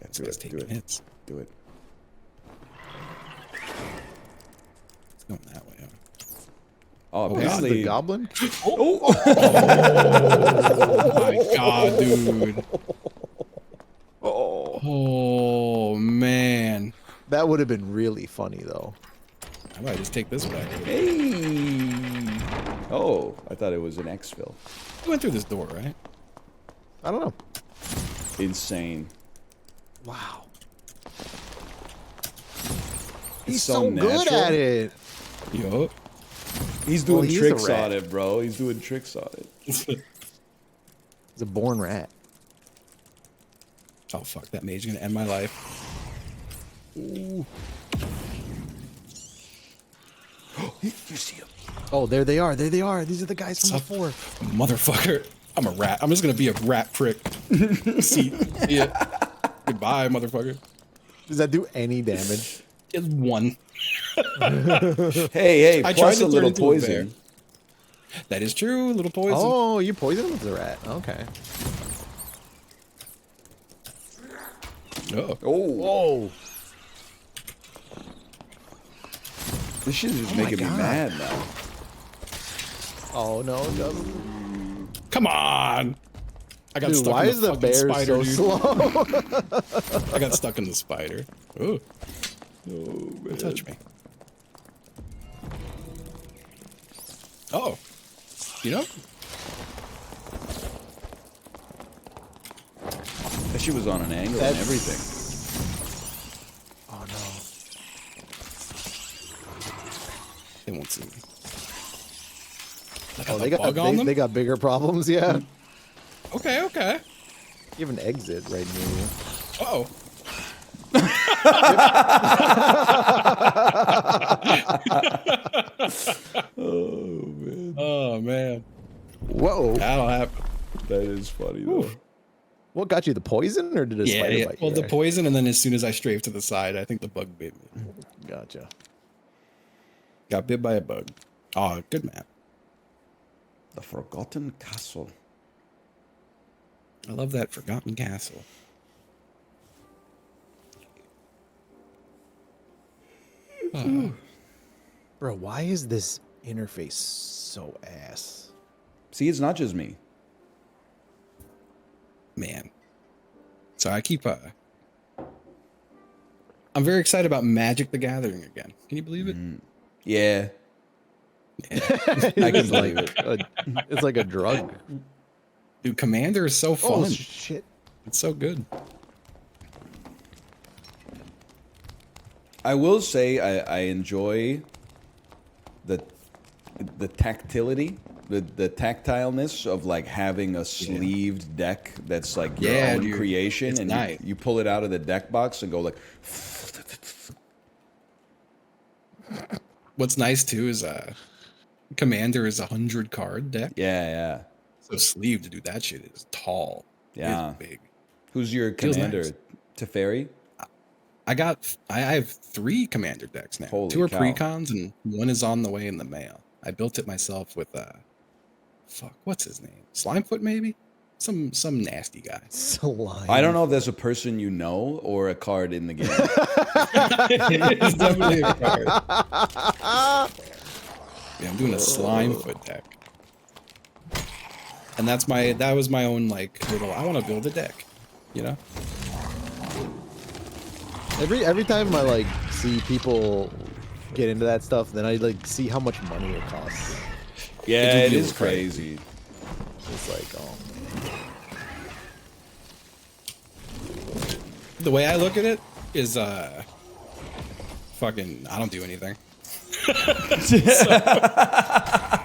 Yeah, This do guy's it. Do taking it. hits. Do it. It's going that way. Huh? Oh, This is the apparently. goblin? Oh my god, dude. Oh man. That would have been really funny, though. I might just take this back. Hey. Oh, I thought it was an exfil. You went through this door, right? I don't know. Insane. Wow. It's He's so good natural. at it. Yup. He's doing he's a tricks rat. on it, bro. He's doing tricks on it. He's a born rat. Oh fuck, that mage is gonna end my life. Ooh. You see him? Oh, there they are. There they are. These are the guys from Sup? before. Motherfucker. I'm a rat. I'm just gonna be a rat prick. See ya. Goodbye, motherfucker. Does that do any damage? It's one. Hey, I tried plus to a turn little into a bear. poison. That is true. A little poison. Oh, you poisoned with the rat. Okay. Oh. Oh, Whoa. this shit is just my making me God. mad now. Oh no, it doesn't. Come on. I got Dude, stuck why in is the the fucking bear spider, so dude. slow? I got stuck in the spider. Oh. Don't touch me. Oh. You know? That shit was on an angle and That's- everything. Oh no. They won't see me. Like, Oh, they got bug on them? they got bigger problems. Yeah. Okay, okay. You have an exit right near you. Uh-oh. Oh, man. Whoa. That'll happen. That is funny though. What got you? The poison, or did a Yeah, spider yeah. bite you? Well, the there? poison, and then as soon as I strafed to the side, I think the bug bit me. Gotcha. Got bit by a bug. Oh, good map. The Forgotten Castle. I love that Forgotten Castle. Bro, why is this interface so ass? See, it's not just me. Man. So I keep I'm very excited about Magic the Gathering again. Can you believe it? Yeah. I can believe it. It's like a drug. Dude, Commander is so fun. Oh shit! It's so good. I will say I enjoy the tactility, the tactileness of like having a sleeved deck that's like your Yeah, own dude. creation, It's and nice. you pull it out of the deck box and go like. What's nice too is Commander is 100 card deck. Yeah. So sleeve to do that shit is tall. Yeah. It's big. Who's your Feels commander? nice. Teferi? I have 3 Commander decks now. Holy 2 are cow. precons and 1 is on the way in the mail. I built it myself with fuck, what's his name? Slimefoot maybe? Some nasty guy. Slime. I don't know if that's a person you know or a card in the game. It's definitely a card. Yeah, I'm doing a Slimefoot deck. And that was my own like little I want to build a deck, you know? Every time I like see people get into that stuff, then I like see how much money it costs. Yeah, it feels is crazy. It's like, oh, The way I look at it is fucking I don't do anything.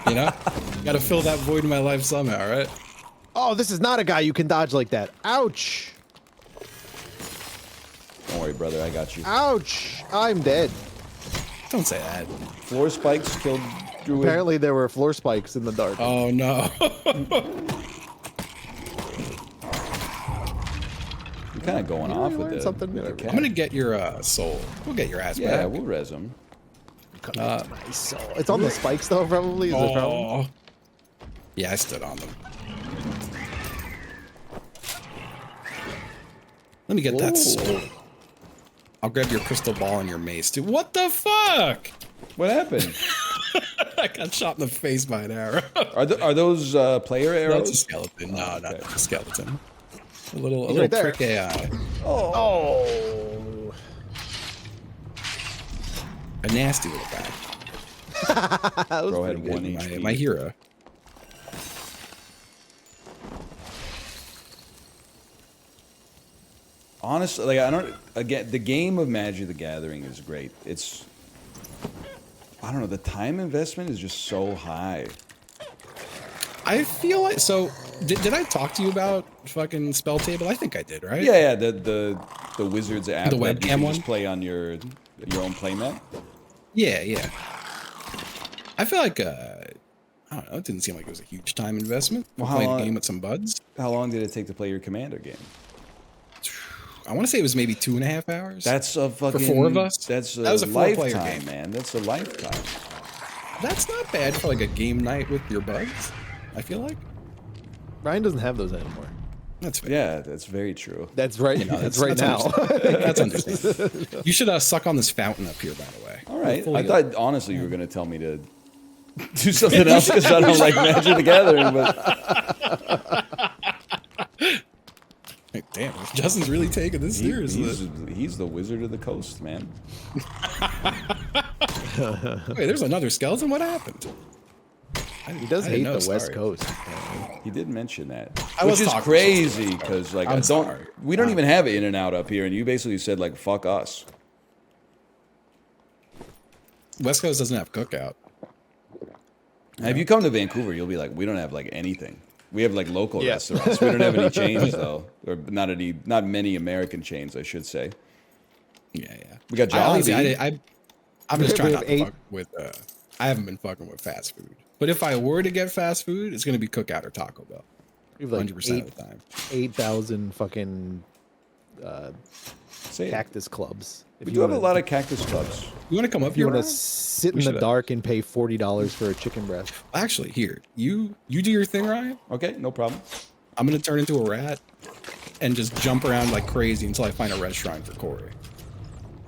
You know? Gotta fill that void in my life somehow, right? oh, this is not a guy you can dodge like that. Ouch! Don't worry, brother, I got you. Ouch! I'm dead. Don't say that. Floor spikes killed Druid. Apparently, there were floor spikes in the dark. Oh no. You're kind of going You off learned with the something with the new. cat. I'm gonna get your soul. We'll get your ass Yeah, back. we'll res him. Connect my soul. It's on the spikes though, probably. Is it probably? Oh. Yeah, I stood on them. Let me get that soul. I'll grab your crystal ball and your mace too. What the fuck? What happened? I got shot in the face by an arrow. Are those player That's a arrows? skeleton. No, not Okay. a skeleton. A little right there. trick AI. Oh. A nasty little guy. That was Bro pretty had good. 1 My, HP. my hero. Honestly, like I don't. Again, the game of Magic the Gathering is great. It's. I don't know. The time investment is just so high. I feel like so. Did I talk to you about fucking Spell Table? I think I did, right? Yeah. The Wizards app The that you webcam can one? just play on your own playmat. Yeah. I feel like I don't know. It didn't seem like it was a huge time investment. Well, Well, how playing long- a game with some buds. How long did it take to play your Commander game? I want to say it was maybe 2.5 hours. That's a fucking. four of us? That's a That was a four-player lifetime, game. man. That's a lifetime. That's not bad for like a game night with your buds. I feel like Ryan doesn't have those anymore. that's fair. Yeah, that's very true. That's right. You know, that's right now. That's understandable. You should suck on this fountain up here, by the way. All right. Fully I thought honestly you were gonna tell me to do something else because I don't like Magic the Gathering, but Like, damn, Justin's really taking this seriously. he's the Wizard of the Coast, man. Wait, there's another skeleton. What happened? He does I hate didn't know, the West sorry. Coast. He did mention that, I which was is talking crazy because like I'm I don't. sorry. We don't even have In and Out up here, and you basically said like fuck us. West Coast doesn't have cookout. If you come to Vancouver, you'll be like, we don't have like anything. We have like local restaurants. We don't have any chains though, or not many American chains, I should say. Yeah. We got Honestly, Jollibee. I'm just We trying have not to fuck with. I haven't been fucking with fast food. But if I were to get fast food, it's gonna be Cookout or Taco Bell. We have like 100% of the time. 8,000 fucking Say it. cactus clubs. We do have a lot of cactus clubs. You want to come up If you here? want to Ryan? sit We in the should, dark and pay $40 for a chicken breast. Actually, here you do your thing, Ryan. Okay, no problem. I'm gonna turn into a rat and just jump around like crazy until I find a restaurant for Corey.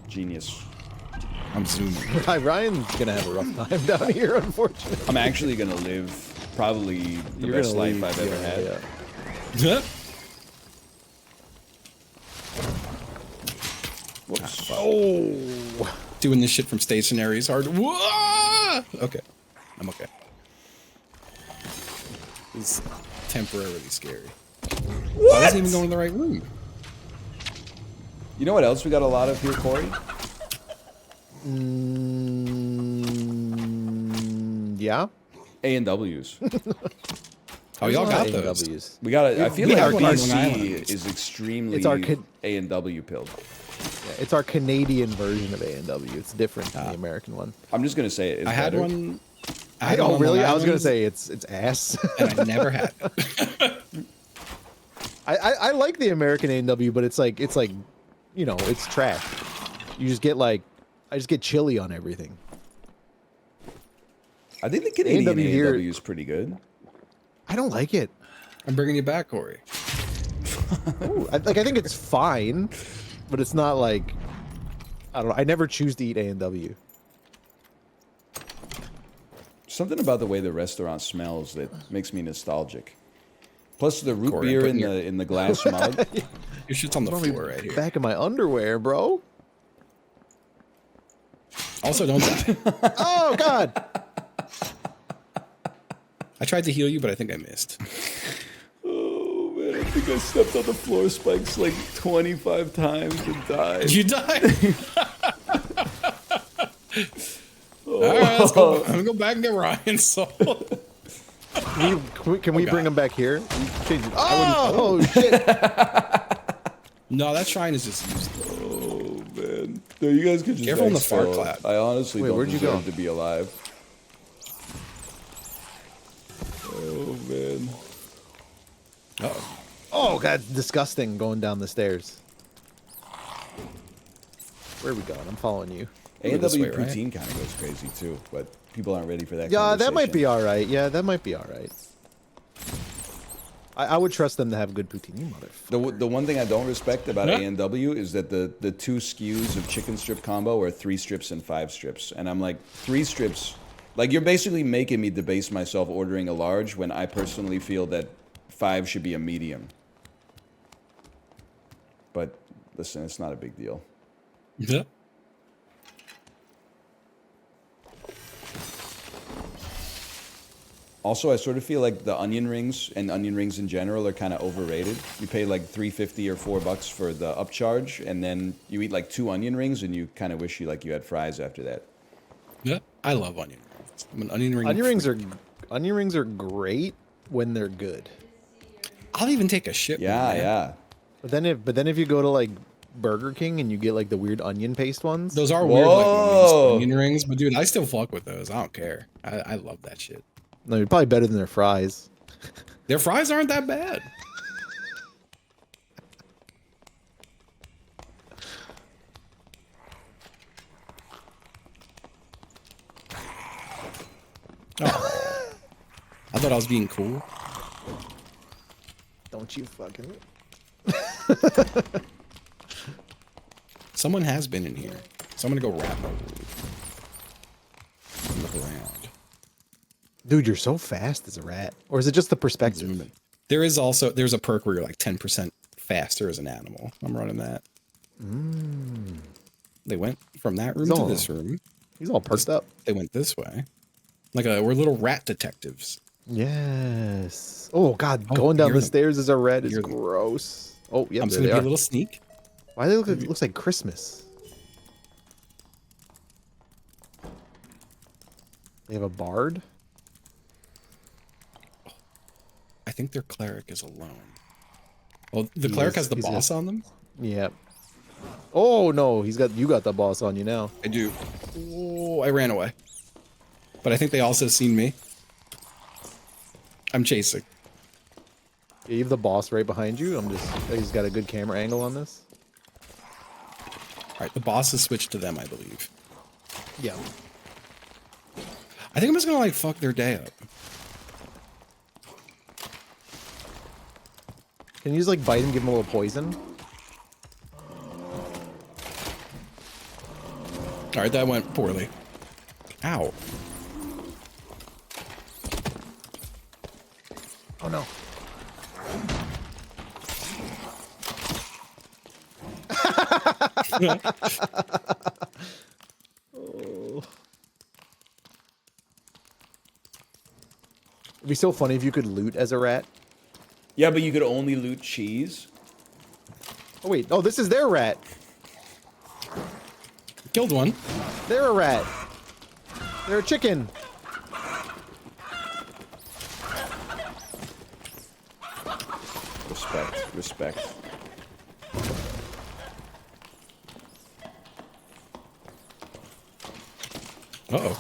Genius. I'm zooming. Ryan's gonna have a rough time down here, unfortunately. I'm actually gonna live probably the You're best gonna life leave, I've ever had. yeah. Whoops. Oh, Doing this shit from stationary is hard. Whoa! Okay, I'm okay. It's temporarily scary. I wasn't even going in the right room. You know what else we got a lot of here, Corey? yeah. A&Ws. Oh, y'all got There's a lot of those. AWs. We got. I feel we like have one on Long BC Island. is extremely It's our A&W pilled. Yeah, it's our Canadian version of A&W. It's different than the American one. I'm just gonna say it. It's I had better. one. I had one Oh, on really? Long I was gonna Island, say it's ass. and I never had it. I like the American A&W, but it's like you know, it's trash. You just get like, I just get chili on everything. I think the Canadian A&W here- A&W is pretty good. I don't like it. I'm bringing you back, Corey. Ooh, I think it's fine, but it's not like, I don't know. I never choose to eat A&W. Something about the way the restaurant smells that makes me nostalgic. Plus the root Corey, beer putting in the glass mug. Your shit's on the floor right here. Back in my underwear, bro. Also, don't die. Oh God. I tried to heal you, but I think I missed. Oh man, I think I stepped on the floor spikes like 25 times and died. You died. All right, let's go. I'm gonna go back and get Ryan's soul. Can we bring God. him back here? Oh shit. No, that shrine is just useless. Oh man, no, you guys could just Careful in the exhale. fart cloud. I honestly Wait, don't where'd you deserve go? to be alive. Oh man. Uh-oh. Oh God, it's disgusting going down the stairs. Where are we going? I'm following you. A&W this way, right? poutine kind of goes crazy too, but people aren't ready for that. Yeah, that might be conversation. all right. Yeah, that might be all right. I would trust them to have good poutine, you motherfucker. The one thing I don't respect about Yeah. A&W is that the two SKUs of chicken strip combo are 3 strips and 5 strips, and I'm like 3 strips. Like you're basically making me debase myself ordering a large when I personally feel that 5 should be a medium. But listen, it's not a big deal. Yeah. Also, I sort of feel like the onion rings and onion rings in general are kind of overrated. You pay like $3.50 or $4 for the upcharge, and then you eat like 2 onion rings, and you kind of wish you had fries after that. Yeah. I love onion rings. I'm an onion ring. Onion rings are great when they're good. I'll even take a shit. Yeah, one, man. yeah. But then if you go to like Burger King and you get like the weird onion paste ones. Those are weird, like Whoa. onion rings, but dude, I still fuck with those. I don't care. I love that shit. No, you're probably better than their fries. Their fries aren't that bad. thought I was being cool. Don't you fucking. Someone has been in here. So I'm gonna go rat mode. Look around. Dude, you're so fast as a rat. Or is it just the perspective? Zoom in. There's a perk where you're like 10% faster as an animal. I'm running that. They went from that room to this room. He's all perked up. They went this way. We're little rat detectives. Yes. Oh God, going down the stairs as a rat is gross. Oh yeah, I'm just gonna be a little sneak. Why do they look? It looks like Christmas. They have a bard. I think their cleric is alone. Well, the cleric has the boss on them. Yep. Oh no, you got the boss on you now. I do. Oh, I ran away. But I think they also seen me. I'm chasing. Yeah, you have the boss right behind you. He's got a good camera angle on this. All right, the boss has switched to them, I believe. Yeah. I think I'm just gonna fuck their day up. Can you just bite him, give him a little poison? All right, that went poorly. Ow. Oh no. Oh. It'd be so funny if you could loot as a rat. Yeah, but you could only loot cheese. Oh wait, oh this is their rat. Killed one. They're a rat. They're a chicken. Respect. Uh-oh.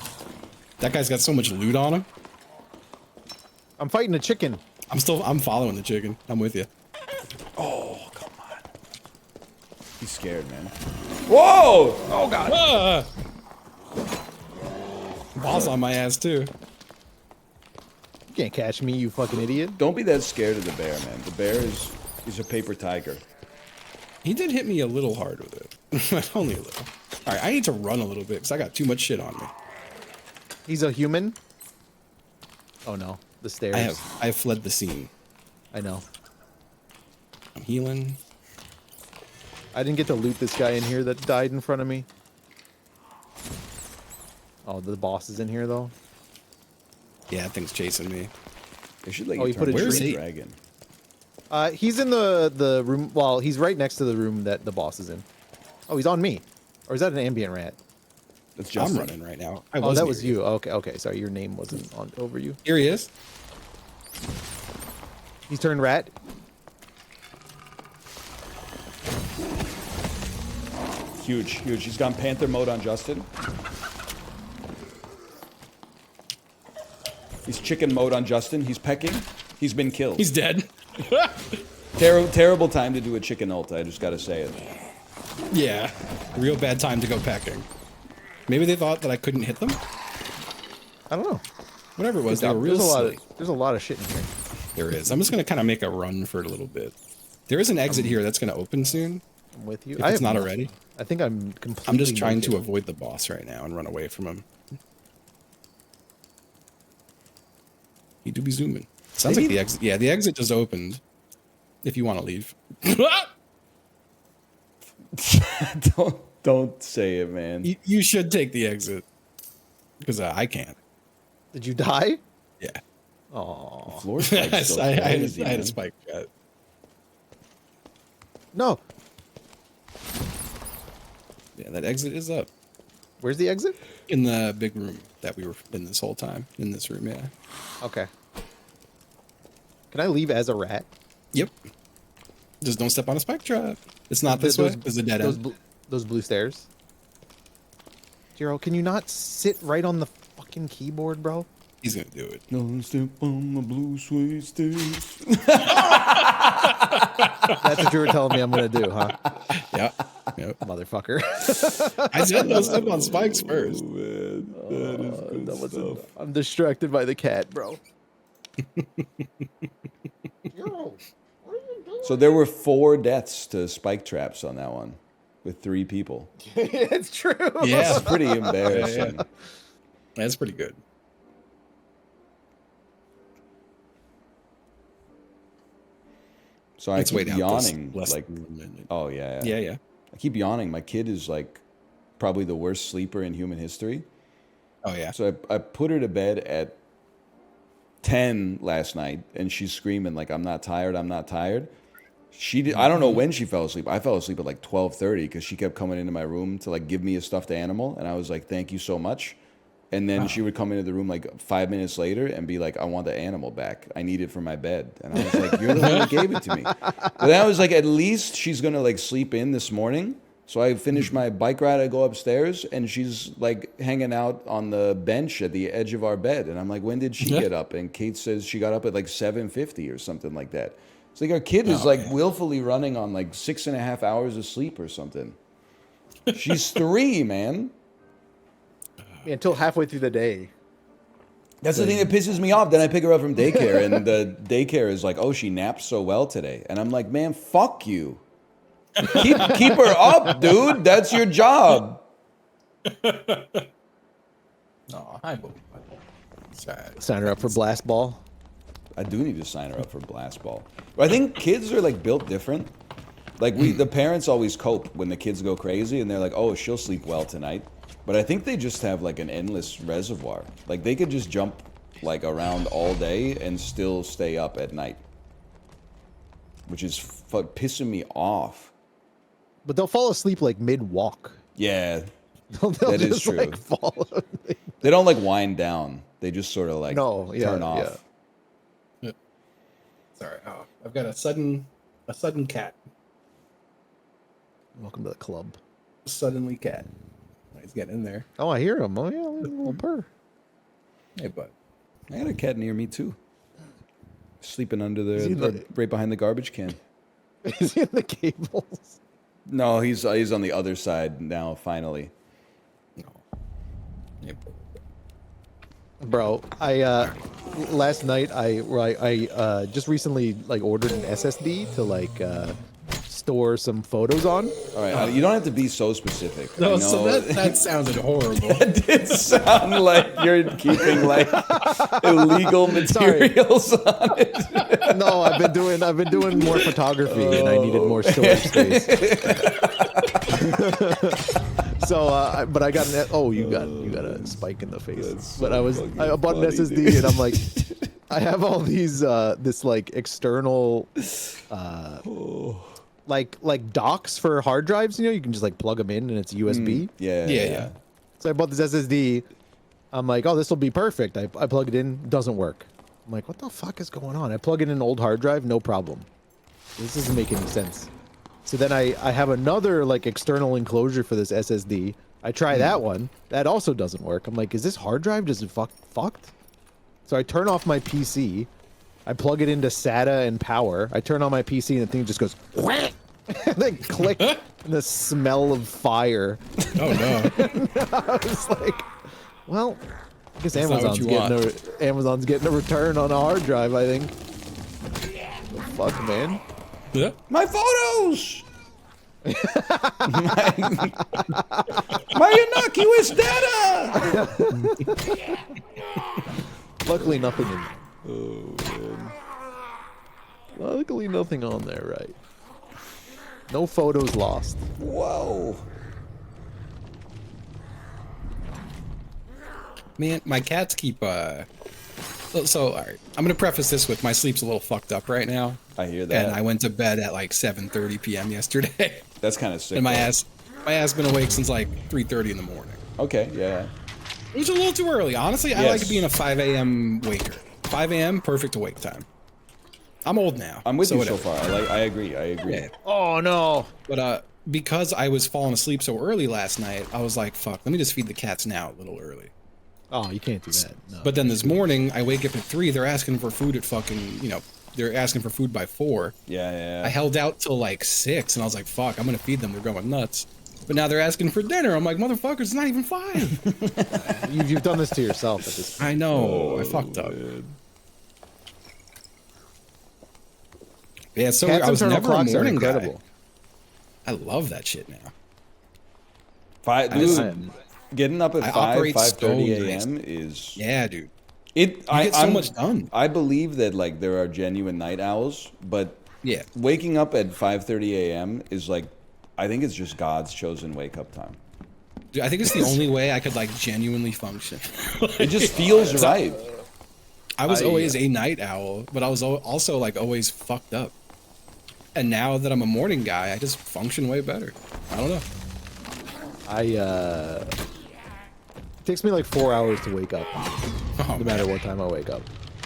That guy's got so much loot on him. I'm fighting a chicken. I'm following the chicken. I'm with you. Oh, come on. He's scared, man. Whoa! Oh, God. Ah! Boss on my ass, too. You can't catch me, you fucking idiot. Don't be that scared of the bear, man. The bear is a paper tiger. He did hit me a little hard with it. Only a little. All right, I need to run a little bit because I got too much shit on me. He's a human? Oh no, the stairs. I have fled the scene. I know. I'm healing. I didn't get to loot this guy in here that died in front of me. Oh, the boss is in here though. Yeah, that thing's chasing me. They should let Oh, you you turn put a into tree? dragon. He's in the room. Well, he's right next to the room that the boss is in. Oh, he's on me. Or is that an ambient rat? That's just I'm running right now. Oh, that was you. Okay. Sorry, your name wasn't on over you. Here he is. He's turned rat. Huge. He's gone Panther mode on Justin. He's chicken mode on Justin. He's pecking. He's been killed. He's dead. Terrible time to do a chicken ult. I just gotta say it. Yeah. Real bad time to go pecking. Maybe they thought that I couldn't hit them? I don't know. Whatever it was, they were real silly. There's a lot of shit in here. There is. I'm just going to kind of make a run for it a little bit. There is an exit here that's going to open soon. I'm with you. If it's not already. I think I'm completely. I'm just trying to naked. avoid the boss right now and run away from him. He do be zooming. Sounds like the exit. Yeah, the exit just opened. If you want to leave. Don't say it, man. You should take the exit. Because I can't. Did you die? Yeah. Oh Floor spike's so I had crazy, a man. spike shot. no. Yeah, that exit is up. Where's the exit? In the big room that we were in this whole time. In this room, yeah. Okay. Can I leave as a rat? Yep. Just don't step on a spike trap. It's not this way. It's a dead end. Those blue stairs. Jiro, can you not sit right on the fucking keyboard, bro? He's gonna do it. Don't step on the blue suede stairs. That's what you were telling me I'm gonna do, huh? Yeah. Yep. Motherfucker. I said don't step on spikes first. Man, that is good stuff. I'm distracted by the cat, bro. So there were 4 deaths to spike traps on that one, with 3 people. It's true. Yeah, It's pretty embarrassing. that's pretty good. So I Let's keep wait out this yawning. less Like, than a minute. oh yeah, Yeah. I keep yawning. My kid is like probably the worst sleeper in human history. Oh yeah. So I put her to bed at 10 last night, and she's screaming like, "I'm not tired. I'm not tired." I don't know when she fell asleep. I fell asleep at like 12:30 because she kept coming into my room to like give me a stuffed animal, and I was like, "Thank you so much." And then she would come into the room like 5 minutes later and be like, "I want the animal back. I need it for my bed." And I was like, "You're the one that gave it to me." But then I was like, at least she's gonna like sleep in this morning. So I finish my bike ride, I go upstairs, and she's like hanging out on the bench at the edge of our bed. And I'm like, "When did she get up?" And Kate says she got up at like 7:50 or something like that. It's like our kid is like willfully running on like 6.5 hours of sleep or something. She's 3, man. Until halfway through the day. That's the thing that pisses me off. Then I pick her up from daycare, and the daycare is like, "Oh, she napped so well today." And I'm like, "Man, fuck you. Keep her up, dude. That's your job." Oh, hi, Boo. Sad. Sign her up for blast ball. I do need to sign her up for blast ball. But I think kids are like built different. Like the parents always cope when the kids go crazy, and they're like, "Oh, she'll sleep well tonight." But I think they just have like an endless reservoir. Like they could just jump like around all day and still stay up at night, which is pissing me off. But they'll fall asleep like mid-walk. Yeah, They'll that is just true. like fall. They don't like wind down. They just sort of like turn off. Sorry. Oh, I've got a sudden cat. Welcome to the club. Suddenly cat. He's getting in there. Oh, I hear him. Oh yeah, a little purr. Hey, bud. I had a cat near me too, sleeping under Is he right behind the garbage can. Is he in the cables? No, he's on the other side now. Finally, No. Hey, bud. Bro, I last night I just recently like ordered an SSD to like store some photos on. all right. You don't have to be so specific. I No, know so that sounded horrible. it did sound like you're keeping like illegal materials on it. No, I've been doing more photography and I needed more storage space. So, but I got you got a spike in the face. But I bought an funny, SSD dude. and I'm like, I have all these this like external like docks for hard drives. You know, you can just like plug them in and it's USB. Yeah. So I bought this SSD. I'm like, oh, this will be perfect. I plug it in, doesn't work. I'm like, what the fuck is going on? I plug in an old hard drive, no problem. This doesn't make any sense. So then I have another like external enclosure for this SSD. I try that one. That also doesn't work. I'm like, is this hard drive just fucked? So I turn off my PC. I plug it into SATA and power. I turn on my PC and the thing just goes whack, and then click, and the smell of fire. Oh no. I was like, well, I guess That's not what Amazon's getting a return on a hard drive, I think. The fuck, man. Yeah. My photos. my innocuous data. Luckily, nothing in. Oh man. Luckily, nothing on there, right? No photos lost. Whoa. Man, my cats keep so all right. I'm gonna preface this with my sleep's a little fucked up right now. I hear that. And I went to bed at like 7:30 p.m. yesterday. That's kind of sick. And my though. ass been awake since like 3:30 in the morning. Okay, yeah. It was a little too early. Honestly, I Yes. like being a 5 a.m. waker. 5 a.m. perfect awake time. I'm old now. I'm with you whatever. so far. I agree. Yeah. Oh no. But because I was falling asleep so early last night, I was like, fuck, let me just feed the cats now a little early. Oh, you can't do that. No. But then this morning, I wake up at 3. They're asking for food at fucking, they're asking for food by 4. Yeah. I held out till like 6, and I was like, fuck, I'm gonna feed them. They're going nuts. But now they're asking for dinner. I'm like, motherfuckers, it's not even 5. You've done this to yourself at this point. I know. I fucked up. Yeah, so Cats I was internal never a clocks are morning guy. incredible. I love that shit now. Dude, getting up at I 5, operate so 5:30 nice. a.m. is Yeah, dude. it. You get so much done. I believe that like there are genuine night owls, but Yeah. waking up at 5:30 a.m. is like, I think it's just God's chosen wake up time. Dude, I think it's the only way I could like genuinely function. It just feels right. I was always a night owl, but I was also like always fucked up. And now that I'm a morning guy, I just function way better. I don't know. It takes me like 4 hours to wake up, Oh, no matter what time I wake up.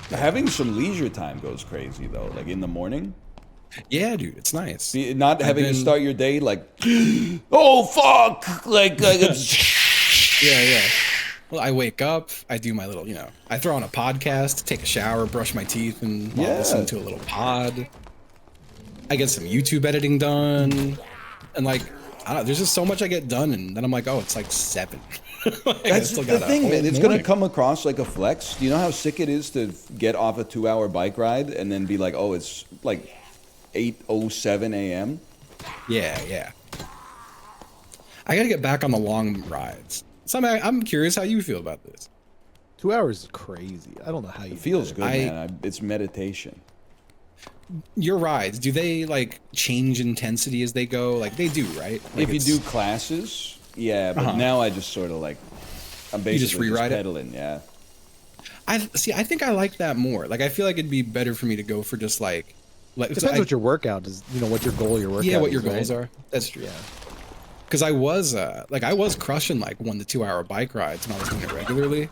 Having some leisure time goes crazy though. Like in the morning, yeah, dude, it's nice. not having to start your day like, oh fuck, like it's Yeah. Well, I wake up, I do my little, I throw on a podcast, take a shower, brush my teeth, and listen to a little pod. I get some YouTube editing done, and like, I don't know, there's just so much I get done, and then I'm like, oh, it's like 7. Like, That's the thing, man. It's gonna come across like a flex. Do you know how sick it is to get off a 2-hour bike ride and then be like, oh, it's like 8:07 a.m. Yeah. I gotta get back on the long rides. So I'm curious how you feel about this. 2 hours is crazy. I don't know how you It feels do good, man. It's meditation. Your rides, do they like change intensity as they go? Like they do, right? Like If you do classes, yeah, but now I just sort of like, I'm basically just rewrite it? pedaling, yeah. I think I like that more. Like I feel like it'd be better for me to go for just like It depends what your workout is. What your goal, your workout. yeah, what your is, right? goals are. That's true. Yeah. Because I was crushing like 1 to 2 hour bike rides when I was doing it regularly,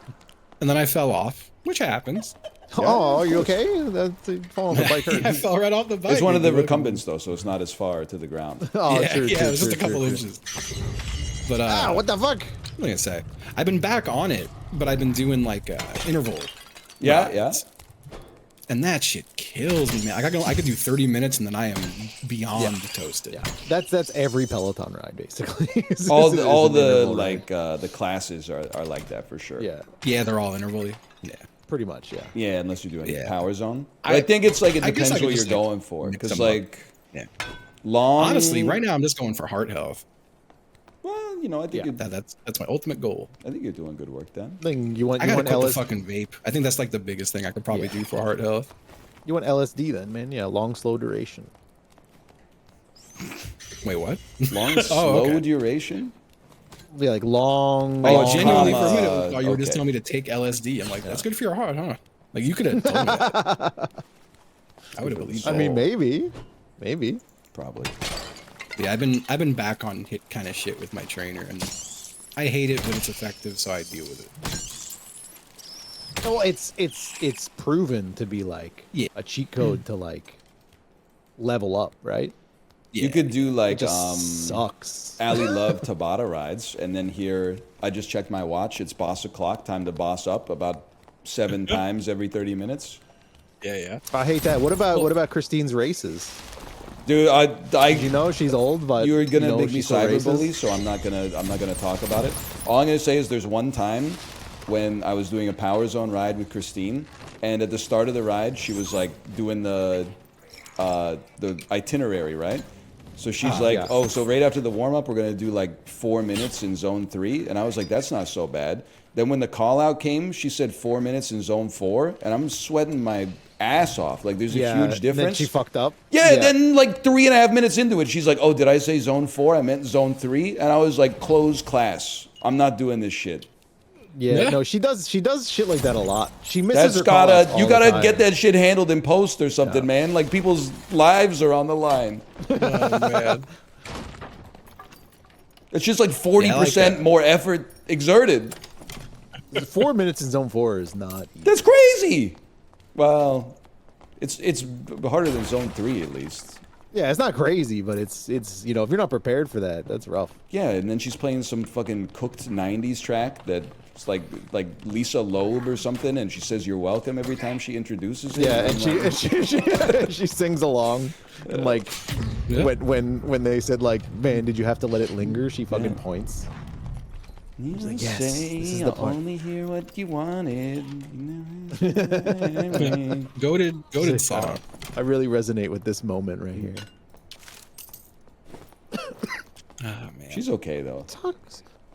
and then I fell off, which happens. Oh, are you okay? That's falling off the bike hurt. I fell right off the bike. It's one of the dude. recumbents though, so it's not as far to the ground. Oh, yeah, true, it was just a couple true. inches. But What the fuck? what am I gonna say? I've been back on it, but I've been doing like interval. Yeah. rides. And that shit kills me, man. Like I could do 30 minutes and then I am beyond toasted. Yeah, that's every Peloton ride basically. all It's the an all interval the ride. like the classes are like that for sure. Yeah, Yeah, they're all interval-y. Yeah. pretty much. Yeah. Yeah, unless you're doing Yeah. power zone. But I think it's like it I guess depends I could what you're just, like, going for. mix Because them up. like Yeah. long. Honestly, right now I'm just going for heart health. Well, I think That's my ultimate goal. I think you're doing good work then. Thing you want I you gotta want quit the LS, fucking vape. I think that's like the biggest thing I could probably do for heart health. you want LSD then, man? Yeah, long slow duration. Wait, what? Long slow okay. duration. Yeah, like long. Oh, long- genuinely, for a minute, I thought you were just okay. telling me to take LSD. I'm like, that's good for your heart, huh? Like, you could have told me that. I would have believed I that. mean, maybe. Probably. Yeah, I've been back on hit kind of shit with my trainer, and I hate it, but it's effective, so I deal with it. Well, it's proven to be like Yeah. a cheat code to like level up, right? Yeah. You could do It like just sucks. Ali Love Tabata rides, and then here I just checked my watch. It's boss o'clock. Time to boss up about 7 times every 30 minutes. Yeah. I hate that. What about Christine's races? Dude, You know she's old, but you're gonna make me she still races? cyberbully, so I'm not gonna talk about it. All I'm gonna say is there's one time when I was doing a power zone ride with Christine, and at the start of the ride, she was like doing the itinerary, right? So she's like, yeah. oh, so right after the warm up, we're gonna do like 4 minutes in zone 3, and I was like, that's not so bad. Then when the call out came, she said 4 minutes in zone 4, and I'm sweating my ass off. Like there's a huge and then difference. she fucked up. Yeah, then like 3.5 minutes into it, she's like, "Oh, did I say zone 4? I meant zone 3." And I was like, "Close class. I'm not doing this shit." Yeah, no, she does shit like that a lot. She misses That's her call-outs all you the gotta time. get that shit handled in post or something, man. Like people's lives are on the line. Oh, man. It's just like 40% that. more effort exerted. 4 minutes in zone 4 is not. That's crazy. Well, it's harder than zone 3 at least. Yeah, it's not crazy, but it's if you're not prepared for that, that's rough. Yeah, and then she's playing some fucking cooked 90s track that's like Lisa Loeb or something, and she says you're welcome every time she introduces it. Yeah, and I'm she like, she sings along, and like Yeah. when they said like, man, did you have to let it linger? She fucking points. You like, yes, this is the I'll part. only hear what you wanted. Goated song. I really resonate with this moment right here. Oh man. She's okay though.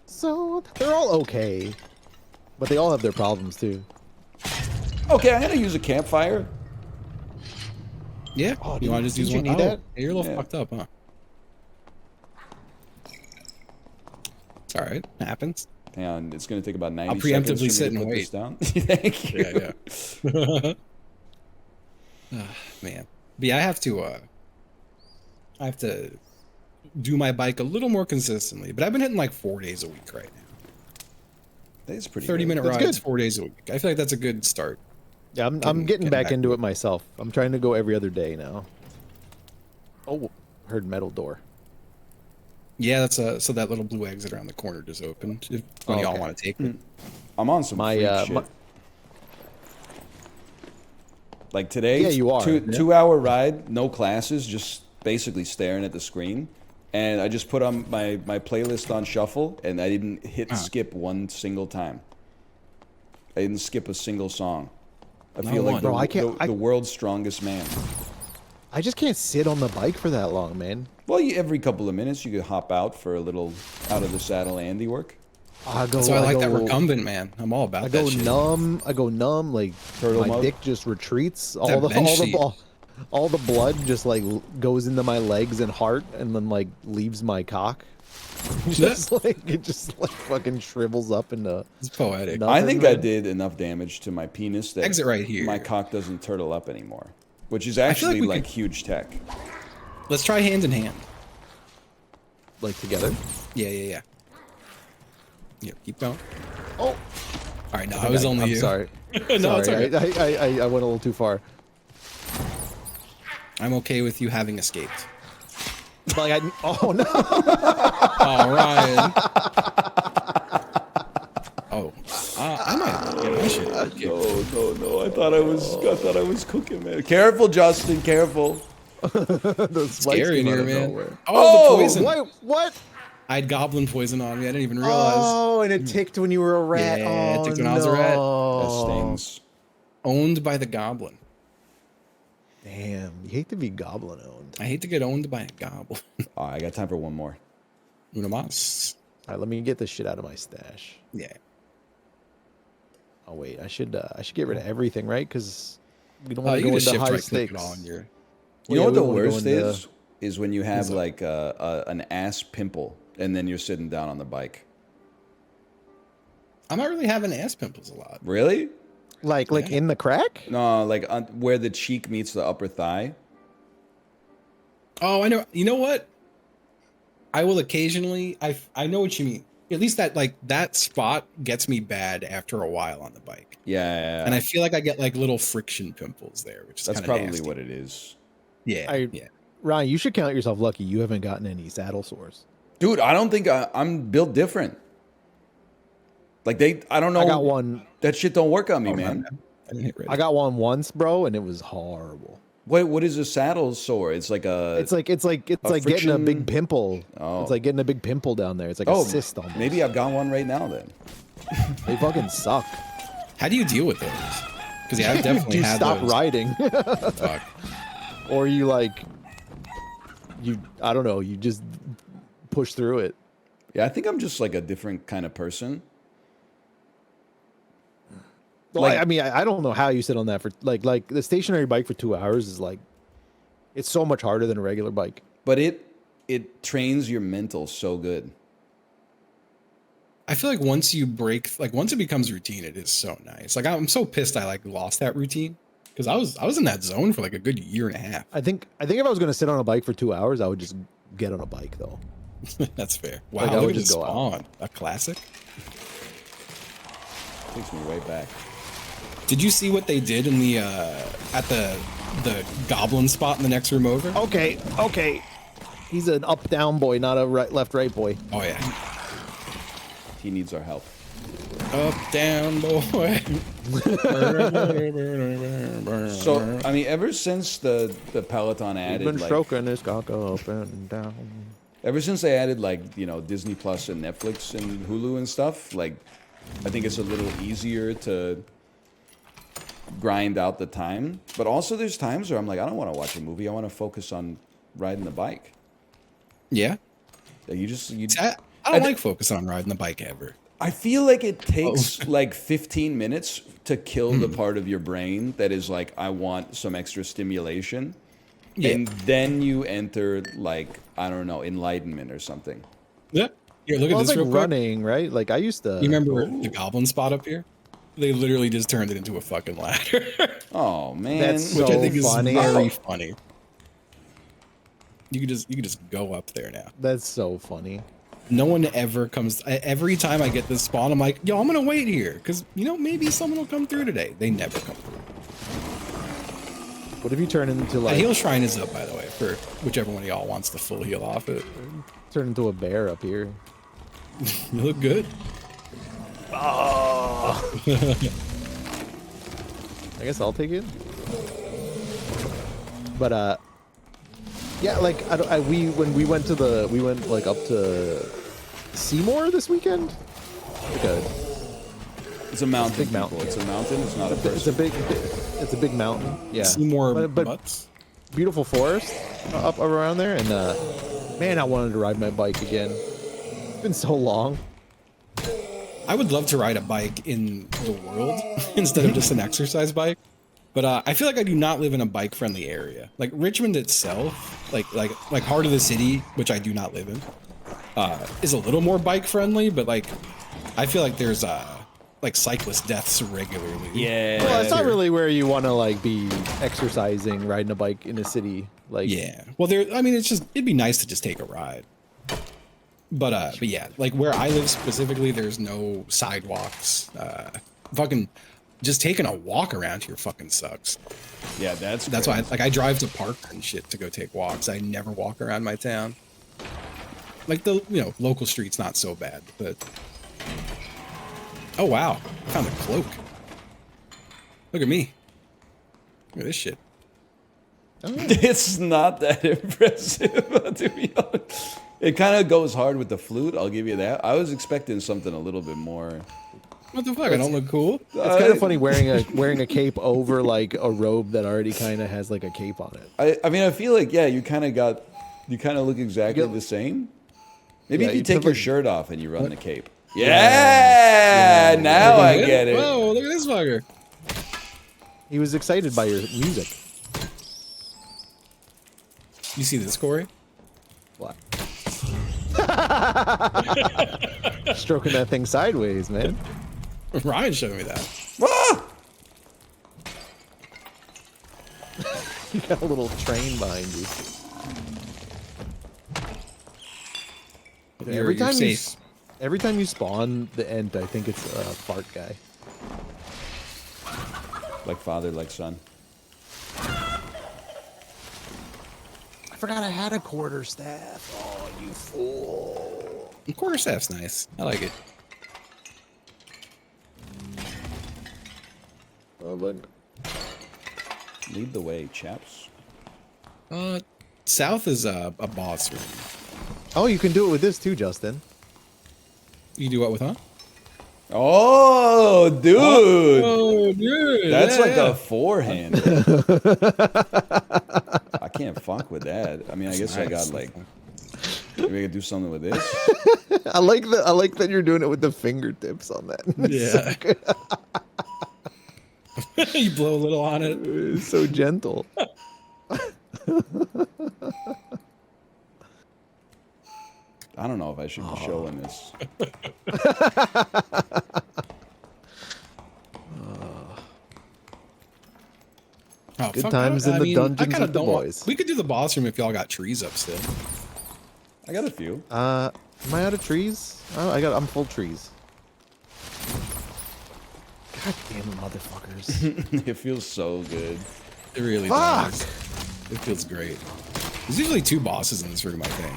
So they're all okay, but they all have their problems too. Okay, I'm gonna use a campfire. Yeah. Oh, you want to just use didn't one? you need that? You're a little Yeah. fucked up, huh? It's all right. It happens. Hang on, it's gonna take about 90 I'll seconds for preemptively me sit to and put wait. this down. Thank you. Yeah. Man. But yeah, I have to do my bike a little more consistently. But I've been hitting like 4 days a week right now. That's pretty 30-minute That's rides, good. 4 days a week. I feel like that's a good start. Yeah, I'm getting back back into to it myself. I'm trying to go every other day now. Oh, heard metal door. Yeah, that's so that little blue exit around the corner just opened. When y'all Okay. want to take it. I'm on some My, freak uh, shit. my- Like today, Yeah, you are. Yeah. 2 hour ride, no classes, just basically staring at the screen. And I just put on my playlist on shuffle, and I didn't hit skip one single time. I didn't skip a single song. I feel like one. Bro, I can't- the world's strongest man. I just can't sit on the bike for that long, man. Well, every couple of minutes, you could hop out for a little out of the saddle Andy work. I go. That's why I like that go- recumbent, man. I'm all about I that go shit. numb. I go numb. Like Turtle my mode? dick just retreats. That bench sheet. All the blood just like goes into my legs and heart, and then like leaves my cock. Just like it just like fucking shrivels up into. It's poetic. Nothing, I think I man. did enough damage to my penis that Exit right here. my cock doesn't turtle up anymore, which is feel like actually we like could- huge tech. Let's try hand in hand. Like together. Yeah. Yeah, keep going. Oh, All right, no, I was only I'm you. sorry. No, it's sorry, okay. I went a little too far. I'm okay with you having escaped. Like oh no. All right. Oh, I might get my shit. Okay. No! I thought I was cooking, man. Careful, Justin. Careful. The spikes Scary in came out here, of man. nowhere. Oh, the poison. What? I had goblin poison on me. I didn't even realize. Oh, and it ticked when you were a rat. Yeah, it oh, ticked when I was a rat. no. That stings. Owned by the goblin. Damn, you hate to be goblin owned. I hate to get owned by a goblin. Oh, I got time for one more. Uno mas. All right, let me get this shit out of my stash. Yeah. Oh wait, I should get rid of everything, right? Because we don't Oh, want you to can go just into shift high right click stakes. it all in your. You Well, know yeah, what we the don't wanna go worst into- is when you have like an ass pimple and then you're sitting down on the bike. I'm not really having ass pimples a lot. Really? Like Yeah. in the crack. No, like where the cheek meets the upper thigh. Oh, I know. You know what? I will occasionally. I know what you mean. At least that spot gets me bad after a while on the bike, Yeah. and I feel like I get like little friction pimples there, which is That's kinda probably nasty. what it is. Yeah, yeah. Ryan, you should count yourself lucky. You haven't gotten any saddle sores. Dude, I don't think I'm built different. Like I don't know. I got one. That shit don't work on me, Oh, my man. bad. I didn't hit ready. I got one once, bro, and it was horrible. Wait, what is a saddle sore? It's like a. It's like getting a friction- big pimple. Oh. It's like getting a big pimple down there. It's like a cyst almost. maybe I've got one right now then. They fucking suck. How do you deal with those? Because yeah, I've definitely You had stop those. riding, Fuck. or you I don't know. You just push through it. Yeah, I think I'm just like a different kind of person. Well, Like- I mean, I don't know how you sit on that for like the stationary bike for 2 hours is like, it's so much harder than a regular bike. But it trains your mental so good. I feel like once it becomes routine, it is so nice. Like I'm so pissed I lost that routine because I was in that zone for like a good year and a half. I think if I was gonna sit on a bike for 2 hours, I would just get on a bike though. That's fair. Wow, Like, I look would at just this go out. spawn. A classic. Takes me way back. Did you see what they did in the at the goblin spot in the next room over? Okay. He's an up down boy, not a left right boy. Oh yeah. He needs our help. Up down boy. So I mean, ever since the Peloton He's added been like stroking his cock up and down. Ever since they added like, you know, Disney Plus and Netflix and Hulu and stuff, like I think it's a little easier to grind out the time. But also there's times where I'm like, I don't want to watch a movie. I want to focus on riding the bike. Yeah. Like, you I don't like focus on riding the bike ever. I feel like it takes like 15 minutes to kill the part of your brain that is like, I want some extra stimulation. Yeah. And then you enter like, I don't know, enlightenment or something. Yeah. Here, look Well, at it's this real like quick. running, right? Like I used to. You remember the goblin spot up here? They literally just turned it into a fucking ladder. Oh man. That's Which I so think is funny. very funny. You could just go up there now. That's so funny. No one ever comes. Every time I get this spawn, I'm like, yo, I'm gonna wait here because you know maybe someone will come through today. They never come through. What if you turn into The like heal shrine is up, by the way, for whichever one of y'all wants the full heal off it. turn into a bear up here? You look good. I guess I'll take it. But yeah, like when we went like up to Seymour this weekend. Like It's a mountain. big mountain. People. It's a mountain. It's not a person. it's a big mountain. Yeah. Seymour but butts. beautiful forest up around there, and man, I wanted to ride my bike again. It's been so long. I would love to ride a bike in the world instead of just an exercise bike. But I feel like I do not live in a bike-friendly area. Like Richmond itself, like heart of the city, which I do not live in, is a little more bike-friendly. But like, I feel like there's like cyclist deaths regularly. Yeah. Well, it's not really where you want to like be exercising, riding a bike in a city. Like, Yeah. Well, I mean, it'd be nice to just take a ride. But yeah, like where I live specifically, there's no sidewalks. Fucking just taking a walk around here fucking sucks. Yeah, that's why I drive to parks and shit to go take walks. I never walk around my town. Like the local street's not so bad, but oh wow, I found a cloak. Look at me. Look at this shit. It's not that impressive, to be honest. It kind of goes hard with the flute, I'll give you that. I was expecting something a little bit more. What the fuck? I don't look cool. it's kind of funny wearing a cape over like a robe that already kind of has like a cape on it. I mean, I feel like, yeah, you kind of look exactly the same. Maybe Yeah, if you you take put, your like- shirt off and you run the cape. Yeah, now I get it. Whoa, look at this fucker. He was excited by your music. You see this, Corey? What? Stroking that thing sideways, man. Ryan showed me that. Ah! You got a little train behind you. You're safe. Every time you spawn the Ent, I think it's a fart guy. Like father, like son. I forgot I had a quarterstaff. Oh, you fool! Quarterstaff's nice. I like it. Oh, look. Lead the way, chaps. South is a boss room. Oh, you can do it with this too, Justin. You do what with, huh? Oh, dude. Oh, dude. That's yeah, like yeah. a forehand. I can't fuck with that. I mean, I guess I got Nice. like, maybe I could do something with this. I like that you're doing it with the fingertips on that. Yeah. You blow a little on it. It's so gentle. I don't know if I should be showing this. Oh, Good fuck, times in the dungeons I kinda with the don't want- boys. We could do the boss room if y'all got trees up still. I got a few. Am I out of trees? Oh, I'm full trees. God damn it, motherfuckers. It feels so good. It really Fuck! does. It feels great. There's usually 2 bosses in this room, I think.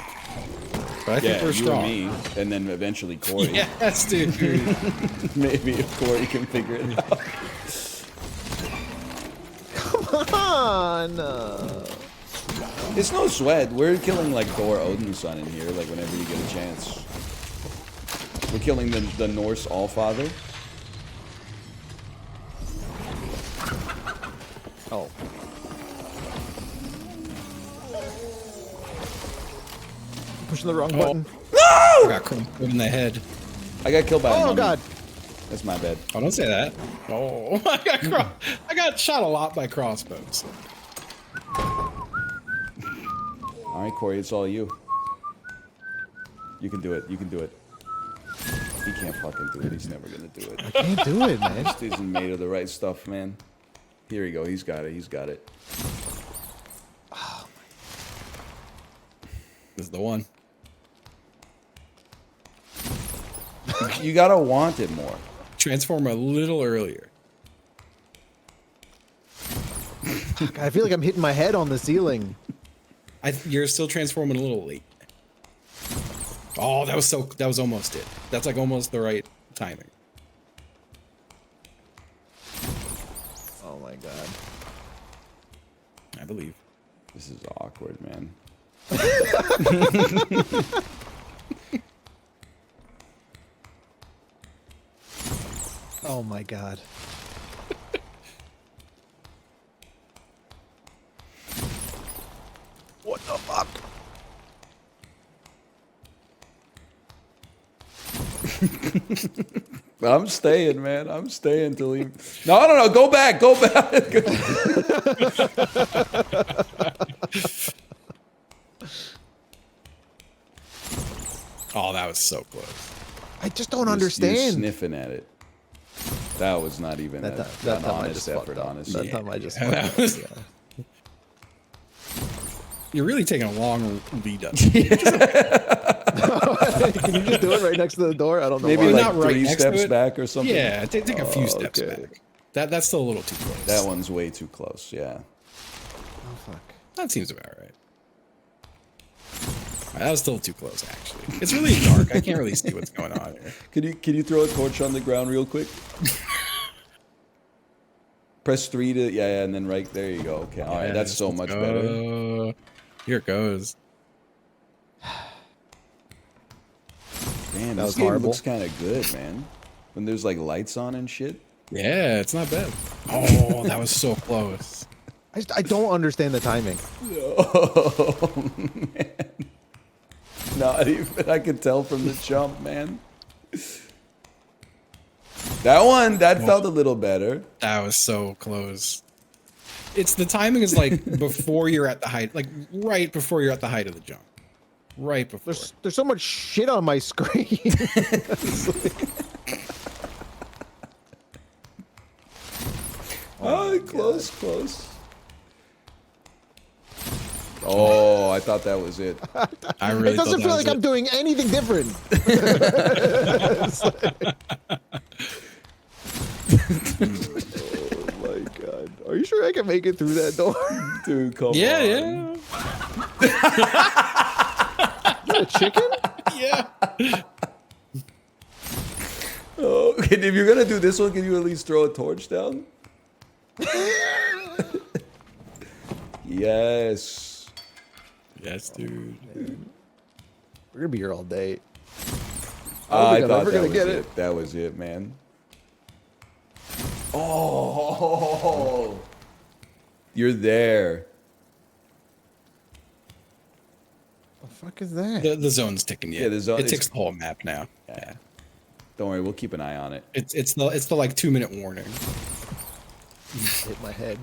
But I think Yeah, we're you strong. and me, and then eventually Corey. Yes, dude. Maybe if Corey can figure it out. Come on! It's no sweat. We're killing like Thor Odin's son in here, like whenever you get a chance. We're killing the Norse Allfather. Oh. Pushing the wrong button. I got crushed in the head. I got killed by a Oh mummy. god. That's my bad. Oh, don't say that. Oh, I got shot a lot by crossbows. All right, Corey, it's all you. You can do it. You can do it. He can't fucking do it. He's never gonna do it. I can't do it, man. This isn't made of the right stuff, man. Here we go. He's got it. He's got it. This is the one. You gotta want it more. Transform a little earlier. I feel like I'm hitting my head on the ceiling. You're still transforming a little late. Oh, that was almost it. That's like almost the right timing. Oh my god. I believe. This is awkward, man. Oh my god. What the fuck? I'm staying, man. I'm staying till he. No. Go back. Go back. Oh, that was so close. I just don't You're understand. sniffing at it. That was not even That an time I honest just effort, fucked up. honestly. That time I just Yeah, fucked that was- up. Yeah. You're really taking a long lead up. Can you just do it right next to the door? I don't know. Maybe why. Well, like not right 3 next to steps it. back or something. Yeah, take a few steps okay. back. That's still a little too close. That one's way too close. Yeah. Oh fuck. That seems about right. That was still too close, actually. It's really dark. I can't really see what's going on here. Can you throw a torch on the ground real quick? Press 3 to yeah, and then right there you go. Okay, all right, that's so much better. Here it goes. Damn, That this was game horrible. looks kind of good, man. When there's like lights on and shit. Yeah, it's not bad. Oh, that was so close. I don't understand the timing. Oh man, not even. I could tell from the jump, man. That felt a little better. That was so close. It's the timing is like before you're at the height, like right before you're at the height of the jump. Right before. There's so much shit on my screen. Oh, close, close. Oh, I thought that was it. I really It doesn't thought feel that like I'm was doing anything different. Oh my god. Are you sure I can make it through that door? Dude, come it. Yeah, on. Is that a chicken? yeah. Oh, okay, if you're gonna do this one, can you at least throw a torch down? Yes. Yes, dude. We're gonna be here all day. I think I'm thought ever that gonna was get it. it. That was it, man. Oh, you're there. What the fuck is that? The zone's ticking. Yeah, Yeah, the zone- It it's- ticks the whole map now. Yeah. Don't worry, we'll keep an eye on it. It's the like 2-minute warning. Hit my head.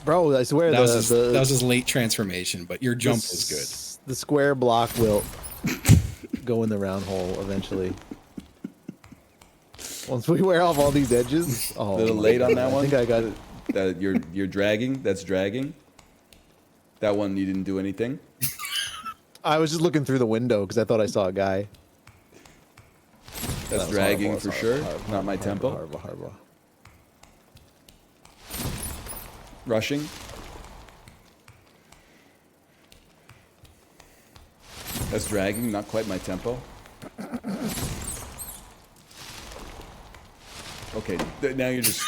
Bro, I swear That was his late transformation, but your jump was good. The square block will go in the round hole eventually. Once we wear off all these edges. Oh, A little my late on God. that one. I think I got it. That you're dragging. That's dragging. That one you didn't do anything. I was just looking through the window because I thought I saw a guy. That's That was dragging horrible. for That's sure. horrible. Not my tempo. Horrible. Rushing. That's dragging. Not quite my tempo. Okay, now you're just.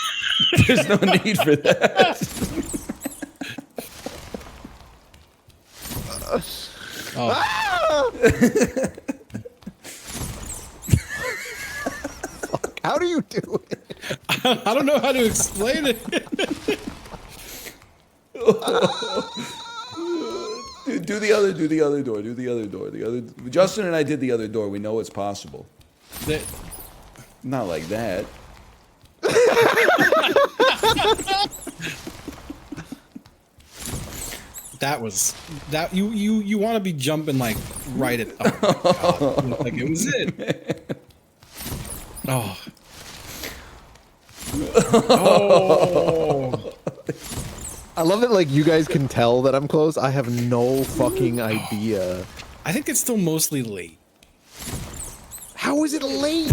There's no need for that. Oh, How do you do it? I don't know how to explain it. Dude, do the other door. Do the other door. Justin and I did the other door. We know it's possible. That- Not like that. That was that you want to be jumping like right at oh my God. Like it was it. Oh. Oh. I love it. Like you guys can tell that I'm close. I have no fucking idea. I think it's still mostly late. How is it late?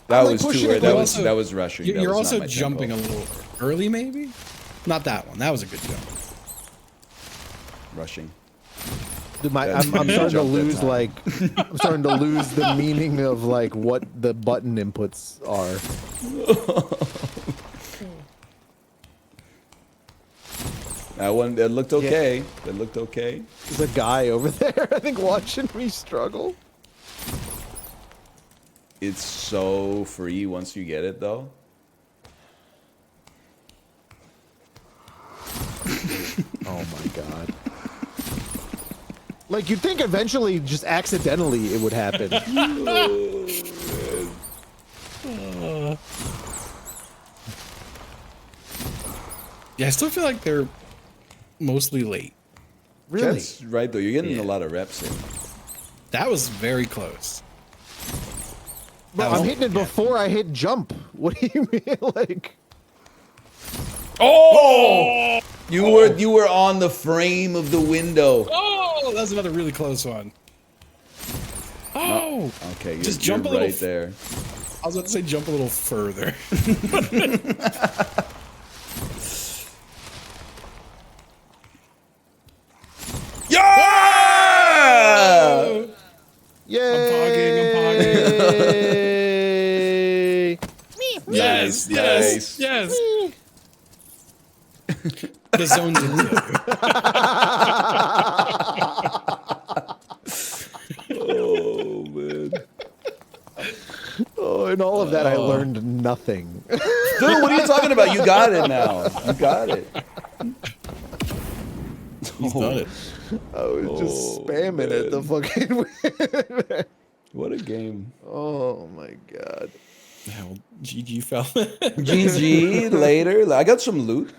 That like was too pushing early. it That closer. was rushing. That You're was also not my jumping tempo. a little early, maybe. Not that one. That was a good jump. Rushing. Dude, That's I'm funny. starting to Jump that lose time. like I'm starting to lose the meaning of like what the button inputs are. That one, it looked okay. It looked okay. There's a guy over there, I think, watching me struggle. It's so free once you get it, though. Oh my god. Like you'd think eventually, just accidentally, it would happen. Yeah, I still feel like they're mostly late. Really? That's right, though. You're getting Yeah. a lot of reps in. That was very close. Bro, That was- I'm hitting it before I hit jump. What do you mean, like? Oh! You were on the frame of the window. Oh, that's another really close one. Oh, Okay, Just you're jump a little right there. I was about to say jump a little further. Yeah! Yay! Yes, Nice. yes. The zone's into Oh, man. Oh, in all of that, I learned nothing. Dude, what are you talking about? You got it now. You got it. He's done it. I was just Oh, spamming it. The fucking. What a game. Oh my god. Yeah, well, GG fell. GG later. I got some loot.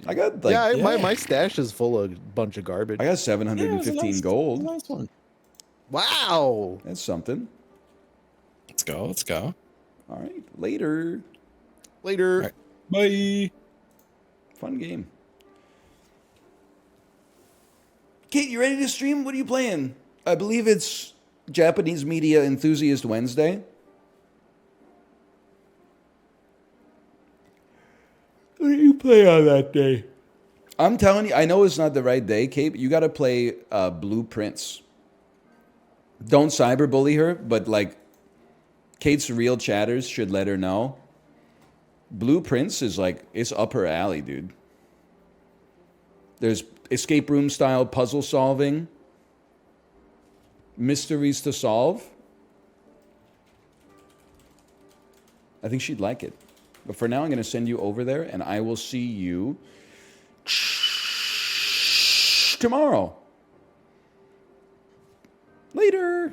I got like Yeah, yeah. my stash is full of a bunch of garbage. I got 715 gold. Nice one. Wow. That's something. Let's go. Let's go. All right, later. Later. All right. Bye. Fun game. Kate, you ready to stream? What are you playing? I believe it's Japanese Media Enthusiast Wednesday. What do you play on that day? I'm telling you, I know it's not the right day, Kate, but you got to play Blueprints. Don't cyberbully her, but like Kate's real chatters should let her know. Blueprints is like, it's up her alley, dude. There's escape room style puzzle solving, mysteries to solve. I think she'd like it. But for now, I'm going to send you over there, and I will see you tomorrow. Later.